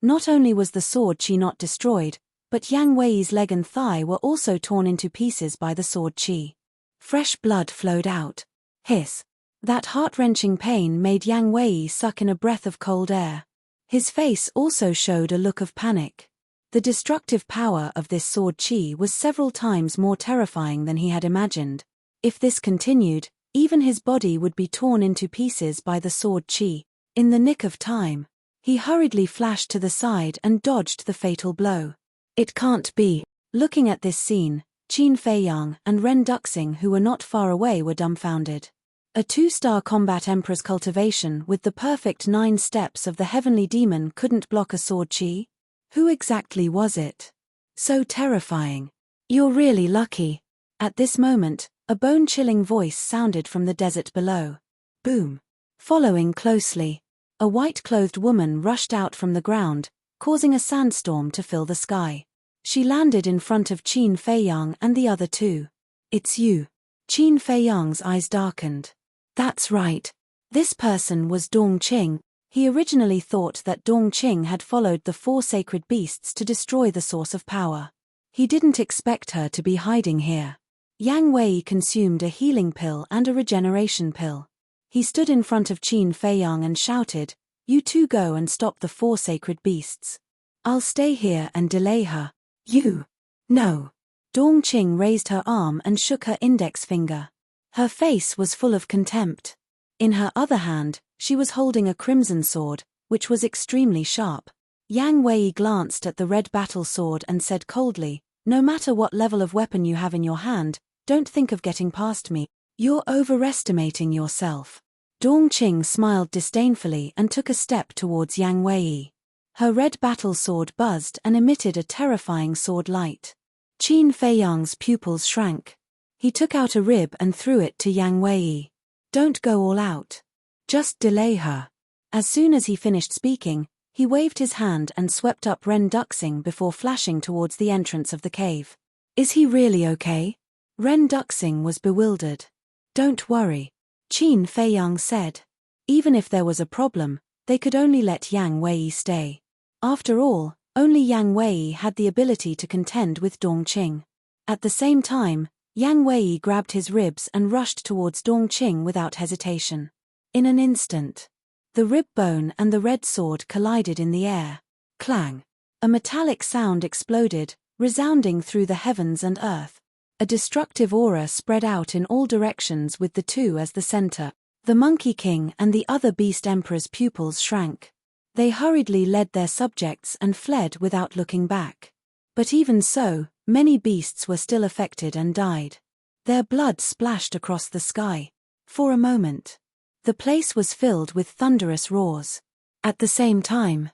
not only was the sword chi not destroyed, but Yang Wei's leg and thigh were also torn into pieces by the sword chi. Fresh blood flowed out. Hiss. That heart-wrenching pain made Yang Wei suck in a breath of cold air. His face also showed a look of panic. The destructive power of this sword chi was several times more terrifying than he had imagined. If this continued, even his body would be torn into pieces by the sword chi. In the nick of time, he hurriedly flashed to the side and dodged the fatal blow. It can't be. Looking at this scene, Qin Feiyang and Ren Duxing, who were not far away, were dumbfounded. A 2-star combat emperor's cultivation with the perfect 9 steps of the heavenly demon couldn't block a sword chi? Who exactly was it? So terrifying. You're really lucky. At this moment, a bone-chilling voice sounded from the desert below. Boom. Following closely, a white-clothed woman rushed out from the ground, causing a sandstorm to fill the sky. She landed in front of Qin Feiyang and the other two. It's you. Qin Feiyang's eyes darkened. That's right. This person was Dongqing. He originally thought that Dongqing had followed the 4 sacred beasts to destroy the source of power. He didn't expect her to be hiding here. Yang Wei consumed a healing pill and a regeneration pill. He stood in front of Qin Feiyang and shouted, You two go and stop the 4 sacred beasts. I'll stay here and delay her. You. No. Dongqing raised her arm and shook her index finger. Her face was full of contempt. In her other hand, she was holding a crimson sword, which was extremely sharp. Yang Wei glanced at the red battle sword and said coldly, No matter what level of weapon you have in your hand, don't think of getting past me. You're overestimating yourself. Dongqing smiled disdainfully and took a step towards Yang Wei. Her red battle sword buzzed and emitted a terrifying sword light. Qin Feiyang's pupils shrank. He took out a rib and threw it to Yang Wei. Don't go all out. Just delay her. As soon as he finished speaking, he waved his hand and swept up Ren Duxing before flashing towards the entrance of the cave. Is he really okay? Ren Duxing was bewildered. Don't worry. Qin Feiyang said. Even if there was a problem, they could only let Yang Wei stay. After all, Only Yang Wei had the ability to contend with Dongqing. At the same time, Yang Wei grabbed his ribs and rushed towards Dongqing without hesitation. In an instant, the rib bone and the red sword collided in the air. Clang! A metallic sound exploded, resounding through the heavens and earth. A destructive aura spread out in all directions with the two as the center. The Monkey King and the other Beast Emperor's pupils shrank. They hurriedly led their subjects and fled without looking back. But even so, many beasts were still affected and died. Their blood splashed across the sky. For a moment, the place was filled with thunderous roars. At the same time,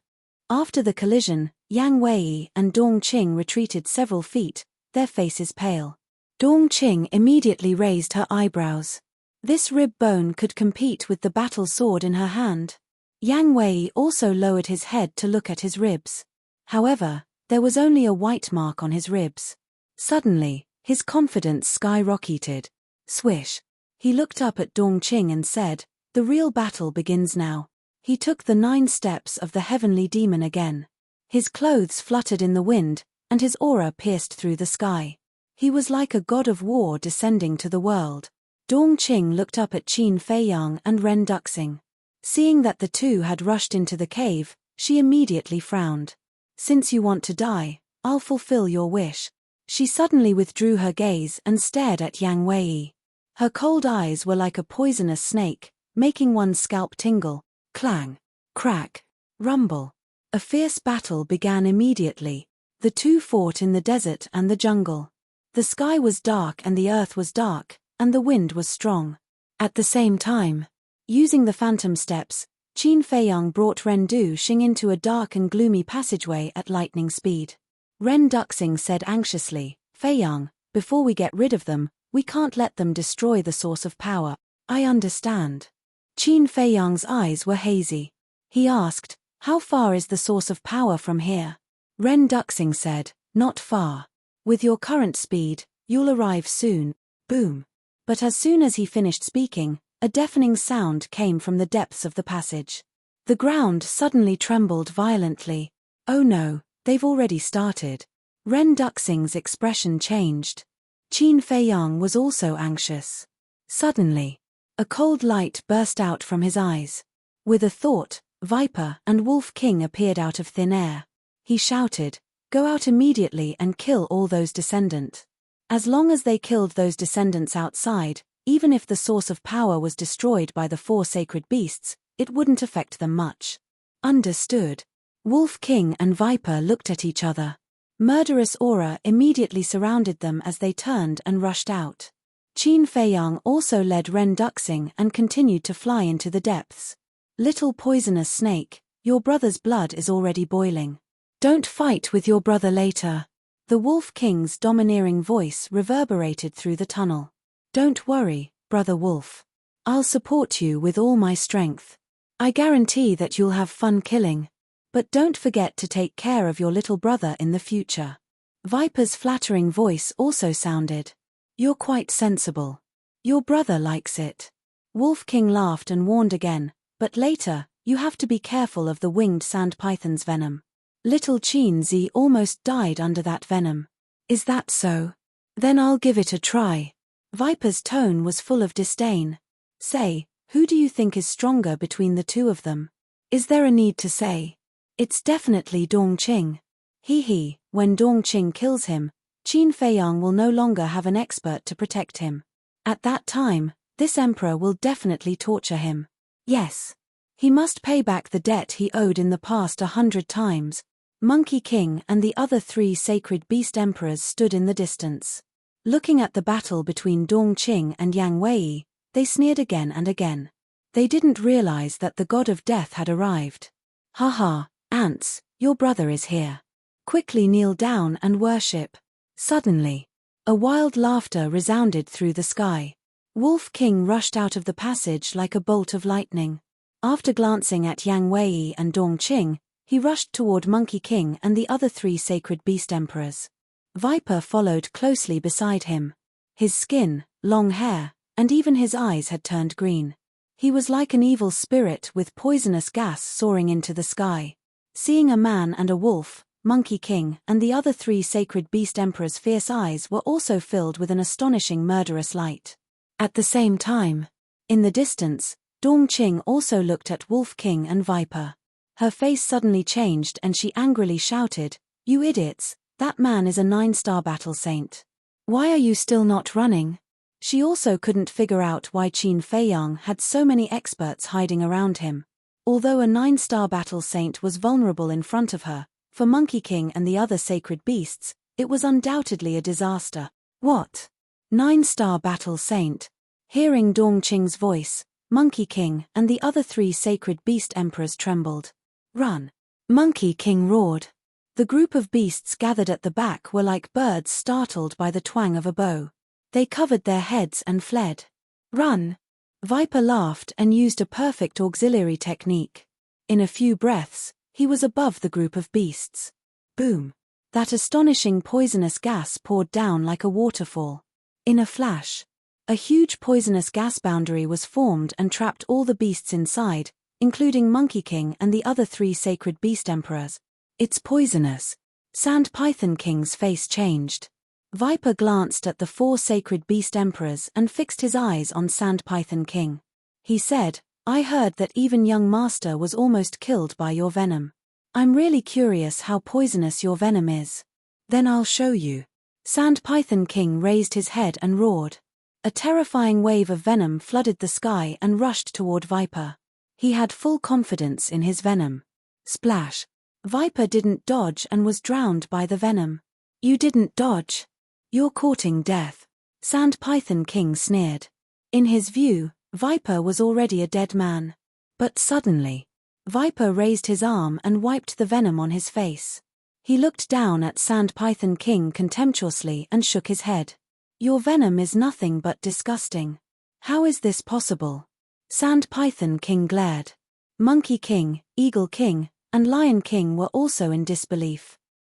after the collision, Yang Wei and Dongqing retreated several feet, their faces pale. Dongqing immediately raised her eyebrows. This rib bone could compete with the battle sword in her hand. Yang Wei also lowered his head to look at his ribs. However, there was only a white mark on his ribs. Suddenly, his confidence skyrocketed. Swish! He looked up at Dongqing and said, "The real battle begins now." He took the 9 steps of the heavenly demon again. His clothes fluttered in the wind, and his aura pierced through the sky. He was like a god of war descending to the world. Dongqing looked up at Qin Feiyang and Ren Duxing. Seeing that the two had rushed into the cave, she immediately frowned. "Since you want to die, I'll fulfill your wish." She suddenly withdrew her gaze and stared at Yang Wei. Her cold eyes were like a poisonous snake, making one's scalp tingle. Clang! Crack! Rumble! A fierce battle began immediately. The two fought in the desert and the jungle. The sky was dark and the earth was dark, and the wind was strong. At the same time, using the phantom steps, Qin Feiyang brought Ren Duxing into a dark and gloomy passageway at lightning speed. Ren Duxing said anxiously, "Feiyang, before we get rid of them, we can't let them destroy the source of power." "I understand." Qin Feiyang's eyes were hazy. He asked, "How far is the source of power from here?" Ren Duxing said, "Not far. With your current speed, you'll arrive soon." Boom! But as soon as he finished speaking, a deafening sound came from the depths of the passage. The ground suddenly trembled violently. "Oh no, they've already started." Ren Duxing's expression changed. Qin Feiyang was also anxious. Suddenly, a cold light burst out from his eyes. With a thought, Viper and Wolf King appeared out of thin air. He shouted, "Go out immediately and kill all those descendants." As long as they killed those descendants outside, even if the source of power was destroyed by the 4 sacred beasts, it wouldn't affect them much. Understood. Wolf King and Viper looked at each other. Murderous aura immediately surrounded them as they turned and rushed out. Qin Feiyang also led Ren Duxing and continued to fly into the depths. "Little poisonous snake, your brother's blood is already boiling. Don't fight with your brother later." The Wolf King's domineering voice reverberated through the tunnel. "Don't worry, Brother Wolf. I'll support you with all my strength. I guarantee that you'll have fun killing. But don't forget to take care of your little brother in the future." Viper's flattering voice also sounded. "You're quite sensible. Your brother likes it." Wolf King laughed and warned again, "But later, you have to be careful of the winged sand python's venom. Little Qin Zi almost died under that venom." "Is that so? Then I'll give it a try." Viper's tone was full of disdain. "Say, who do you think is stronger between the two of them? Is there a need to say? It's definitely Dongqing. He, when Dongqing kills him, Qin Feiyang will no longer have an expert to protect him. At that time, this emperor will definitely torture him. Yes. He must pay back the debt he owed in the past 100 times. Monkey King and the other 3 sacred beast emperors stood in the distance. Looking at the battle between Dongqing and Yang Wei, they sneered again and again. They didn't realize that the god of death had arrived. "Haha, ants, your brother is here. Quickly kneel down and worship." Suddenly, a wild laughter resounded through the sky. Wolf King rushed out of the passage like a bolt of lightning. After glancing at Yang Wei and Dongqing, he rushed toward Monkey King and the other 3 sacred beast emperors. Viper followed closely beside him. His skin, long hair, and even his eyes had turned green. He was like an evil spirit with poisonous gas soaring into the sky. Seeing a man and a wolf, Monkey King, and the other 3 sacred beast emperors' fierce eyes were also filled with an astonishing murderous light. At the same time, in the distance, Dongqing also looked at Wolf King and Viper. Her face suddenly changed and she angrily shouted, "You idiots, that man is a 9-star battle saint. Why are you still not running?" She also couldn't figure out why Qin Feiyang had so many experts hiding around him. Although a 9-star battle saint was vulnerable in front of her, for Monkey King and the other sacred beasts, it was undoubtedly a disaster. What? 9-star battle saint? Hearing Dongqing's voice, Monkey King and the other 3 sacred beast emperors trembled. "Run!" Monkey King roared. The group of beasts gathered at the back were like birds startled by the twang of a bow. They covered their heads and fled. "Run!" Viper laughed and used a perfect auxiliary technique. In a few breaths, he was above the group of beasts. Boom! That astonishing poisonous gas poured down like a waterfall. In a flash, a huge poisonous gas boundary was formed and trapped all the beasts inside, including Monkey King and the other 3 sacred beast emperors. "It's poisonous." Sand Python King's face changed. Viper glanced at the 4 sacred beast emperors and fixed his eyes on Sand Python King. He said, "I heard that even young master was almost killed by your venom. I'm really curious how poisonous your venom is. Then I'll show you." Sand Python King raised his head and roared. A terrifying wave of venom flooded the sky and rushed toward Viper. He had full confidence in his venom. Splash! Viper didn't dodge and was drowned by the venom. "You didn't dodge? You're courting death." Sand Python King sneered. In his view, Viper was already a dead man. But suddenly, Viper raised his arm and wiped the venom on his face. He looked down at Sand Python King contemptuously and shook his head. "Your venom is nothing but disgusting. How is this possible?" Sand Python King glared. Monkey King, Eagle King, and Lion King were also in disbelief.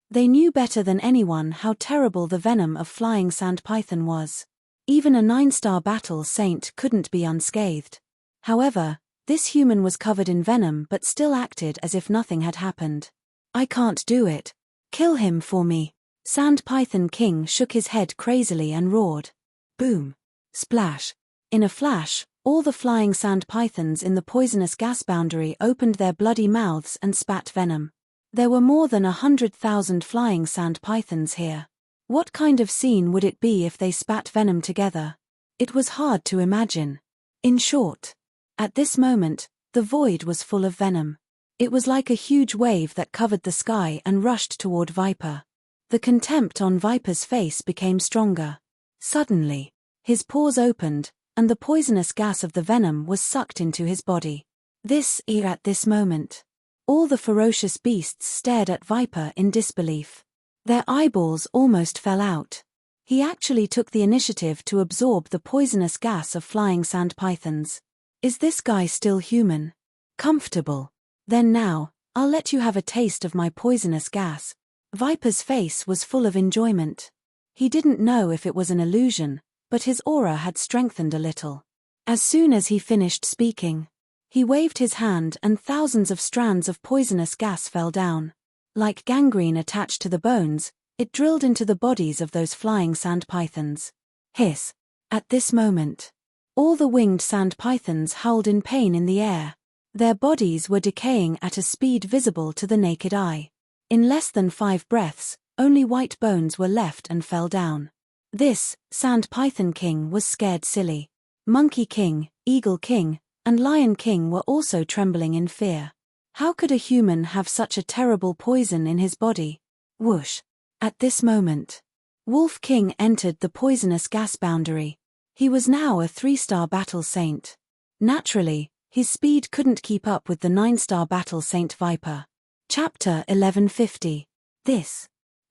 They knew better than anyone how terrible the venom of flying sand python was. Even a 9-star battle saint couldn't be unscathed. However, this human was covered in venom but still acted as if nothing had happened. "I can't do it. Kill him for me." Sand Python King shook his head crazily and roared. Boom! Splash! In a flash, all the flying sand pythons in the poisonous gas boundary opened their bloody mouths and spat venom. There were more than 100,000 flying sand pythons here. What kind of scene would it be if they spat venom together? It was hard to imagine. In short, at this moment, the void was full of venom. It was like a huge wave that covered the sky and rushed toward Viper. The contempt on Viper's face became stronger. Suddenly, his pores opened, and the poisonous gas of the venom was sucked into his body. At this moment, all the ferocious beasts stared at Viper in disbelief. Their eyeballs almost fell out. He actually took the initiative to absorb the poisonous gas of flying sand pythons. Is this guy still human? Comfortable. Then now, I'll let you have a taste of my poisonous gas. Viper's face was full of enjoyment. He didn't know if it was an illusion, but his aura had strengthened a little. As soon as he finished speaking, he waved his hand and thousands of strands of poisonous gas fell down. Like gangrene attached to the bones, it drilled into the bodies of those flying sand pythons. Hiss! At this moment, all the winged sand pythons howled in pain in the air. Their bodies were decaying at a speed visible to the naked eye. In less than 5 breaths, only white bones were left and fell down. This, Sand Python King was scared silly. Monkey King, Eagle King, and Lion King were also trembling in fear. How could a human have such a terrible poison in his body? Whoosh! At this moment, Wolf King entered the poisonous gas boundary. He was now a 3-star battle saint. Naturally, his speed couldn't keep up with the 9-star battle saint Viper. Chapter 1150.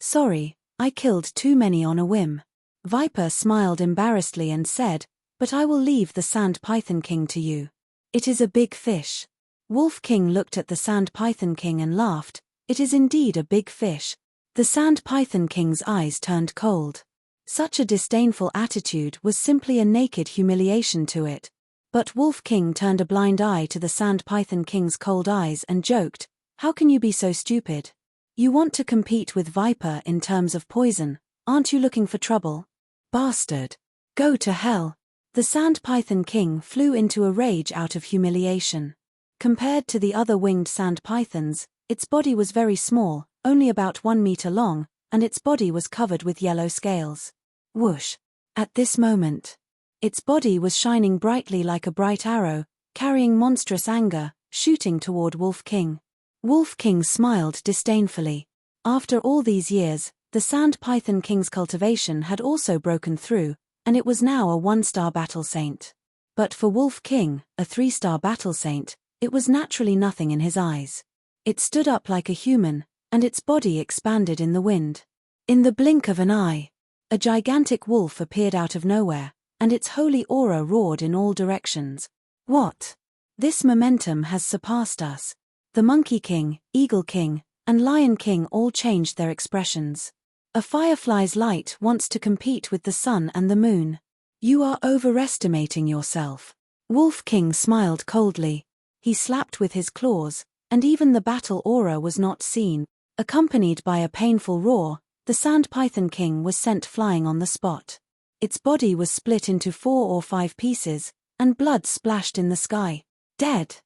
Sorry, I killed too many on a whim. Viper smiled embarrassedly and said, but I will leave the Sand Python King to you. It is a big fish. Wolf King looked at the Sand Python King and laughed. It is indeed a big fish. The Sand Python King's eyes turned cold. Such a disdainful attitude was simply a naked humiliation to it. But Wolf King turned a blind eye to the Sand Python King's cold eyes and joked, how can you be so stupid? You want to compete with Viper in terms of poison, aren't you looking for trouble? Bastard. Go to hell. The sand python king flew into a rage out of humiliation. Compared to the other winged sand pythons, its body was very small, only about 1 meter long, and its body was covered with yellow scales. Whoosh. At this moment, its body was shining brightly like a bright arrow, carrying monstrous anger, shooting toward Wolf King. Wolf King smiled disdainfully. After all these years, the Sand Python King's cultivation had also broken through, and it was now a 1-star battle saint. But for Wolf King, a 3-star battle saint, it was naturally nothing in his eyes. It stood up like a human, and its body expanded in the wind. In the blink of an eye, a gigantic wolf appeared out of nowhere, and its holy aura roared in all directions. What? This momentum has surpassed us. The Monkey King, Eagle King, and Lion King all changed their expressions. A firefly's light wants to compete with the sun and the moon. You are overestimating yourself. Wolf King smiled coldly. He slapped with his claws, and even the battle aura was not seen. Accompanied by a painful roar, the Sand Python King was sent flying on the spot. Its body was split into 4 or 5 pieces, and blood splashed in the sky. Dead.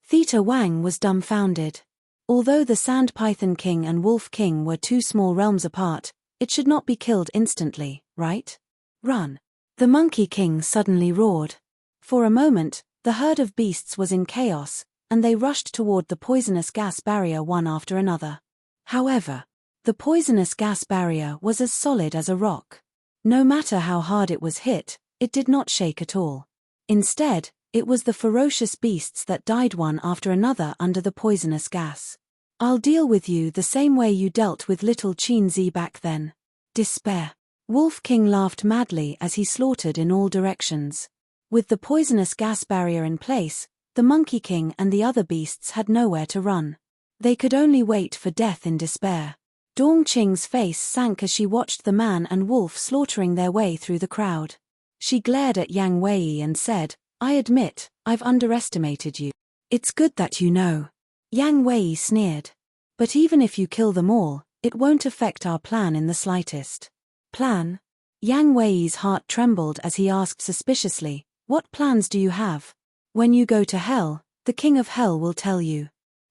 Theta Wang was dumbfounded. Although the Sand Python King and Wolf King were 2 small realms apart, it should not be killed instantly, right? Run. The Monkey King suddenly roared. For a moment, the herd of beasts was in chaos, and they rushed toward the poisonous gas barrier one after another. However, the poisonous gas barrier was as solid as a rock. No matter how hard it was hit, it did not shake at all. Instead, it was the ferocious beasts that died one after another under the poisonous gas. I'll deal with you the same way you dealt with little Qin back then. Despair. Wolf King laughed madly as he slaughtered in all directions. With the poisonous gas barrier in place, the Monkey King and the other beasts had nowhere to run. They could only wait for death in despair. Dongqing's face sank as she watched the man and wolf slaughtering their way through the crowd. She glared at Yang Wei and said, I admit, I've underestimated you. It's good that you know. Yang Wei sneered. But even if you kill them all, it won't affect our plan in the slightest. Plan? Yang Wei's heart trembled as he asked suspiciously, what plans do you have? When you go to hell, the King of Hell will tell you.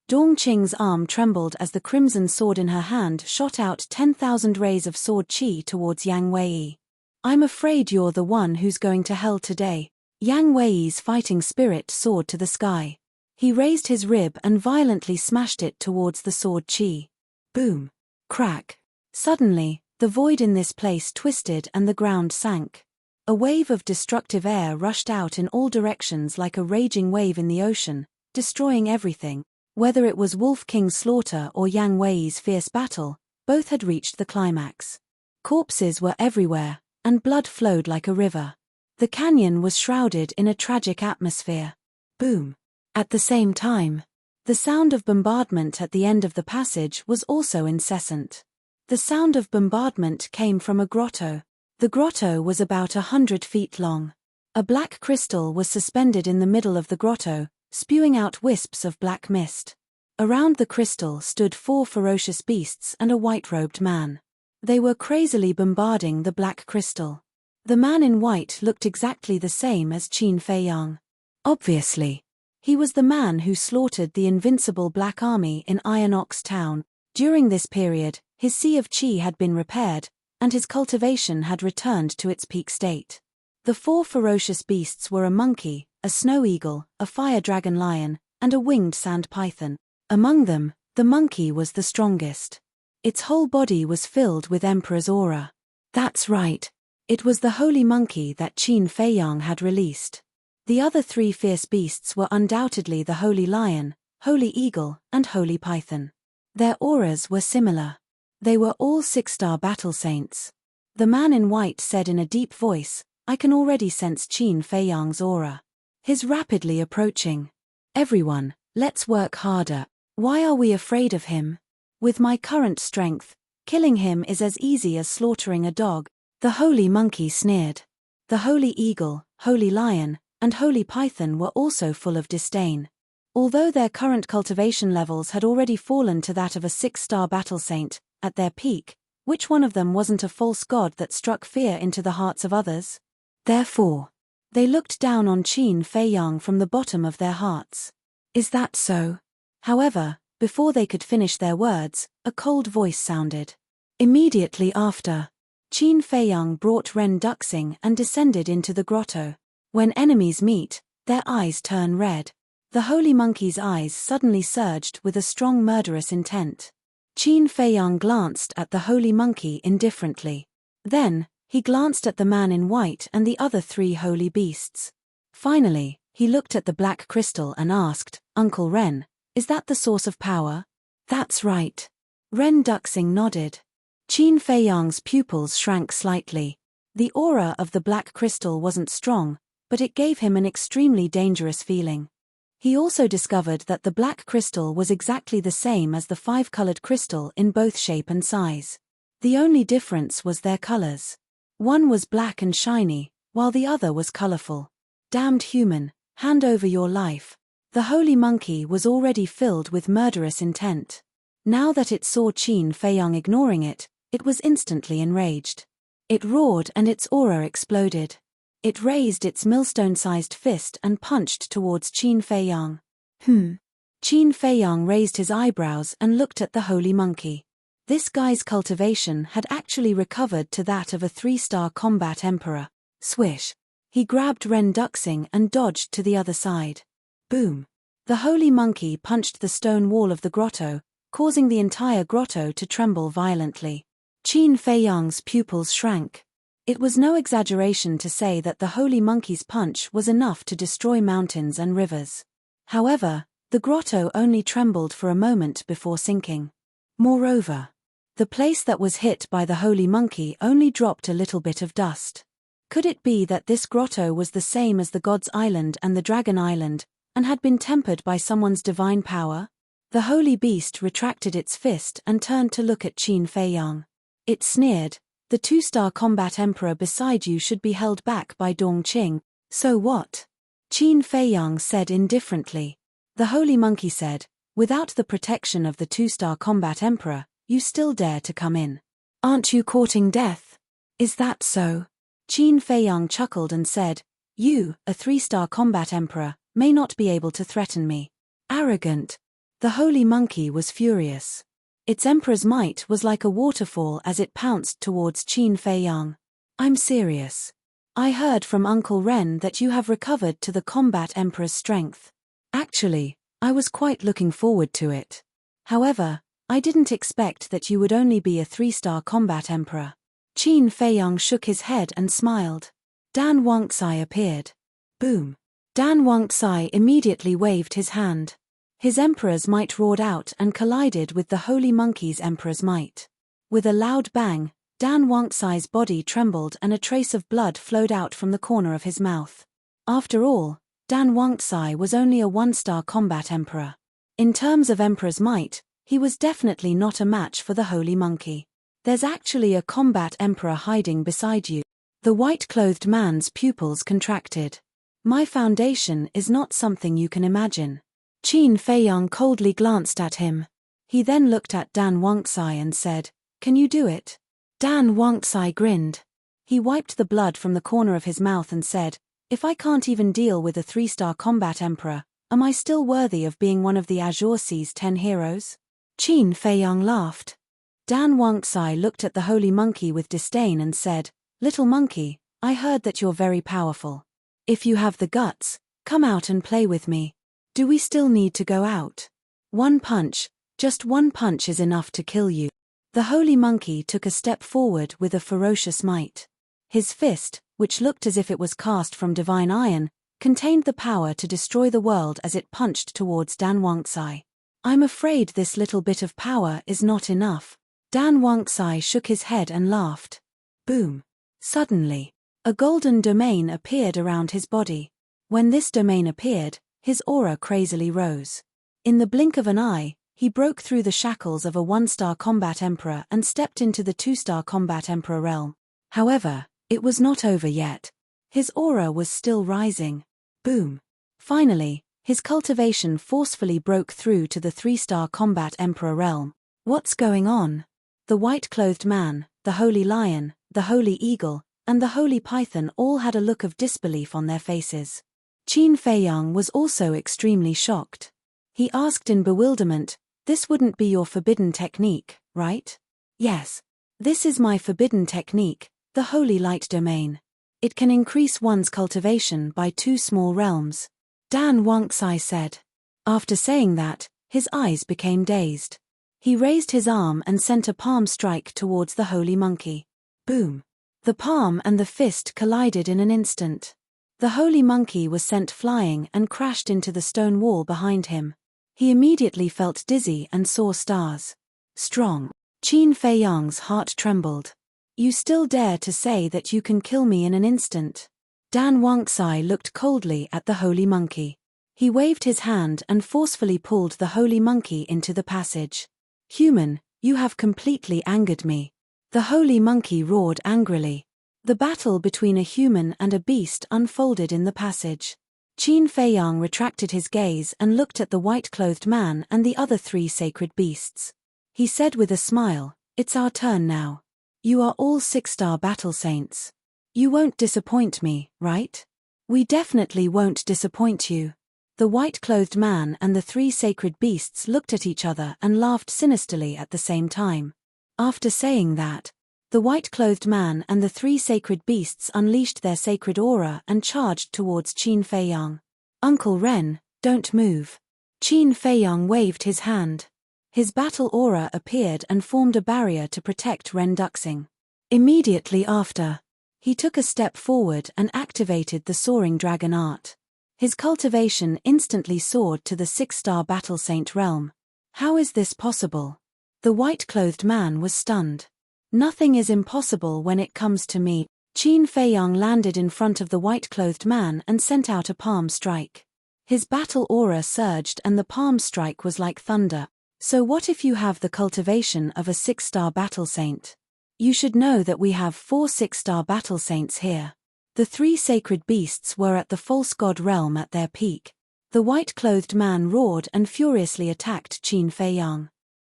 Dongqing's arm trembled as the crimson sword in her hand shot out 10,000 rays of sword qi towards Yang Wei. I'm afraid you're the one who's going to hell today. Yang Wei's fighting spirit soared to the sky. He raised his rib and violently smashed it towards the sword qi. Boom. Crack. Suddenly, the void in this place twisted and the ground sank. A wave of destructive air rushed out in all directions like a raging wave in the ocean, destroying everything. Whether it was Wolf King's slaughter or Yang Wei's fierce battle, both had reached the climax. Corpses were everywhere, and blood flowed like a river. The canyon was shrouded in a tragic atmosphere. Boom. At the same time, the sound of bombardment at the end of the passage was also incessant. The sound of bombardment came from a grotto. The grotto was about 100 feet long. A black crystal was suspended in the middle of the grotto, spewing out wisps of black mist. Around the crystal stood 4 ferocious beasts and a white-robed man. They were crazily bombarding the black crystal. The man in white looked exactly the same as Qin Feiyang. Obviously, he was the man who slaughtered the invincible Black Army in Iron Ox Town. During this period, his Sea of Qi had been repaired, and his cultivation had returned to its peak state. The 4 ferocious beasts were a monkey, a snow eagle, a fire dragon lion, and a winged sand python. Among them, the monkey was the strongest. Its whole body was filled with Emperor's aura. That's right. It was the holy monkey that Qin Feiyang had released. The other 3 fierce beasts were undoubtedly the holy lion, holy eagle, and holy python. Their auras were similar. They were all 6-star battle saints. The man in white said in a deep voice, I can already sense Qin Feiyang's aura. He's rapidly approaching. Everyone, let's work harder. Why are we afraid of him? With my current strength, killing him is as easy as slaughtering a dog. The holy monkey sneered. The holy eagle, holy lion, and holy python were also full of disdain. Although their current cultivation levels had already fallen to that of a 6-star battle saint, at their peak, which one of them wasn't a false god that struck fear into the hearts of others? Therefore, they looked down on Qin Fei Yang from the bottom of their hearts. Is that so? However, before they could finish their words, a cold voice sounded. Immediately after, Qin Fei Yang brought Ren Duxing and descended into the grotto. When enemies meet, their eyes turn red. The holy monkey's eyes suddenly surged with a strong murderous intent. Qin Fei Yang glanced at the holy monkey indifferently. Then, he glanced at the man in white and the other 3 holy beasts. Finally, he looked at the black crystal and asked, "Uncle Ren, is that the source of power?" "That's right." Ren Duxing nodded. Qin Fei Yang's pupils shrank slightly. The aura of the black crystal wasn't strong, but it gave him an extremely dangerous feeling. He also discovered that the black crystal was exactly the same as the 5-colored crystal in both shape and size. The only difference was their colors. One was black and shiny, while the other was colorful. Damned human, hand over your life. The holy monkey was already filled with murderous intent. Now that it saw Qin Fei Yang ignoring it, it was instantly enraged. It roared and its aura exploded. It raised its millstone-sized fist and punched towards Qin Fei Yang. Qin Fei Yang raised his eyebrows and looked at the holy monkey. This guy's cultivation had actually recovered to that of a 3-star combat emperor. Swish. He grabbed Ren Duxing and dodged to the other side. Boom. The holy monkey punched the stone wall of the grotto, causing the entire grotto to tremble violently. Qin Fei Yang's pupils shrank. It was no exaggeration to say that the holy monkey's punch was enough to destroy mountains and rivers. However, the grotto only trembled for a moment before sinking. Moreover, the place that was hit by the holy monkey only dropped a little bit of dust. Could it be that this grotto was the same as the God's Island and the Dragon Island, and had been tempered by someone's divine power? The holy beast retracted its fist and turned to look at Qin Fei Yang. It sneered, "The 2-star combat emperor beside you should be held back by Dongqing, so what?" Qin Fei Yang said indifferently. The holy monkey said, "Without the protection of the 2-star combat emperor, you still dare to come in. Aren't you courting death? Is that so?" Qin Fei Yang chuckled and said, "You, a 3-star combat emperor, may not be able to threaten me." Arrogant. The holy monkey was furious. Its emperor's might was like a waterfall as it pounced towards Qin Fei Yang. "I'm serious. I heard from Uncle Ren that you have recovered to the combat emperor's strength. Actually, I was quite looking forward to it. However, I didn't expect that you would only be a 3-star combat emperor." Qin Fei Yang shook his head and smiled. Dan Wangcai appeared. Boom. Dan Wangcai immediately waved his hand. His emperor's might roared out and collided with the holy monkey's emperor's might. With a loud bang, Dan Wangcai's body trembled and a trace of blood flowed out from the corner of his mouth. After all, Dan Wangcai was only a 1-star combat emperor. In terms of emperor's might, he was definitely not a match for the holy monkey. "There's actually a combat emperor hiding beside you." The white-clothed man's pupils contracted. "My foundation is not something you can imagine." Qin Fei Yang coldly glanced at him. He then looked at Dan Wangcai and said, "Can you do it?" Dan Wangcai grinned. He wiped the blood from the corner of his mouth and said, "If I can't even deal with a 3-star combat emperor, am I still worthy of being one of the Azure Sea's 10 heroes?" Qin Fei Yang laughed. Dan Wangcai looked at the holy monkey with disdain and said, "Little monkey, I heard that you're very powerful. If you have the guts, come out and play with me. Do we still need to go out? One punch, just one punch is enough to kill you." The holy monkey took a step forward with a ferocious might. His fist, which looked as if it was cast from divine iron, contained the power to destroy the world as it punched towards Dan Wangcai. "I'm afraid this little bit of power is not enough." Dan Wangcai shook his head and laughed. Boom. Suddenly, a golden domain appeared around his body. When this domain appeared, his aura crazily rose. In the blink of an eye, he broke through the shackles of a 1-star combat emperor and stepped into the 2-star combat emperor realm. However, it was not over yet. His aura was still rising. Boom. Finally, His cultivation forcefully broke through to the 3-star combat emperor realm. What's going on? The white-clothed man, the holy lion, the holy eagle, and the holy python all had a look of disbelief on their faces. Qin Feiyang was also extremely shocked. He asked in bewilderment, "This wouldn't be your forbidden technique, right?" "Yes. This is my forbidden technique, the holy light domain. It can increase one's cultivation by 2 small realms," Dan Wangxi said. After saying that, his eyes became dazed. He raised his arm and sent a palm strike towards the holy monkey. Boom! The palm and the fist collided in an instant. The holy monkey was sent flying and crashed into the stone wall behind him. He immediately felt dizzy and saw stars. Strong. Qin Feiyang's heart trembled. "You still dare to say that you can kill me in an instant?" Dan Wangxi looked coldly at the holy monkey. He waved his hand and forcefully pulled the holy monkey into the passage. "Human, you have completely angered me." The holy monkey roared angrily. The battle between a human and a beast unfolded in the passage. Qin Feiyang retracted his gaze and looked at the white-clothed man and the other 3 sacred beasts. He said with a smile, "It's our turn now. You are all 6-star battle saints. You won't disappoint me, right?" "We definitely won't disappoint you." The white-clothed man and the 3 sacred beasts looked at each other and laughed sinisterly at the same time. After saying that, the white-clothed man and the 3 sacred beasts unleashed their sacred aura and charged towards Qin Feiyang. "Uncle Ren, don't move." Qin Feiyang waved his hand. His battle aura appeared and formed a barrier to protect Ren Duxing. Immediately after, he took a step forward and activated the soaring dragon art. His cultivation instantly soared to the 6-star battle saint realm. How is this possible? The white-clothed man was stunned. "Nothing is impossible when it comes to me." Qin Feiyang landed in front of the white-clothed man and sent out a palm strike. His battle aura surged and the palm strike was like thunder. "So what if you have the cultivation of a 6-star battle saint? You should know that we have 4 6-star battle saints here." The 3 sacred beasts were at the false god realm at their peak. The white-clothed man roared and furiously attacked Qin Feiyang.